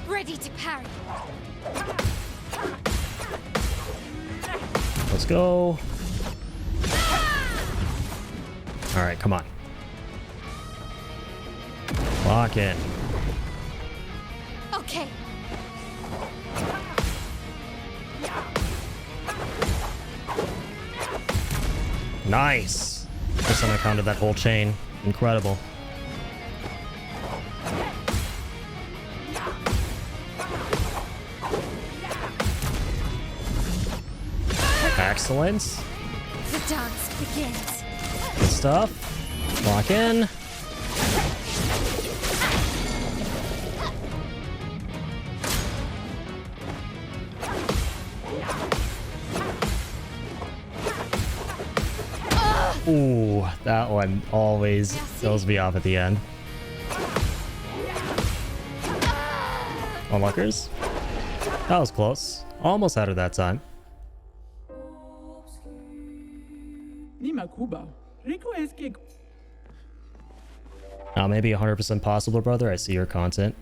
Ready to parry. Let's go. Alright, come on. Lock in. Okay. Nice! First time I counted that whole chain. Incredible. Excellent. The dance begins. Good stuff. Lock in. Ooh, that one always throws me off at the end. Onlookers. That was close. Almost had it that time. Nima Kuba. Rico es que Maybe 100% possible, brother. I see your content.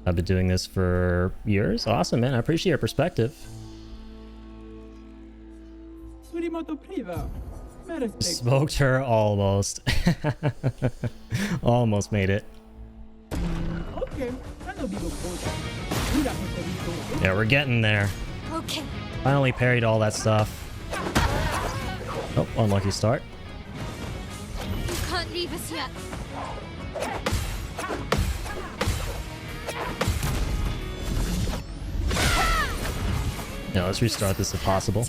I've been doing this for years. Awesome, man. I appreciate your perspective. Surimoto Priva. Me respecto. Smoked her almost. Almost made it. Okay, I no digo cosa. Mira, Joselito. Yeah, we're getting there. Okay. Finally parried all that stuff. Oh, unlucky start. You can't leave us yet. Yeah, let's restart this if possible.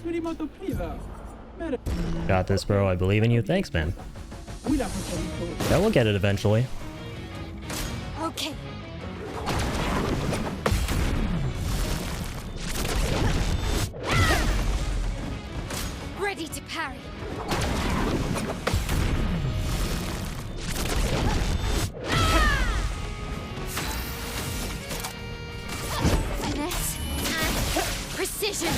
Surimoto Priva. Me respecto. Got this, bro. I believe in you. Thanks, man. Mira, Joselito. Yeah, we'll get it eventually. Okay. Ready to parry. Finesse and precision.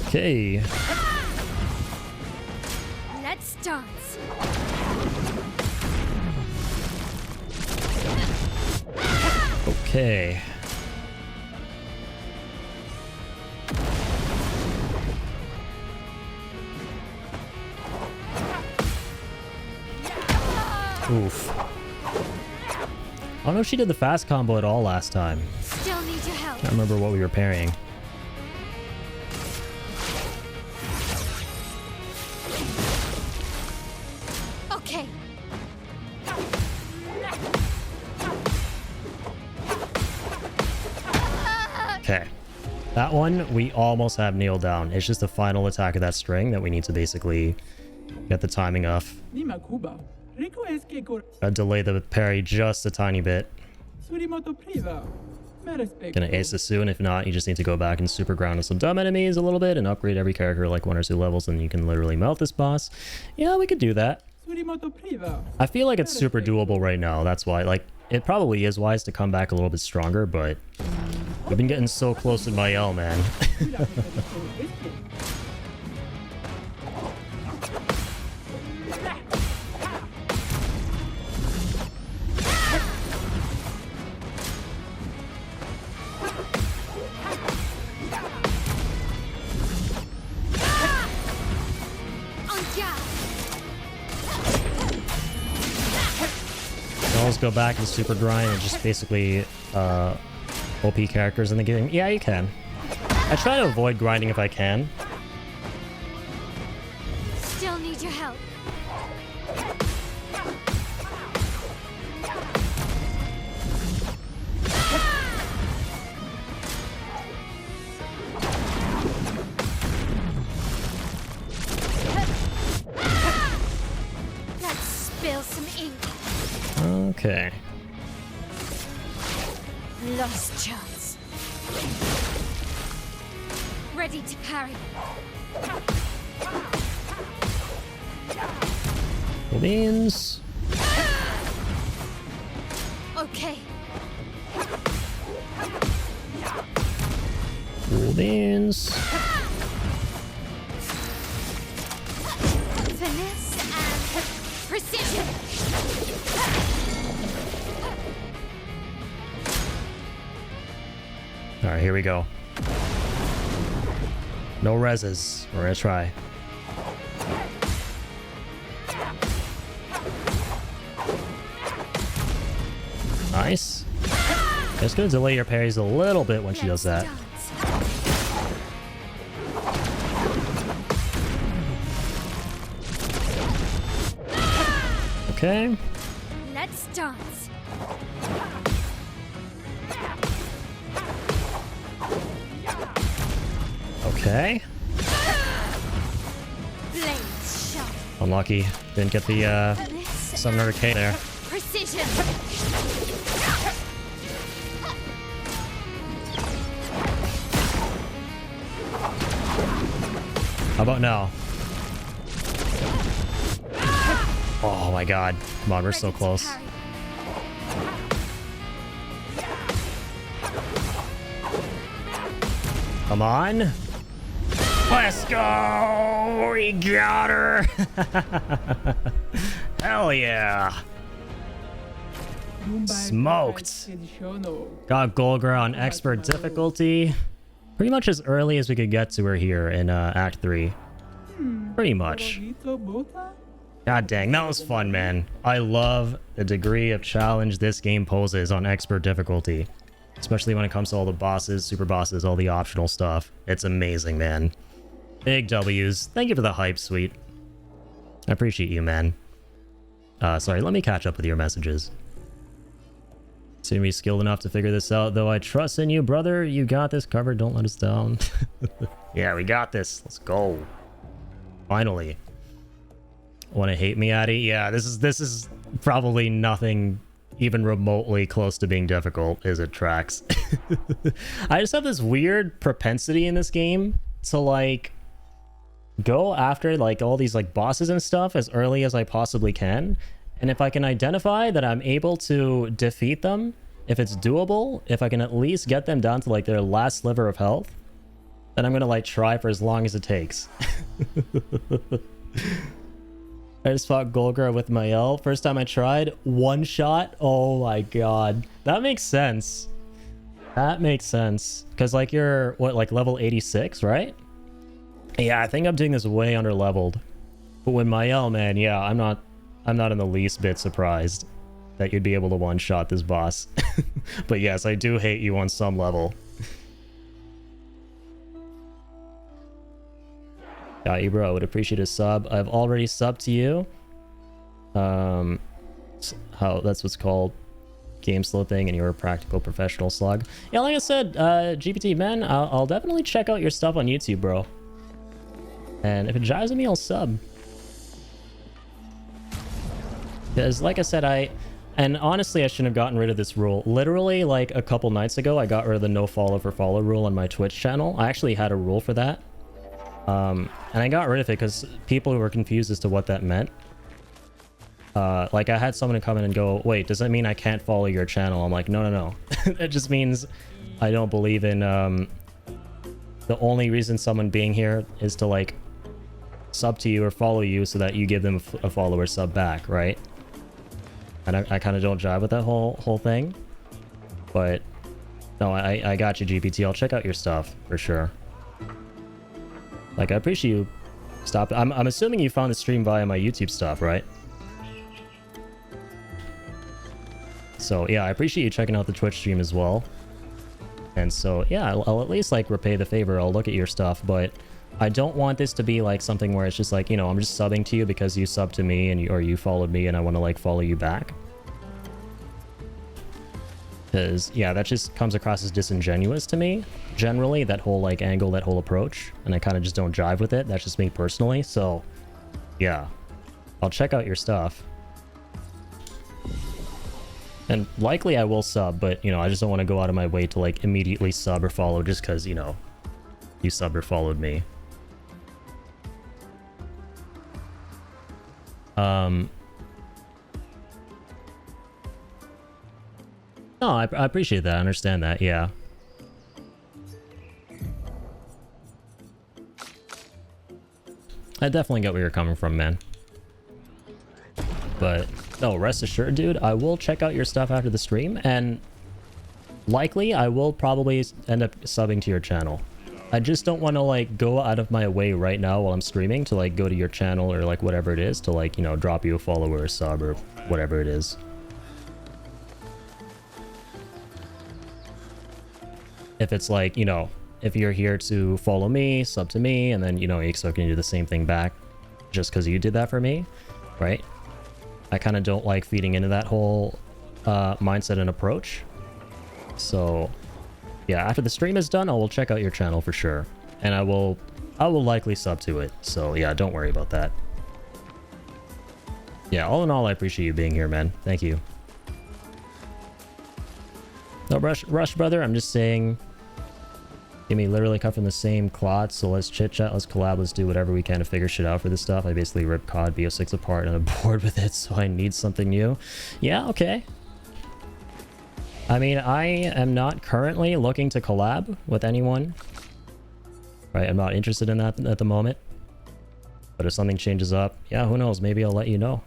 Okay. Let's dance. Okay. Oof. I don't know if she did the fast combo at all last time. Still need your help. I don't remember what we were parrying. Okay. Okay. That one, we almost have nailed down. It's just the final attack of that string that we need to basically get the timing off. Nima Kuba. Rico es que Delay the parry just a tiny bit. Surimoto Priva. Me respecto. Gonna ace this soon. If not, you just need to go back and super ground on some dumb enemies a little bit and upgrade every character like 1 or 2 levels, and you can literally melt this boss. Yeah, we could do that. Surimoto Priva. I feel like it's super doable right now. That's why, like, it probably is wise to come back a little bit stronger, but we've been getting so close with my L, man. Mira, Joselito. Es que always go back and super grind and just basically OP characters in the game? Yeah, you can. I try to avoid grinding if I can. Still need your help. Let's spill some ink. Okay. Lost chance. Ready to parry. Cool beans. Okay. Cool beans. Finesse and precision. Alright, here we go. No reses. We're gonna try. Nice. Just gonna delay your parries a little bit when she does that. Okay. Let's dance. Okay. Blades sharp. Unlucky. Didn't get the Finesse 700k there. precision. How about now? Oh my god. Come on, we're so Ready to close. parry. Come on. Let's go! We got her! Hell yeah! Smoked! Got Golgra on expert difficulty. Pretty much as early as we could get to her here in Act 3. Pretty much. God dang, that was fun, man. I love the degree of challenge this game poses on expert difficulty. Especially when it comes to all the bosses, super bosses, all the optional stuff. It's amazing, man. Big W's. Thank you for the hype, sweet. I appreciate you, man. Sorry, let me catch up with your messages. Seem to be skilled enough to figure this out, though I trust in you, brother. You got this covered. Don't let us down. Yeah, we got this. Let's go. Finally. Want to hate me, Addy? Yeah, this is probably nothing even remotely close to being difficult as it tracks. I just have this weird propensity in this game to like go after like all these like bosses and stuff as early as I possibly can. And if I can identify that I'm able to defeat them, if it's doable, if I can at least get them down to like their last sliver of health, then I'm gonna like try for as long as it takes. I just fought Golgra with Mael. First time I tried, one shot. Oh my god. That makes sense. That makes sense. Because like you're, what, like level 86, right? Yeah, I think I'm doing this way under leveled. But with Mael, man, yeah, I'm not in the least bit surprised that you'd be able to one-shot this boss. But yes, I do hate you on some level. Got you, bro. I would appreciate a sub. I've already subbed to you. How that's what's called game sleuthing, and you're a practical professional slug. Yeah, like I said, GPT, man, I'll definitely check out your stuff on YouTube, bro. And if it jives with me, I'll sub. Because, like I said, and honestly, I shouldn't have gotten rid of this rule. Literally, like a couple nights ago, I got rid of the no follow for follow rule on my Twitch channel. I actually had a rule for that. And I got rid of it because people were confused as to what that meant. Like I had someone come in and go, wait, does that mean I can't follow your channel? I'm like, no. It just means I don't believe in, the only reason someone being here is to like sub to you or follow you so that you give them a follower sub back, right? And I kind of don't jive with that whole thing. But no, I got you, GPT. I'll check out your stuff for sure. Like, I appreciate you. Stop. I'm assuming you found the stream via my YouTube stuff, right? So yeah, I appreciate you checking out the Twitch stream as well. And so yeah, I'll at least like repay the favor. I'll look at your stuff, but I don't want this to be like something where it's just like, you know, I'm just subbing to you because you subbed to me and or you followed me and I want to like follow you back. Because yeah, that just comes across as disingenuous to me. Generally, that whole like angle, that whole approach, and I kind of just don't jive with it. That's just me personally. So yeah, I'll check out your stuff. And likely I will sub, but you know, I just don't want to go out of my way to like immediately sub or follow just because, you know, you subbed or followed me. No, I appreciate that. I understand that. Yeah. I definitely get where you're coming from, man. But no, rest assured, dude, I will check out your stuff after the stream, and likely I will probably end up subbing to your channel. I just don't want to like go out of my way right now while I'm streaming to like go to your channel or like whatever it is to like, you know, drop you a follow or a sub or whatever it is. If it's like, you know, if you're here to follow me, sub to me, and then, you know, you expect me to do the same thing back just because you did that for me, right? I kind of don't like feeding into that whole mindset and approach. So yeah, after the stream is done, I will check out your channel for sure. And I will likely sub to it. So yeah, don't worry about that. Yeah, all in all, I appreciate you being here, man. Thank you. No rush, brother. I'm just saying, give me literally cut from the same cloth. So let's chit chat, let's collab, let's do whatever we can to figure shit out for this stuff. I basically ripped COD BO6 apart and I'm bored with it, so I need something new. Yeah, okay. I mean, I am not currently looking to collab with anyone. Right, I'm not interested in that at the moment. But if something changes up, yeah, who knows? Maybe I'll let you know.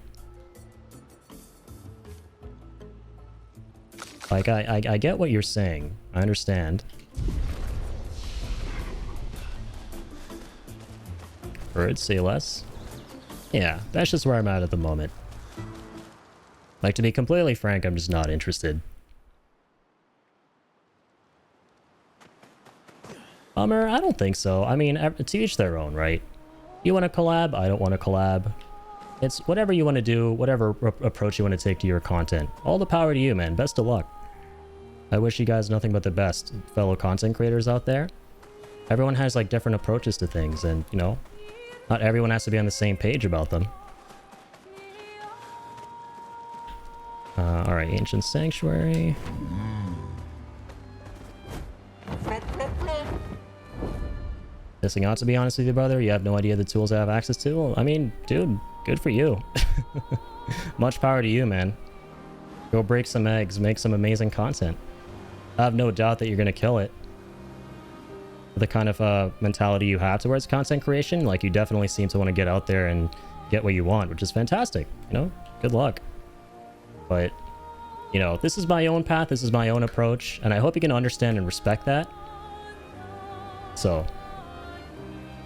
Like, I get what you're saying. I understand. Birds say less. Yeah, that's just where I'm at the moment. Like, to be completely frank, I'm just not interested. Bummer? I don't think so. I mean, to each their own, right? You want to collab? I don't want to collab. It's whatever you want to do, whatever approach you want to take to your content. All the power to you, man. Best of luck. I wish you guys nothing but the best, fellow content creators out there. Everyone has like different approaches to things, and you know, not everyone has to be on the same page about them. Alright, Ancient Sanctuary. Missing out, to be honest with you, brother. You have no idea the tools I have access to. Well, I mean, dude, good for you. Much power to you, man. Go break some eggs, make some amazing content. I have no doubt that you're gonna kill it. The kind of mentality you have towards content creation, like you definitely seem to want to get out there and get what you want, which is fantastic. You know, good luck. But you know, this is my own path, this is my own approach, and I hope you can understand and respect that. So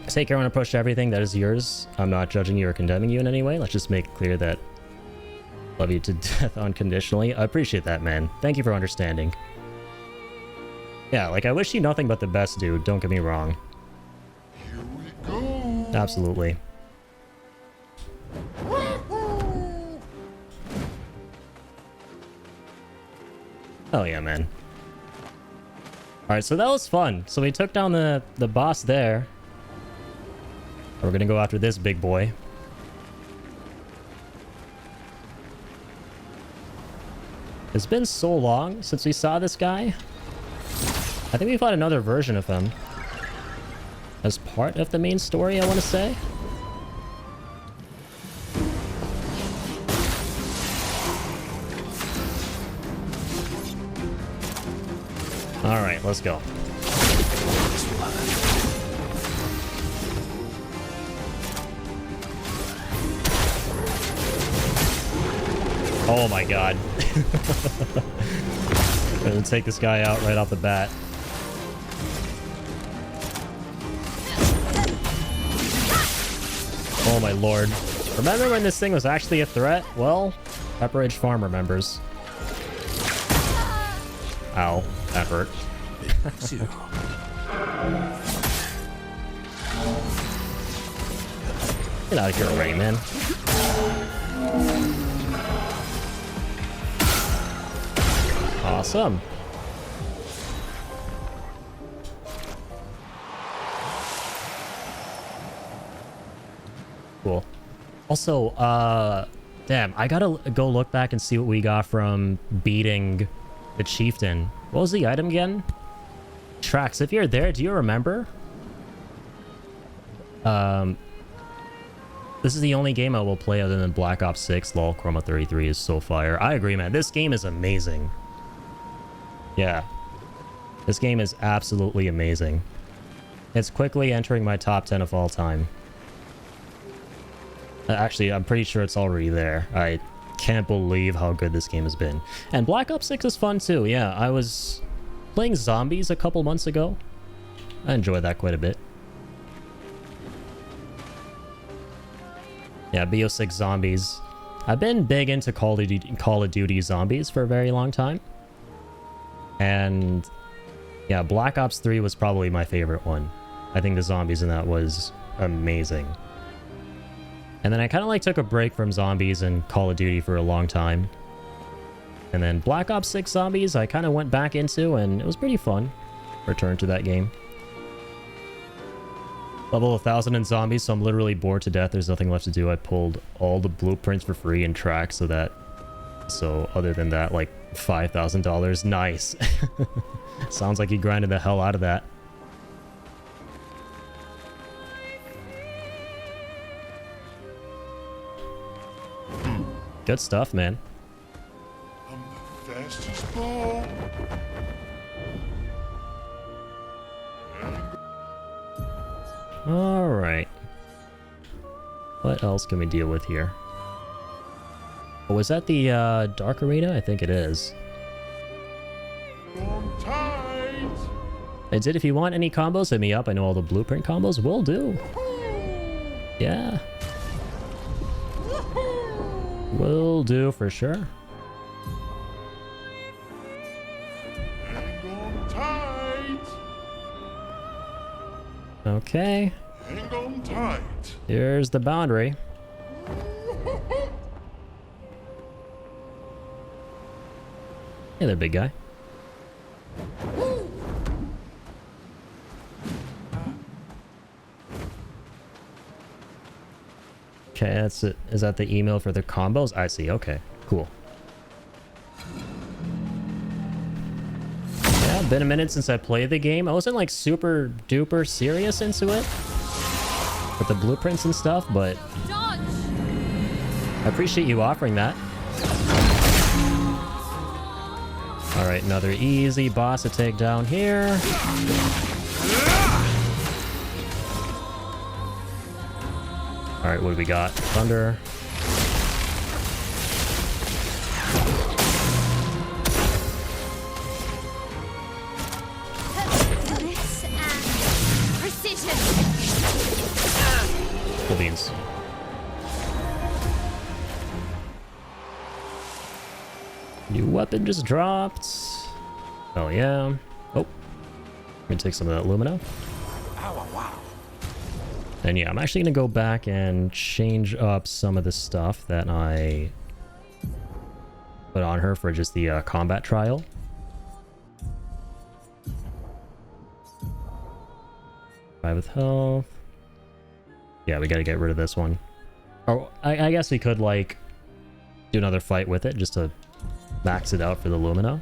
take your own approach to everything. That is yours. I'm not judging you or condemning you in any way. Let's just make it clear that I love you to death unconditionally. I appreciate that, man. Thank you for understanding. Yeah, like I wish you nothing but the best, dude. Don't get me wrong. Here we go. Absolutely. Oh yeah, man. Alright, so that was fun. So we took down the boss there. We're gonna go after this big boy. It's been so long since we saw this guy. I think we fought another version of him as part of the main story, I want to say. All right, let's go. Oh my god. I'm gonna take this guy out right off the bat. Oh my lord. Remember when this thing was actually a threat? Well, Pepperidge Farm remembers. Ow, that hurt. Too. Get out of here already, man. Awesome. Cool. Also, damn, I gotta go look back and see what we got from beating the chieftain. What was the item again? Trax, if you're there, do you remember? This is the only game I will play other than Black Ops 6. Lol, Chroma 33 is so fire. I agree, man. This game is amazing. Yeah. This game is absolutely amazing. It's quickly entering my top 10 of all time. Actually, I'm pretty sure it's already there. I can't believe how good this game has been. And Black Ops 6 is fun too. Yeah, I was playing zombies a couple months ago. I enjoyed that quite a bit. Yeah, BO6 zombies. I've been big into Call of Duty zombies for a very long time. And yeah, Black Ops 3 was probably my favorite one. I think the zombies in that was amazing. And then I kind of like took a break from zombies and Call of Duty for a long time. And then Black Ops 6 zombies I kind of went back into, and it was pretty fun. Return to that game. Level 1000 in zombies, so I'm literally bored to death. There's nothing left to do. I pulled all the blueprints for free and tracks so other than that, like $5,000. Nice. Sounds like you grinded the hell out of that. Good stuff, man. I'm the fastest ball. Alright. What else can we deal with here? Oh, was that the Dark Arena? I think it is. On tight. I did. If you want any combos, hit me up. I know all the blueprint combos will do. Yeah. Will do for sure. Hang on tight. Okay. Hang on tight. Here's the boundary. Hey there, big guy. Okay, that's it. Is that the email for the combos? I see. Okay, cool. Yeah, been a minute since I played the game. I wasn't like super duper serious into it with the blueprints and stuff, but I appreciate you offering that. All right, another easy boss to take down here. All right, what do we got? Thunder. This and precision. Cool beans. New weapon just dropped. Oh yeah. Oh, let me take some of that Lumina. And yeah, I'm actually going to go back and change up some of the stuff that I put on her for just the combat trial. 5 with health. Yeah, we got to get rid of this one. Or I guess we could like do another fight with it just to max it out for the Lumina.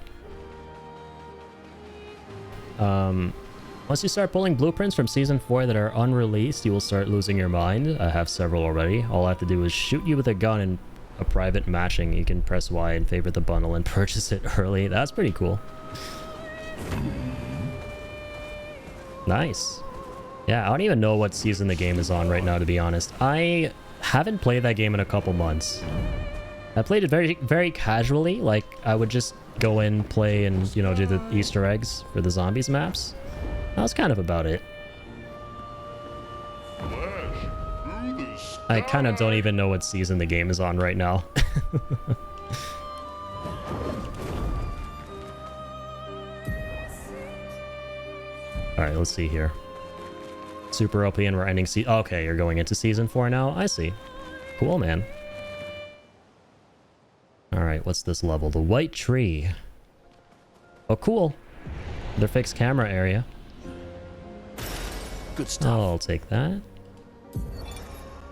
Once you start pulling blueprints from Season 4 that are unreleased, you will start losing your mind. I have several already. All I have to do is shoot you with a gun in a private matching. You can press Y and favorite the bundle and purchase it early. That's pretty cool. Nice. Yeah, I don't even know what season the game is on right now, to be honest. I haven't played that game in a couple months. I played it very, very casually. Like, I would just go in, play, and, you know, do the Easter eggs for the zombies maps. That was kind of about it. I kind of don't even know what season the game is on right now. Alright, let's see here. Super OP and we're ending okay, you're going into season 4 now? I see. Cool, man. Alright, what's this level? The White Tree. Oh, cool. Their fixed camera area. Good stuff. Oh, I'll take that.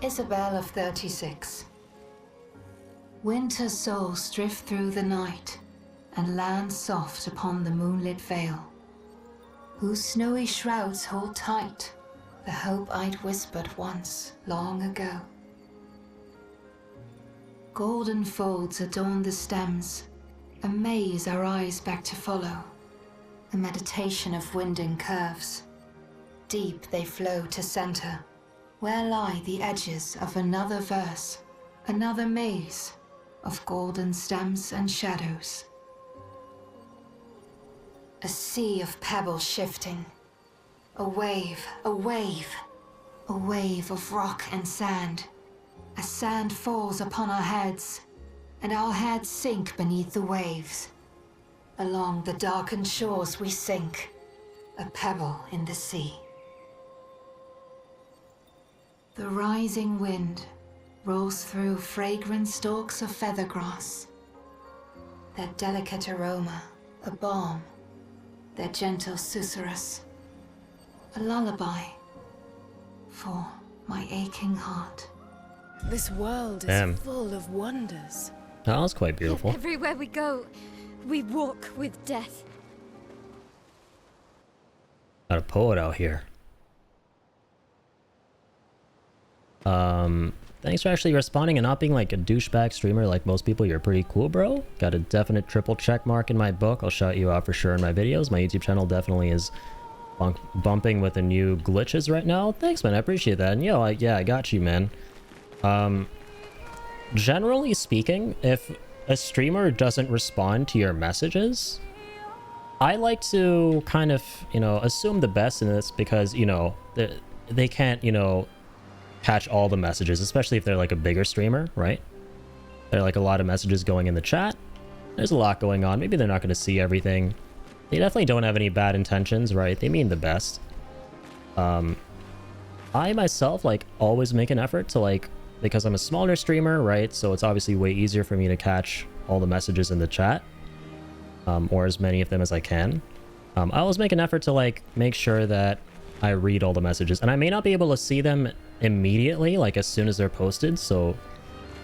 Isabel of 36. Winter's souls drift through the night and land soft upon the moonlit vale, whose snowy shrouds hold tight the hope I'd whispered once, long ago. Golden folds adorn the stems, a maze our eyes beg to follow, a meditation of winding curves. Deep they flow to center, where lie the edges of another verse, another maze of golden stems and shadows. A sea of pebbles shifting, a wave, a wave, a wave of rock and sand, as sand falls upon our heads, and our heads sink beneath the waves. Along the darkened shores we sink, a pebble in the sea. The rising wind rolls through fragrant stalks of feathergrass, their delicate aroma a balm, their gentle susurrus a lullaby for my aching heart. This world is Damn. full of wonders. That was quite beautiful. Everywhere we go, we walk with death. Got a poet out here. Thanks for actually responding and not being like a douchebag streamer like most people. You're pretty cool, bro. Got a definite triple check mark in my book. I'll shout you out for sure in my videos. My YouTube channel definitely is bumping with the new glitches right now. Thanks, man. I appreciate that. And yo, yeah, I got you, man. Generally speaking, if a streamer doesn't respond to your messages, I like to kind of, you know, assume the best in this because, you know, they can't, you know, catch all the messages, especially if they're like a bigger streamer, right? There are like a lot of messages going in the chat. There's a lot going on. Maybe they're not going to see everything. They definitely don't have any bad intentions, right? They mean the best. I myself, like, always make an effort to, like, because I'm a smaller streamer, right? So it's obviously way easier for me to catch all the messages in the chat, or as many of them as I can. I always make an effort to, like, make sure that I read all the messages. And I may not be able to see them immediately, like, as soon as they're posted. So,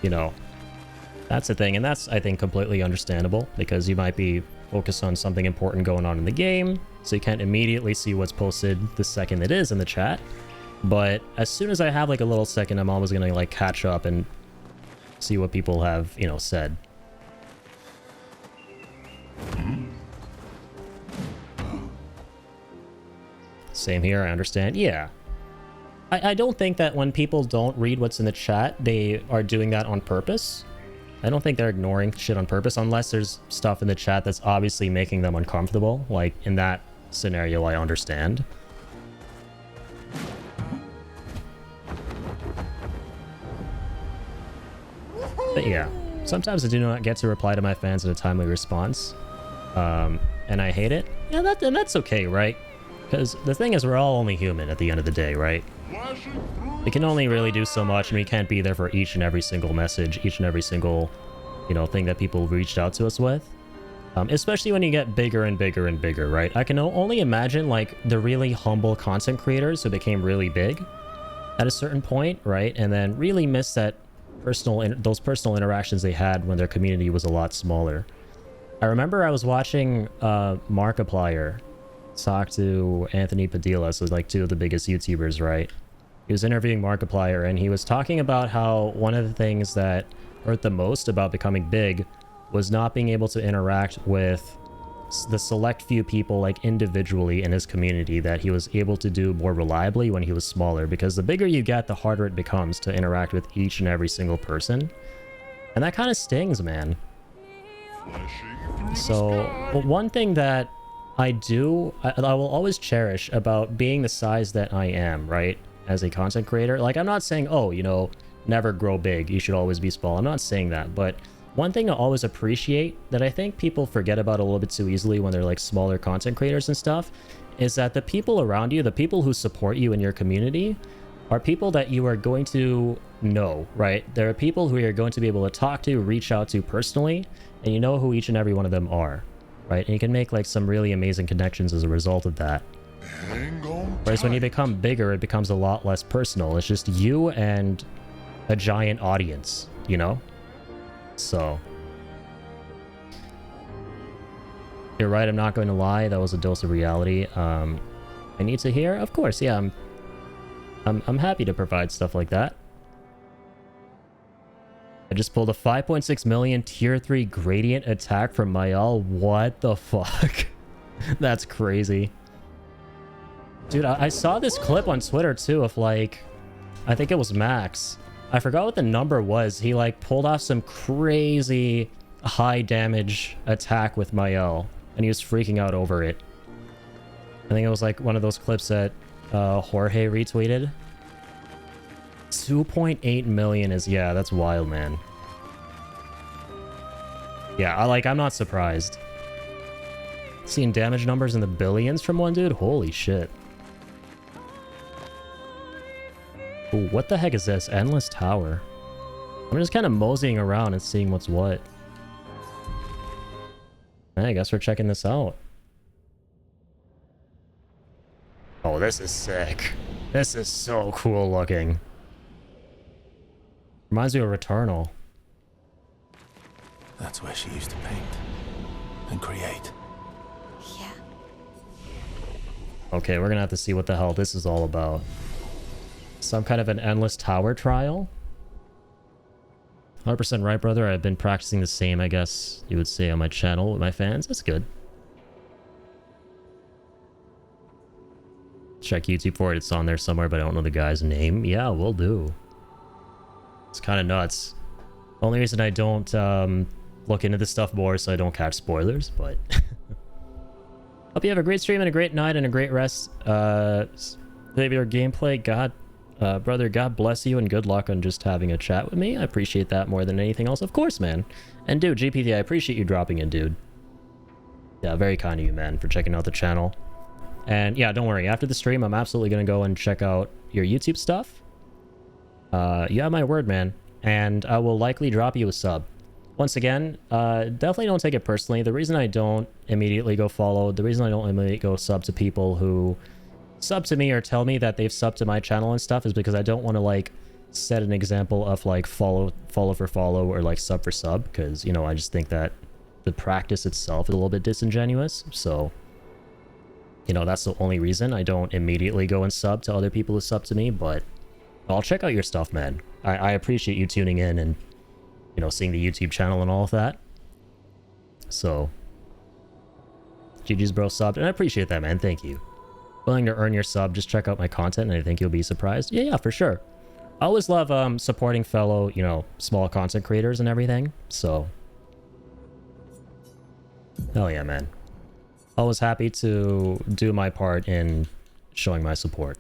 you know, that's the thing. And that's, I think, completely understandable because you might be focused on something important going on in the game. So you can't immediately see what's posted the second it is in the chat. But as soon as I have like a little second, I'm always gonna like catch up and see what people have, you know, said. Same here, I understand. Yeah. I don't think that when people don't read what's in the chat, they are doing that on purpose. I don't think they're ignoring shit on purpose unless there's stuff in the chat that's obviously making them uncomfortable. Like in that scenario, I understand. But yeah, sometimes I do not get to reply to my fans in a timely response, and I hate it. Yeah, that's okay, right? Because the thing is, we're all only human at the end of the day, right? We can only really do so much, and we can't be there for each and every single message, each and every single, you know, thing that people reached out to us with. Especially when you get bigger and bigger and bigger, right? I can only imagine, like, the really humble content creators who became really big at a certain point, right? And then really miss that those personal interactions they had when their community was a lot smaller. I remember I was watching Markiplier talk to Anthony Padilla, so like two of the biggest YouTubers, right? He was interviewing Markiplier, and he was talking about how one of the things that hurt the most about becoming big was not being able to interact with the select few people like individually in his community that he was able to do more reliably when he was smaller, because the bigger you get, the harder it becomes to interact with each and every single person. And that kind of stings, man. So one thing that I will always cherish about being the size that I am, right, as a content creator, like, I'm not saying, oh, you know, never grow big, you should always be small. I'm not saying that, but one thing to always appreciate that I think people forget about a little bit too easily when they're like smaller content creators and stuff is that the people around you, the people who support you in your community, are people that you are going to know, right? There are people who you're going to be able to talk to, reach out to personally, and you know who each and every one of them are, right? And you can make like some really amazing connections as a result of that. Whereas when you become bigger, it becomes a lot less personal. It's just you and a giant audience, you know? So you're right, I'm not going to lie, that was a dose of reality. I need to hear? Of course, yeah, I'm happy to provide stuff like that. I just pulled a 5.6 million tier 3 gradient attack from Mayal. What the fuck? That's crazy. Dude, I saw this clip on Twitter too of like, I think it was Max. I forgot what the number was. He like pulled off some crazy high damage attack with Mayel, and he was freaking out over it. I think it was like one of those clips that Jorge retweeted. 2.8 million is, yeah, that's wild, man. Yeah, I'm not surprised. Seeing damage numbers in the billions from one dude? Holy shit. Ooh, what the heck is this? Endless Tower. I'm just kind of moseying around and seeing what's what. I guess we're checking this out. Oh, this is sick. This is so cool looking. Reminds me of Returnal. That's where she used to paint and create. Yeah. Okay, we're gonna have to see what the hell this is all about. Some kind of an endless tower trial? 100% right, brother. I've been practicing the same, I guess you would say, on my channel with my fans. That's good. Check YouTube for it. It's on there somewhere, but I don't know the guy's name. Yeah, will do. It's kind of nuts. Only reason I don't look into this stuff more so I don't catch spoilers, but... Hope you have a great stream and a great night and a great rest. Maybe your gameplay. Brother, God bless you and good luck on just having a chat with me. I appreciate that more than anything else. Of course, man. And dude, GPT, I appreciate you dropping in, dude. Yeah, very kind of you, man, for checking out the channel. And yeah, don't worry. After the stream, I'm absolutely going to go and check out your YouTube stuff. You have my word, man. And I will likely drop you a sub. Once again, definitely don't take it personally. The reason I don't immediately go follow, the reason I don't immediately go sub to people who sub to me or tell me that they've subbed to my channel and stuff is because I don't want to like set an example of like follow for follow or like sub for sub, because you know I just think that the practice itself is a little bit disingenuous. So you know that's the only reason I don't immediately go and sub to other people who sub to me. But I'll check out your stuff, man. I appreciate you tuning in and you know seeing the YouTube channel and all of that. So GG's bro subbed, and I appreciate that, man. Thank you. Willing to earn your sub, just check out my content and I think you'll be surprised. Yeah, for sure. I always love supporting fellow, you know, small content creators and everything. So hell yeah, man. Always happy to do my part in showing my support.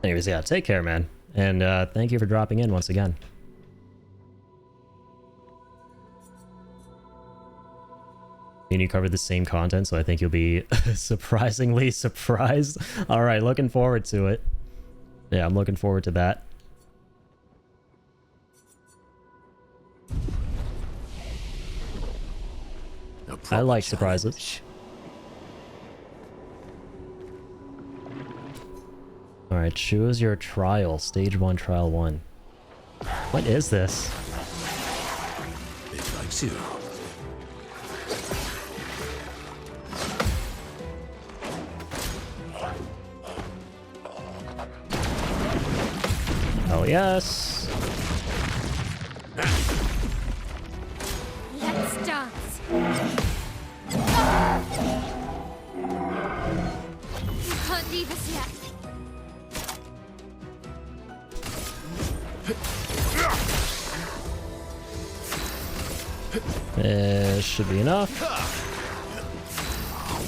Anyways, yeah, take care, man. And thank you for dropping in once again. And you covered the same content, so I think you'll be surprisingly surprised. All right, looking forward to it. Yeah, I'm looking forward to that. I like surprises. All right, choose your trial. Stage 1, trial 1. What is this? It likes you. Hell yes. Let's dance. You can't leave us yet. Should be enough.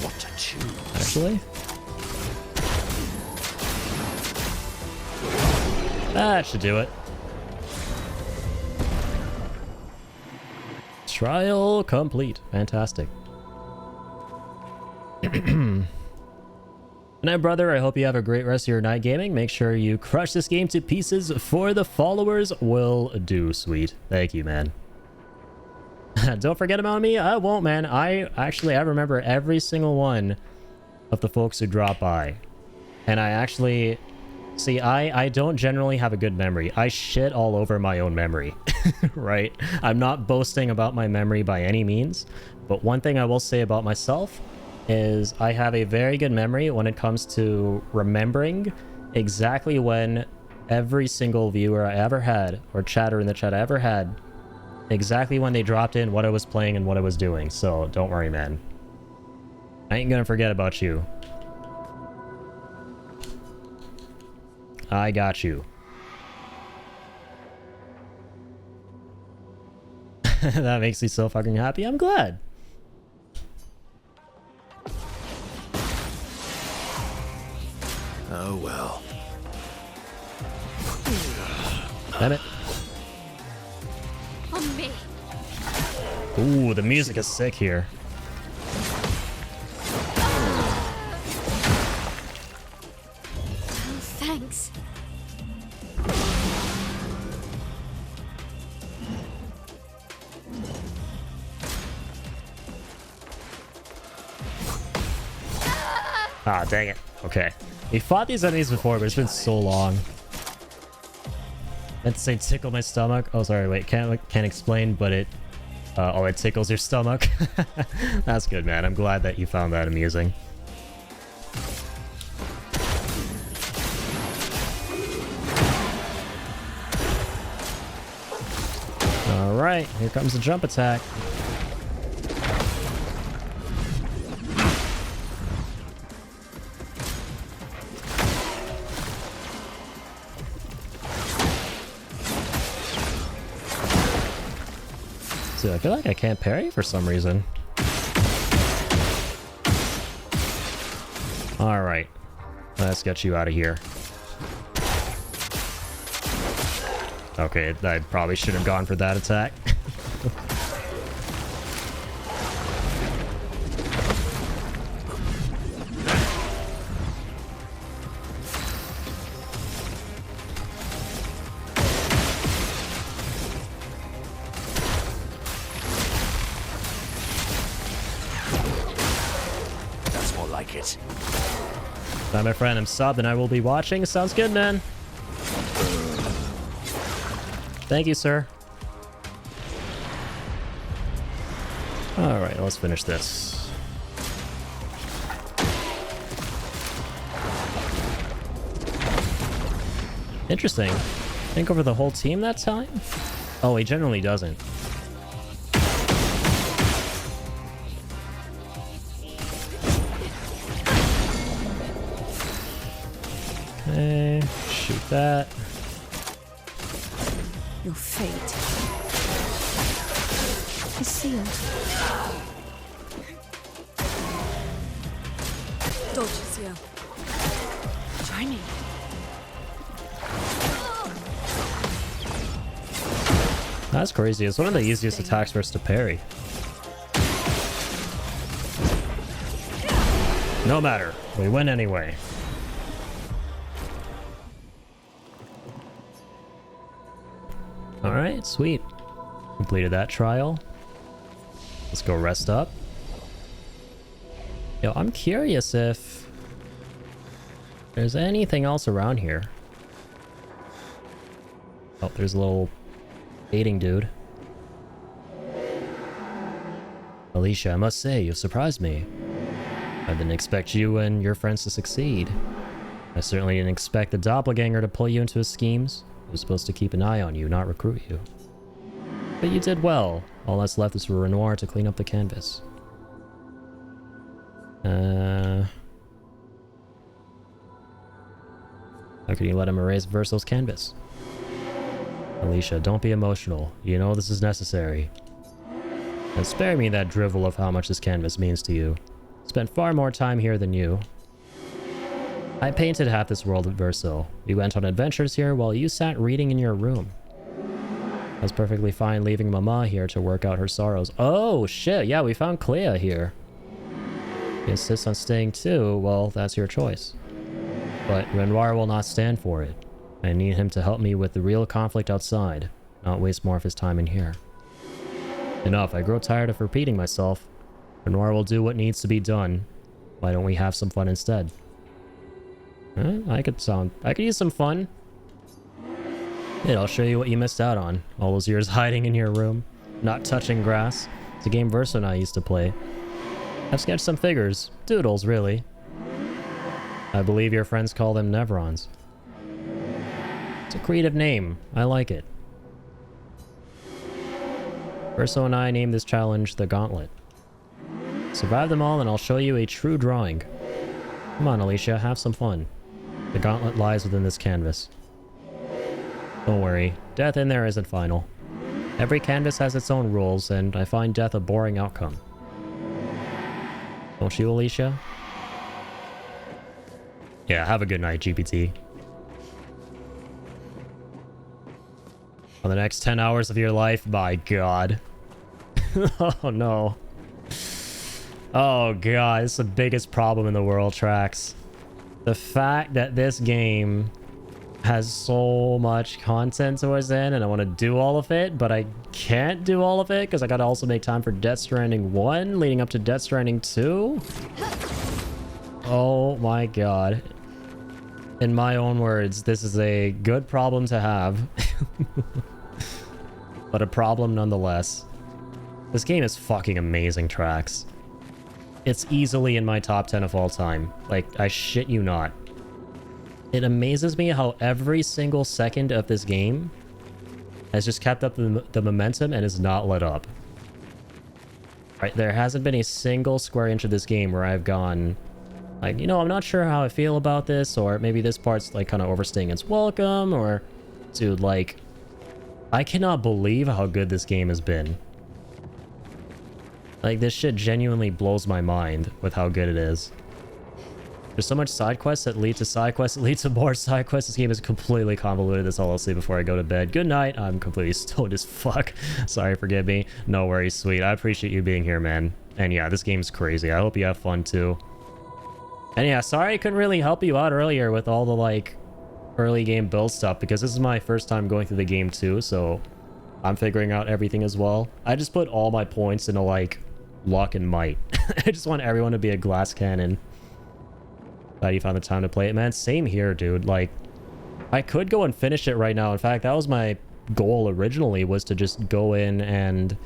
What a tune. Actually. That should do it. Trial complete. Fantastic. Good night, brother. I hope you have a great rest of your night gaming. Make sure you crush this game to pieces for the followers. Will do, sweet. Thank you, man. Don't forget about me. I won't, man. I remember every single one of the folks who drop by. And I actually... See, I don't generally have a good memory. I shit all over my own memory, right? I'm not boasting about my memory by any means. But one thing I will say about myself is I have a very good memory when it comes to remembering exactly when every single viewer I ever had, or chatter in the chat I ever had, exactly when they dropped in, what I was playing and what I was doing. So don't worry, man. I ain't gonna forget about you. I got you. That makes me so fucking happy. I'm glad. Oh well. Damn it. On me. Ooh, the music is sick here. Oh, thanks. Ah, dang it. Okay. We fought these enemies before, but it's been so long. Let's say tickle my stomach. Oh, sorry, wait. Can't explain, but it... oh, it tickles your stomach. That's good, man. I'm glad that you found that amusing. Alright, here comes the jump attack. So I feel like I can't parry for some reason. Alright, let's get you out of here. Okay, I probably should have gone for that attack. That's more like it. Bye, my friend. I'm subbed and I will be watching. Sounds good, man. Thank you, sir. Alright, let's finish this. Interesting. Think over the whole team that time? Oh, he generally doesn't. Okay, shoot that. Your fate is sealed. Dodges, yeah. Try me. That's crazy. It's one of the easiest attacks for us to parry. No matter. We win anyway. Alright, sweet. Completed that trial. Let's go rest up. Yo, I'm curious if there's anything else around here. Oh, there's a little dating dude. Alicia, I must say, you've surprised me. I didn't expect you and your friends to succeed. I certainly didn't expect the doppelganger to pull you into his schemes. He was supposed to keep an eye on you, not recruit you. But you did well. All that's left is for Renoir to clean up the canvas. How can you let him erase Verso's canvas? Alicia, don't be emotional. You know this is necessary. And spare me that drivel of how much this canvas means to you. Spent far more time here than you. I painted half this world at Verso. We went on adventures here while you sat reading in your room. I was perfectly fine leaving Mama here to work out her sorrows. Oh, shit. Yeah, we found Clea here. He insists on staying too. Well, that's your choice. But Renoir will not stand for it. I need him to help me with the real conflict outside, not waste more of his time in here. Enough. I grow tired of repeating myself. Renoir will do what needs to be done. Why don't we have some fun instead? I could use some fun. Yeah, I'll show you what you missed out on. All those years hiding in your room, not touching grass. It's a game Verso and I used to play. I've sketched some figures. Doodles, really. I believe your friends call them Nevrons. It's a creative name. I like it. Verso and I named this challenge the Gauntlet. Survive them all and I'll show you a true drawing. Come on, Alicia, have some fun. The gauntlet lies within this canvas. Don't worry, death in there isn't final. Every canvas has its own rules, and I find death a boring outcome. Don't you, Alicia? Yeah, have a good night, GPT. For the next 10 hours of your life, by God. Oh no. Oh god, this is the biggest problem in the world, Trax. The fact that this game has so much content towards the end and I want to do all of it, but I can't do all of it because I gotta also make time for Death Stranding 1 leading up to Death Stranding 2. Oh my god. In my own words, this is a good problem to have. But a problem nonetheless. This game is fucking amazing, Trax. It's easily in my top 10 of all time. Like, I shit you not. It amazes me how every single second of this game has just kept up the momentum and is not let up. Right, there hasn't been a single square inch of this game where I've gone, like, you know, I'm not sure how I feel about this, or maybe this part's, like, kind of overstaying its welcome, or, dude, like, I cannot believe how good this game has been. Like, this shit genuinely blows my mind with how good it is. There's so much side quests that lead to side quests that lead to more side quests. This game is completely convoluted. That's all I'll say before I go to bed. Good night. I'm completely stoned as fuck. Sorry, forgive me. No worries, sweet. I appreciate you being here, man. And yeah, this game's crazy. I hope you have fun too. And yeah, sorry I couldn't really help you out earlier with all the, like, early game build stuff, because this is my first time going through the game too, so I'm figuring out everything as well. I just put all my points into, like, luck and might. I just want everyone to be a glass cannon. Glad you found the time to play it, man. Same here, dude. Like, I could go and finish it right now. In fact, that was my goal originally, was to just go in and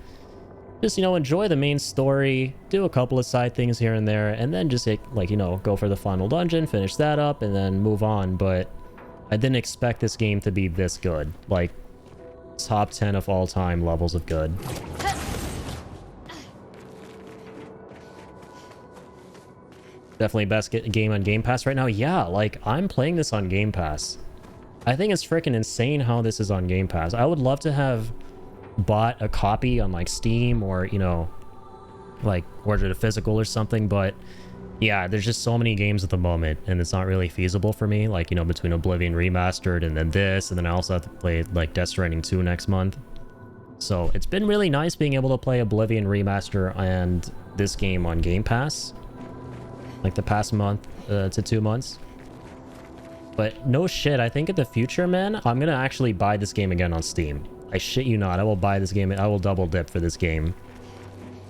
just, you know, enjoy the main story, do a couple of side things here and there, and then just, like, you know, go for the final dungeon, finish that up, and then move on. But I didn't expect this game to be this good. Like, top 10 of all time levels of good. Definitely best game on Game Pass right now. Yeah, like, I'm playing this on Game Pass. I think it's freaking insane how this is on Game Pass. I would love to have bought a copy on, like, Steam or, you know, like, ordered a physical or something, but yeah, there's just so many games at the moment, and it's not really feasible for me, like, you know, between Oblivion Remastered and then this, and then I also have to play, like, Death Stranding 2 next month. So it's been really nice being able to play Oblivion Remaster and this game on Game Pass, like, the past month to 2 months. But no shit, I think in the future, man, I'm gonna actually buy this game again on Steam. I shit you not, I will buy this game, I will double dip for this game.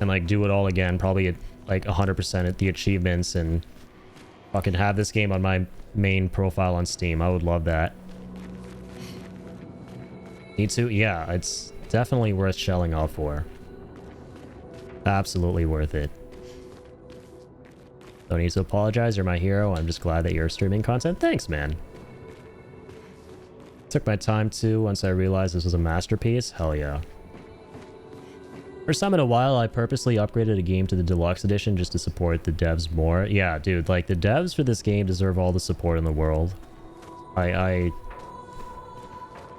And, like, do it all again, probably at, like, 100% at the achievements, and fucking have this game on my main profile on Steam. I would love that. Need to? Yeah, it's definitely worth shelling out for. Absolutely worth it. Don't need to apologize, you're my hero. I'm just glad that you're streaming content. Thanks, man. Took my time too once I realized this was a masterpiece. Hell yeah. First time in a while, I purposely upgraded a game to the deluxe edition just to support the devs more. Yeah, dude, like, the devs for this game deserve all the support in the world. I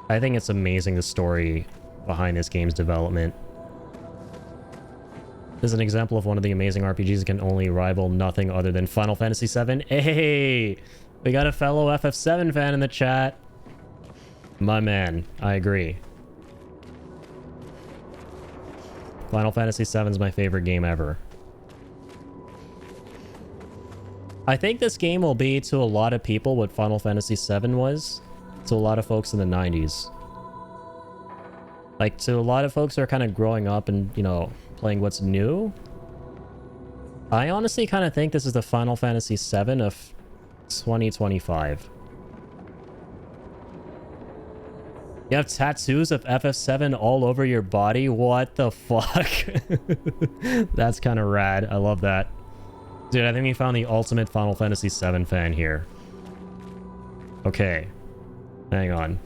think it's amazing, the story behind this game's development. This is an example of one of the amazing RPGs that can only rival nothing other than Final Fantasy VII. Hey, we got a fellow FF7 fan in the chat. My man, I agree. Final Fantasy VII is my favorite game ever. I think this game will be to a lot of people what Final Fantasy VII was to a lot of folks in the 90s. Like, to a lot of folks who are kind of growing up and, you know, playing what's new. I honestly kind of think this is the Final Fantasy VII of 2025. You have tattoos of FF7 all over your body? What the fuck? That's kind of rad. I love that. Dude, I think we found the ultimate Final Fantasy VII fan here. Okay. Hang on.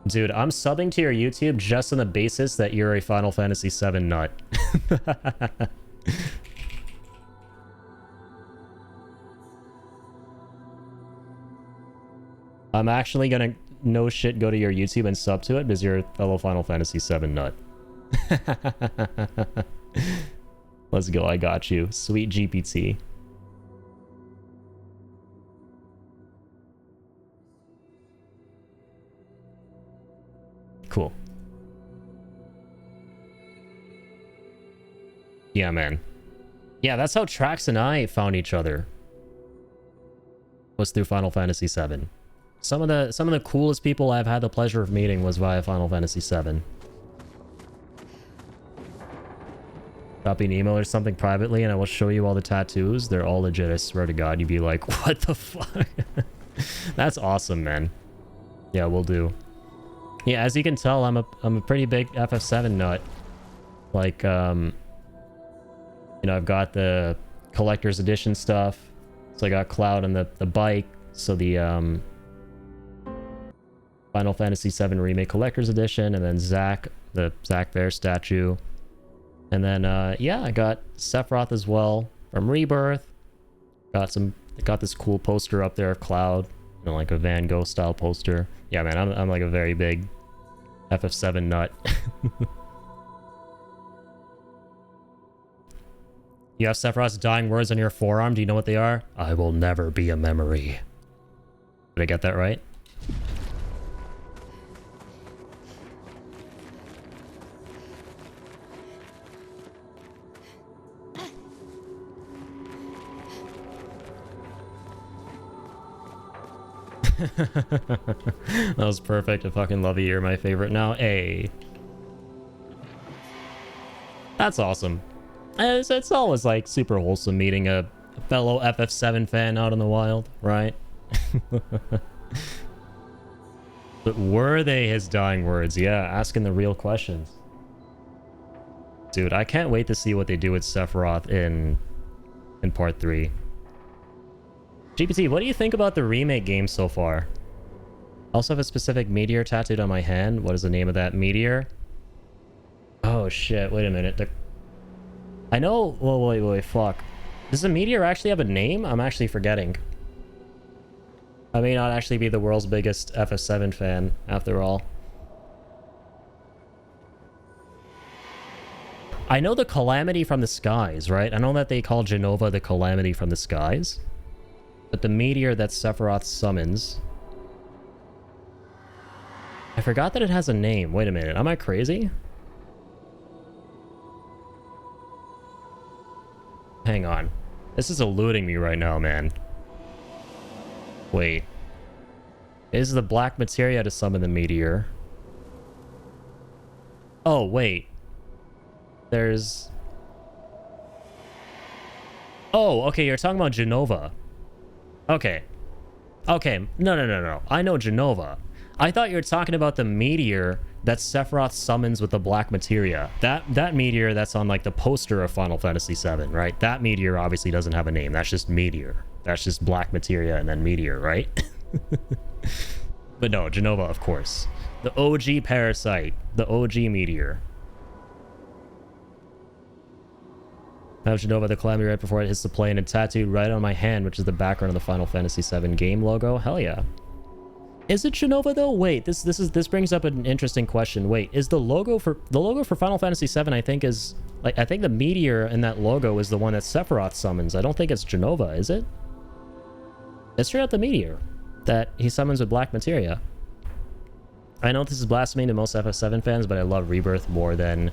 Dude, I'm subbing to your YouTube just on the basis that you're a Final Fantasy VII nut. I'm actually gonna, no shit, go to your YouTube and sub to it because you're a fellow Final Fantasy VII nut. Let's go, I got you. Sweet GPT. Cool. Yeah, man. Yeah, that's how Trax and I found each other. Was through Final Fantasy VII. Some of the coolest people I've had the pleasure of meeting was via Final Fantasy VII. Drop me an email or something privately and I will show you all the tattoos. They're all legit, I swear to God. You'd be like, what the fuck? That's awesome, man. Yeah, we'll do. Yeah, as you can tell, I'm a pretty big FF7 nut. Like, you know, I've got the collector's edition stuff. So I got Cloud on the bike. So the Final Fantasy VII Remake Collector's Edition, and then Zack, the Zack Bear statue. And then, yeah, I got Sephiroth as well from Rebirth. Got this cool poster up there of Cloud, you know, like a Van Gogh style poster. Yeah, man, I'm like a very big FF7 nut. You have Sephiroth's dying words on your forearm. Do you know what they are? I will never be a memory. Did I get that right? That was perfect. I fucking love you. You're my favorite now. Hey. That's awesome. It's always like super wholesome meeting a fellow FF7 fan out in the wild, right? But were they his dying words? Yeah, asking the real questions. Dude, I can't wait to see what they do with Sephiroth in part 3. GPT, what do you think about the remake game so far? I also have a specific meteor tattooed on my hand. What is the name of that meteor? Oh shit, wait a minute. I know... Whoa, wait, fuck. Does the meteor actually have a name? I'm actually forgetting. I may not actually be the world's biggest FF7 fan, after all. I know the Calamity from the Skies, right? I know that they call Genova the Calamity from the Skies. But the meteor that Sephiroth summons... I forgot that it has a name. Wait a minute, am I crazy? Hang on. This is eluding me right now, man. Wait. Is the black materia to summon the meteor? Oh, wait. There's... Oh, okay, you're talking about Genova. Okay. Okay, no. I know Genova. I thought you were talking about the meteor that Sephiroth summons with the black materia. That meteor that's on like the poster of Final Fantasy VII, right? That meteor obviously doesn't have a name. That's just meteor. That's just black materia and then meteor, right? But no, Genova, of course. The OG parasite. The OG meteor. I have Genova the Calamity right before it hits the plane and tattooed right on my hand, which is the background of the Final Fantasy VII game logo. Hell yeah. Is it Genova though? Wait, this brings up an interesting question. Wait, is the logo for Final Fantasy VII? I think is like I think the meteor in that logo is the one that Sephiroth summons. I don't think it's Genova, is it? It's straight out the meteor that he summons with black materia. I know this is blasphemy to most FF7 fans, but I love Rebirth more than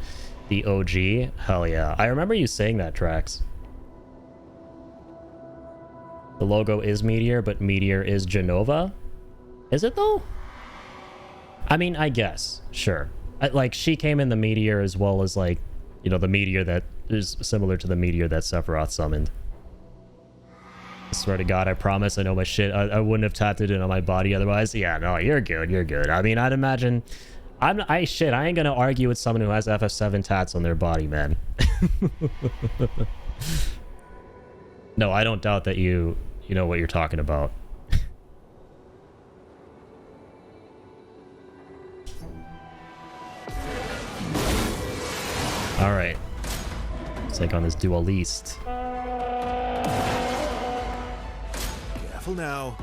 the OG. Hell yeah. I remember you saying that, Trax. The logo is Meteor, but Meteor is Genova. Is it though? I mean, I guess. Sure. Like, she came in the Meteor as well as, like, you know, the Meteor that is similar to the Meteor that Sephiroth summoned. I swear to God, I promise I know my shit. I wouldn't have tattooed it on my body otherwise. Yeah, no, you're good. You're good. I mean, I'd imagine... I ain't gonna argue with someone who has FF7 tats on their body, man. No, I don't doubt that you know what you're talking about. All right, let's take on this duelist. Careful now.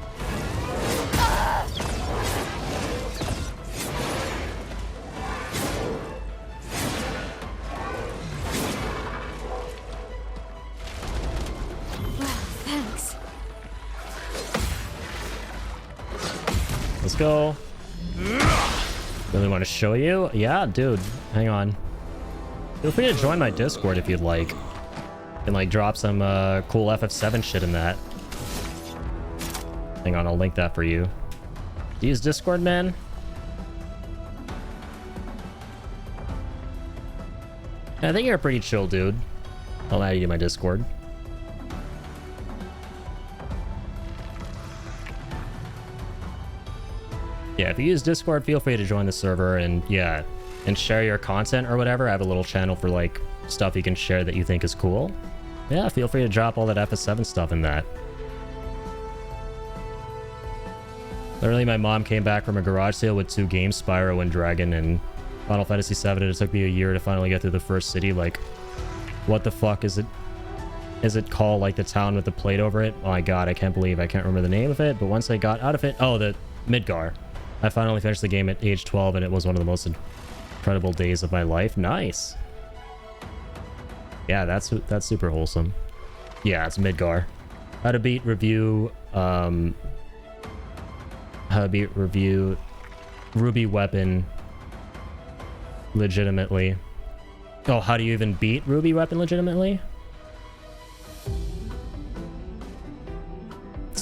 Thanks. Let's go. Really want to show you? Yeah, dude. Hang on. Feel free to join my Discord if you'd like. And like drop some cool FF7 shit in that. Hang on, I'll link that for you. Do you use Discord, man? I think you're a pretty chill dude. I'll add you to my Discord. Yeah, if you use Discord, feel free to join the server and yeah, and share your content or whatever. I have a little channel for like stuff you can share that you think is cool. Yeah, feel free to drop all that FF7 stuff in that. Literally, my mom came back from a garage sale with 2 games, Spyro and Dragon and Final Fantasy VII, and it took me a year to finally get through the first city. Like, what the fuck is it? Is it called, like, the town with the plate over it? Oh my god, I can't believe I can't remember the name of it, but once I got out of it... Oh, the Midgar. I finally finished the game at age 12, and it was one of the most incredible days of my life. Nice. Yeah, that's super wholesome. Yeah, it's Midgar. How to beat review... How to beat review... Ruby Weapon... legitimately. Oh, how do you even beat Ruby Weapon legitimately?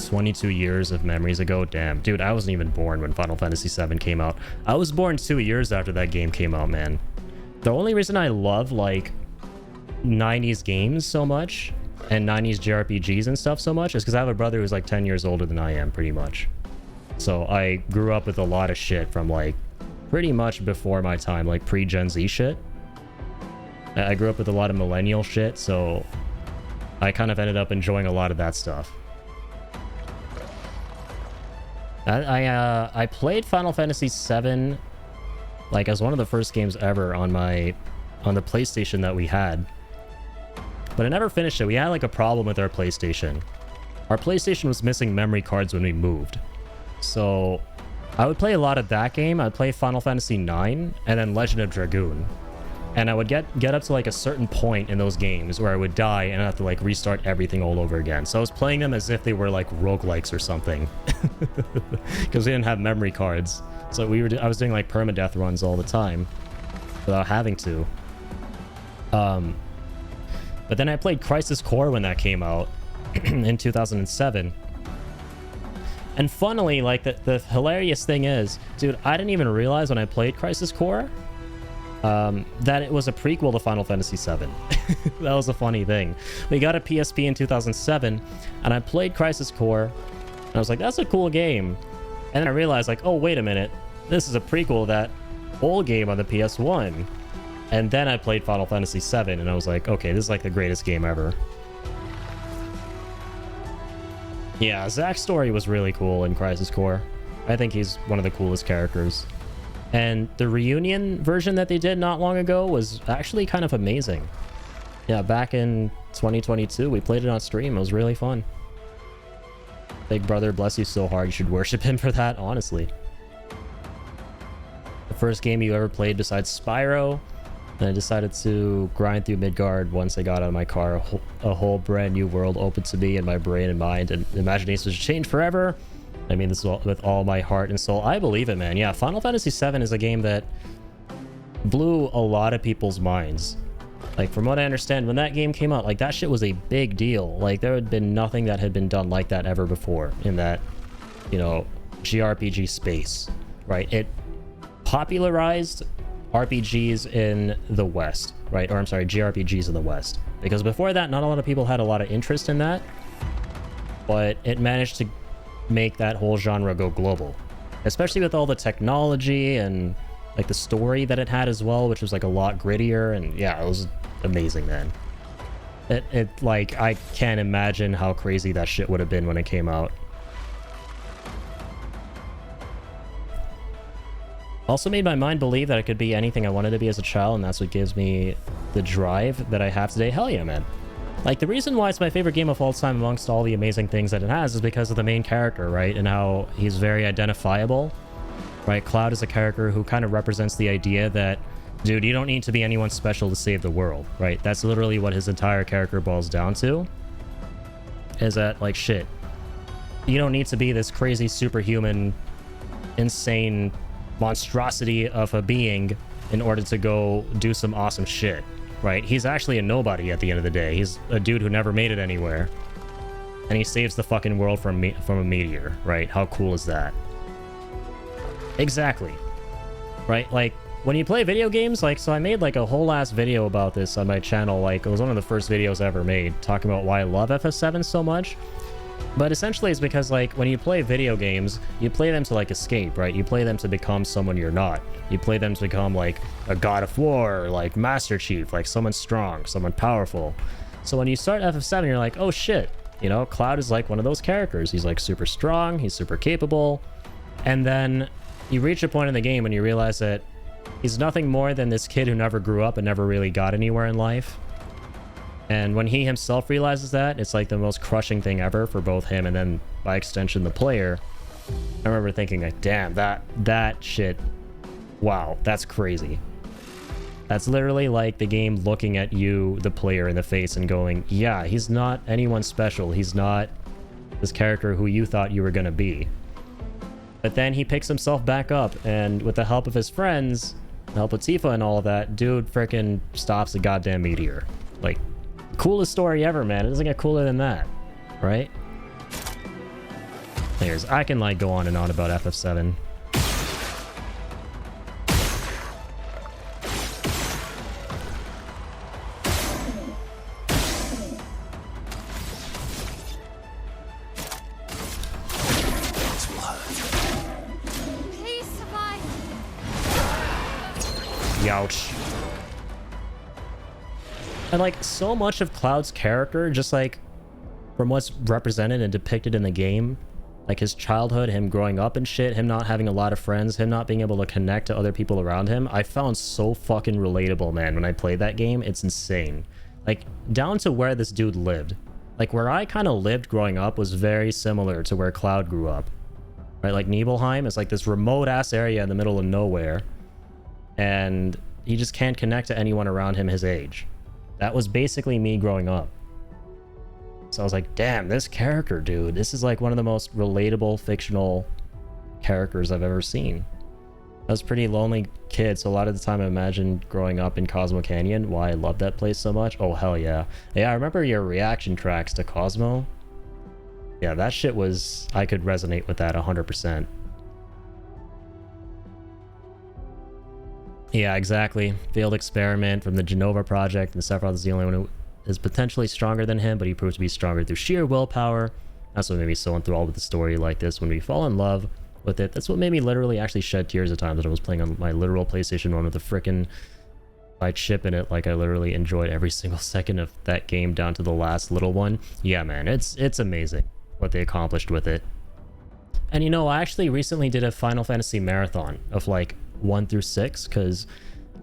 22 years of memories ago. Damn, dude, I wasn't even born when Final Fantasy VII came out. I was born 2 years after that game came out, man. The only reason I love, like, 90s games so much, and 90s JRPGs and stuff so much, is because I have a brother who's, like, 10 years older than I am, pretty much. So I grew up with a lot of shit from, like, pretty much before my time, like, pre-Gen Z shit. I grew up with a lot of millennial shit, so I kind of ended up enjoying a lot of that stuff. I played Final Fantasy VII like as one of the first games ever on the PlayStation that we had, but I never finished it. We had like a problem with our PlayStation. Our PlayStation was missing memory cards when we moved, so I would play a lot of that game. I'd play Final Fantasy IX and then Legend of Dragoon, and I would get up to like a certain point in those games where I would die and I'd have to like restart everything all over again. So I was playing them as if they were like roguelikes or something, because we didn't have memory cards. So I was doing like permadeath runs all the time without having to. But then I played Crisis Core when that came out in 2007. And funnily, like the hilarious thing is, dude, I didn't even realize when I played Crisis Core that it was a prequel to Final Fantasy VII. That was a funny thing. We got a PSP in 2007, and I played Crisis Core, and I was like, that's a cool game. And then I realized, like, oh, wait a minute. This is a prequel to that old game on the PS1. And then I played Final Fantasy VII, and I was like, okay, this is like the greatest game ever. Yeah, Zack's story was really cool in Crisis Core. I think he's one of the coolest characters. And the reunion version that they did not long ago was actually kind of amazing. Yeah, back in 2022, we played it on stream. It was really fun. Big Brother, bless you so hard. You should worship him for that, honestly. The first game you ever played besides Spyro. And I decided to grind through Midgard once I got out of my car. A whole brand new world opened to me in my brain and mind, and imagination was changed forever. I mean this with all my heart and soul. I believe it, man. Yeah, Final Fantasy VII is a game that blew a lot of people's minds. Like, from what I understand, when that game came out, like, that shit was a big deal. Like, there had been nothing that had been done like that ever before in that, you know, JRPG space, right? It popularized RPGs in the West, right? Or, I'm sorry, JRPGs in the West. Because before that, not a lot of people had a lot of interest in that, but it managed to make that whole genre go global. Especially with all the technology and, like, the story that it had as well, which was, like, a lot grittier, and, yeah, it was amazing, man. It like, I can't imagine how crazy that shit would have been when it came out. Also made my mind believe that it could be anything I wanted to be as a child, and that's what gives me the drive that I have today. Hell yeah, man. Like, the reason why it's my favorite game of all time amongst all the amazing things that it has is because of the main character, right? And how he's very identifiable, right? Cloud is a character who kind of represents the idea that, dude, you don't need to be anyone special to save the world, right? That's literally what his entire character boils down to. Is that, like, shit, you don't need to be this crazy superhuman, insane monstrosity of a being in order to go do some awesome shit, right? He's actually a nobody at the end of the day. He's a dude who never made it anywhere, and he saves the fucking world from a meteor, right? How cool is that? Exactly, right? Like, when you play video games, like, so I made like a whole ass video about this on my channel. Like, it was one of the first videos I ever made, talking about why I love FF7 so much. But essentially it's because, like, when you play video games, you play them to, like, escape, right? You play them to become someone you're not. You play them to become, like, a god of war, or, like, Master Chief, like, someone strong, someone powerful. So when you start FF7, you're like, oh shit, you know, Cloud is, like, one of those characters. He's, like, super strong, he's super capable. And then you reach a point in the game when you realize that he's nothing more than this kid who never grew up and never really got anywhere in life. And when he himself realizes that, it's like the most crushing thing ever for both him and then, by extension, the player. I remember thinking, like, damn, that shit, wow, that's crazy. That's literally like the game looking at you, the player, in the face and going, yeah, he's not anyone special. He's not this character who you thought you were gonna be. But then he picks himself back up, and with the help of his friends, the help of Tifa and all of that, dude frickin' stops a goddamn meteor. Like, coolest story ever, man. It doesn't get cooler than that, right? I can, like, go on and on about FF7. Please survive. Youch. And, like, so much of Cloud's character, just, like, from what's represented and depicted in the game, like his childhood, him growing up and shit, him not having a lot of friends, him not being able to connect to other people around him, I found so fucking relatable, man, when I played that game. It's insane. Like, down to where this dude lived. Like, where I kind of lived growing up was very similar to where Cloud grew up. Right? Like, Nibelheim is like this remote-ass area in the middle of nowhere, and he just can't connect to anyone around him his age. That was basically me growing up. So I was like, damn, this character, dude, this is like one of the most relatable fictional characters I've ever seen. I was a pretty lonely kid, so a lot of the time I imagined growing up in Cosmo Canyon, why I love that place so much. Oh, hell yeah. Yeah, I remember your reaction tracks to Cosmo. Yeah, that shit was... I could resonate with that 100%. Yeah, exactly. Failed experiment from the Genova project, and Sephiroth is the only one who is potentially stronger than him, but he proved to be stronger through sheer willpower. That's what made me so enthralled with a story like this. When we fall in love with it, that's what made me literally actually shed tears at times when I was playing on my literal PlayStation 1 with a frickin' light chip in it. Like, I literally enjoyed every single second of that game down to the last little one. Yeah, man, it's amazing what they accomplished with it. And you know, I actually recently did a Final Fantasy marathon of like 1 through 6, because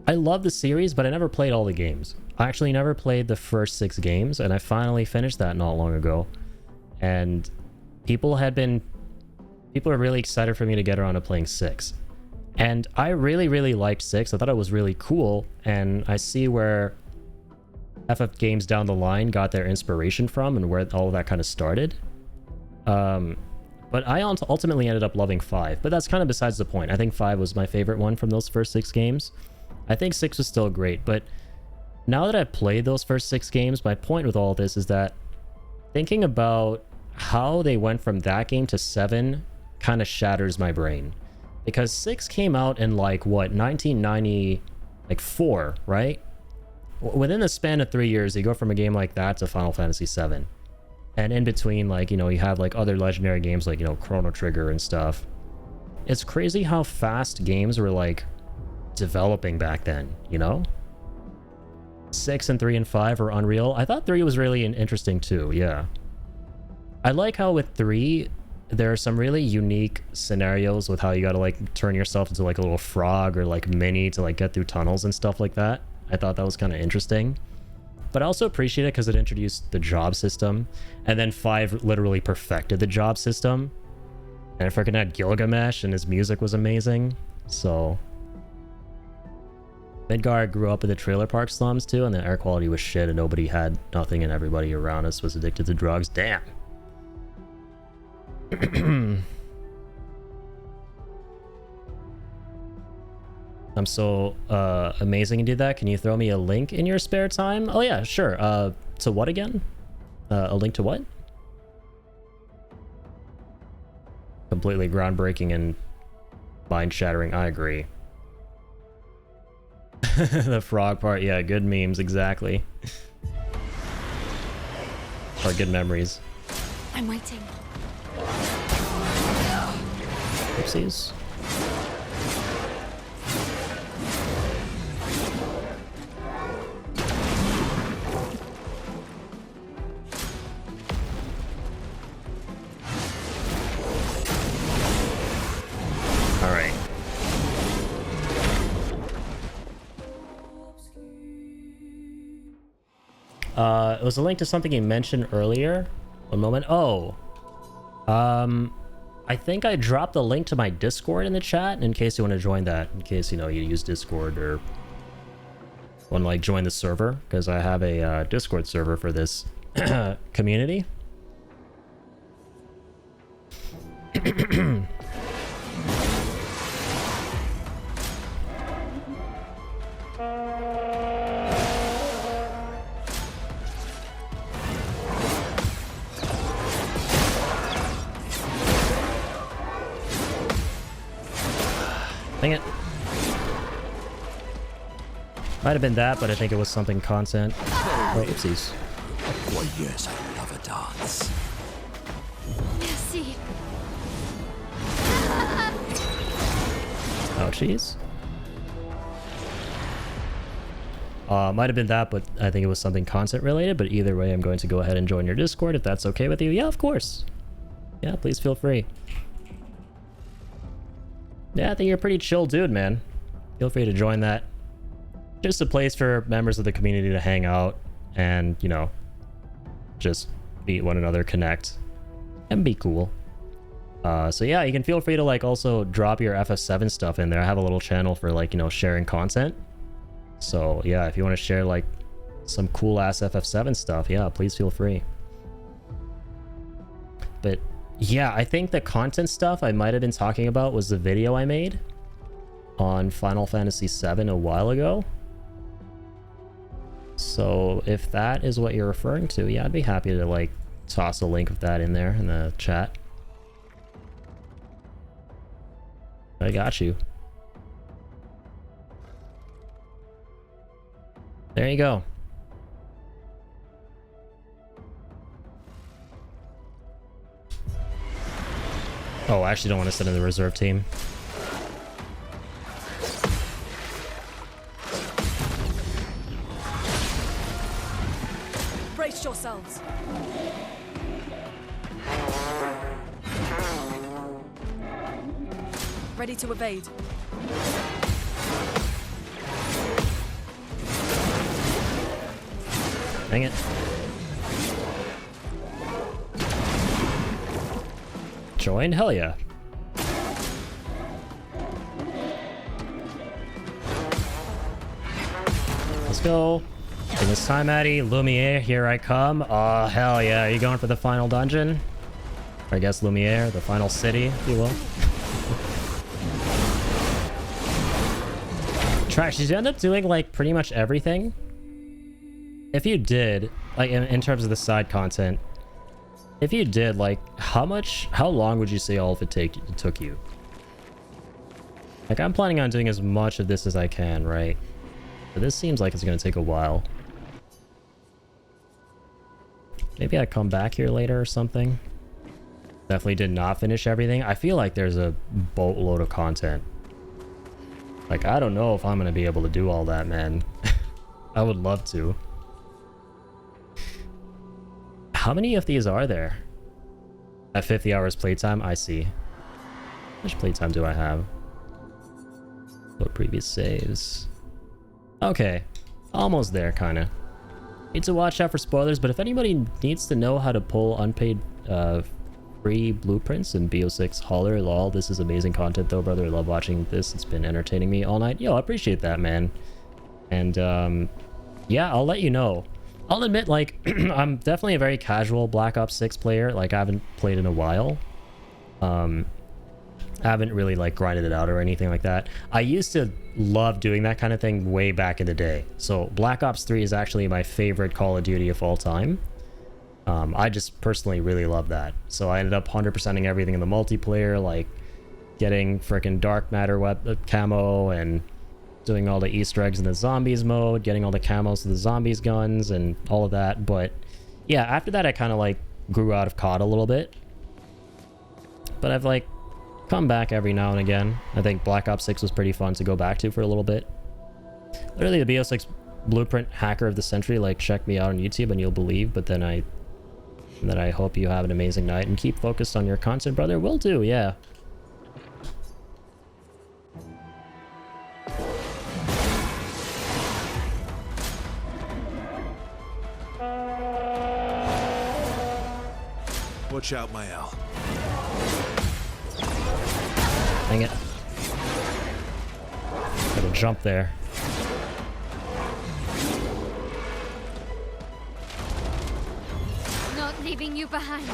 I love the series, but I never played all the games. I actually never played the first 6 games, and I finally finished that not long ago. And people are really excited for me to get around to playing 6. And I really, really liked 6. I thought it was really cool, and I see where FF games down the line got their inspiration from and where all of that kind of started. But I ultimately ended up loving 5, but that's kind of besides the point. I think 5 was my favorite one from those first 6 games. I think 6 was still great, but now that I've played those first 6 games, my point with all this is that thinking about how they went from that game to 7 kind of shatters my brain. Because 6 came out in like, what, 1994, right? Within the span of 3 years, they go from a game like that to Final Fantasy 7. And in between, like, you know, you have like other legendary games like, you know, Chrono Trigger and stuff. It's crazy how fast games were like developing back then, you know? 6 and 3 and 5 were unreal. I thought 3 was really interesting too, yeah. I like how with 3, there are some really unique scenarios with how you gotta like turn yourself into like a little frog or like mini to like get through tunnels and stuff like that. I thought that was kind of interesting. But I also appreciate it because it introduced the job system, and then 5 literally perfected the job system. And I freaking had Gilgamesh, and his music was amazing. So Midgard grew up in the trailer park slums too, and the air quality was shit, and nobody had nothing, and everybody around us was addicted to drugs. Damn. I'm so amazing and do that. Can you throw me a link in your spare time? Oh yeah, sure. To what again? A link to what? Completely groundbreaking and mind-shattering. I agree. The frog part, yeah, good memes, exactly. Or good memories. I'm waiting. Oopsies. Alright. It was a link to something you mentioned earlier. One moment. Oh. I think I dropped the link to my Discord in the chat in case you want to join that. In case, you know, you use Discord or want to like join the server, because I have a Discord server for this community. Dang it. Might have been that, but I think it was something content. Oh, oopsies. Why, yes, I love a dance. Merci. Oh, jeez. Might have been that, but I think it was something content related. But either way, I'm going to go ahead and join your Discord if that's okay with you. Yeah, of course. Yeah, please feel free. Yeah, I think you're a pretty chill dude, man. Feel free to join that. Just a place for members of the community to hang out and, you know, just meet one another, connect, and be cool. So yeah, you can feel free to like also drop your FF7 stuff in there. I have a little channel for like, you know, sharing content. So yeah, if you want to share like some cool ass FF7 stuff, yeah, please feel free. But yeah, I think the content stuff I might have been talking about was the video I made on Final Fantasy VII a while ago. So if that is what you're referring to, yeah, I'd be happy to like toss a link of that in there in the chat. I got you. There you go. Oh, I actually don't want to send in the reserve team. Brace yourselves. Ready to evade. Dang it. Join? Hell yeah. Let's go. Take this time, Addy. Lumiere, here I come. Oh, hell yeah. Are you going for the final dungeon? I guess Lumiere, the final city, if you will. Trash, did you end up doing like pretty much everything? If you did, like in terms of the side content, if you did, like how long would you say all of it took you? Like I'm planning on doing as much of this as I can, right? But this seems like it's gonna take a while. Maybe I come back here later or something. Definitely did not finish everything. I feel like there's a boatload of content. Like, I don't know if I'm gonna be able to do all that, man. I would love to. How many of these are there? At 50 hours playtime? I see. How much playtime do I have? What previous saves? Okay. Almost there, kinda. Need to watch out for spoilers, but if anybody needs to know how to pull unpaid free blueprints in BO6, holler. Lol, this is amazing content though, brother. I love watching this. It's been entertaining me all night. Yo, I appreciate that, man. And yeah, I'll let you know. I'll admit, like, I'm definitely a very casual Black Ops 6 player. Like, I haven't played in a while. I haven't really, like, grinded it out or anything like that. I used to love doing that kind of thing way back in the day. So, Black Ops 3 is actually my favorite Call of Duty of all time. I just personally really love that. So, I ended up 100%ing everything in the multiplayer, like, getting freaking dark matter camo and doing all the Easter eggs in the zombies mode, getting all the camos to the zombies guns and all of that. But yeah, after that I kind of like grew out of COD a little bit, but I've like come back every now and again. I think Black Ops 6 was pretty fun to go back to for a little bit. Literally the BO6 blueprint hacker of the century. Like, check me out on YouTube and you'll believe. But then I hope you have an amazing night and keep focused on your content, brother. Will do. Yeah. Watch out, Mael. Dang it. Gotta jump there. Not leaving you behind.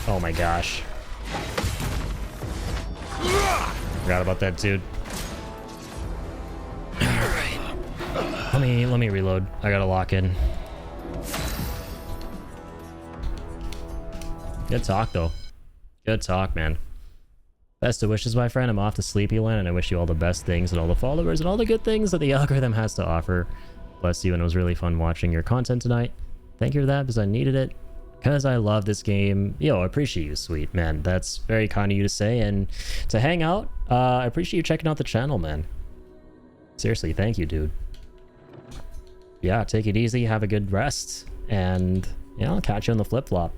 Oh my gosh. Forgot about that, dude. Alright. Let me reload. I gotta lock in. Good talk, though. Good talk, man. Best of wishes, my friend. I'm off to Sleepyland, and I wish you all the best things and all the followers and all the good things that the algorithm has to offer. Bless you, and it was really fun watching your content tonight. Thank you for that, because I needed it. Because I love this game. Yo, I appreciate you, sweet man. That's very kind of you to say, and to hang out. I appreciate you checking out the channel, man. Seriously, thank you, dude. Yeah, take it easy, have a good rest, and yeah, I'll catch you on the flip-flop.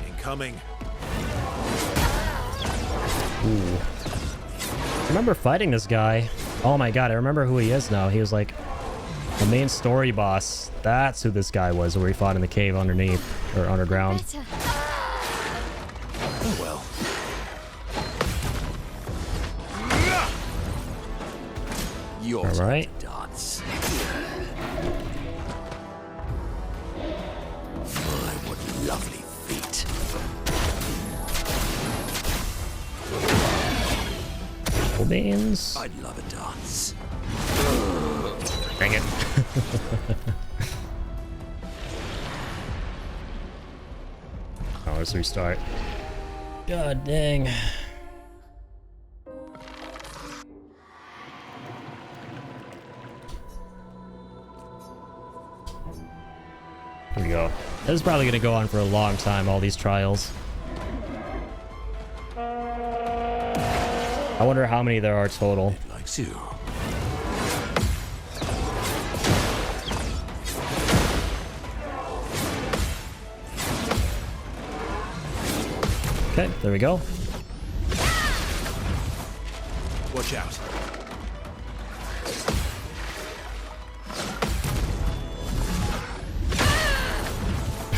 Incoming. Ooh. I remember fighting this guy. Oh my god, I remember who he is now. He was like the main story boss. That's who this guy was, where he fought in the cave underneath, or underground. Oh well. Your All right. dance. My, what lovely feet. Apple beans. I'd love a dance. Dang it. Oh, let's restart. God dang. Here we go. This is probably going to go on for a long time, all these trials. I wonder how many there are total. It likes you. Okay, there we go. Watch out.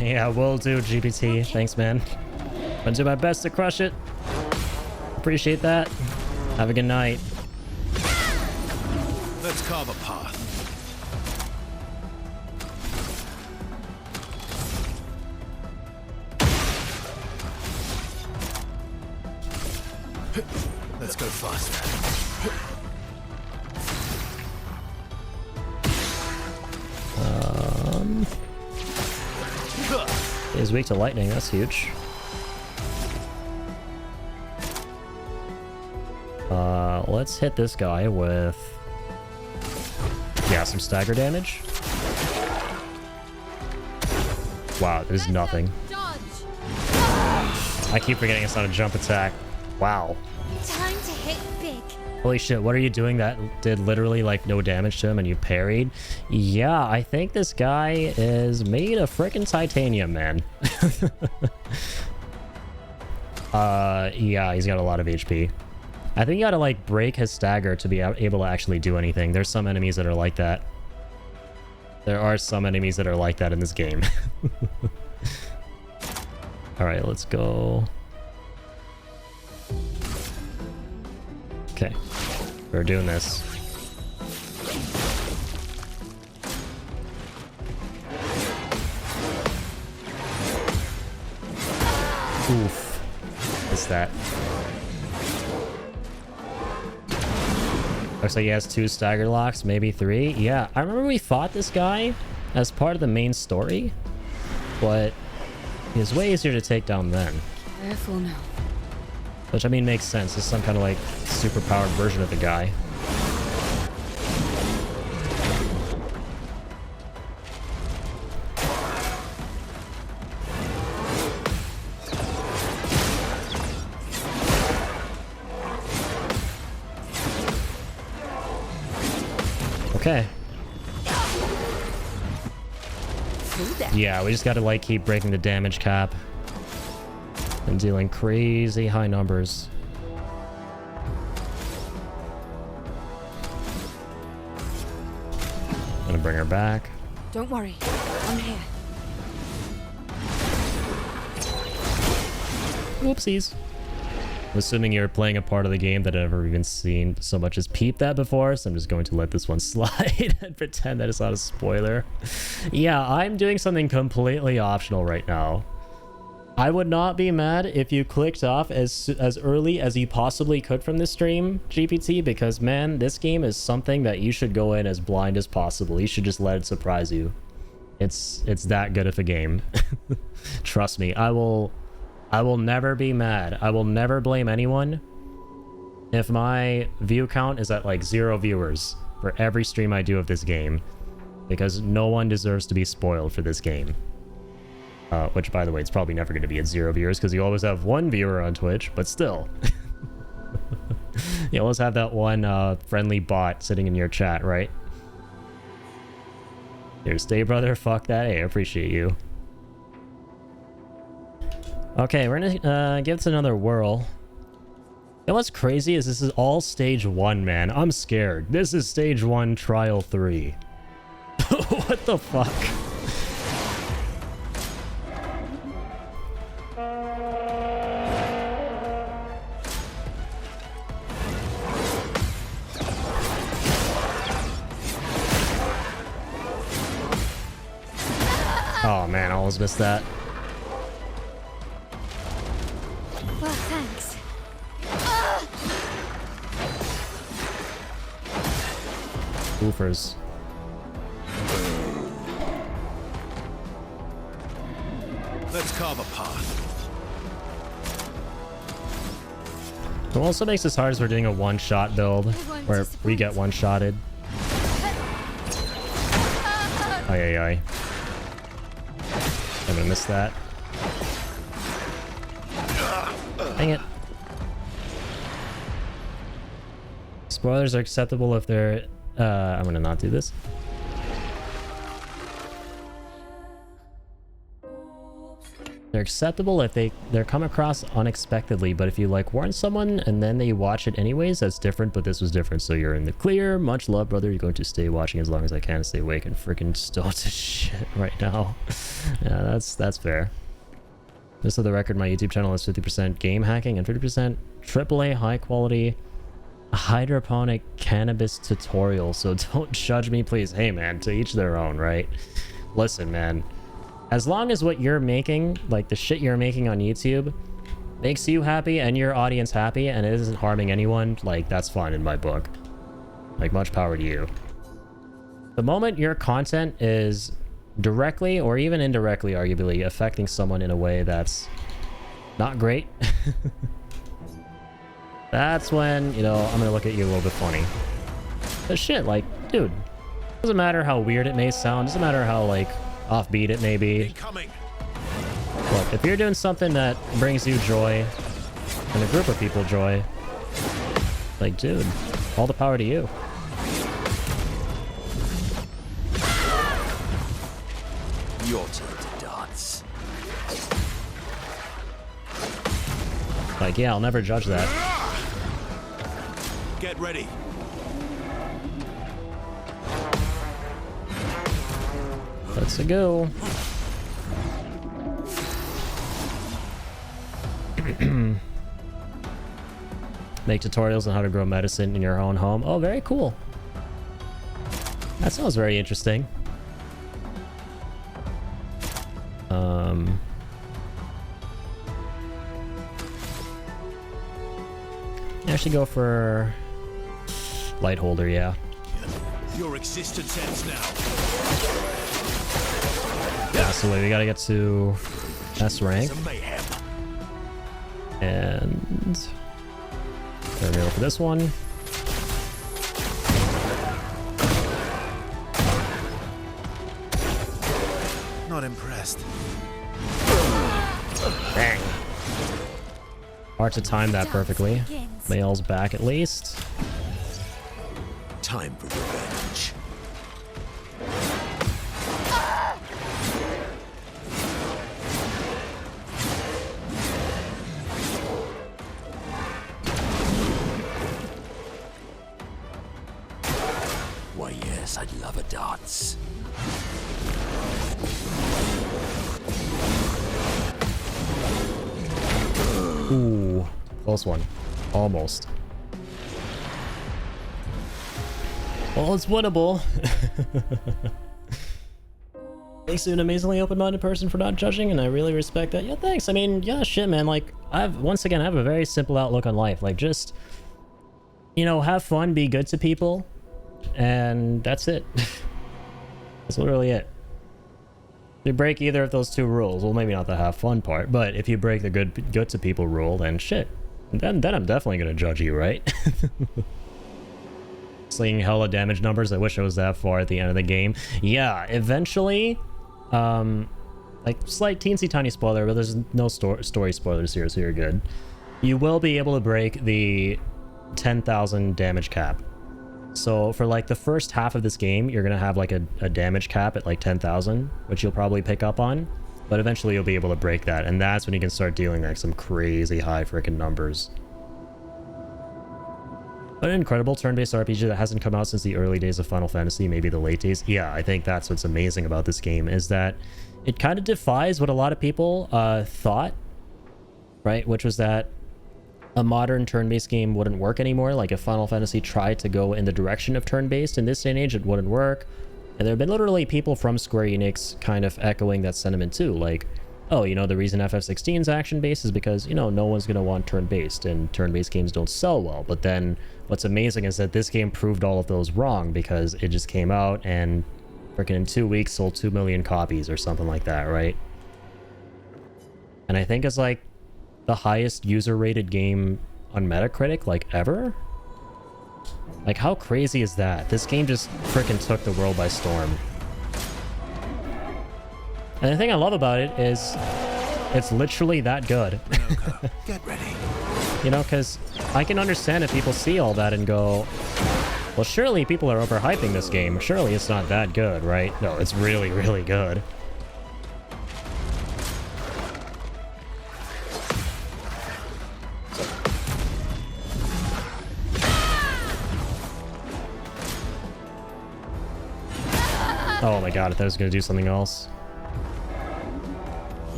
Yeah, will do, GPT. Thanks, man. I'm gonna do my best to crush it. appreciate that. Have a good night. Let's carve a path. Let's go faster. Is weak to lightning, that's huge. Let's hit this guy with... yeah, some stagger damage. Wow, there's nothing. I keep forgetting it's not a jump attack. Wow. Time to hit big. Holy shit, what are you doing that did literally like no damage to him and you parried? Yeah, I think this guy is made of frickin' titanium, man. Yeah, he's got a lot of HP. I think you gotta like break his stagger to be able to actually do anything. There's some enemies that are like that. There are some enemies that are like that in this game. Alright, let's go. Okay, we're doing this. Oof. What's that? Looks like he has 2 stagger locks, maybe 3. Yeah, I remember we fought this guy as part of the main story, but he was way easier to take down then. Careful now. Which, I mean, makes sense. It's some kind of, like, super-powered version of the guy. Okay. Yeah, we just gotta, like, keep breaking the damage cap. And dealing crazy high numbers. Gonna bring her back. Don't worry, I'm here. Whoopsies. I'm assuming you're playing a part of the game that I've never even seen so much as peep that before, so I'm just going to let this one slide and pretend that it's not a spoiler. Yeah, I'm doing something completely optional right now. I would not be mad if you clicked off as early as you possibly could from this stream, GPT, because, man, this game is something that you should go in as blind as possible. You should just let it surprise you. It's that good of a game. Trust me, I will never be mad. I will never blame anyone if my view count is at, like, 0 viewers for every stream I do of this game, because no one deserves to be spoiled for this game. Which, by the way, it's probably never going to be at 0 viewers because you always have 1 viewer on Twitch, but still. You always have that one friendly bot sitting in your chat, right? Here, stay, brother. Fuck that. Hey, I appreciate you. Okay, we're gonna give this another whirl. And what's crazy is this is all stage 1, man. I'm scared. This is stage 1, trial 3. What the fuck? Oh man, I almost missed that. Well, thanks. Woofers. Let's carve a path. What also makes this hard is we're doing a one-shot build where we get one-shotted. Ay. I'm gonna miss that. Dang it. Spoilers are acceptable if they're... I'm gonna not do this. They're acceptable if they're come across unexpectedly, but if you like warn someone and then they watch it anyways, that's different, but this was different, so you're in the clear. Much love, brother. You're going to stay watching as long as I can, stay awake and freaking stoned to shit right now. Yeah, that's fair. Just for the record, my YouTube channel is 50% game hacking and 50% AAA high quality hydroponic cannabis tutorial, so don't judge me, please. Hey man, to each their own, right? Listen, man, as long as what you're making, like the shit you're making on YouTube, makes you happy and your audience happy and it isn't harming anyone, like that's fine in my book. Like, much power to you. The moment your content is directly or even indirectly, arguably, affecting someone in a way that's not great, that's when, you know, I'm gonna look at you a little bit funny. But shit, like, dude, doesn't matter how weird it may sound, doesn't matter how, like, offbeat it may be. Look, if you're doing something that brings you joy and a group of people joy, like, dude, all the power to you. Your turn to dance. Like, yeah, I'll never judge that. Get ready. Let's go. Make tutorials on how to grow medicine in your own home. Oh, very cool. That sounds very interesting. I should go for light holder, yeah. Your existence ends now. That's the way we gotta get to S rank. And there we go for this one. Not impressed. Bang. Hard to time that perfectly. Mail's back at least. Time for revenge. Why, yes, I'd love a dance. Ooh, close one. Almost. Well, it's winnable. Makes you an amazingly open-minded person for not judging, and I really respect that. Yeah, thanks. I mean, yeah, shit, man. Like, I have a very simple outlook on life. Like, just, you know, have fun, be good to people, and that's it. That's literally it. You break either of those two rules, well, maybe not the have fun part, but if you break the good to people rule, then shit. Then I'm definitely gonna judge you, right? Slinging hella damage numbers. I wish I was that far at the end of the game. Yeah, eventually, like, slight teensy tiny spoiler, but there's no story spoilers here, so you're good. You will be able to break the 10,000 damage cap. So for like the first half of this game, you're gonna have like a damage cap at like 10,000, which you'll probably pick up on, but eventually you'll be able to break that, and that's when you can start dealing like some crazy high freaking numbers. But an incredible turn-based RPG that hasn't come out since the early days of Final Fantasy, maybe the late days. Yeah, I think that's what's amazing about this game, is that it kind of defies what a lot of people thought, right? Which was that a modern turn-based game wouldn't work anymore. Like, if Final Fantasy tried to go in the direction of turn-based in this day and age, it wouldn't work. And there have been literally people from Square Enix kind of echoing that sentiment too. Like, oh, you know, the reason FF16 is action-based is because, you know, no one's going to want turn-based, and turn-based games don't sell well. But then what's amazing is that this game proved all of those wrong, because it just came out and freaking in 2 weeks sold 2 million copies or something like that, right? And I think it's like the highest user-rated game on Metacritic, like, ever? Like, how crazy is that? This game just freaking took the world by storm. And the thing I love about it is it's literally that good. Get ready. You know, because I can understand if people see all that and go, well, surely people are overhyping this game. Surely it's not that good, right? No, it's really, really good. Oh my god, I thought I was going to do something else.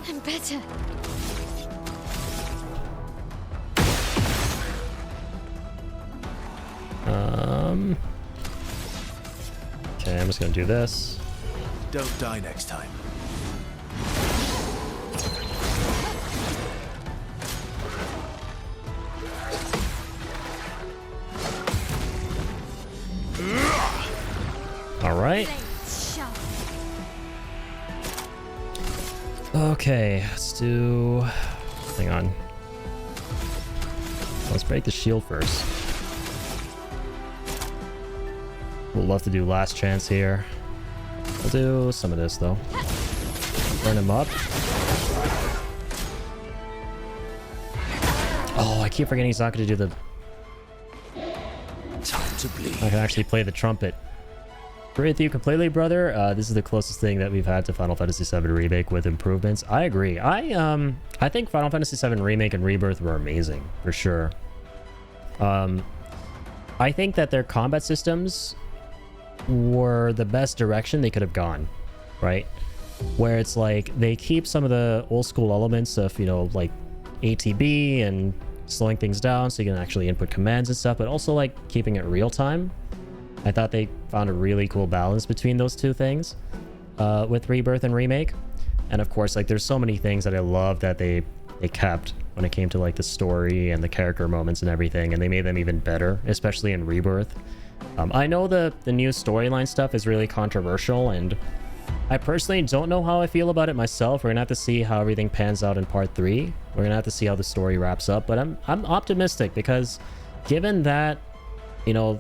I'm better. Okay, I'm just gonna do this. Don't die next time. All right. Okay, let's do... Hang on. Let's break the shield first. We'll love to do last chance here. We'll do some of this though. Burn him up. Oh, I keep forgetting he's not going to do the... Time to bleed. I can actually play the trumpet. Agree with you completely, brother. This is the closest thing that we've had to Final Fantasy VII Remake with improvements. I agree. I think Final Fantasy VII Remake and Rebirth were amazing, for sure. I think that their combat systems were the best direction they could have gone, right? Where it's like they keep some of the old school elements of, you know, like ATB and slowing things down so you can actually input commands and stuff, but also like keeping it real time. I thought they found a really cool balance between those two things with Rebirth and Remake. And of course, like there's so many things that I love that they kept when it came to like the story and the character moments and everything, and they made them even better, especially in Rebirth. I know the new storyline stuff is really controversial, and I personally don't know how I feel about it myself. We're gonna have to see how everything pans out in part 3. We're gonna have to see how the story wraps up, but I'm optimistic because given that, you know,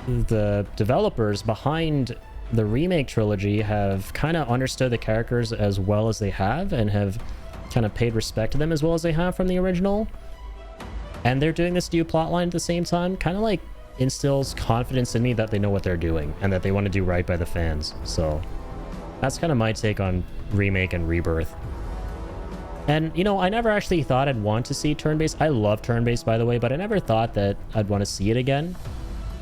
the developers behind the remake trilogy have kind of understood the characters as well as they have and have kind of paid respect to them as well as they have from the original, and they're doing this new plotline at the same time, kind of like instills confidence in me that they know what they're doing and that they want to do right by the fans. So that's kind of my take on Remake and Rebirth. And, you know, I never actually thought I'd want to see turn-based. I love turn-based, by the way, but I never thought that I'd want to see it again.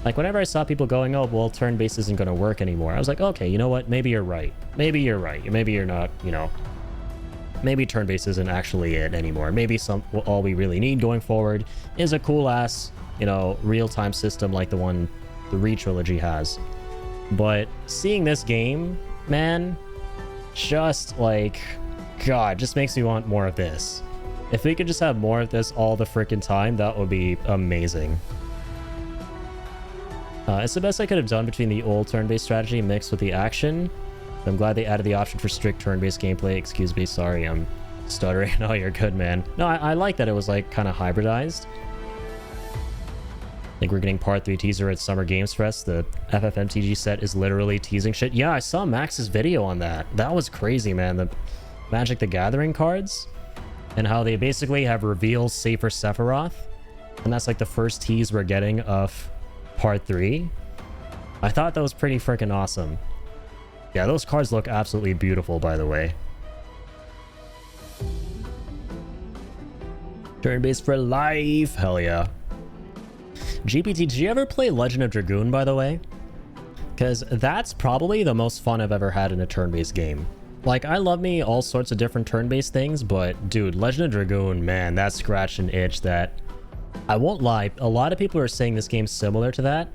Like, whenever I saw people going, oh, well, turn-based isn't going to work anymore, I was like, okay, you know what? Maybe you're right. Maybe you're right. Maybe you're not, you know. Maybe turn-based isn't actually it anymore. Maybe all we really need going forward is a cool-ass, you know, real-time system like the one the Re-Trilogy has. But seeing this game, man, just like, God, just makes me want more of this. If we could just have more of this all the freaking time, that would be amazing. It's the best I could have done between the old turn-based strategy mixed with the action. I'm glad they added the option for strict turn-based gameplay. Excuse me, sorry, I'm stuttering. No, you're good, man. No, I like that it was like kind of hybridized. I think we're getting part 3 teaser at Summer Games Fest. The FFMTG set is literally teasing shit. Yeah, I saw Max's video on that. That was crazy, man. The Magic the Gathering cards and how they basically have revealed Safer Sephiroth. And that's like the first tease we're getting of part 3. I thought that was pretty freaking awesome. Yeah, those cards look absolutely beautiful, by the way. Turn-based for life. Hell yeah. GPT, did you ever play Legend of Dragoon, by the way? Because that's probably the most fun I've ever had in a turn-based game. Like, I love me all sorts of different turn-based things, but dude, Legend of Dragoon, man, that scratched an itch that... I won't lie, a lot of people are saying this game's similar to that.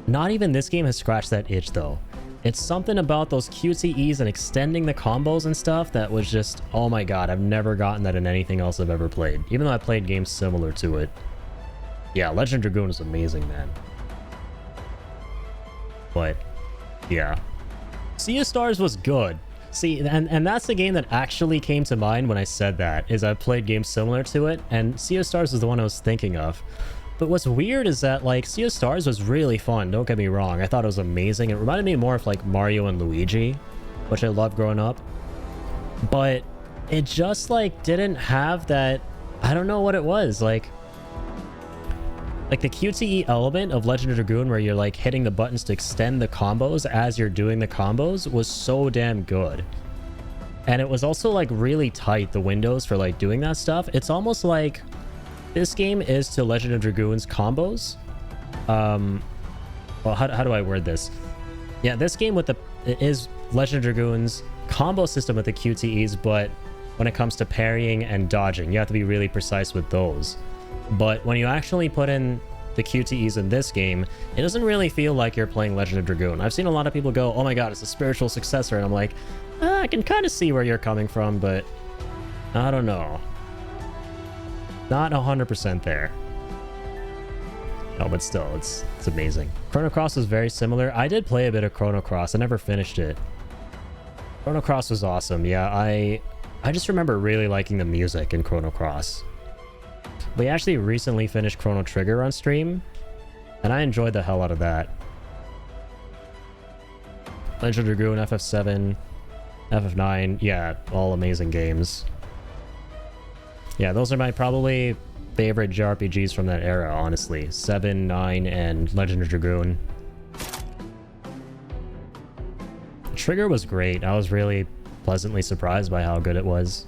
Not even this game has scratched that itch, though. It's something about those QTEs and extending the combos and stuff that was just, oh my god, I've never gotten that in anything else I've ever played. Even though I played games similar to it. Yeah, Legend of Dragoon is amazing, man. But, yeah. Sea of Stars was good. See, and that's the game that actually came to mind when I said that, is I played games similar to it, and Sea of Stars is the one I was thinking of. But what's weird is that, like, Sea of Stars was really fun, don't get me wrong. I thought it was amazing. It reminded me more of, like, Mario and Luigi, which I loved growing up. But it just, like, didn't have that... I don't know what it was, like the QTE element of Legend of Dragoon where you're like hitting the buttons to extend the combos as you're doing the combos was so damn good. And it was also like really tight, the windows for like doing that stuff. It's almost like this game is to Legend of Dragoon's combos. Well, how do I word this? Yeah, this game is Legend of Dragoon's combo system with the QTEs, but when it comes to parrying and dodging, you have to be really precise with those. But when you actually put in the QTEs in this game, it doesn't really feel like you're playing Legend of Dragoon. I've seen a lot of people go, oh my god, it's a spiritual successor, and I'm like, I can kind of see where you're coming from, but I don't know. Not 100% there. Oh, but still, it's amazing. Chrono Cross is very similar. I did play a bit of Chrono Cross. I never finished it. Chrono Cross was awesome. Yeah, I just remember really liking the music in Chrono Cross. We actually recently finished Chrono Trigger on stream, and I enjoyed the hell out of that. Legend of Dragoon, FF7, FF9, yeah, all amazing games. Yeah, those are my probably favorite JRPGs from that era, honestly. 7, 9, and Legend of Dragoon. Trigger was great. I was really pleasantly surprised by how good it was.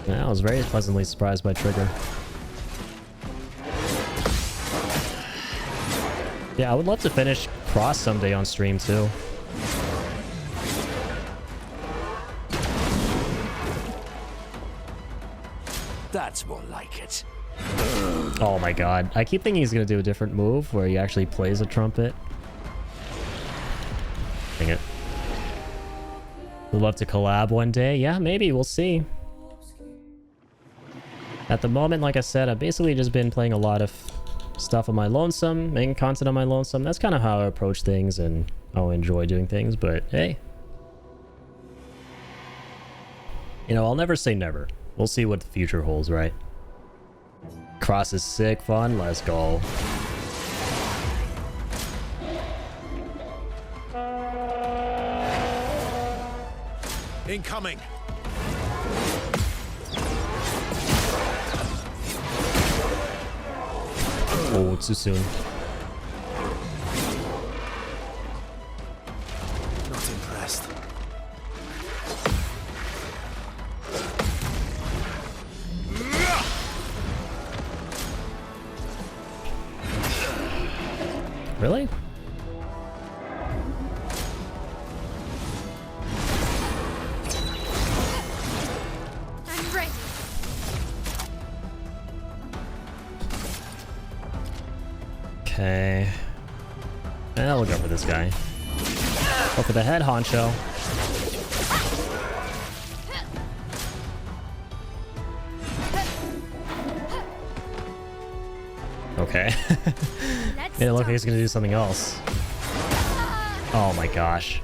Yeah, I was very pleasantly surprised by Trigger. Yeah, I would love to finish Cross someday on stream too. That's more like it. Oh my god. I keep thinking he's gonna do a different move where he actually plays a trumpet. Dang it. Would love to collab one day. Yeah, maybe. We'll see. At the moment, like I said, I've basically just been playing a lot of stuff on my lonesome, making content on my lonesome. That's kind of how I approach things and how I enjoy doing things, but hey. You know, I'll never say never. We'll see what the future holds, right? Cross is sick fun. Let's go. Incoming. Oh, too soon. Not impressed. Really? I'm ready. Okay. We'll go for this guy. Go for the head honcho. Okay. It looked like he's gonna do something else. Oh my gosh.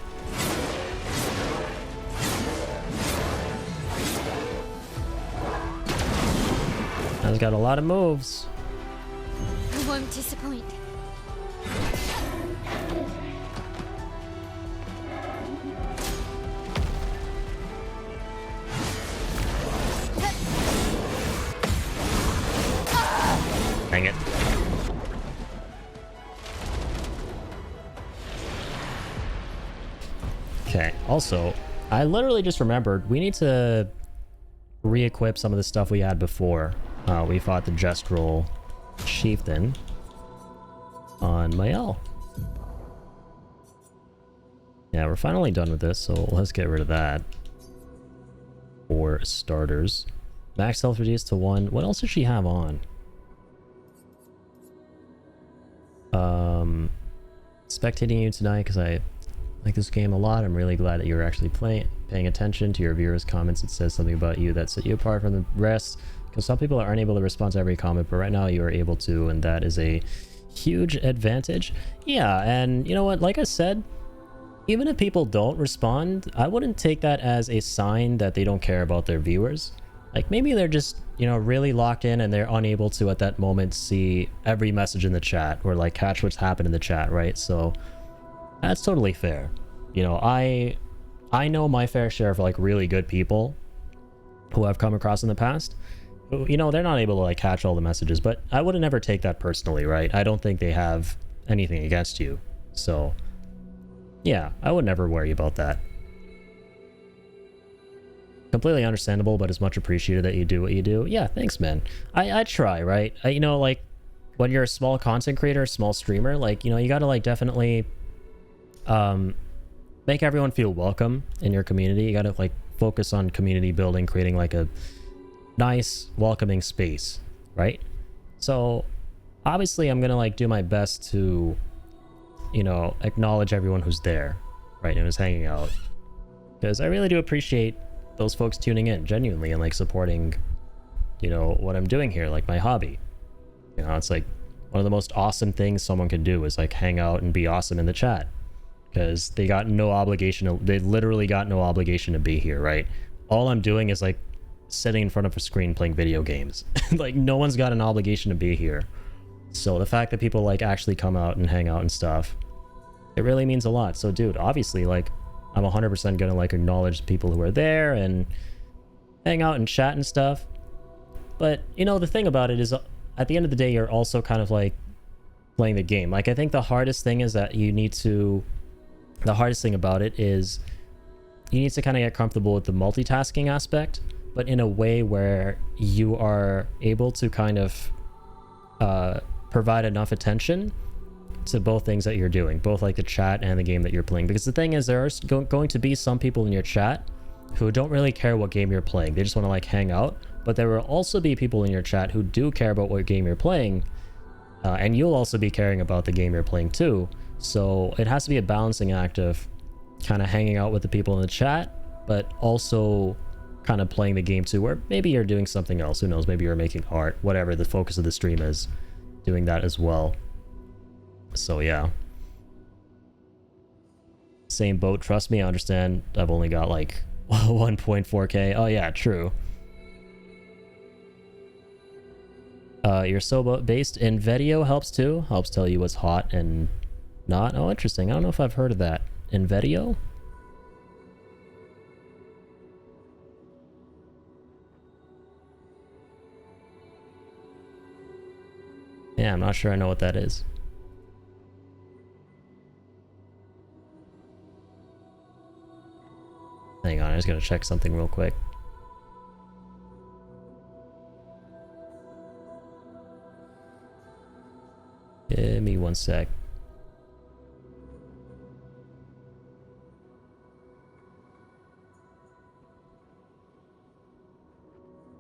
He's got a lot of moves. I won't disappoint. Dang it. Okay, also, I literally just remembered we need to re-equip some of the stuff we had before. We fought the Jestrel Chieftain on Mael. Yeah, we're finally done with this, so let's get rid of that. For starters. Max health reduced to 1. What else does she have on? Spectating you tonight because I like this game a lot. I'm really glad that you're actually paying attention to your viewers' comments. It says something about you that set you apart from the rest, because some people aren't able to respond to every comment, but right now you are able to, and that is a huge advantage. Yeah, and you know what, like I said, even if people don't respond, I wouldn't take that as a sign that they don't care about their viewers. Like, maybe they're just, you know, really locked in and they're unable to at that moment see every message in the chat or like catch what's happened in the chat, right? So that's totally fair. You know, I know my fair share of like really good people who I've come across in the past who, you know, they're not able to like catch all the messages, but I would never take that personally, right? I don't think they have anything against you. So yeah, I would never worry about that. Completely understandable, but it's much appreciated that you do what you do. Yeah, thanks, man. I try, right? You know, like, when you're a small content creator, small streamer, like, you know, you gotta, like, definitely, make everyone feel welcome in your community. You gotta like focus on community building, creating like a nice, welcoming space, right? So obviously I'm gonna like do my best to, you know, acknowledge everyone who's there, right, and who's hanging out. Because I really do appreciate those folks tuning in, genuinely, and like supporting, you know, what I'm doing here, like my hobby. You know, it's like one of the most awesome things someone can do is like hang out and be awesome in the chat. Because they got no obligation, they literally got no obligation to be here, right? All I'm doing is like sitting in front of a screen playing video games. Like no one's got an obligation to be here. So the fact that people like actually come out and hang out and stuff, it really means a lot. So dude, obviously like I'm 100% gonna like acknowledge people who are there and hang out and chat and stuff. But you know, the thing about it is at the end of the day, you're also kind of like playing the game. Like I think the hardest thing is that the hardest thing about it is you need to kind of get comfortable with the multitasking aspect, but in a way where you are able to kind of provide enough attention to both things that you're doing, both like the chat and the game that you're playing. Because the thing is, there are going to be some people in your chat who don't really care what game you're playing. They just want to like hang out. But there will also be people in your chat who do care about what game you're playing, and you'll also be caring about the game you're playing too. So it has to be a balancing act of kind of hanging out with the people in the chat, but also kind of playing the game too, where maybe you're doing something else. Who knows? Maybe you're making art, whatever the focus of the stream is, doing that as well. So yeah. Same boat, trust me, I understand. I've only got like 1.4k. Oh yeah, true. You're so based in video helps too. Helps tell you what's hot and not. Oh, interesting. I don't know if I've heard of that. In video? Yeah, I'm not sure I know what that is. Hang on, I just gotta check something real quick. Give me one sec.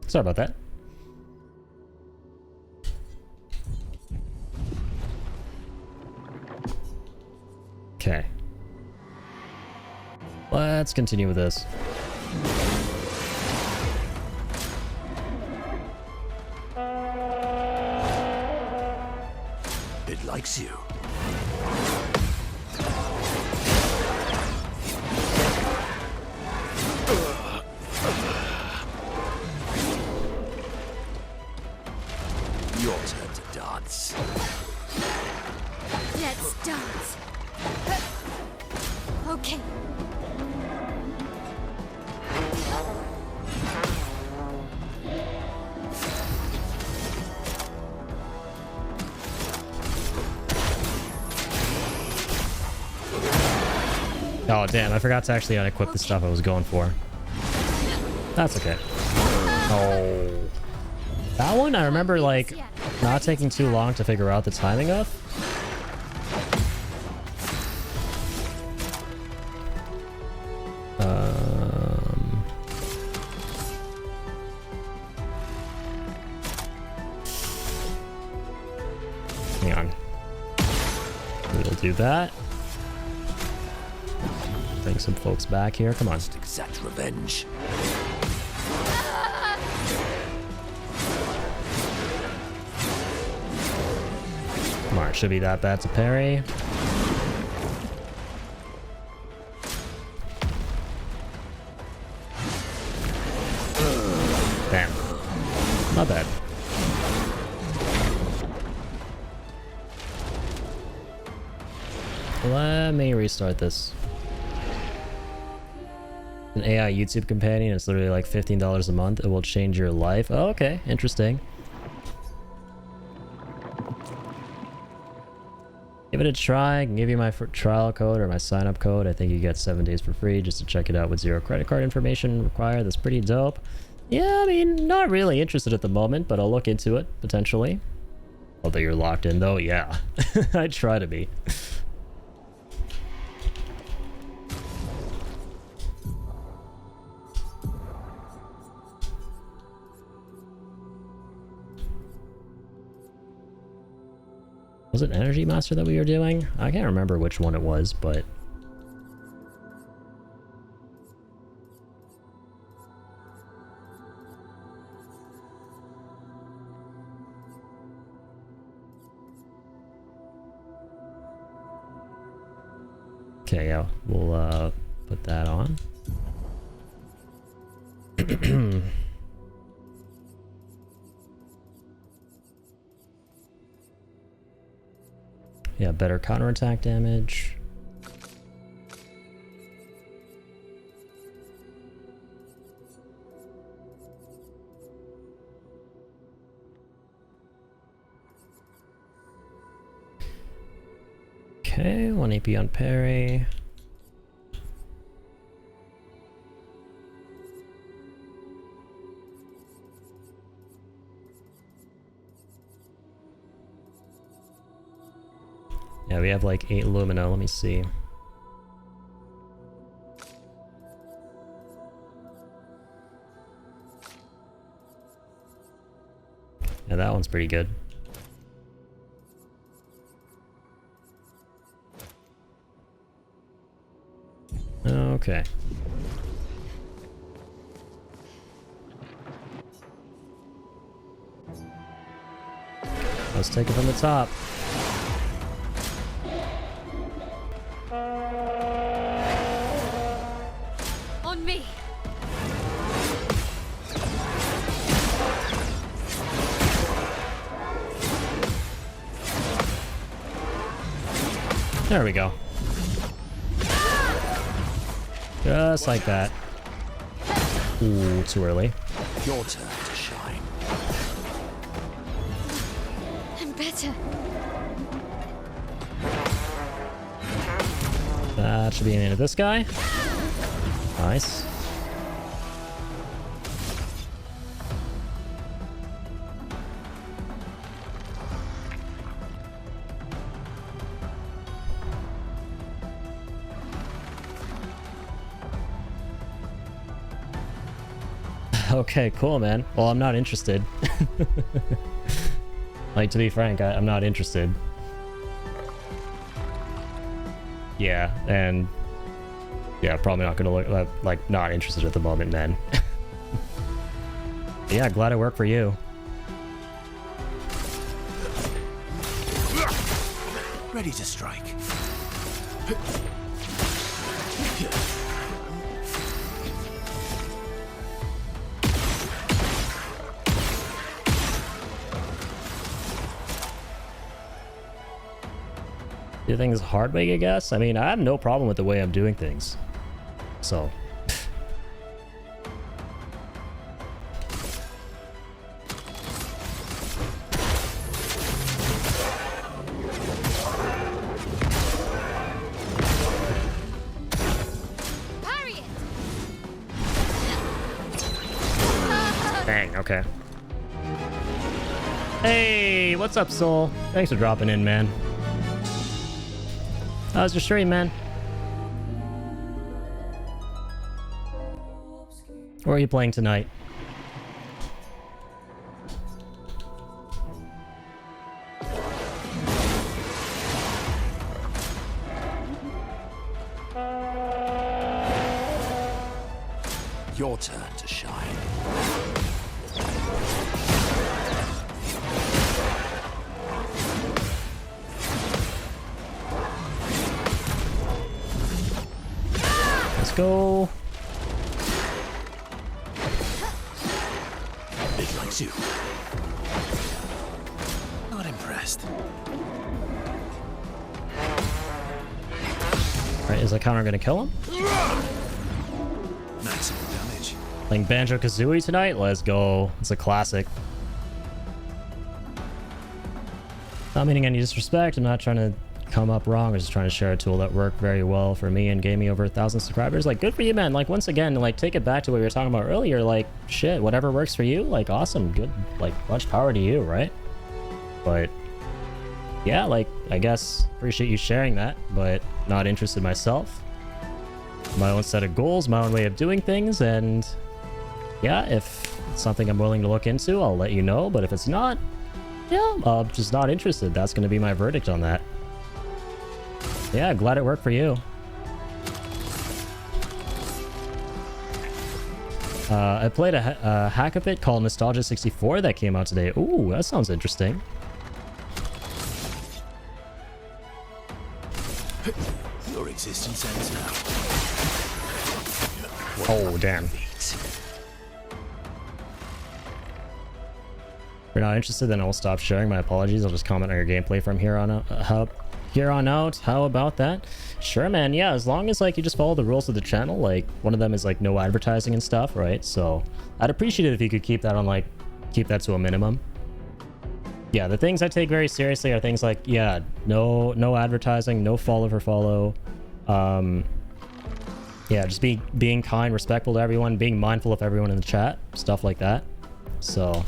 Sorry about that. Okay. Let's continue with this. It likes you. Your turn to dance. Let's dance. Okay. Oh damn, I forgot to actually unequip the stuff I was going for. That's okay. Oh. That one I remember like not taking too long to figure out the timing of. Hang on. We'll do that. Bring some folks back here. Come on. Must exact revenge. Come on, it should be that bad to parry. Damn. Not bad. Let me restart this. An AI YouTube companion. It's literally like $15 a month. It will change your life. Oh, okay. Interesting. Give it a try. I can give you my trial code or my sign-up code. I think you get 7 days for free just to check it out with 0 credit card information required. That's pretty dope. Yeah, I mean, not really interested at the moment, but I'll look into it, potentially. Although you're locked in, though, yeah. I try to be. Was it Energy Master that we were doing? I can't remember which one it was, but... Okay, yeah, we'll put that on. Yeah, better counterattack damage. Okay, 1 AP on parry. Yeah, we have like 8 Lumina, let me see. Yeah, that one's pretty good. Okay. Let's take it from the top. On me. There we go. Just like that. Ooh, too early. Your turn to shine. I'm better. That should be an end of this guy. Nice. Okay, cool, man. Well, I'm not interested. Like, to be frank, I'm not interested. Yeah, and... yeah, probably not gonna look... like, not interested at the moment, man. Yeah, glad it worked for you. Ready to strike. Do things hard way, I guess? I mean, I have no problem with the way I'm doing things. So... Dang, okay. Hey, what's up, Soul? Thanks for dropping in, man. How's your stream, man? What are you playing tonight? Your turn to shine. Let's go. It likes you. Not impressed. Alright, is the counter gonna kill him? Maximum damage. Playing Banjo-Kazooie tonight? Let's go. It's a classic. Not meaning any disrespect, I'm not trying to come up wrong. I'm just trying to share a tool that worked very well for me and gave me over 1,000 subscribers. Like, good for you, man. Like, once again, like, take it back to what we were talking about earlier. Like, shit, whatever works for you, like, awesome. Good, like, much power to you, right? But, yeah, like, I guess, appreciate you sharing that, but not interested myself. My own set of goals, my own way of doing things, and yeah, if it's something I'm willing to look into, I'll let you know. But if it's not, Yeah, just not interested. That's going to be my verdict on that. Yeah, glad it worked for you. I played a hack of it called Nostalgia 64 that came out today. Ooh, that sounds interesting. Your existence ends now. Oh, damn. If you're not interested, then I'll stop sharing. My apologies. I'll just comment on your gameplay from here on out. How about that? Sure, man. Yeah, as long as like you just follow the rules of the channel. Like one of them is like no advertising and stuff, right? So I'd appreciate it if you could keep that on like keep that to a minimum. Yeah, the things I take very seriously are things like no advertising, no follow for follow. Yeah, just being kind, respectful to everyone, being mindful of everyone in the chat, stuff like that. So.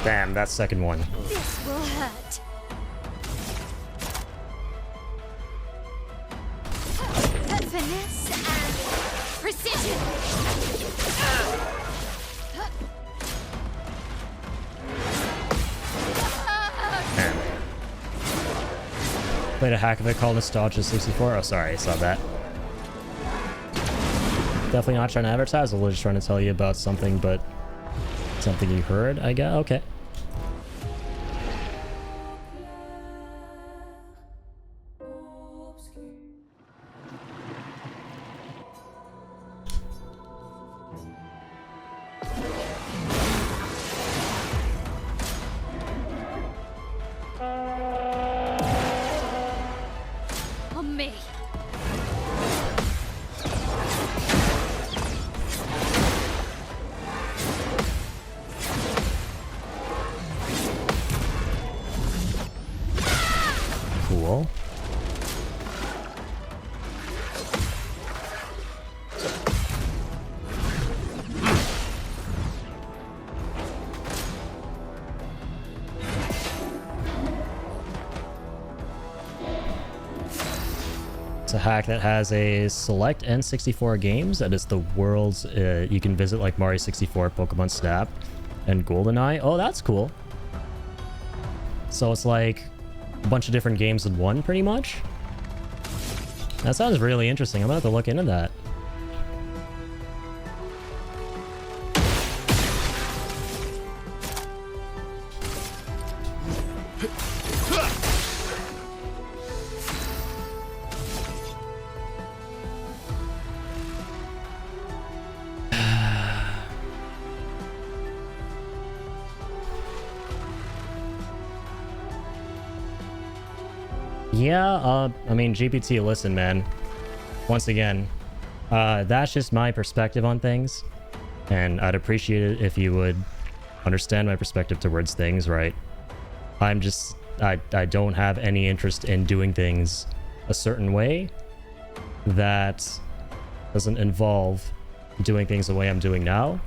Damn, that second one. This will hurt. Finesse and precision. Played a hack of it called Nostalgia 64. Oh, sorry, I saw that. Definitely not trying to advertise. I was just trying to tell you about something, but something you heard, I guess. Okay. On me. Cool. It's a hack that has a select N64 games that is the world's you can visit like Mario 64, Pokemon Snap, and GoldenEye. Oh, that's cool. So it's like a bunch of different games in one, pretty much. That sounds really interesting. I'm gonna have to look into that. Yeah, I mean, GPT, listen, man. Once again, that's just my perspective on things. And I'd appreciate it if you would understand my perspective towards things, right? I'm just, I don't have any interest in doing things a certain way that doesn't involve doing things the way I'm doing now.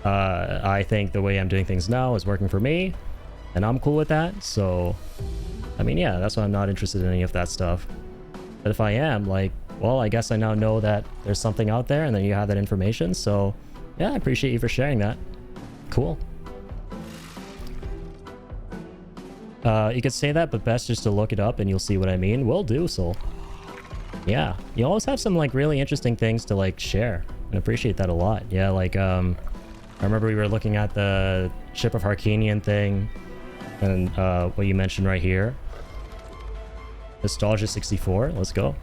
I think the way I'm doing things now is working for me, and I'm cool with that, so... I mean, yeah, that's why I'm not interested in any of that stuff. But if I am, like, well, I guess I now know that there's something out there and then you have that information. So, yeah, I appreciate you for sharing that. Cool. You could say that, but best just to look it up and you'll see what I mean. Will do, so. Yeah, you always have some, like, really interesting things to, like, share. I appreciate that a lot. Yeah, like, I remember we were looking at the Ship of Harkinian thing and what you mentioned right here. Nostalgia 64, let's go.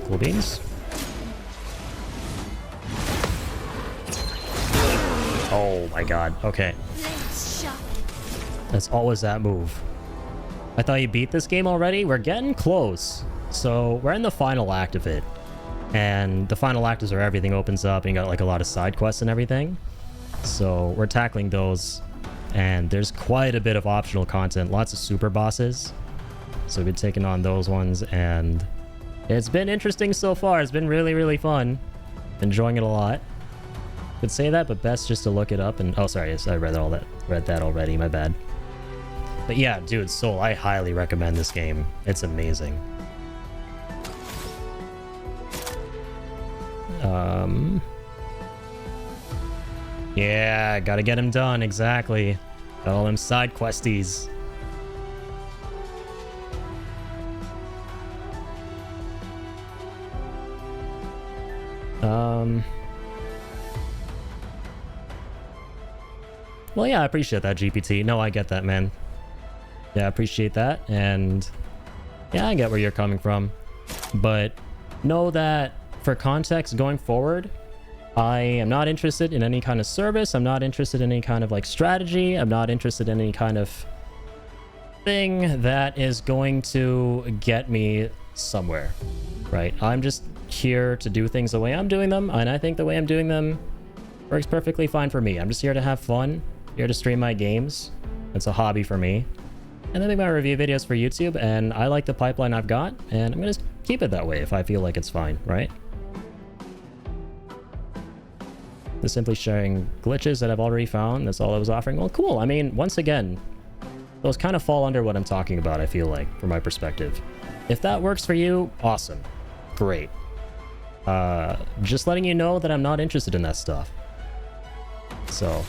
Cool beans. Oh my god, okay. That's always that move. I thought you beat this game already? We're getting close. So we're in the final act of it. And the final act is where everything opens up and you got like a lot of side quests and everything. So we're tackling those. And there's quite a bit of optional content. Lots of super bosses. So we've been taking on those ones. And It's been interesting so far. It's been really, really fun. Enjoying it a lot. Could say that, but best just to look it up and... Oh, sorry. Yes, I read that already. My bad. But yeah, dude, Soul, I highly recommend this game. It's amazing. Yeah, gotta get him done, exactly. Got all them side questies. Well, yeah, I appreciate that, GPT. No, I get that, man. Yeah, I appreciate that, and yeah, I get where you're coming from. But know that for context going forward, I am not interested in any kind of service. I'm not interested in any kind of like strategy. I'm not interested in any kind of thing that is going to get me somewhere, right? I'm just here to do things the way I'm doing them, and I think the way I'm doing them works perfectly fine for me. I'm just here to have fun, here to stream my games. It's a hobby for me. And then make my review videos for YouTube, and I like the pipeline I've got, and I'm gonna keep it that way if I feel like it's fine, right? Just simply sharing glitches that I've already found, that's all I was offering. Well, cool. I mean, once again, those kind of fall under what I'm talking about, I feel like, from my perspective. If that works for you, awesome. Great. Just letting you know that I'm not interested in that stuff. So...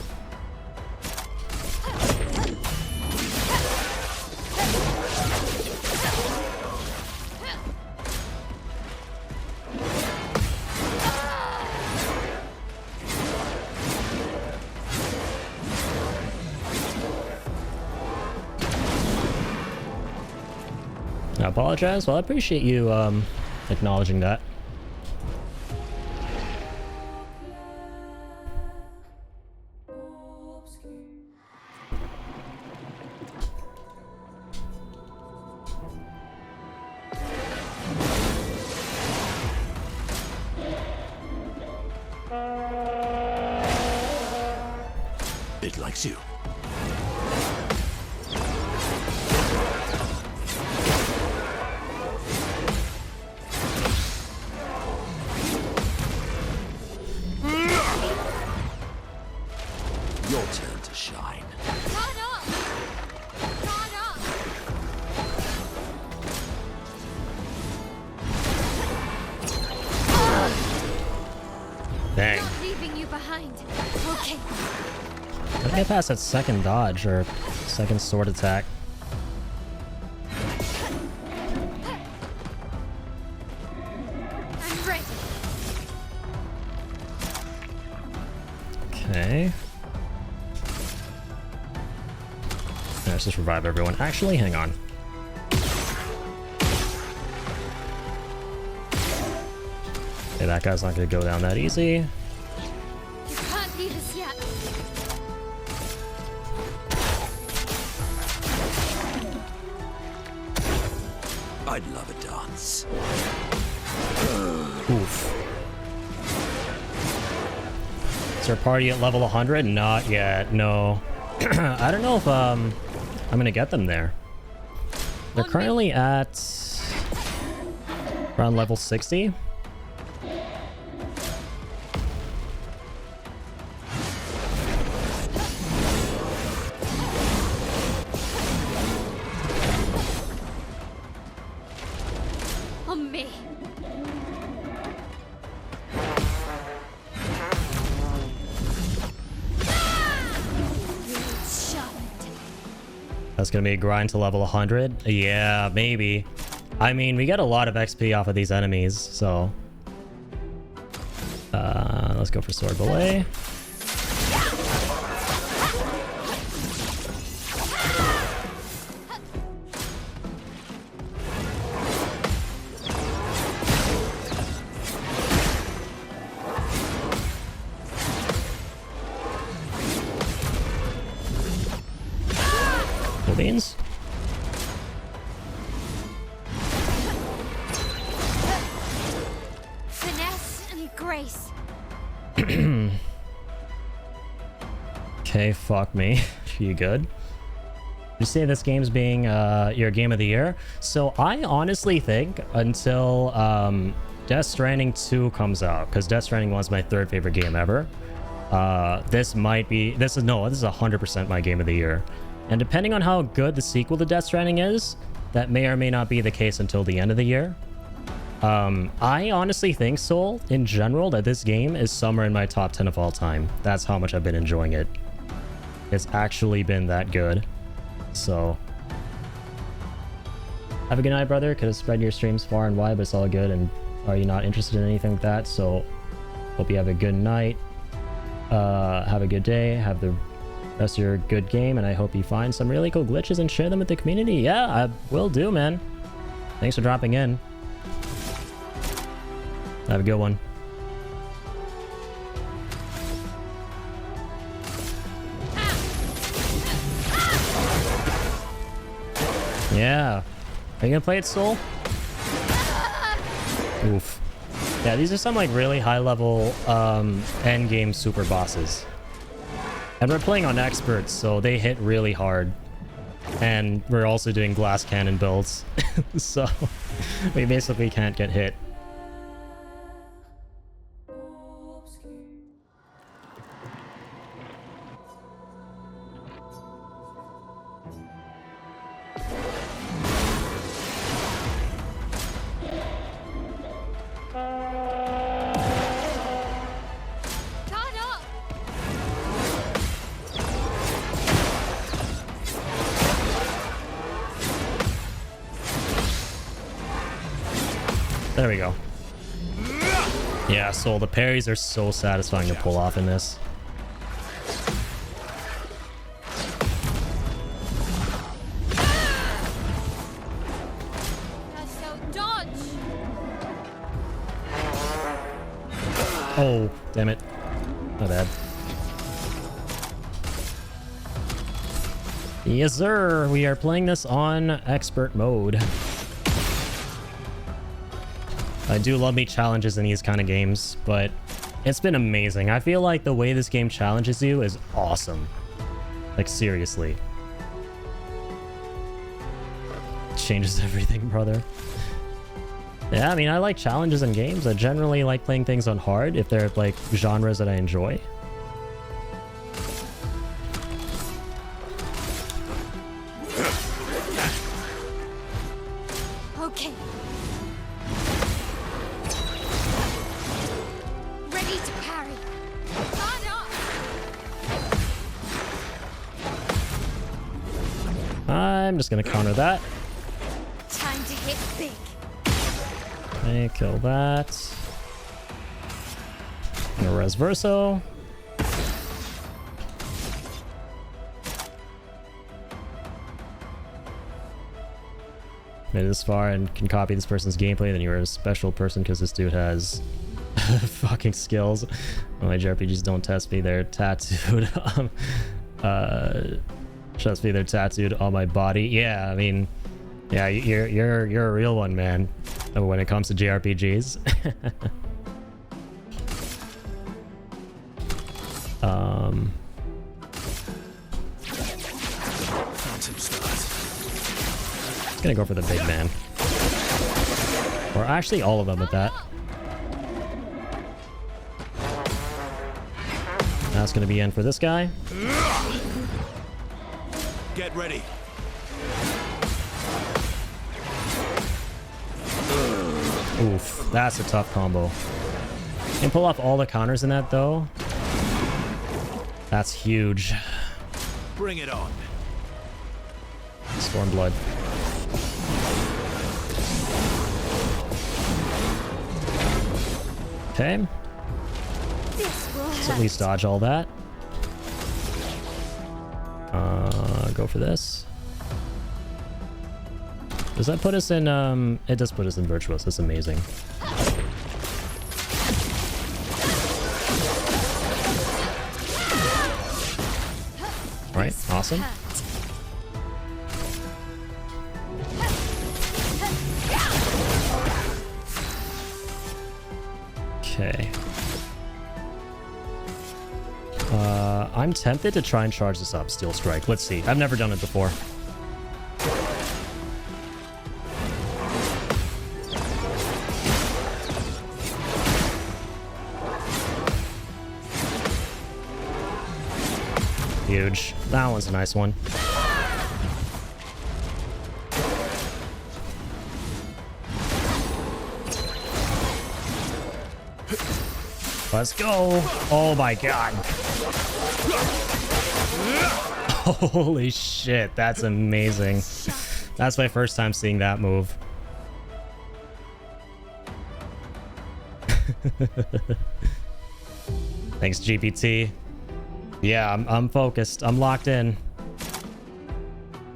I apologize. Well, I appreciate you acknowledging that. It likes you. Your turn to shine. Dang. Not leaving you behind. Okay. How did I get past that second dodge or second sword attack? I'm ready. Okay. Let's just revive everyone. Actually, hang on. Okay, that guy's not gonna go down that easy. You can't leave us yet. I'd love a dance. Oof. Is our party at level 100? Not yet, no. I don't know if I'm gonna get them there. They're currently at around level 60. On me. That's gonna be a grind to level 100. Yeah, maybe. I mean, we get a lot of XP off of these enemies, so... let's go for Sword Belay. Beans. Finesse and grace. Okay, fuck me. You good? You say this game's being your game of the year. So I honestly think until Death Stranding 2 comes out, because Death Stranding 1 is my third favorite game ever. This might be, this is 100% my game of the year. And depending on how good the sequel to Death Stranding is, that may or may not be the case until the end of the year. I honestly think, Soul, in general, that this game is somewhere in my top 10 of all time. That's how much I've been enjoying it. It's actually been that good. So, have a good night, brother. Could have spread your streams far and wide, but it's all good. And are you not interested in anything like that? So, hope you have a good night. Have a good day. Have the rest of your good game, and I hope you find some really cool glitches and share them with the community. Yeah, I will do, man. Thanks for dropping in. Have a good one. Yeah. Are you gonna play it, Soul? Oof. Yeah, these are some like really high level end game super bosses. And we're playing on experts, so they hit really hard. And we're also doing glass cannon builds. So we basically can't get hit. There we go. Yeah, so the parries are so satisfying to pull off in this. Oh, damn it. My bad. Yes, sir. We are playing this on expert mode. I do love me challenges in these kind of games, but it's been amazing. I feel like the way this game challenges you is awesome. Like, seriously. Changes everything, brother. Yeah, I mean, I like challenges in games. I generally like playing things on hard if they're, like, genres that I enjoy. Okay. Ready to parry. Guard up. I'm just gonna counter that. Time to hit big. Okay, kill that. Gonna res verso. Made it this far and can copy this person's gameplay, then you're a special person because this dude has fucking skills. My JRPGs don't test me, they're tattooed. Trust me, they're tattooed on my body. Yeah, I mean, yeah, you're a real one, man. When it comes to JRPGs. Gonna go for the big man. Or actually all of them with that. That's gonna be in for this guy. Get ready. Oof, that's a tough combo. Can pull off all the counters in that though. That's huge. Bring it on. Storm blood. Okay. Let's at least dodge all that. Go for this. Does that put us in, it does put us in Virtuous. That's amazing. Alright, awesome. Okay. I'm tempted to try and charge this up, Steel Strike. Let's see. I've never done it before. huge. That one's a nice one. Let's go. Oh my god. Holy shit, that's amazing. That's my first time seeing that move. Thanks, GPT. Yeah, I'm focused. I'm locked in.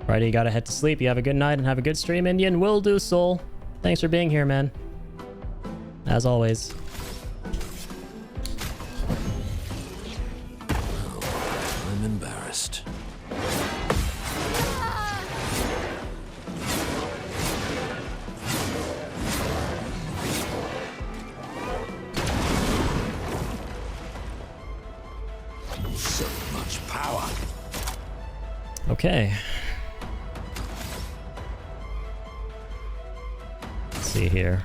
Alrighty, you gotta head to sleep. You have a good night and have a good stream, Indian. Will do, Soul. Thanks for being here, man. As always. I'm embarrassed. So much power. Okay. Let's see here.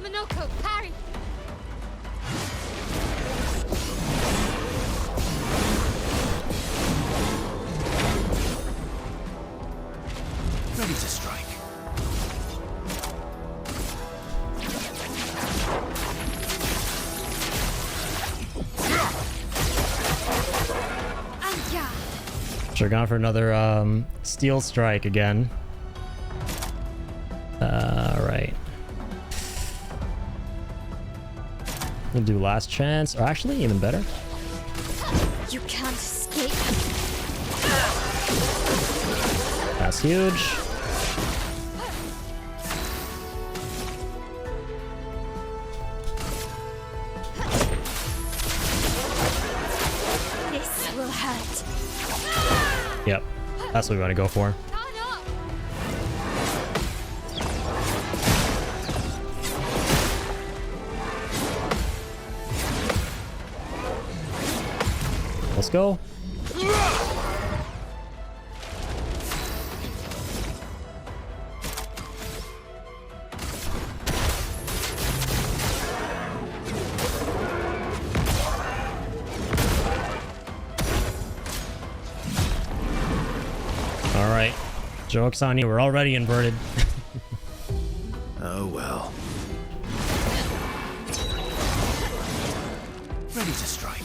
Minoko, parry! Ready to strike. Sure, gone for another steel strike again. Right. We'll do last chance. Or actually, even better. You can't escape. That's huge. This will hurt. Yep, that's what we want to go for. Let's go. Alright. Joke's on you. We're already inverted. Oh well. Ready to strike.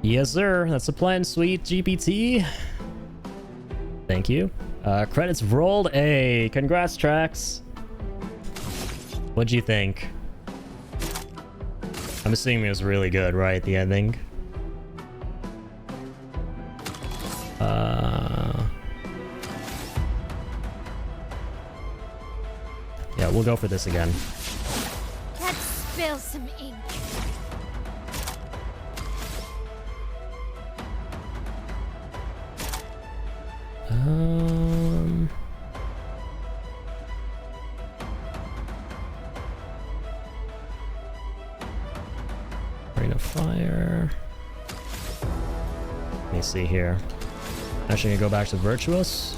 Yes, sir. That's the plan, sweet GPT. Thank you. Credits rolled. Hey, congrats, Trax. What'd you think? I'm assuming it was really good, right? The ending. Yeah, we'll go for this again. Let's spill some ink. Rain of Fire. Let me see here. Actually, gonna go back to Virtuous.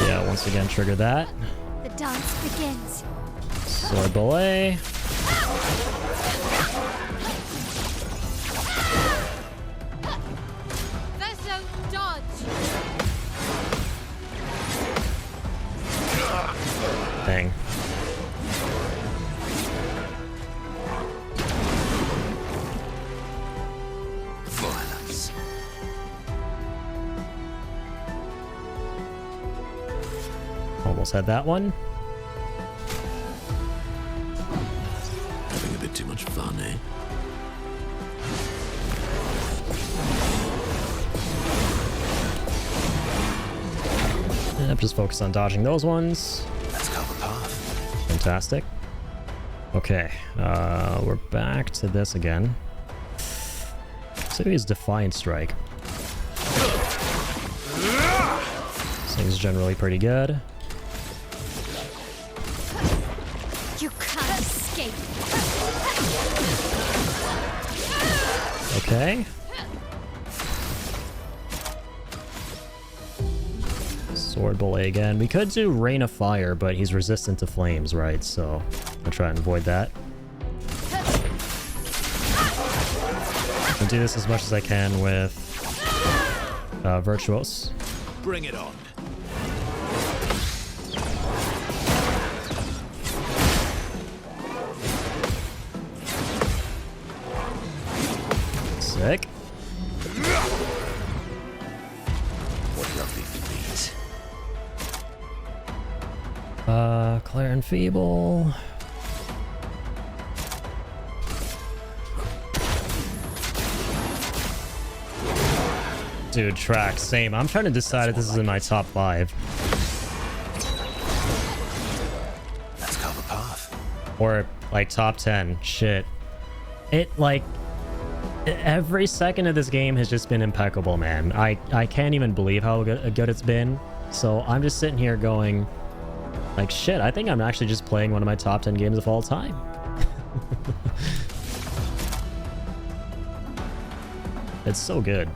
Yeah, once again, trigger that. The dance begins. Sword Belay. Verso dodge. Dang. Violence. Almost had that one. Having a bit too much fun, eh? Yep, just focus on dodging those ones. Let's go the path. Fantastic. Okay, we're back to this again. So he's Defiant Strike. This thing's generally pretty good. You can't escape. Okay. Sword Belay again. We could do Rain of Fire, but he's resistant to flames, right? So I'll try and avoid that. I'll do this as much as I can with Virtuos. Bring it on. Sick. What lovely feet. Claire and Feeble. Dude, track, same. I'm trying to decide if this is in my top 5. Let's carve a path. Or, like, top 10. Shit. It, like... Every second of this game has just been impeccable, man. I can't even believe how good it's been. So I'm just sitting here going... Like, shit, I think I'm actually just playing one of my top 10 games of all time. It's so good.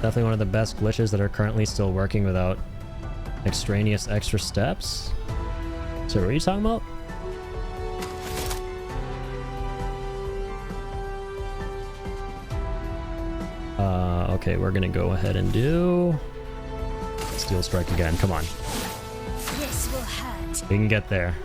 Definitely one of the best glitches that are currently still working without extraneous extra steps. So what are you talking about? Okay, we're gonna go ahead and do Steel Strike again. Come on. This will hurt. We can get there.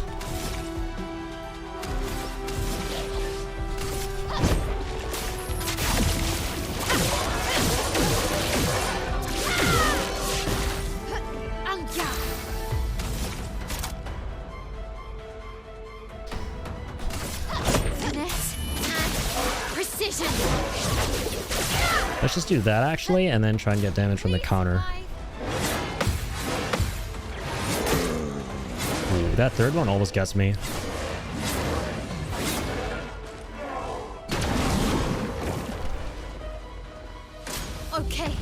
Let's just do that actually, and then try and get damage from the counter. Ooh, that third one almost gets me. Okay.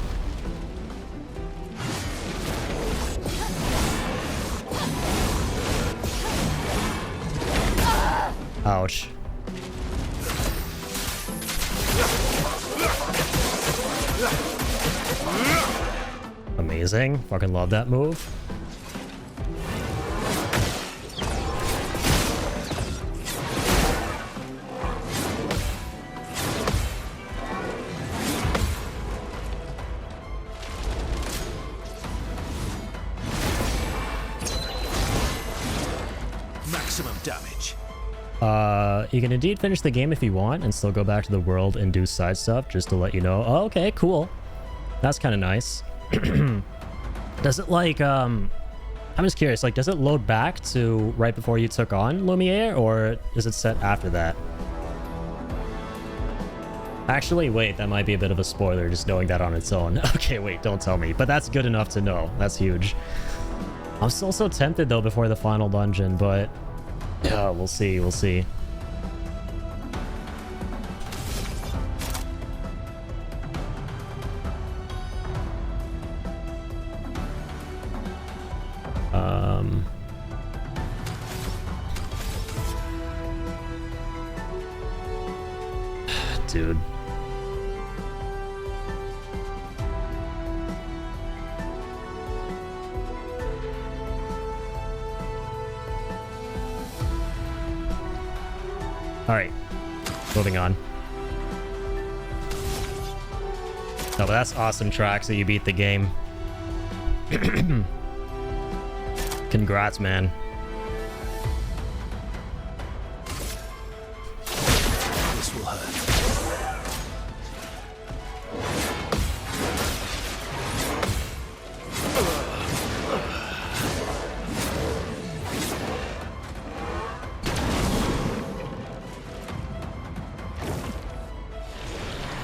Ouch. Amazing. Fucking love that move. Maximum damage. You can indeed finish the game if you want and still go back to the world and do side stuff, just to let you know. Oh, okay, cool. That's kind of nice. Does it like, I'm just curious, like, does it load back to right before you took on Lumiere, or is it set after that? Actually, wait, that might be a bit of a spoiler, just knowing that on its own. Okay, wait, don't tell me, but that's good enough to know. That's huge. I'm still so tempted, though, before the final dungeon, but yeah, we'll see, we'll see. Dude. All right, moving on. No, but that's awesome track, so you beat the game. Congrats, man. This will hurt.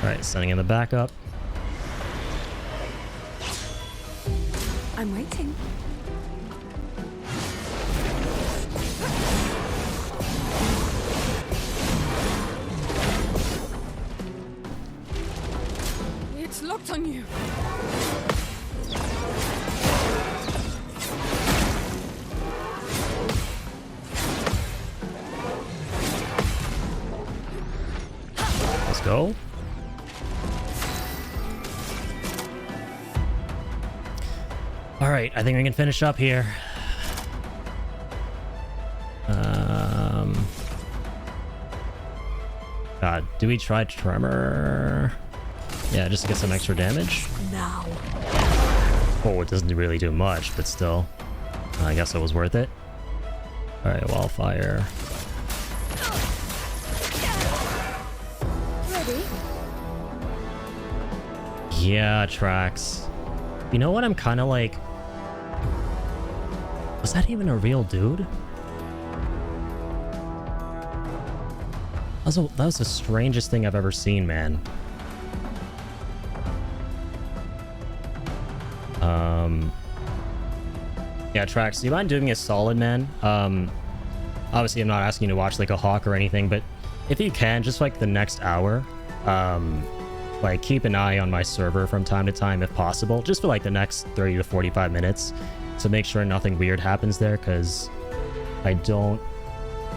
All right, sending in the backup. I'm waiting. It's locked on you. Let's go. Alright, I think we can finish up here. God, do we try Tremor? Yeah, just to get some extra damage. Now. Oh, it doesn't really do much, but still. I guess it was worth it. Alright, Wildfire. Ready? Yeah, tracks. You know what I'm kind of like... Was that even a real dude? That was the strangest thing I've ever seen, man. Yeah, Trax, do you mind doing me a solid, man? Obviously, I'm not asking you to watch, like, a Hawk or anything, but if you can, just, like, the next hour, like, keep an eye on my server from time to time, if possible, just for, like, the next 30 to 45 minutes, to make sure nothing weird happens there, because I don't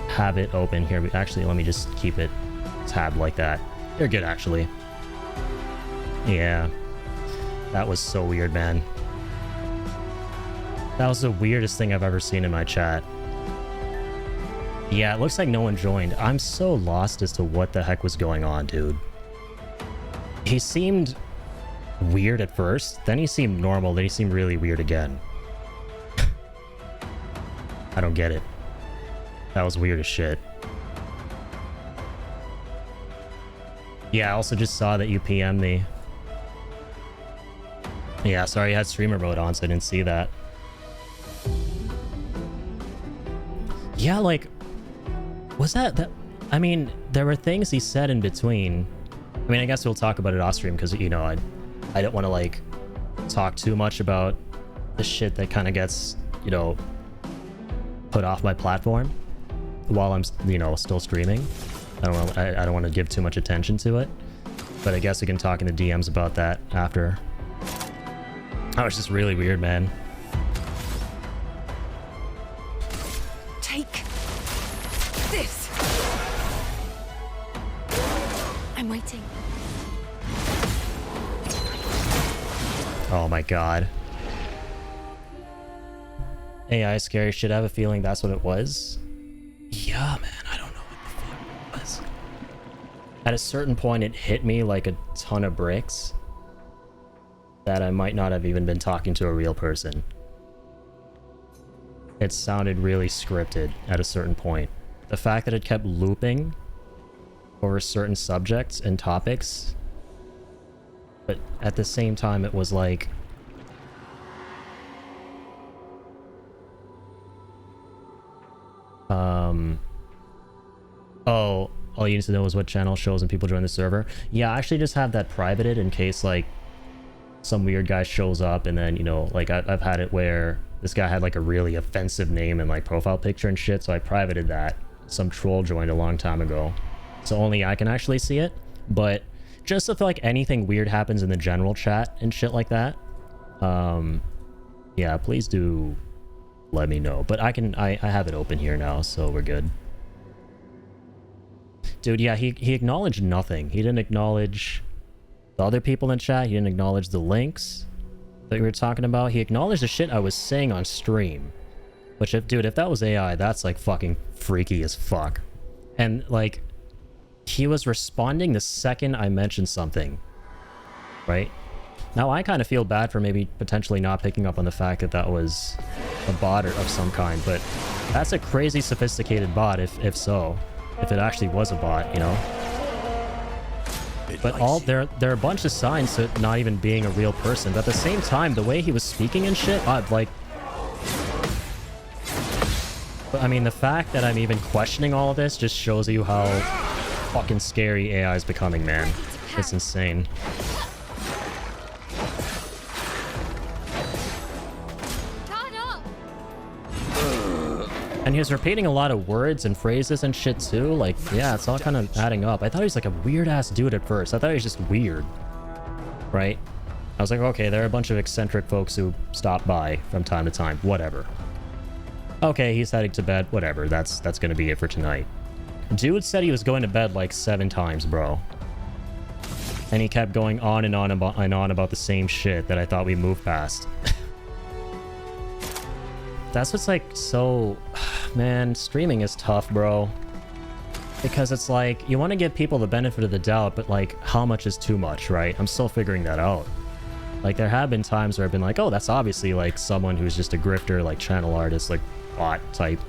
have it open here. Actually, let me just keep it tabbed like that. You're good, actually. Yeah. That was so weird, man. That was the weirdest thing I've ever seen in my chat. Yeah, it looks like no one joined. I'm so lost as to what the heck was going on, dude. He seemed weird at first, then he seemed normal, then he seemed really weird again. I don't get it. That was weird as shit. Yeah, I also just saw that you PM'd me. Yeah, sorry, I had streamer mode on, so I didn't see that. Yeah, like, was that... I mean, there were things he said in between. I mean, I guess we'll talk about it off stream, because, you know, I don't want to, like, talk too much about the shit that kind of gets, you know, put off my platform while I'm, you know, still streaming. I don't want to give too much attention to it, but I guess we can talk in the DMs about that after. That was just really weird, man. Take this. I'm waiting. Oh my god. AI scary shit. I have a feeling that's what it was. Yeah, man, I don't know what the fuck it was. At a certain point, it hit me like a ton of bricks that I might not have even been talking to a real person. It sounded really scripted at a certain point. The fact that it kept looping over certain subjects and topics, but at the same time, it was like... Oh, all you need to know is what channel shows and people join the server. Yeah, I actually just have that privated in case, like, some weird guy shows up and then, you know, like, I've had it where this guy had, like, a really offensive name and, like, profile picture and shit, so I privated that. Some troll joined a long time ago. So only I can actually see it. But just if, like, anything weird happens in the general chat and shit like that, yeah, please do let me know. But I have it open here now, so we're good. Dude, yeah, he acknowledged nothing. He didn't acknowledge the other people in chat. He didn't acknowledge the links that we were talking about. He acknowledged the shit I was saying on stream. Which, if that was AI, that's, like, fucking freaky as fuck. And, like, he was responding the second I mentioned something. Right? Now, I kind of feel bad for maybe potentially not picking up on the fact that that was a bot of some kind, but that's a crazy sophisticated bot if so. If it actually was a bot, you know? But there are a bunch of signs to it not even being a real person. But at the same time, the way he was speaking and shit, like... But I mean, the fact that I'm even questioning all of this just shows you how fucking scary AI is becoming, man. It's insane. And he was repeating a lot of words and phrases and shit too. Like, yeah, it's all kind of adding up. I thought he was like a weird-ass dude at first. I thought he was just weird. Right? I was like, okay, there are a bunch of eccentric folks who stop by from time to time. Whatever. Okay, he's heading to bed. Whatever. That's gonna be it for tonight. Dude said he was going to bed like 7 times, bro. And he kept going on and on about the same shit that I thought we moved past. That's what's like so... Man, streaming is tough, bro. Because it's like, you want to give people the benefit of the doubt, but like, how much is too much, right? I'm still figuring that out. Like, there have been times where I've been like, oh, that's obviously like someone who's just a grifter, like channel artist, like bot type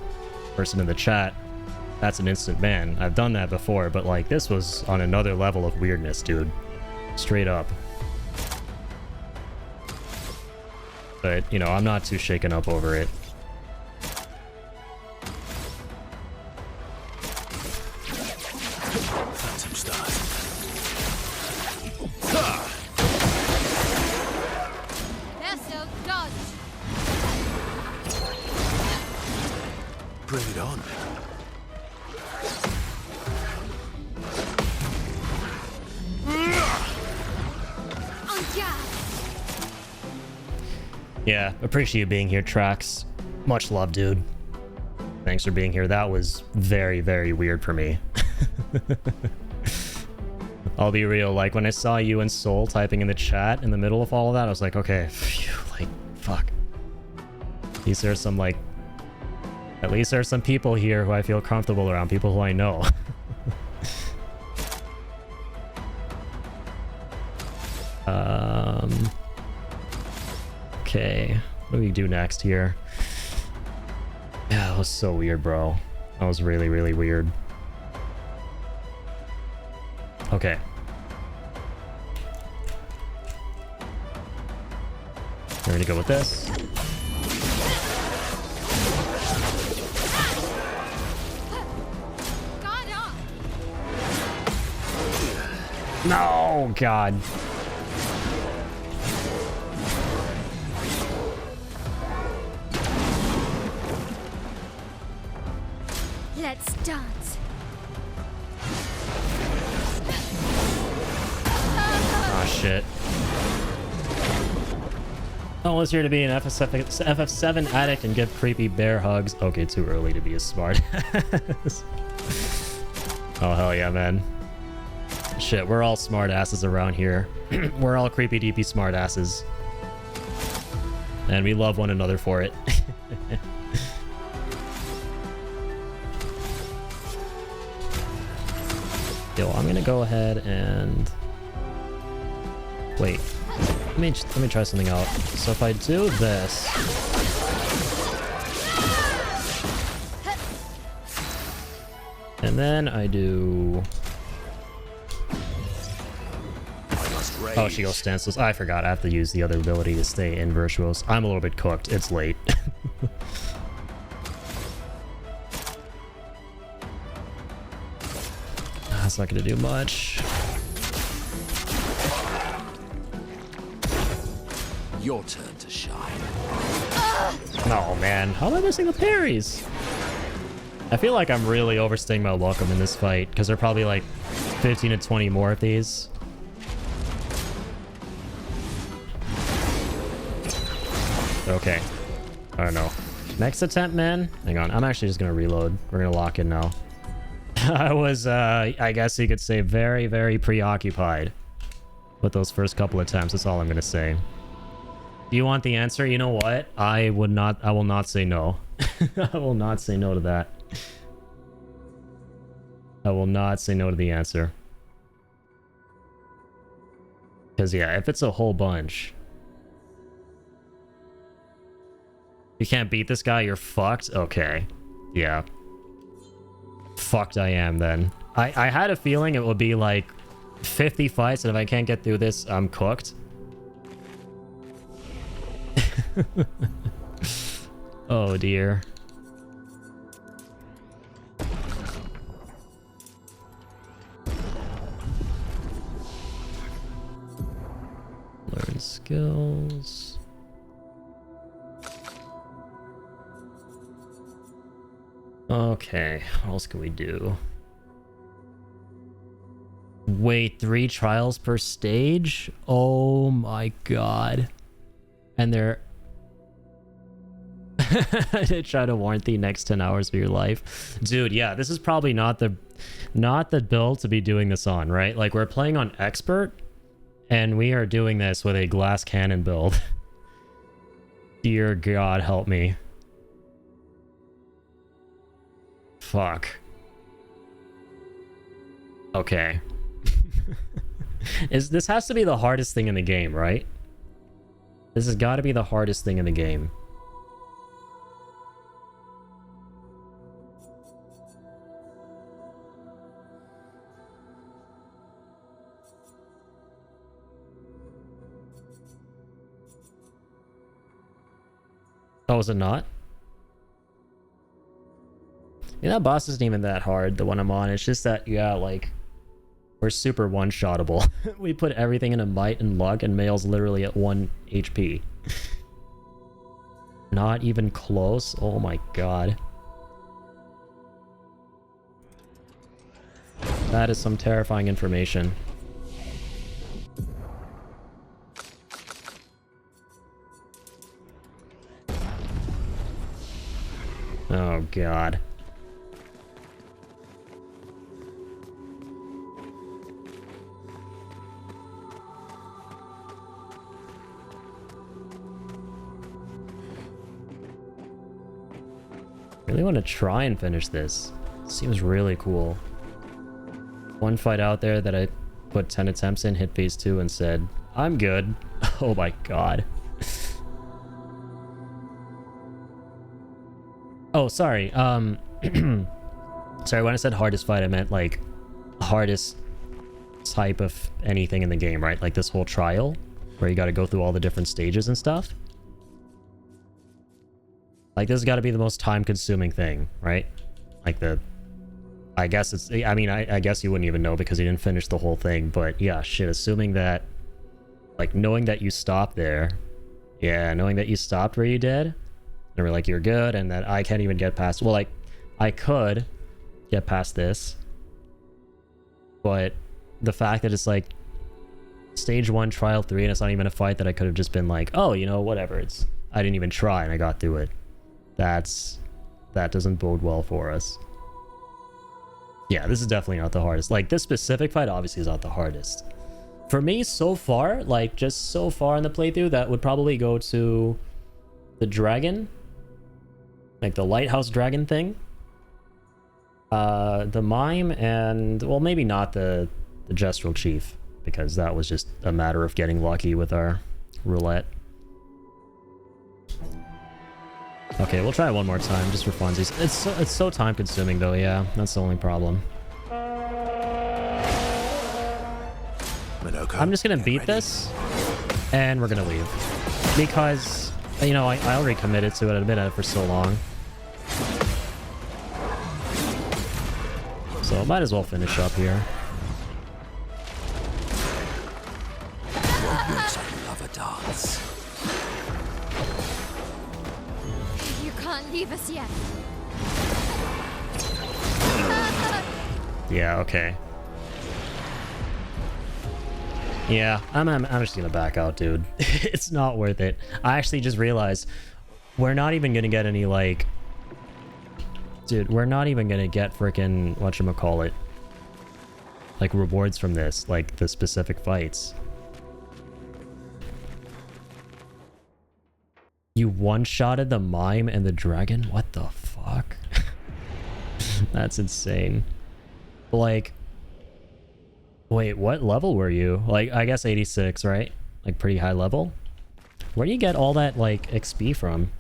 person in the chat. That's an instant ban. I've done that before, but like, this was on another level of weirdness, dude. Straight up. But, you know, I'm not too shaken up over it. Phantom stars. Pesto, dodge! Bring it on. Yeah, appreciate you being here, Trax. Much love, dude. Thanks for being here. That was very, very weird for me. I'll be real, like, when I saw you and Soul typing in the chat in the middle of all of that, I was like, okay, phew, like, fuck. At least there's some, like... At least there's some people here who I feel comfortable around, people who I know. Okay, what do we do next here? Yeah, that was so weird, bro. That was really, really weird. Okay. We're gonna go with this. No, God. Let's dance. Oh, shit. Almost here to be an FF7 addict and give creepy bear hugs. Okay, too early to be a smart ass. Oh, hell yeah, man. Shit, we're all smart asses around here. We're all creepy deepy smart asses. And we love one another for it. Yo, I'm gonna go ahead and... Wait. Let me try something out. So if I do this... And then I do... Oh, she goes stanceless. I forgot. I have to use the other ability to stay in Virtuos. I'm a little bit cooked. It's late. That's not going to do much. Your turn to shine. No, man. How am I missing the parries? I feel like I'm really overstaying my welcome in this fight, because there are probably like 15 to 20 more of these. Okay. I don't know. Next attempt, man. Hang on. I'm actually just going to reload. We're going to lock in now. I was, I guess you could say, very, very preoccupied with those first couple attempts. That's all I'm going to say. Do you want the answer? You know what? I will not say no. I will not say no to that. I will not say no to the answer. Because, yeah, if it's a whole bunch... You can't beat this guy, you're fucked? Okay. Yeah. Fucked I am, then. I had a feeling it would be, like, 50 fights, and if I can't get through this, I'm cooked. Oh, dear. Learn skills... Okay, what else can we do? Wait, 3 trials per stage? Oh my god. And they're... I try to warrant the next 10 hours of your life. Dude, yeah, this is probably not the build to be doing this on, right? Like, we're playing on expert, and we are doing this with a glass cannon build. Dear God, help me. Fuck. Okay. This has to be the hardest thing in the game, right? This has got to be the hardest thing in the game. Oh, is it not? Yeah, that boss isn't even that hard, the one I'm on. It's just that, yeah, like, we're super one-shottable. We put everything in a might and luck, and Mail's literally at 1 HP. Not even close? Oh my god. That is some terrifying information. Oh god. Really want to try and finish this. Seems really cool. One fight out there that I put 10 attempts in, hit phase 2 and said, I'm good. Oh my god. Oh, sorry. Sorry, when I said hardest fight, I meant like hardest type of anything in the game, right? Like this whole trial where you got to go through all the different stages and stuff. Like, this has got to be the most time-consuming thing, right? Like, I guess it's... I mean, I guess you wouldn't even know because you didn't finish the whole thing, but yeah, shit, assuming that... Like, knowing that you stopped there... Yeah, knowing that you stopped where you did, and we're like, you're good, and that I can't even get past... Well, like, I could get past this, but the fact that it's, like, Stage 1, Trial 3, and it's not even a fight that I could have just been like, oh, you know, whatever, it's... I didn't even try, and I got through it. That doesn't bode well for us. Yeah, this is definitely not the hardest. Like, this specific fight obviously is not the hardest. For me, so far, like, just so far in the playthrough, that would probably go to the dragon. Like, the lighthouse dragon thing. The mime, and... Well, maybe not the gestural chief, because that was just a matter of getting lucky with our roulette. Okay, we'll try it one more time, just for funsies. It's so time-consuming, though, yeah. That's the only problem. Minoko, I'm just gonna beat this, and we're gonna leave. Because, you know, I already committed to it. I've been at it for so long. So, might as well finish up here. What makes a lover dance? You can't leave us yet. Yeah, okay. Yeah, I'm just gonna back out, dude. It's not worth it. I actually just realized we're not even gonna get any, like... Dude, we're not even gonna get frickin' whatchamacallit. Like, rewards from this, like, the specific fights. You one-shotted the mime and the dragon? What the fuck? That's insane. Like... Wait, what level were you? Like, I guess 86, right? Like, pretty high level? Where do you get all that, like, XP from?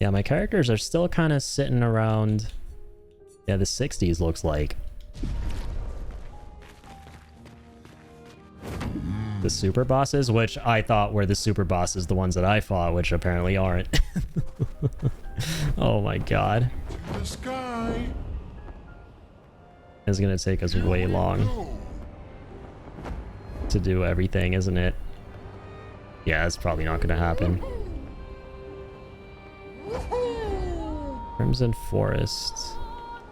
Yeah, my characters are still kind of sitting around... Yeah, the 60s looks like. The super bosses, which I thought were the super bosses, the ones that I fought, which apparently aren't. Oh my god. The sky. It's gonna take us way long to do everything, isn't it? Yeah, it's probably not gonna happen. Crimson Forest.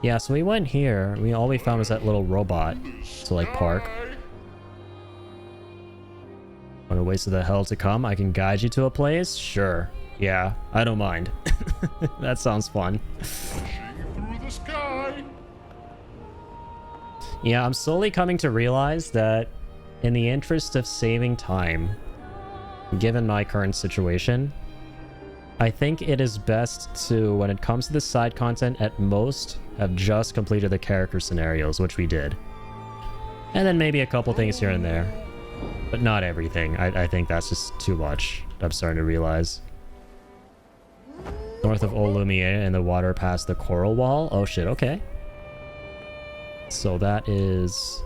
Yeah, so we went here. All we found was that little robot to, like, park. Want a waste of the hell to come? I can guide you to a place? Sure. Yeah, I don't mind. That sounds fun. Through the sky. Yeah, I'm slowly coming to realize that in the interest of saving time, given my current situation, I think it is best to, when it comes to the side content, at most, have just completed the character scenarios, which we did. And then maybe a couple things here and there. But not everything. I think that's just too much. I'm starting to realize. North of Old Lumiere and the water past the coral wall. Oh shit, okay. So that is...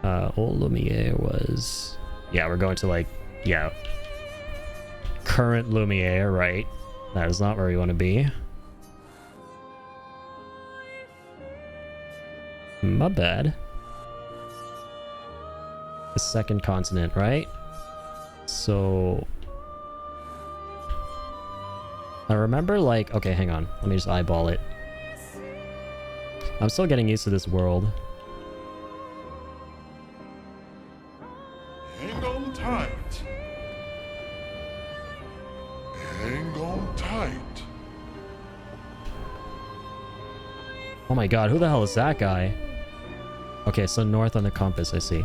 Old Lumiere was... Yeah, we're going to like... Yeah. Current Lumiere, right? That is not where we want to be. My bad. The second continent, right? So... I remember like... Okay, hang on. Let me just eyeball it. I'm still getting used to this world. Hang on tight. Hang on tight. Oh my god, who the hell is that guy? Okay, so north on the compass, I see.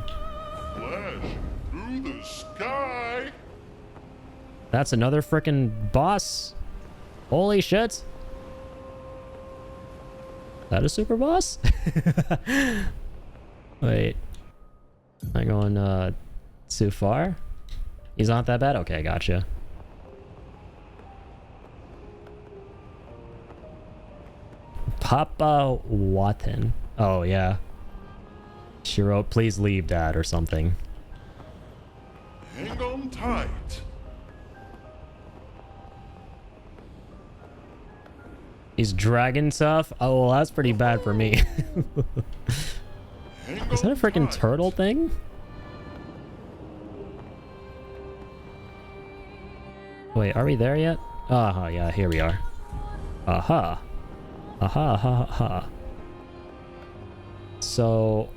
Flash through the sky. That's another frickin' boss. Holy shit. That a super boss? Wait. Am I going too far? He's not that bad? Okay, gotcha. Papa Watan. Oh, yeah. She wrote, please leave, Dad, or something. Hang on tight. He's dragon tough? Oh, well, that's pretty bad for me. Is that a freaking turtle thing? Wait, are we there yet? Uh-huh, yeah, here we are. Aha. Aha, ha, ha. So,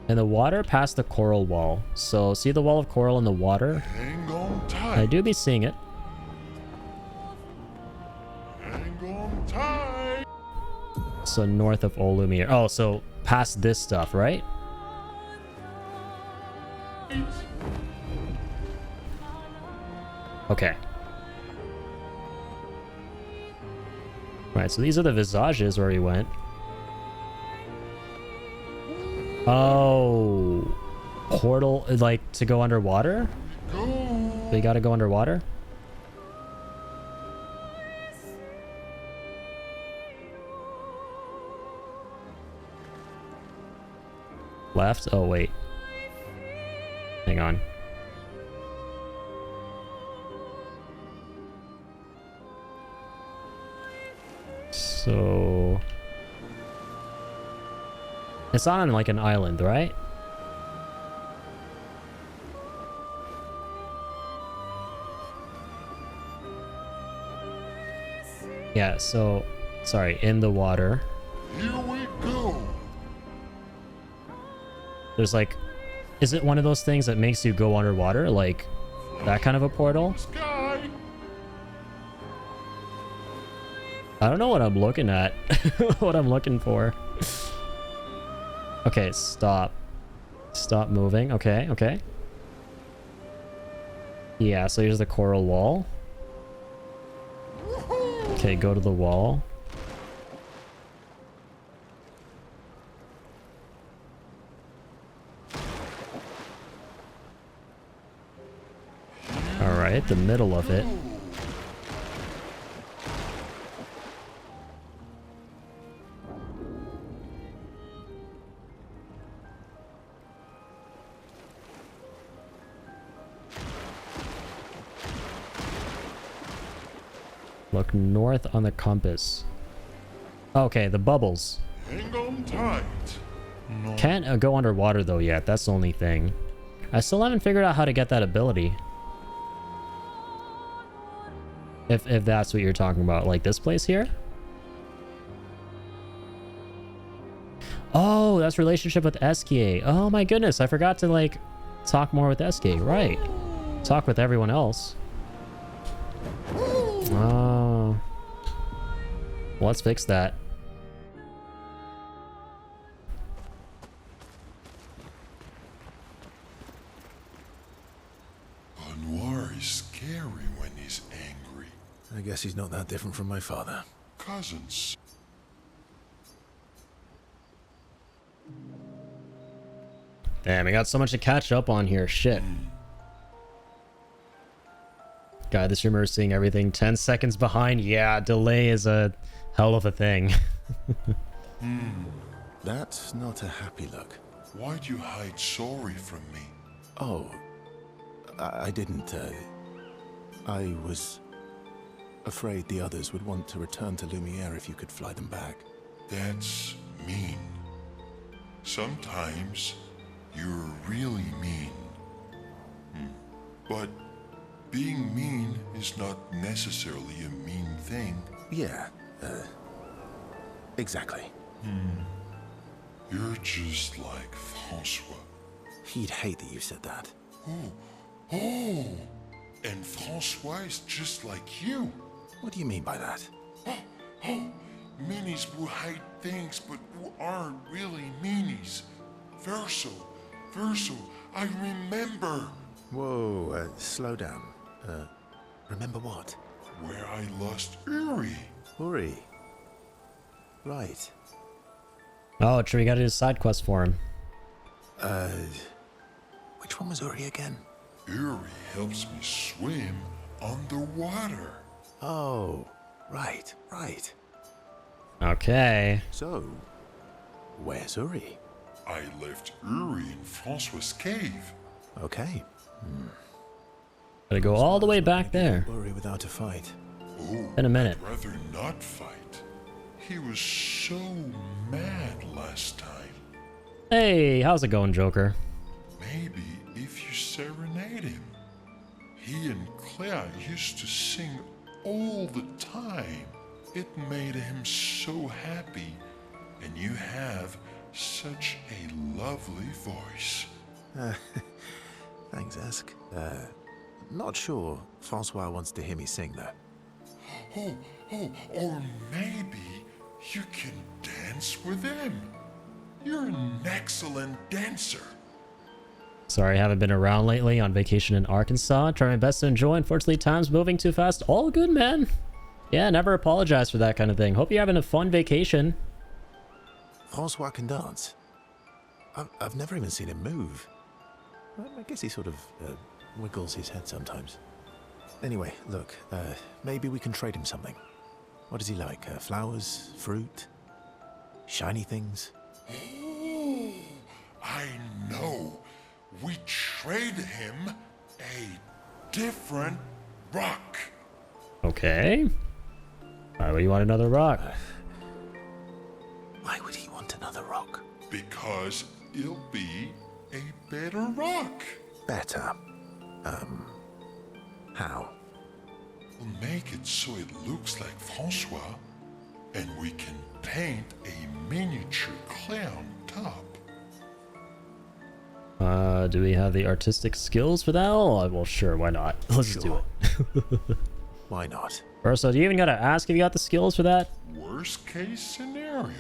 in the water past the coral wall. So, see the wall of coral in the water? Hang on tight. I do be seeing it. Hang on tight. So, north of Old Lumiere. Oh, so past this stuff, right? Okay. Right, so these are the visages where we went. Oh. Portal, like, to go underwater? We gotta go underwater? Left? Oh, wait. Hang on. So... It's not on like an island, right? Yeah, so... Sorry, in the water. Here we go. There's like... Is it one of those things that makes you go underwater? Like, that kind of a portal? Sky. I don't know what I'm looking at. What I'm looking for. Okay, stop. Stop moving. Okay, okay. Yeah, so here's the coral wall. Okay, go to the wall. Alright, the middle of it. Look north on the compass. Okay, the bubbles. Hang on tight. No. Can't go underwater though yet. That's the only thing. I still haven't figured out how to get that ability. If that's what you're talking about. Like this place here? Oh, that's relationship with SKA. Oh my goodness, I forgot to like talk more with SKA. Right. Talk with everyone else. Oh. Well, let's fix that. Anwar is scary when he's angry. I guess he's not that different from my father. Cousins. Damn, we got so much to catch up on here. Shit. God, the streamer is seeing everything 10 seconds behind. Yeah, delay is a hell of a thing. That's not a happy look. Why'd you hide sorry from me? Oh, I didn't, I was afraid the others would want to return to Lumiere if you could fly them back. That's mean. Sometimes you're really mean. But being mean is not necessarily a mean thing. Yeah, exactly. You're just like Francois. He'd hate that you said that. Oh, and Francois is just like you. What do you mean by that? Meanies who hide things but who aren't really meanies. Verso, I remember. Whoa, slow down. Remember what? Where I lost Uri. Uri. Right. Oh, true. We gotta do a side quest for him. Which one was Uri again? Uri helps me swim underwater. Oh, right. Okay. So, where's Uri? I left Uri in Francois' cave. Okay. Gotta go all the way back there. Uri without a fight. Oh, In a minute. I'd rather not fight. He was so mad last time. Hey, how's it going, Joker? Maybe if you serenade him. He and Claire used to sing all the time. It made him so happy, and you have such a lovely voice. Thanks, Ask. Not sure Francois wants to hear me sing, though. Or maybe you can dance with him. You're an excellent dancer. Sorry, I haven't been around lately. On vacation in Arkansas. Try my best to enjoy. Unfortunately, time's moving too fast. All good, man. Yeah, never apologize for that kind of thing. Hope you're having a fun vacation. Francois can dance. I've never even seen him move. I guess he sort of wiggles his head sometimes. Anyway, look, maybe we can trade him something. What does he like? Flowers? Fruit? Shiny things? Oh, I know. We trade him a different rock. Okay. Why would you want another rock? Why would he want another rock? Because it'll be a better rock. Better? How? We'll make it so it looks like Francois, and we can paint a miniature clown top. Do we have the artistic skills for that? Oh, well, sure, why not? Let's just do it. Why not? Urso, do you even gotta ask if you got the skills for that? Worst case scenario,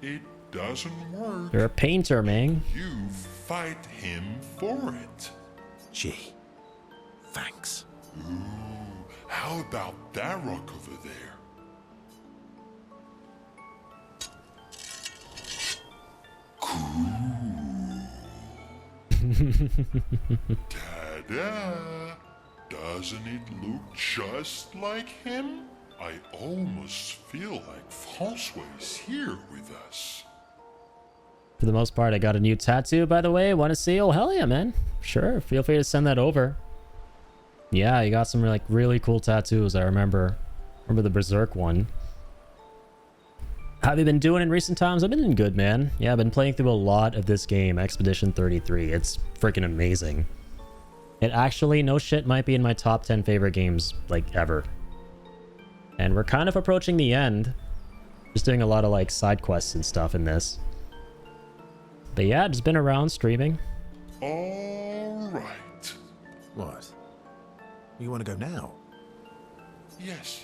it doesn't work. You're a painter, man. You fight him for it. Gee, thanks. Ooh, how about that rock over there? Ta-da! Doesn't it look just like him? I almost feel like Francois is here with us. For the most part, I got a new tattoo, by the way. Want to see? Oh, hell yeah, man. Sure, feel free to send that over. Yeah, you got some like really cool tattoos. I remember the Berserk one. How have you been doing in recent times? I've been doing good, man. Yeah, I've been playing through a lot of this game, Expedition 33. It's freaking amazing. It actually, no shit, might be in my top 10 favorite games, like, ever. And we're kind of approaching the end. Just doing a lot of, like, side quests and stuff in this. But yeah, just been around streaming. All right. What? You want to go now? Yes.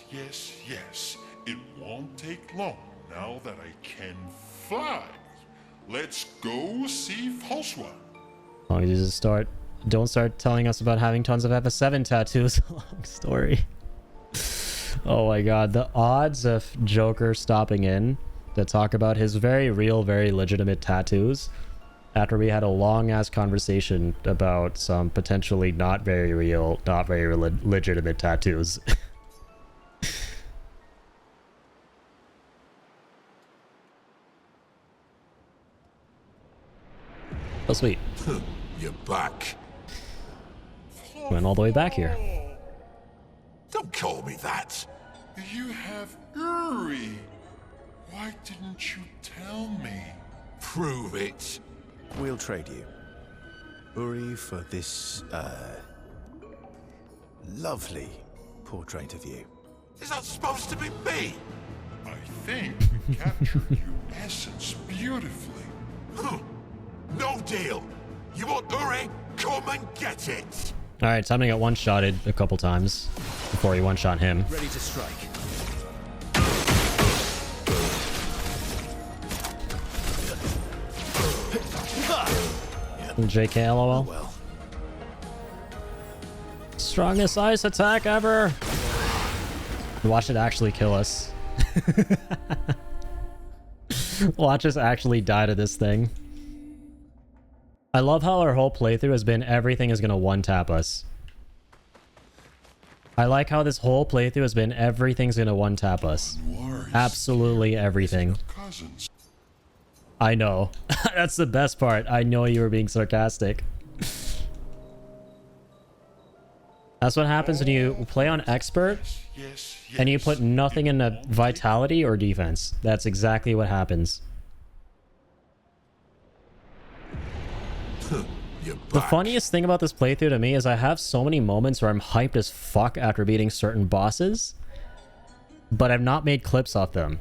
It won't take long now that I can fly. Let's go see Francois. As long as you just don't start telling us about having tons of FS7 tattoos. Long story. Oh my god, the odds of Joker stopping in to talk about his very real, very legitimate tattoos after we had a long-ass conversation about some potentially not very real, not very legitimate tattoos. Oh, sweet. You're back. Went all the way back here. Don't call me that. You have Uri. Why didn't you tell me? Prove it. We'll trade you. Uri for this, lovely portrait of you. Is that supposed to be me? I think you captured your essence beautifully. No deal. You want Uri? Come and get it. Alright, time to get one-shotted a couple times before he one-shot him. Ready to strike. JK LOL. Well, Strongest ice attack ever! Watch it actually kill us. Watch us actually die to this thing. I love how our whole playthrough has been everything is gonna one-tap us. I like how this whole playthrough has been everything's gonna one-tap us. Absolutely everything. Cousins. I know. That's the best part. I know you were being sarcastic. That's what happens when you play on expert Yes, and you put nothing in the vitality or defense. That's exactly what happens. You're The back. funniest thing about this playthrough to me is I have so many moments where I'm hyped as fuck after beating certain bosses, but I've not made clips of them.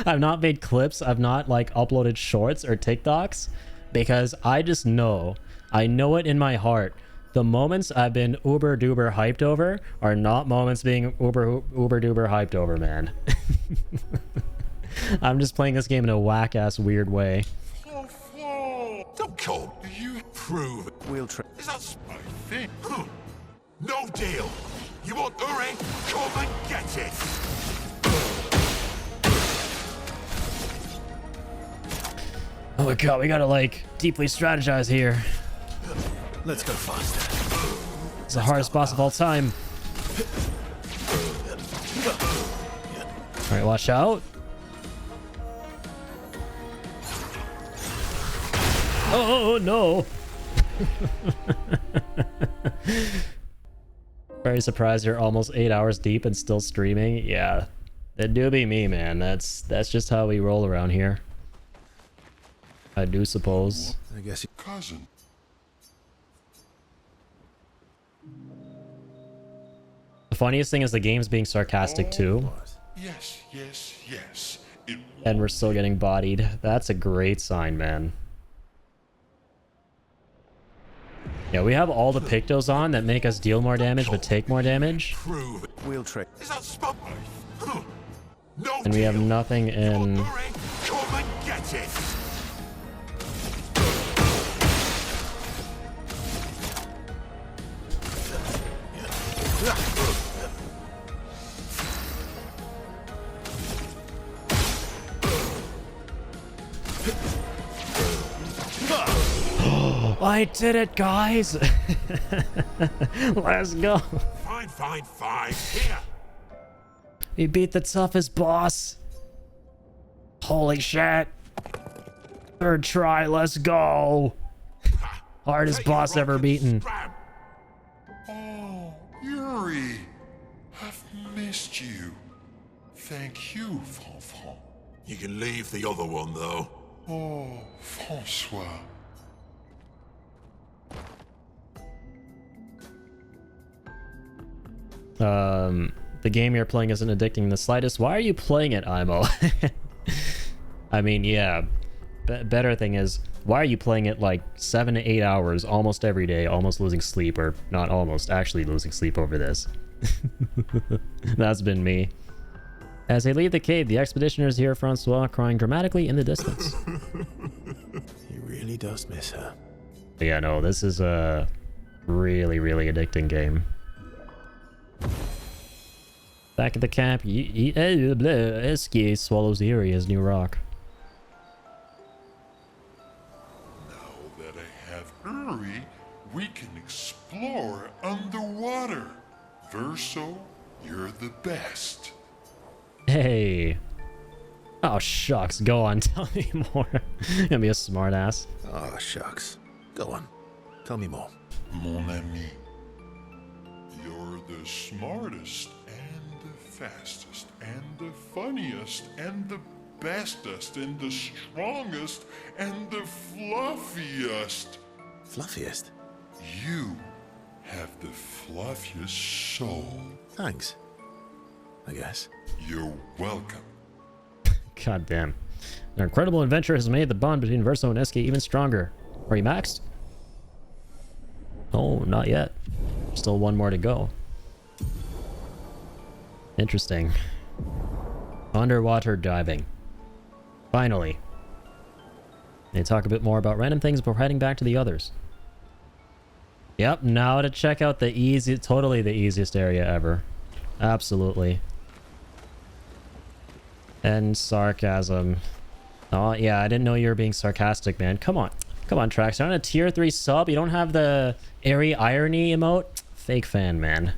I've not made clips. I've not like uploaded shorts or TikToks because I just know, I know it in my heart. The moments I've been uber duper hyped over are not moments being uber duper hyped over, man. I'm just playing this game in a whack ass weird way. Don't call. You prove it. we'll trade. Is that... I think. No deal. You want Uri? Come and get it. Oh my god, we gotta like deeply strategize here. Let's go faster. It's the hardest boss of all time. Alright, watch out. Oh no. Very surprised you're almost 8 hours deep and still streaming. Yeah, that do be me, man. That's just how we roll around here. I do suppose. I guess you... Cousin. The funniest thing is the game's being sarcastic too, Yes, yes, yes. It and we're still getting bodied. That's a great sign, man. Yeah, we have all the pictos on that make us deal more damage but take more damage. Prove it. we'll trade. Is that spot? No And we have deal. nothing in... Uri, come and get it. I did it, guys! Let's go! Fine, fine, fine. Here. We beat the toughest boss! Holy shit! Third try, let's go! Hardest Take your boss ever rocket beaten. spam. Oh, Yuri, I've missed you. Thank you, Fanfan. You can leave the other one, though. Oh, Francois. The game you're playing isn't addicting in the slightest. Why are you playing it, Imo? I mean, yeah. Better thing is, why are you playing it like 7 to 8 hours almost every day, almost losing sleep, or not almost, actually losing sleep over this? That's been me. As they leave the cave, the expeditioners hear Francois crying dramatically in the distance. He really does miss her. Yeah, no, this is a really, really addicting game. Back at the camp, Esky swallows the area as new rock. Esky swallows the area as new rock. Now that I have Uri, we can explore underwater. Verso, you're the best. Hey. Oh, shucks. Go on. Tell me more. You're gonna be a smartass. Oh, shucks. Go on. Tell me more. Mon ami, you're the smartest and the fastest and the funniest and the bestest and the strongest and the fluffiest. Fluffiest? You have the fluffiest soul. Thanks. I guess. You're welcome. God damn. Our incredible adventure has made the bond between Verso and Esky even stronger. Are you maxed? Oh, not yet. Still one more to go. Interesting. Underwater diving. Finally. They talk a bit more about random things before heading back to the others. Yep, now to check out the totally the easiest area ever. Absolutely. And sarcasm. Oh, yeah, I didn't know you were being sarcastic, man. Come on. Come on, Trax. You're on a tier 3 sub. You don't have the airy irony emote? Fake fan, man.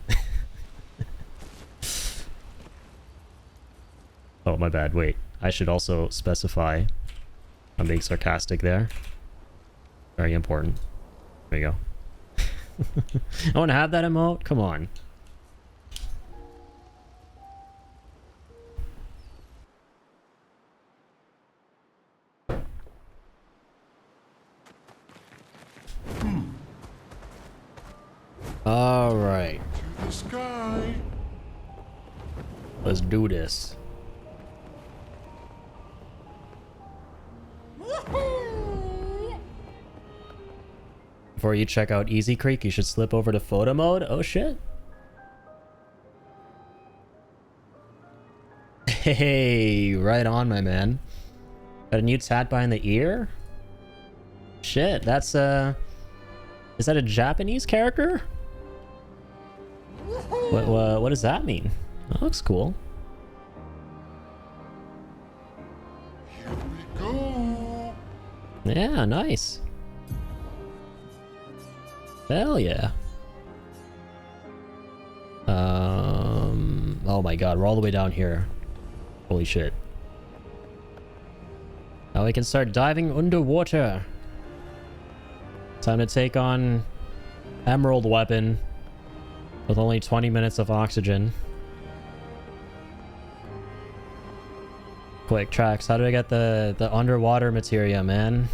Oh, my bad. Wait. I should also specify I'm being sarcastic there. Very important. There you go. I want to have that emote? Come on. All right. To the sky. Let's do this. Before you check out Easy Creek, you should slip over to photo mode. Oh shit. Hey, right on, my man. Got a new tat behind the ear? Shit, that's is that a Japanese character? What does that mean? That looks cool. Here we go. Yeah, nice. Hell yeah. Oh my god, we're all the way down here. Holy shit. Now we can start diving underwater. Time to take on Emerald Weapon with only 20 minutes of oxygen. Quick, Trax, how do I get the underwater materia, man?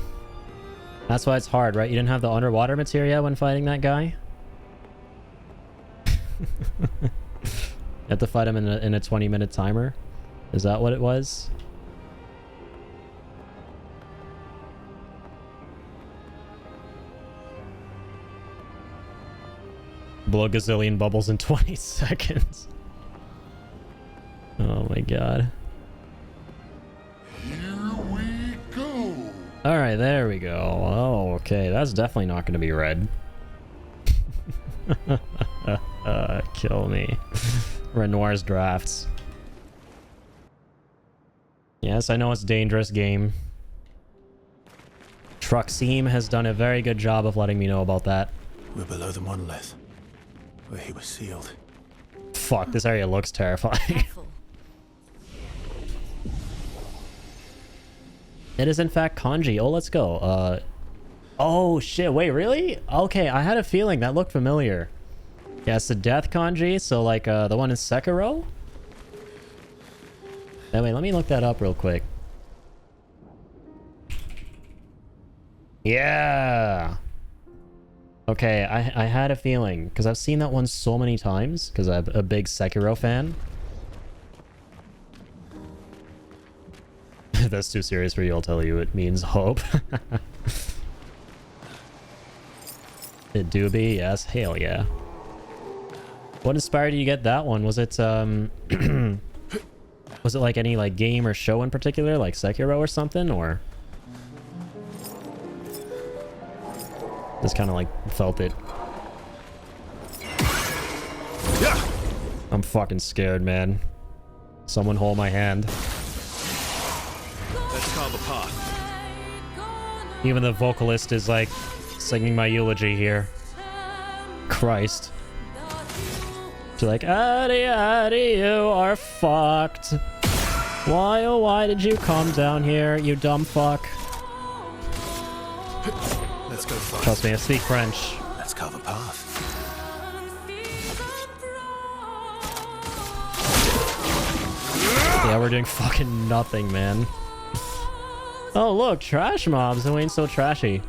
That's why it's hard, right? You didn't have the underwater materia when fighting that guy? You have to fight him in a 20-minute timer? Is that what it was? Blow a gazillion bubbles in 20 seconds. Oh my god. Here we go. Alright, there we go. Oh, okay. That's definitely not going to be red. Kill me. Renoir's drafts. Yes, I know it's a dangerous game. Truxeem has done a very good job of letting me know about that. We're below the monolith, where he was sealed. Fuck, this area looks terrifying. It is in fact kanji. Oh, let's go. Oh shit, wait, really? Okay, I had a feeling that looked familiar. Yeah, it's the death kanji, so like the one in Sekiro? Wait, let me look that up real quick. Yeah. Okay, I had a feeling, because I've seen that one so many times, because I'm a big Sekiro fan. If that's too serious for you, I'll tell you it means hope. It do be? Yes, hell yeah. What inspired you to get that one? Was it, was it like any like game or show in particular, like Sekiro or something, or? Just kind of like felt it. Yeah. I'm fucking scared, man. Someone hold my hand. Let's carve a path. Even the vocalist is like singing my eulogy here. Christ. She's like, Addy, Addy, you are fucked. Why, oh, why did you come down here, you dumb fuck? Let's go fast. Trust me, I speak French. Let's carve a path. Yeah, we're doing fucking nothing, man. Oh, look, trash mobs who ain't so trashy.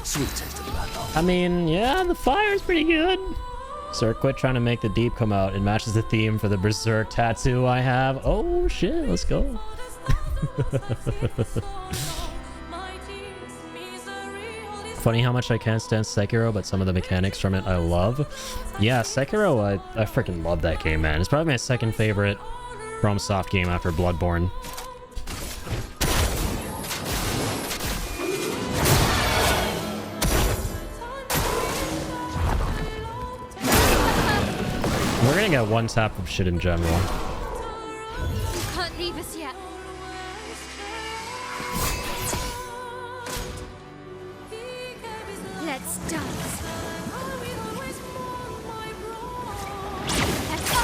Sweet taste of the battle. I mean, yeah, the fire's pretty good. Sir, quit trying to make the deep come out. It matches the theme for the berserk tattoo I have. Oh, shit, let's go. Funny how much I can't stand Sekiro, but some of the mechanics from it I love. Yeah, Sekiro, I freaking love that game, man. It's probably my second favorite FromSoft game after Bloodborne. We're gonna get one tap of shit in general. Can't leave us yet. Let's dance. Let's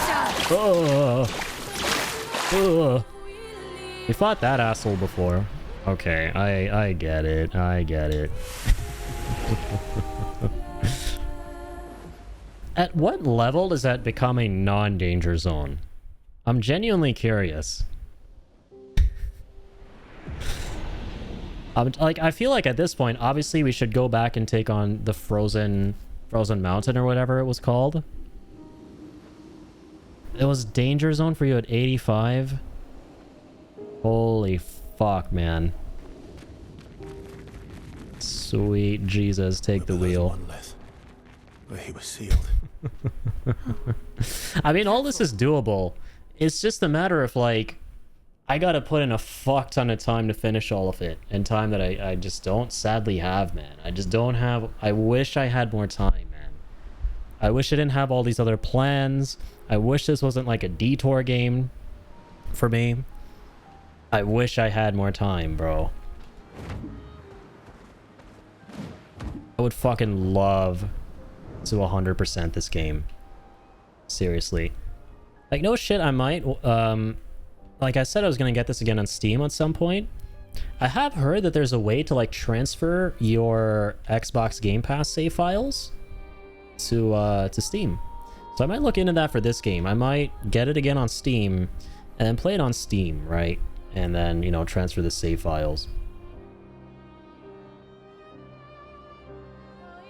dance. We fought that asshole before. Okay, I get it. I get it. At what level does that become a non-danger zone? I'm genuinely curious. I feel like at this point, obviously we should go back and take on the Frozen Mountain or whatever it was called. It was danger zone for you at 85? Holy fuck, man. Sweet Jesus, take the wheel. One less, where he was sealed. I mean, all this is doable. It's just a matter of, like, I gotta put in a fuck ton of time to finish all of it. And time that I just don't sadly have, man. I just don't have... I wish I had more time, man. I wish I didn't have all these other plans. I wish this wasn't like a detour game for me. I wish I had more time, bro. I would fucking love to 100% this game. Seriously. Like, no shit, I might. Like I said, I was gonna get this again on Steam at some point. I have heard that there's a way to, like, transfer your Xbox Game Pass save files to Steam. So I might look into that for this game. I might get it again on Steam and then play it on Steam, right? And then, you know, transfer the save files.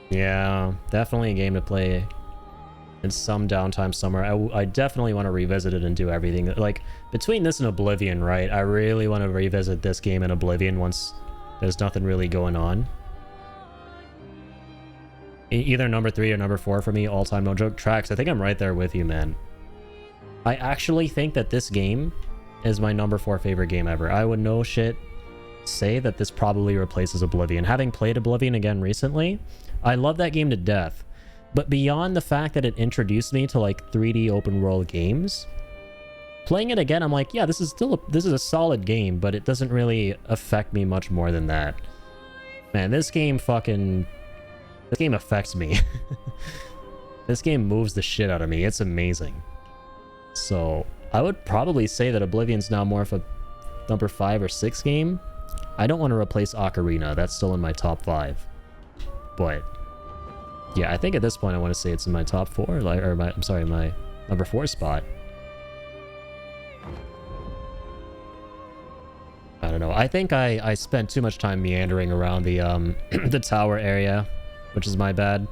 Yeah, definitely a game to play in some downtime somewhere. I definitely want to revisit it and do everything. Like, between this and Oblivion, right? I really want to revisit this game in Oblivion once there's nothing really going on. Either number 3 or number 4 for me, all-time, no joke. Tracks, I think I'm right there with you, man. I actually think that this game is my number 4 favorite game ever. I would no shit say that this probably replaces Oblivion. Having played Oblivion again recently, I love that game to death. But beyond the fact that it introduced me to, like, 3D open world games, playing it again, I'm like, yeah, this is a solid game, but it doesn't really affect me much more than that. Man, this game affects me. This game moves the shit out of me. It's amazing. So I would probably say that Oblivion's now more of a number 5 or 6 game. I don't want to replace Ocarina. That's still in my top 5. But yeah, I think at this point I want to say it's in my top 4, like, or my number 4 spot. I don't know. I think I spent too much time meandering around the the tower area, which is my bad.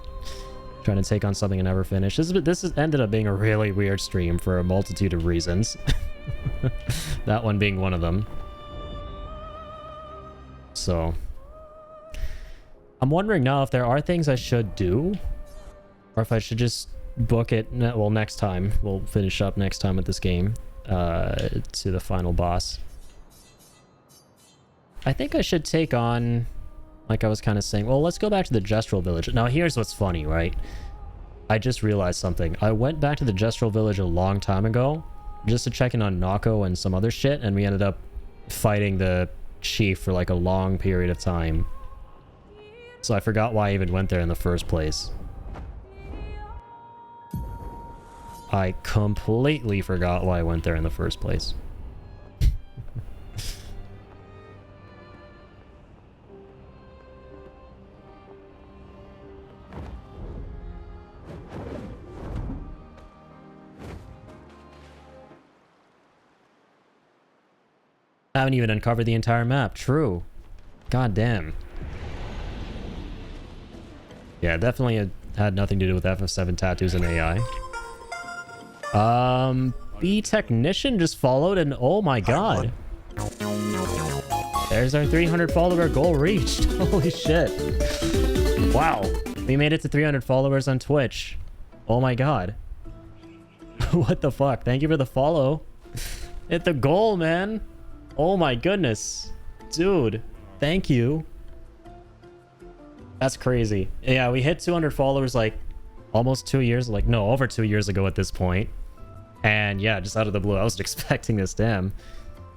Trying to take on something I never finished. This has ended up being a really weird stream for a multitude of reasons. That one being one of them. So I'm wondering now if there are things I should do, or if I should just book it. Well, next time we'll finish up next time with this game to the final boss. I think I should take on Like I was kind of saying, well, let's go back to the Gestrel village. Now, here's what's funny, right? I just realized something. I went back to the Gestrel village a long time ago just to check in on Nako and some other shit, and we ended up fighting the chief for like a long period of time. So I forgot why I even went there in the first place. I completely forgot why I went there in the first place. I haven't even uncovered the entire map. True. God damn. Yeah, definitely had nothing to do with FF7 tattoos and AI. B Technician just followed and oh my god. There's our 300 follower goal reached. Holy shit. Wow. We made it to 300 followers on Twitch. Oh my god. What the fuck? Thank you for the follow. Hit the goal, man. Oh my goodness. Dude, thank you. That's crazy. Yeah, we hit 200 followers like almost 2 years, like no, over 2 years ago at this point. And yeah, just out of the blue, I wasn't expecting this, damn.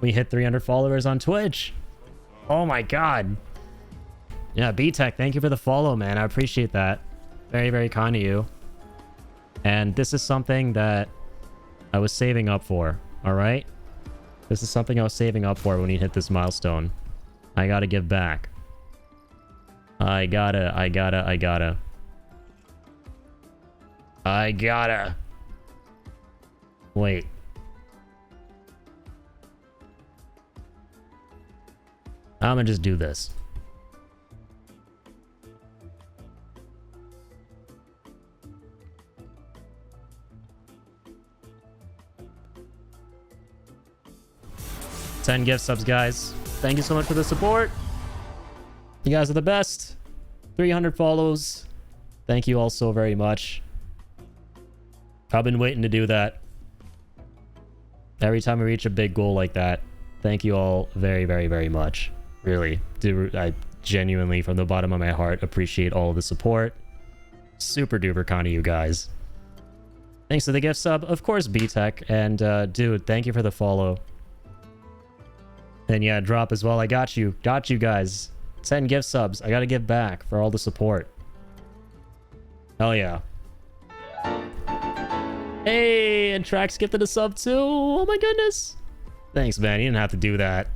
We hit 300 followers on Twitch. Oh my god. Yeah, B-Tech, thank you for the follow, man. I appreciate that. Very, very kind of you. And this is something that I was saving up for, alright? This is something I was saving up for when we hit this milestone. I gotta give back. I gotta. Wait. I'm gonna just do this. $10 gift subs, guys. Thank you so much for the support. You guys are the best. 300 follows. Thank you all so very much. I've been waiting to do that. Every time we reach a big goal like that, thank you all very, very, very much. Really. I genuinely, from the bottom of my heart, appreciate all the support. Super duper kind of you guys. Thanks for the gift sub. Of course, B-Tech. And, dude, thank you for the follow. And yeah, drop as well. I got you. Got you guys. 10 gift subs. I gotta give back for all the support. Hell yeah. Hey, and Trax gifted a sub too. Oh my goodness. Thanks, man. You didn't have to do that.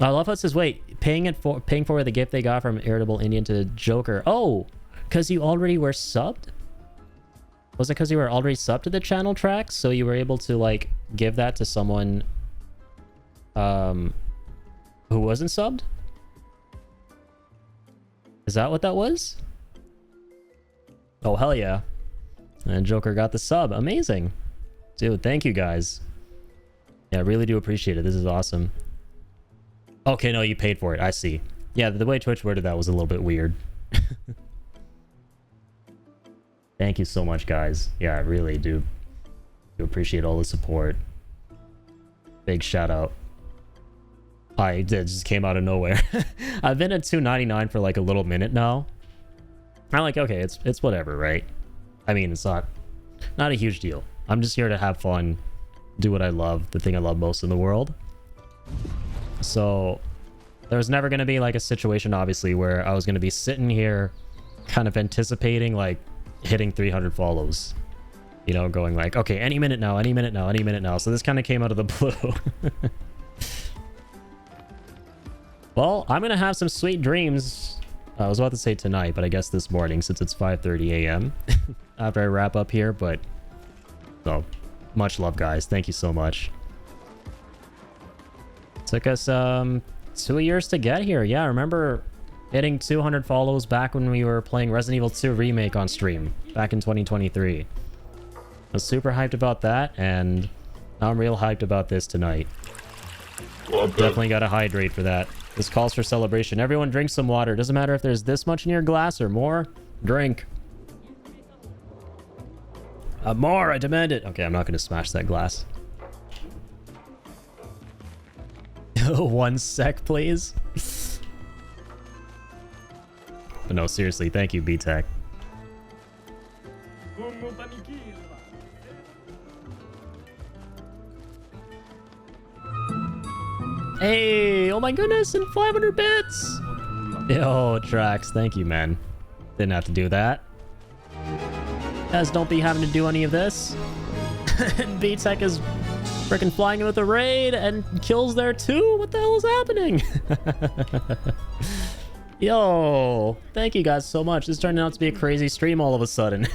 I love how it says, wait, paying for the gift they got from Irritable Indian to Joker. Oh, because you already were subbed? Was it because you were already subbed to the channel, Trax? So you were able to, like, give that to someone who wasn't subbed? Is that what that was? Oh, hell yeah. And Joker got the sub. Amazing. Dude, thank you guys. Yeah, I really do appreciate it. This is awesome. Okay, no, you paid for it. I see. Yeah, the way Twitch worded that was a little bit weird. Thank you so much, guys. Yeah, I really do appreciate all the support. Big shout out. It just came out of nowhere. I've been at 299 for like a little minute now. I'm like, okay, it's whatever, right? I mean, it's not a huge deal. I'm just here to have fun, do what I love, the thing I love most in the world. So there's never going to be like a situation, obviously, where I was going to be sitting here kind of anticipating like hitting 300 follows, you know, going like, okay, any minute now, any minute now, any minute now. So this kind of came out of the blue. Well, I'm going to have some sweet dreams. I was about to say tonight, but I guess this morning since it's 5:30 a.m. after I wrap up here, but so much love, guys. Thank you so much. Took us 2 years to get here. Yeah, I remember hitting 200 follows back when we were playing Resident Evil 2 Remake on stream back in 2023. I was super hyped about that, and now I'm real hyped about this tonight. Definitely gotta hydrate for that. This calls for celebration. Everyone drink some water. Doesn't matter if there's this much in your glass or more. Drink. More, I demand it. Okay, I'm not gonna smash that glass. 1 sec, please. But no, seriously, thank you, B-Tech. Hey, oh my goodness, and 500 bits! Yo, Trax, thank you, man. Didn't have to do that. Guys, don't be having to do any of this. And B-Tech is freaking flying in with a raid and kills there too? What the hell is happening? Yo, thank you guys so much. This turned out to be a crazy stream all of a sudden.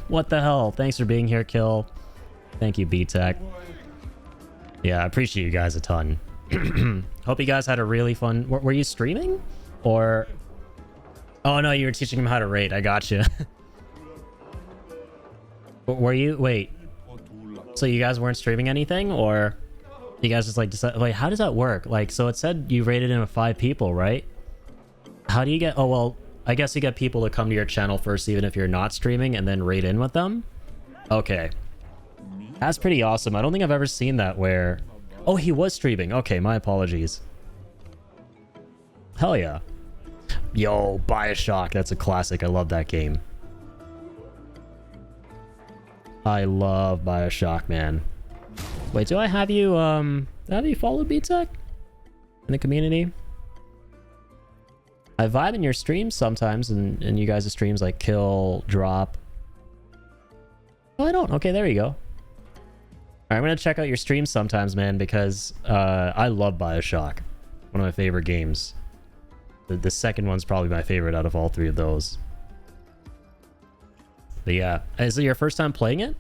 What the hell? Thanks for being here, Kill. Thank you, B-Tech. Yeah, I appreciate you guys a ton. Hope you guys had a really fun... Were you streaming? Or... Oh, no, you were teaching him how to raid. I gotcha. Were you... Wait. So you guys weren't streaming anything? Or you guys just like... Decide, wait, how does that work? Like, so it said you raided him with 5 people, right? How do you get... Oh, well, I guess you get people to come to your channel first, even if you're not streaming, and then raid in with them? Okay. That's pretty awesome. I don't think I've ever seen that where... Oh, he was streaming. Okay, my apologies. Hell yeah. Yo, Bioshock. That's a classic. I love that game. I love Bioshock, man. Wait, do I have you, followed B-Tech? In the community? I vibe in your streams sometimes, and you guys' streams like Kill, Drop. Oh, I don't. Okay, there you go. Alright, I'm gonna check out your streams sometimes, man, because I love Bioshock. One of my favorite games. The second one's probably my favorite out of all 3 of those. But yeah, is it your first time playing it?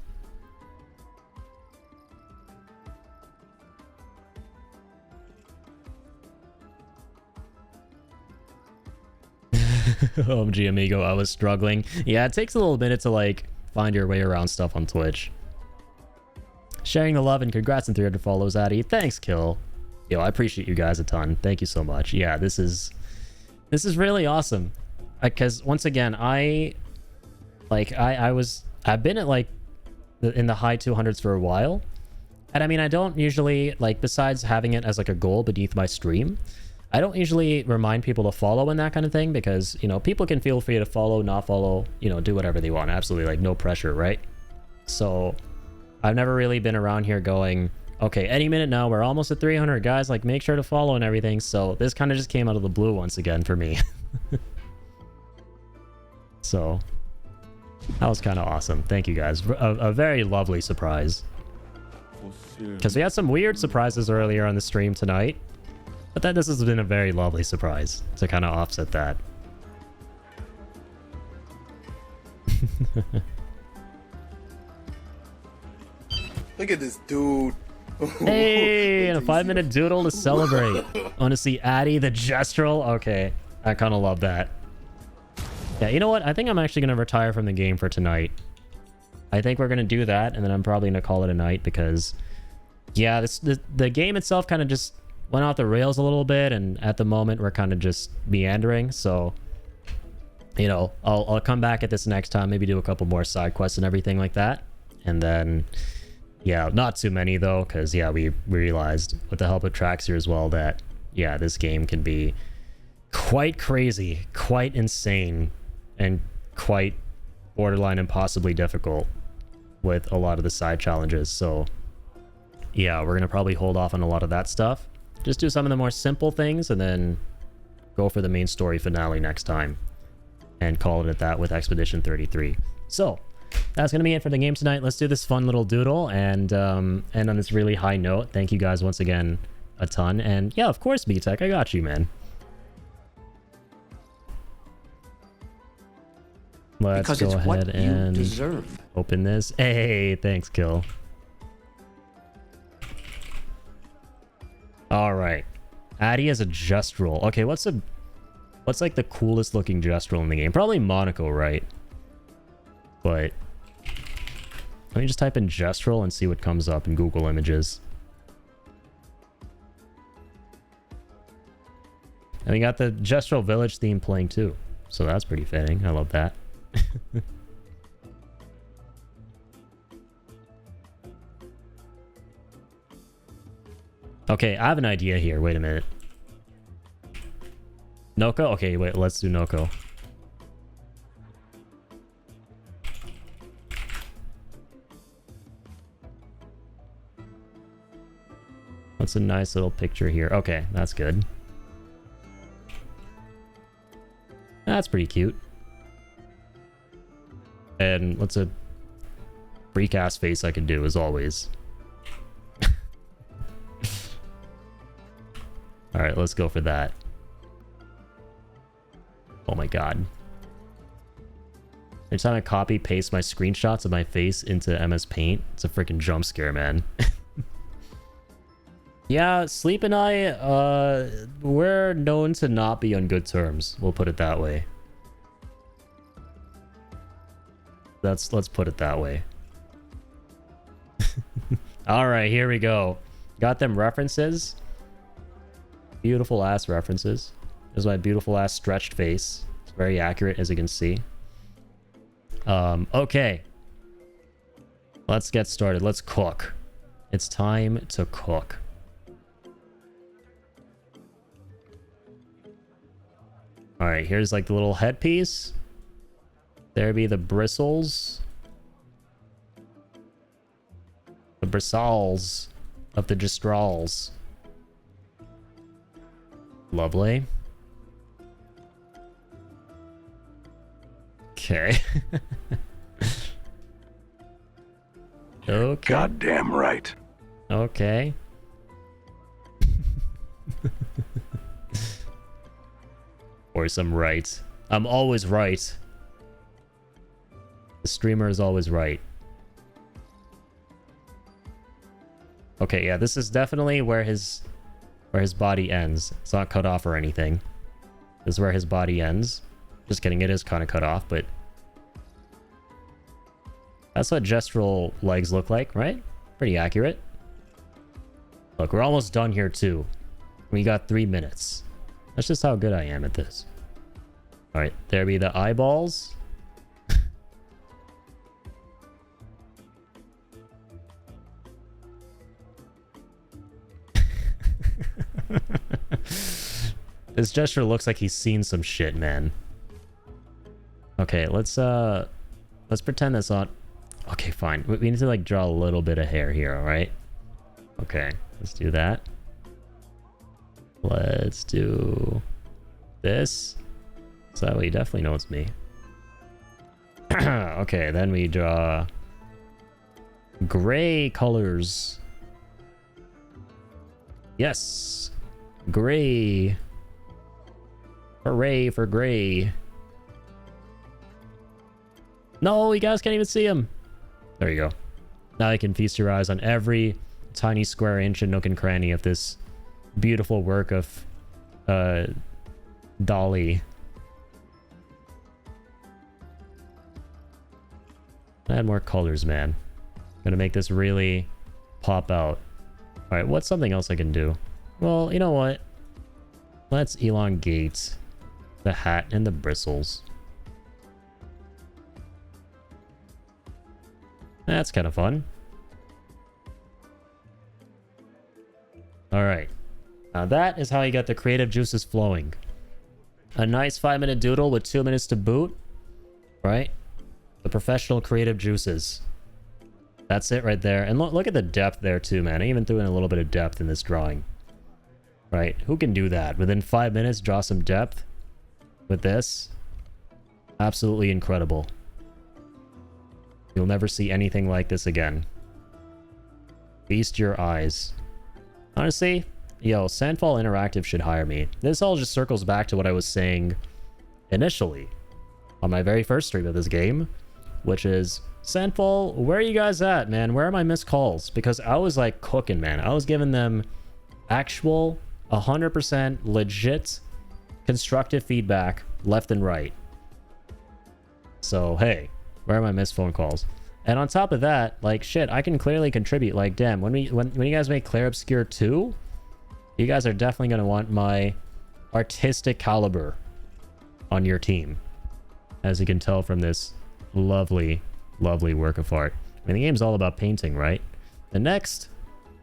OMG amigo, I was struggling. Yeah, it takes a little minute to like find your way around stuff on Twitch. Sharing the love and congrats on 300 follows, Addy. Thanks, Kill. Yo, I appreciate you guys a ton. Thank you so much. Yeah, this is really awesome. Because once again, I've been at like in the high 200s for a while. And I mean, I don't usually, like, besides having it as like a goal beneath my stream, I don't usually remind people to follow and that kind of thing because, you know, people can feel free to follow, not follow, you know, do whatever they want. Absolutely, like, no pressure, right? So I've never really been around here going, okay, any minute now, we're almost at 300, guys, like, make sure to follow and everything. So this kind of just came out of the blue once again for me. So that was kind of awesome. Thank you guys. A very lovely surprise. Because we had some weird surprises earlier on the stream tonight. But then this has been a very lovely surprise to kind of offset that. Look at this dude. Hey, and a 5-minute doodle to celebrate. Want to see Addy the Gestural? Okay, I kind of love that. Yeah, you know what? I think I'm actually going to retire from the game for tonight. I think we're going to do that, and then I'm probably going to call it a night because, yeah, the game itself kind of just went off the rails a little bit, and at the moment we're kind of just meandering. So, you know, I'll come back at this next time, maybe do a couple more side quests and everything like that, and then, yeah, not too many though, because yeah, we realized with the help of Traxxer as well that, yeah, this game can be quite crazy, quite insane, and quite borderline impossibly difficult with a lot of the side challenges. So yeah, we're gonna probably hold off on a lot of that stuff, just do some of the more simple things, and then go for the main story finale next time and call it at that with Expedition 33. So that's gonna be it for the game tonight. Let's do this fun little doodle and end on this really high note. Thank you guys once again a ton, and yeah, of course, B-Tech, I got you, man. Let's go ahead and open this. Hey, thanks, Kill. All right, Addy has a Gestural. Okay, what's like the coolest looking Gestural in the game? Probably Monaco, right? But let me just type in Gestural and see what comes up in Google Images. And we got the Gestural Village theme playing too, so that's pretty fitting. I love that. Okay, I have an idea here. Wait a minute. Noko? Okay, wait, let's do Noko. What's a nice little picture here? Okay, that's good. That's pretty cute. And what's a freak ass face I can do as always? Alright, let's go for that. Oh my god. Every time I copy paste my screenshots of my face into MS Paint, it's a freaking jump scare, man. Yeah, Sleep and I, we're known to not be on good terms. We'll put it that way. Let's put it that way. Alright, here we go. Got them references. Beautiful ass references. There's my beautiful ass stretched face. It's very accurate, as you can see. Okay. Let's get started. Let's cook. It's time to cook. Alright, here's like the little headpiece. There be the bristles. The bristles of the Gistrals. Lovely. Okay. Okay. Goddamn right. Okay. Or some right. I'm always right. The streamer is always right. Okay, yeah, this is definitely where his body ends. It's not cut off or anything. This is where his body ends. Just kidding, it is kind of cut off, but that's what gestural legs look like, right? Pretty accurate. Look, we're almost done here too. We got 3 minutes. That's just how good I am at this. Alright, there be the eyeballs. This gesture looks like he's seen some shit, man. Okay, let's pretend that's not... Okay, fine. We need to like draw a little bit of hair here, alright? Okay, let's do that. Let's do this. So that way you definitely know it's me. Okay, then we draw gray colors. Yes, gray. Hooray for gray. No, you guys can't even see him. There you go. Now you can feast your eyes on every tiny square inch and nook and cranny of this beautiful work of Dolly. Add more colors, man. Gonna make this really pop out. Alright, what's something else I can do? Well, you know what? Let's elongate the hat and the bristles. That's kind of fun. Alright. Now that is how you get the creative juices flowing. A nice 5-minute doodle with 2 minutes to boot. Right? The professional creative juices. That's it right there. And look at the depth there too, man. I even threw in a little bit of depth in this drawing. Right? Who can do that? Within 5 minutes, draw some depth with this? Absolutely incredible. You'll never see anything like this again. Feast your eyes. Honestly, yo, Sandfall Interactive should hire me. This all just circles back to what I was saying initially on my very first stream of this game, which is, Sandfall, where are you guys at, man? Where are my missed calls? Because I was like cooking, man. I was giving them actual 100% legit constructive feedback left and right. So, hey, where are my missed phone calls? And on top of that, like, shit, I can clearly contribute. Like, damn, when you guys make Clair Obscure 2, you guys are definitely going to want my artistic caliber on your team. As you can tell from this lovely, lovely work of art. I mean, the game's all about painting, right? The next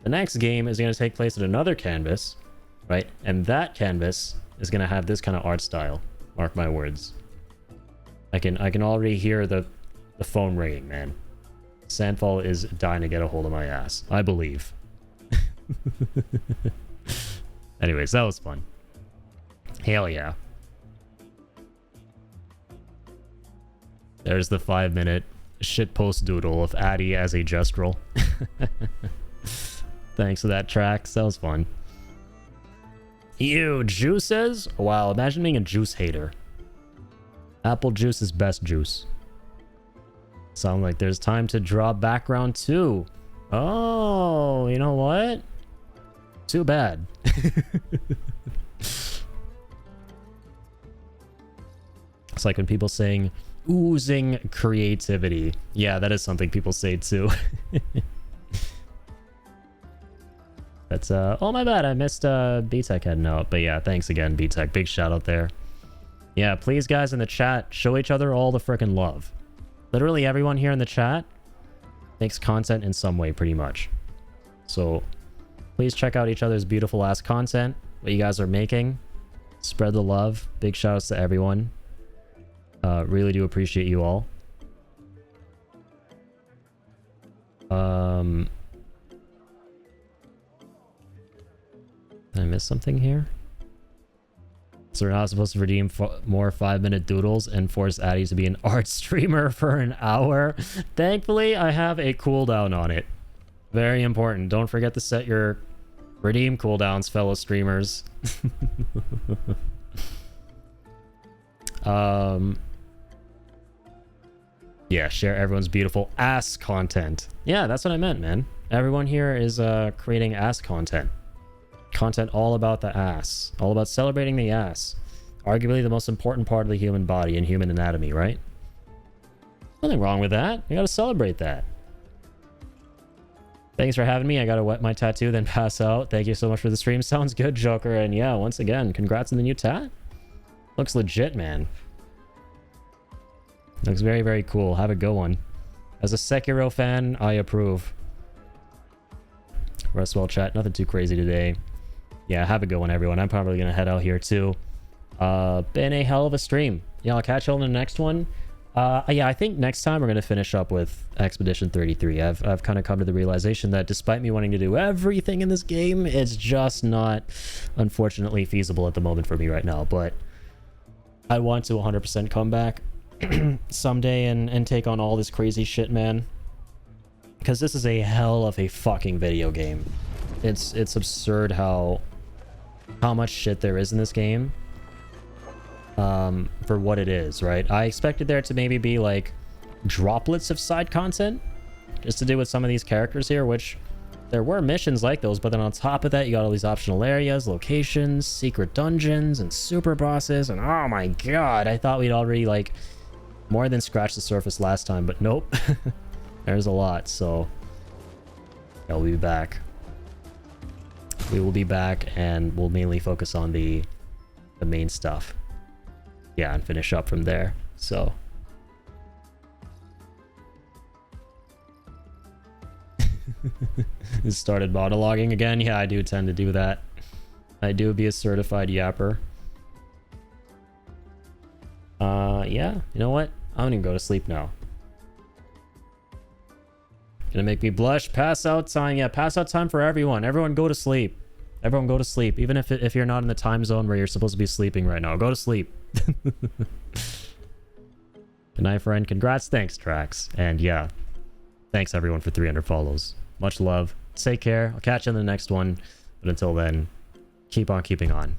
The next game is going to take place at another canvas, right? And that canvas is going to have this kind of art style. Mark my words. I can already hear the phone ringing, man. Sandfall is dying to get a hold of my ass. I believe. Anyways, that was fun. Hell yeah. There's the 5-minute shitpost doodle of Addy as a gestural. Thanks for that, Trax. That was fun. Ew, juices? Wow, imagine being a juice hater. Apple juice is best juice. Sound like there's time to draw background too. Oh, you know what? Too bad. It's like when people saying oozing creativity. Yeah, that is something people say too. That's oh my bad, I missed B-Tech heading out. But yeah, thanks again, B-Tech. Big shout out there. Yeah, please guys in the chat, show each other all the frickin' love. Literally everyone here in the chat makes content in some way, pretty much. So please check out each other's beautiful ass content, what you guys are making. Spread the love. Big shout outs to everyone. Really do appreciate you all. Did I miss something here? So we're not supposed to redeem more 5-minute doodles and force Addy to be an art streamer for an hour. Thankfully, I have a cooldown on it. Very important. Don't forget to set your redeem cooldowns, fellow streamers. Yeah, share everyone's beautiful ass content. Yeah, that's what I meant, man. Everyone here is creating ass content. Content all about the ass. All about celebrating the ass. Arguably the most important part of the human body and human anatomy, right? Nothing wrong with that. You gotta celebrate that. Thanks for having me. I gotta wet my tattoo, then pass out. Thank you so much for the stream. Sounds good, Joker. And yeah, once again, congrats on the new tat. Looks legit, man. Looks very, very cool. Have a good one. As a Sekiro fan, I approve. Rest well, chat. Nothing too crazy today. Yeah, have a good one, everyone. I'm probably gonna head out here too. Been a hell of a stream. Yeah, I'll catch you on the next one. Yeah, I think next time we're gonna finish up with Expedition 33. I've kind of come to the realization that despite me wanting to do everything in this game, it's just not, unfortunately, feasible at the moment for me right now. But I want to 100% come back someday and take on all this crazy shit, man. Because this is a hell of a fucking video game. It's absurd how much shit there is in this game. For what it is, right? I expected there to maybe be like droplets of side content just to do with some of these characters here, which there were missions like those, but then on top of that you got all these optional areas, locations, secret dungeons, and super bosses, and oh my god, I thought we'd already like more than scratched the surface last time, but nope. There's a lot, so yeah, we'll be back. We will be back, and we'll mainly focus on the main stuff. Yeah, and finish up from there. So started monologuing again. Yeah, I do tend to do that. I do be a certified yapper. Yeah, you know what? I'm gonna go to sleep now. Gonna make me blush. Pass out time. Yeah, pass out time for everyone. Everyone go to sleep. Everyone go to sleep. Even if you're not in the time zone where you're supposed to be sleeping right now. Go to sleep. Good night, friend. Congrats. Thanks, Trax. And yeah, thanks everyone for 300 follows. Much love. Take care. I'll catch you in the next one. But until then, keep on keeping on.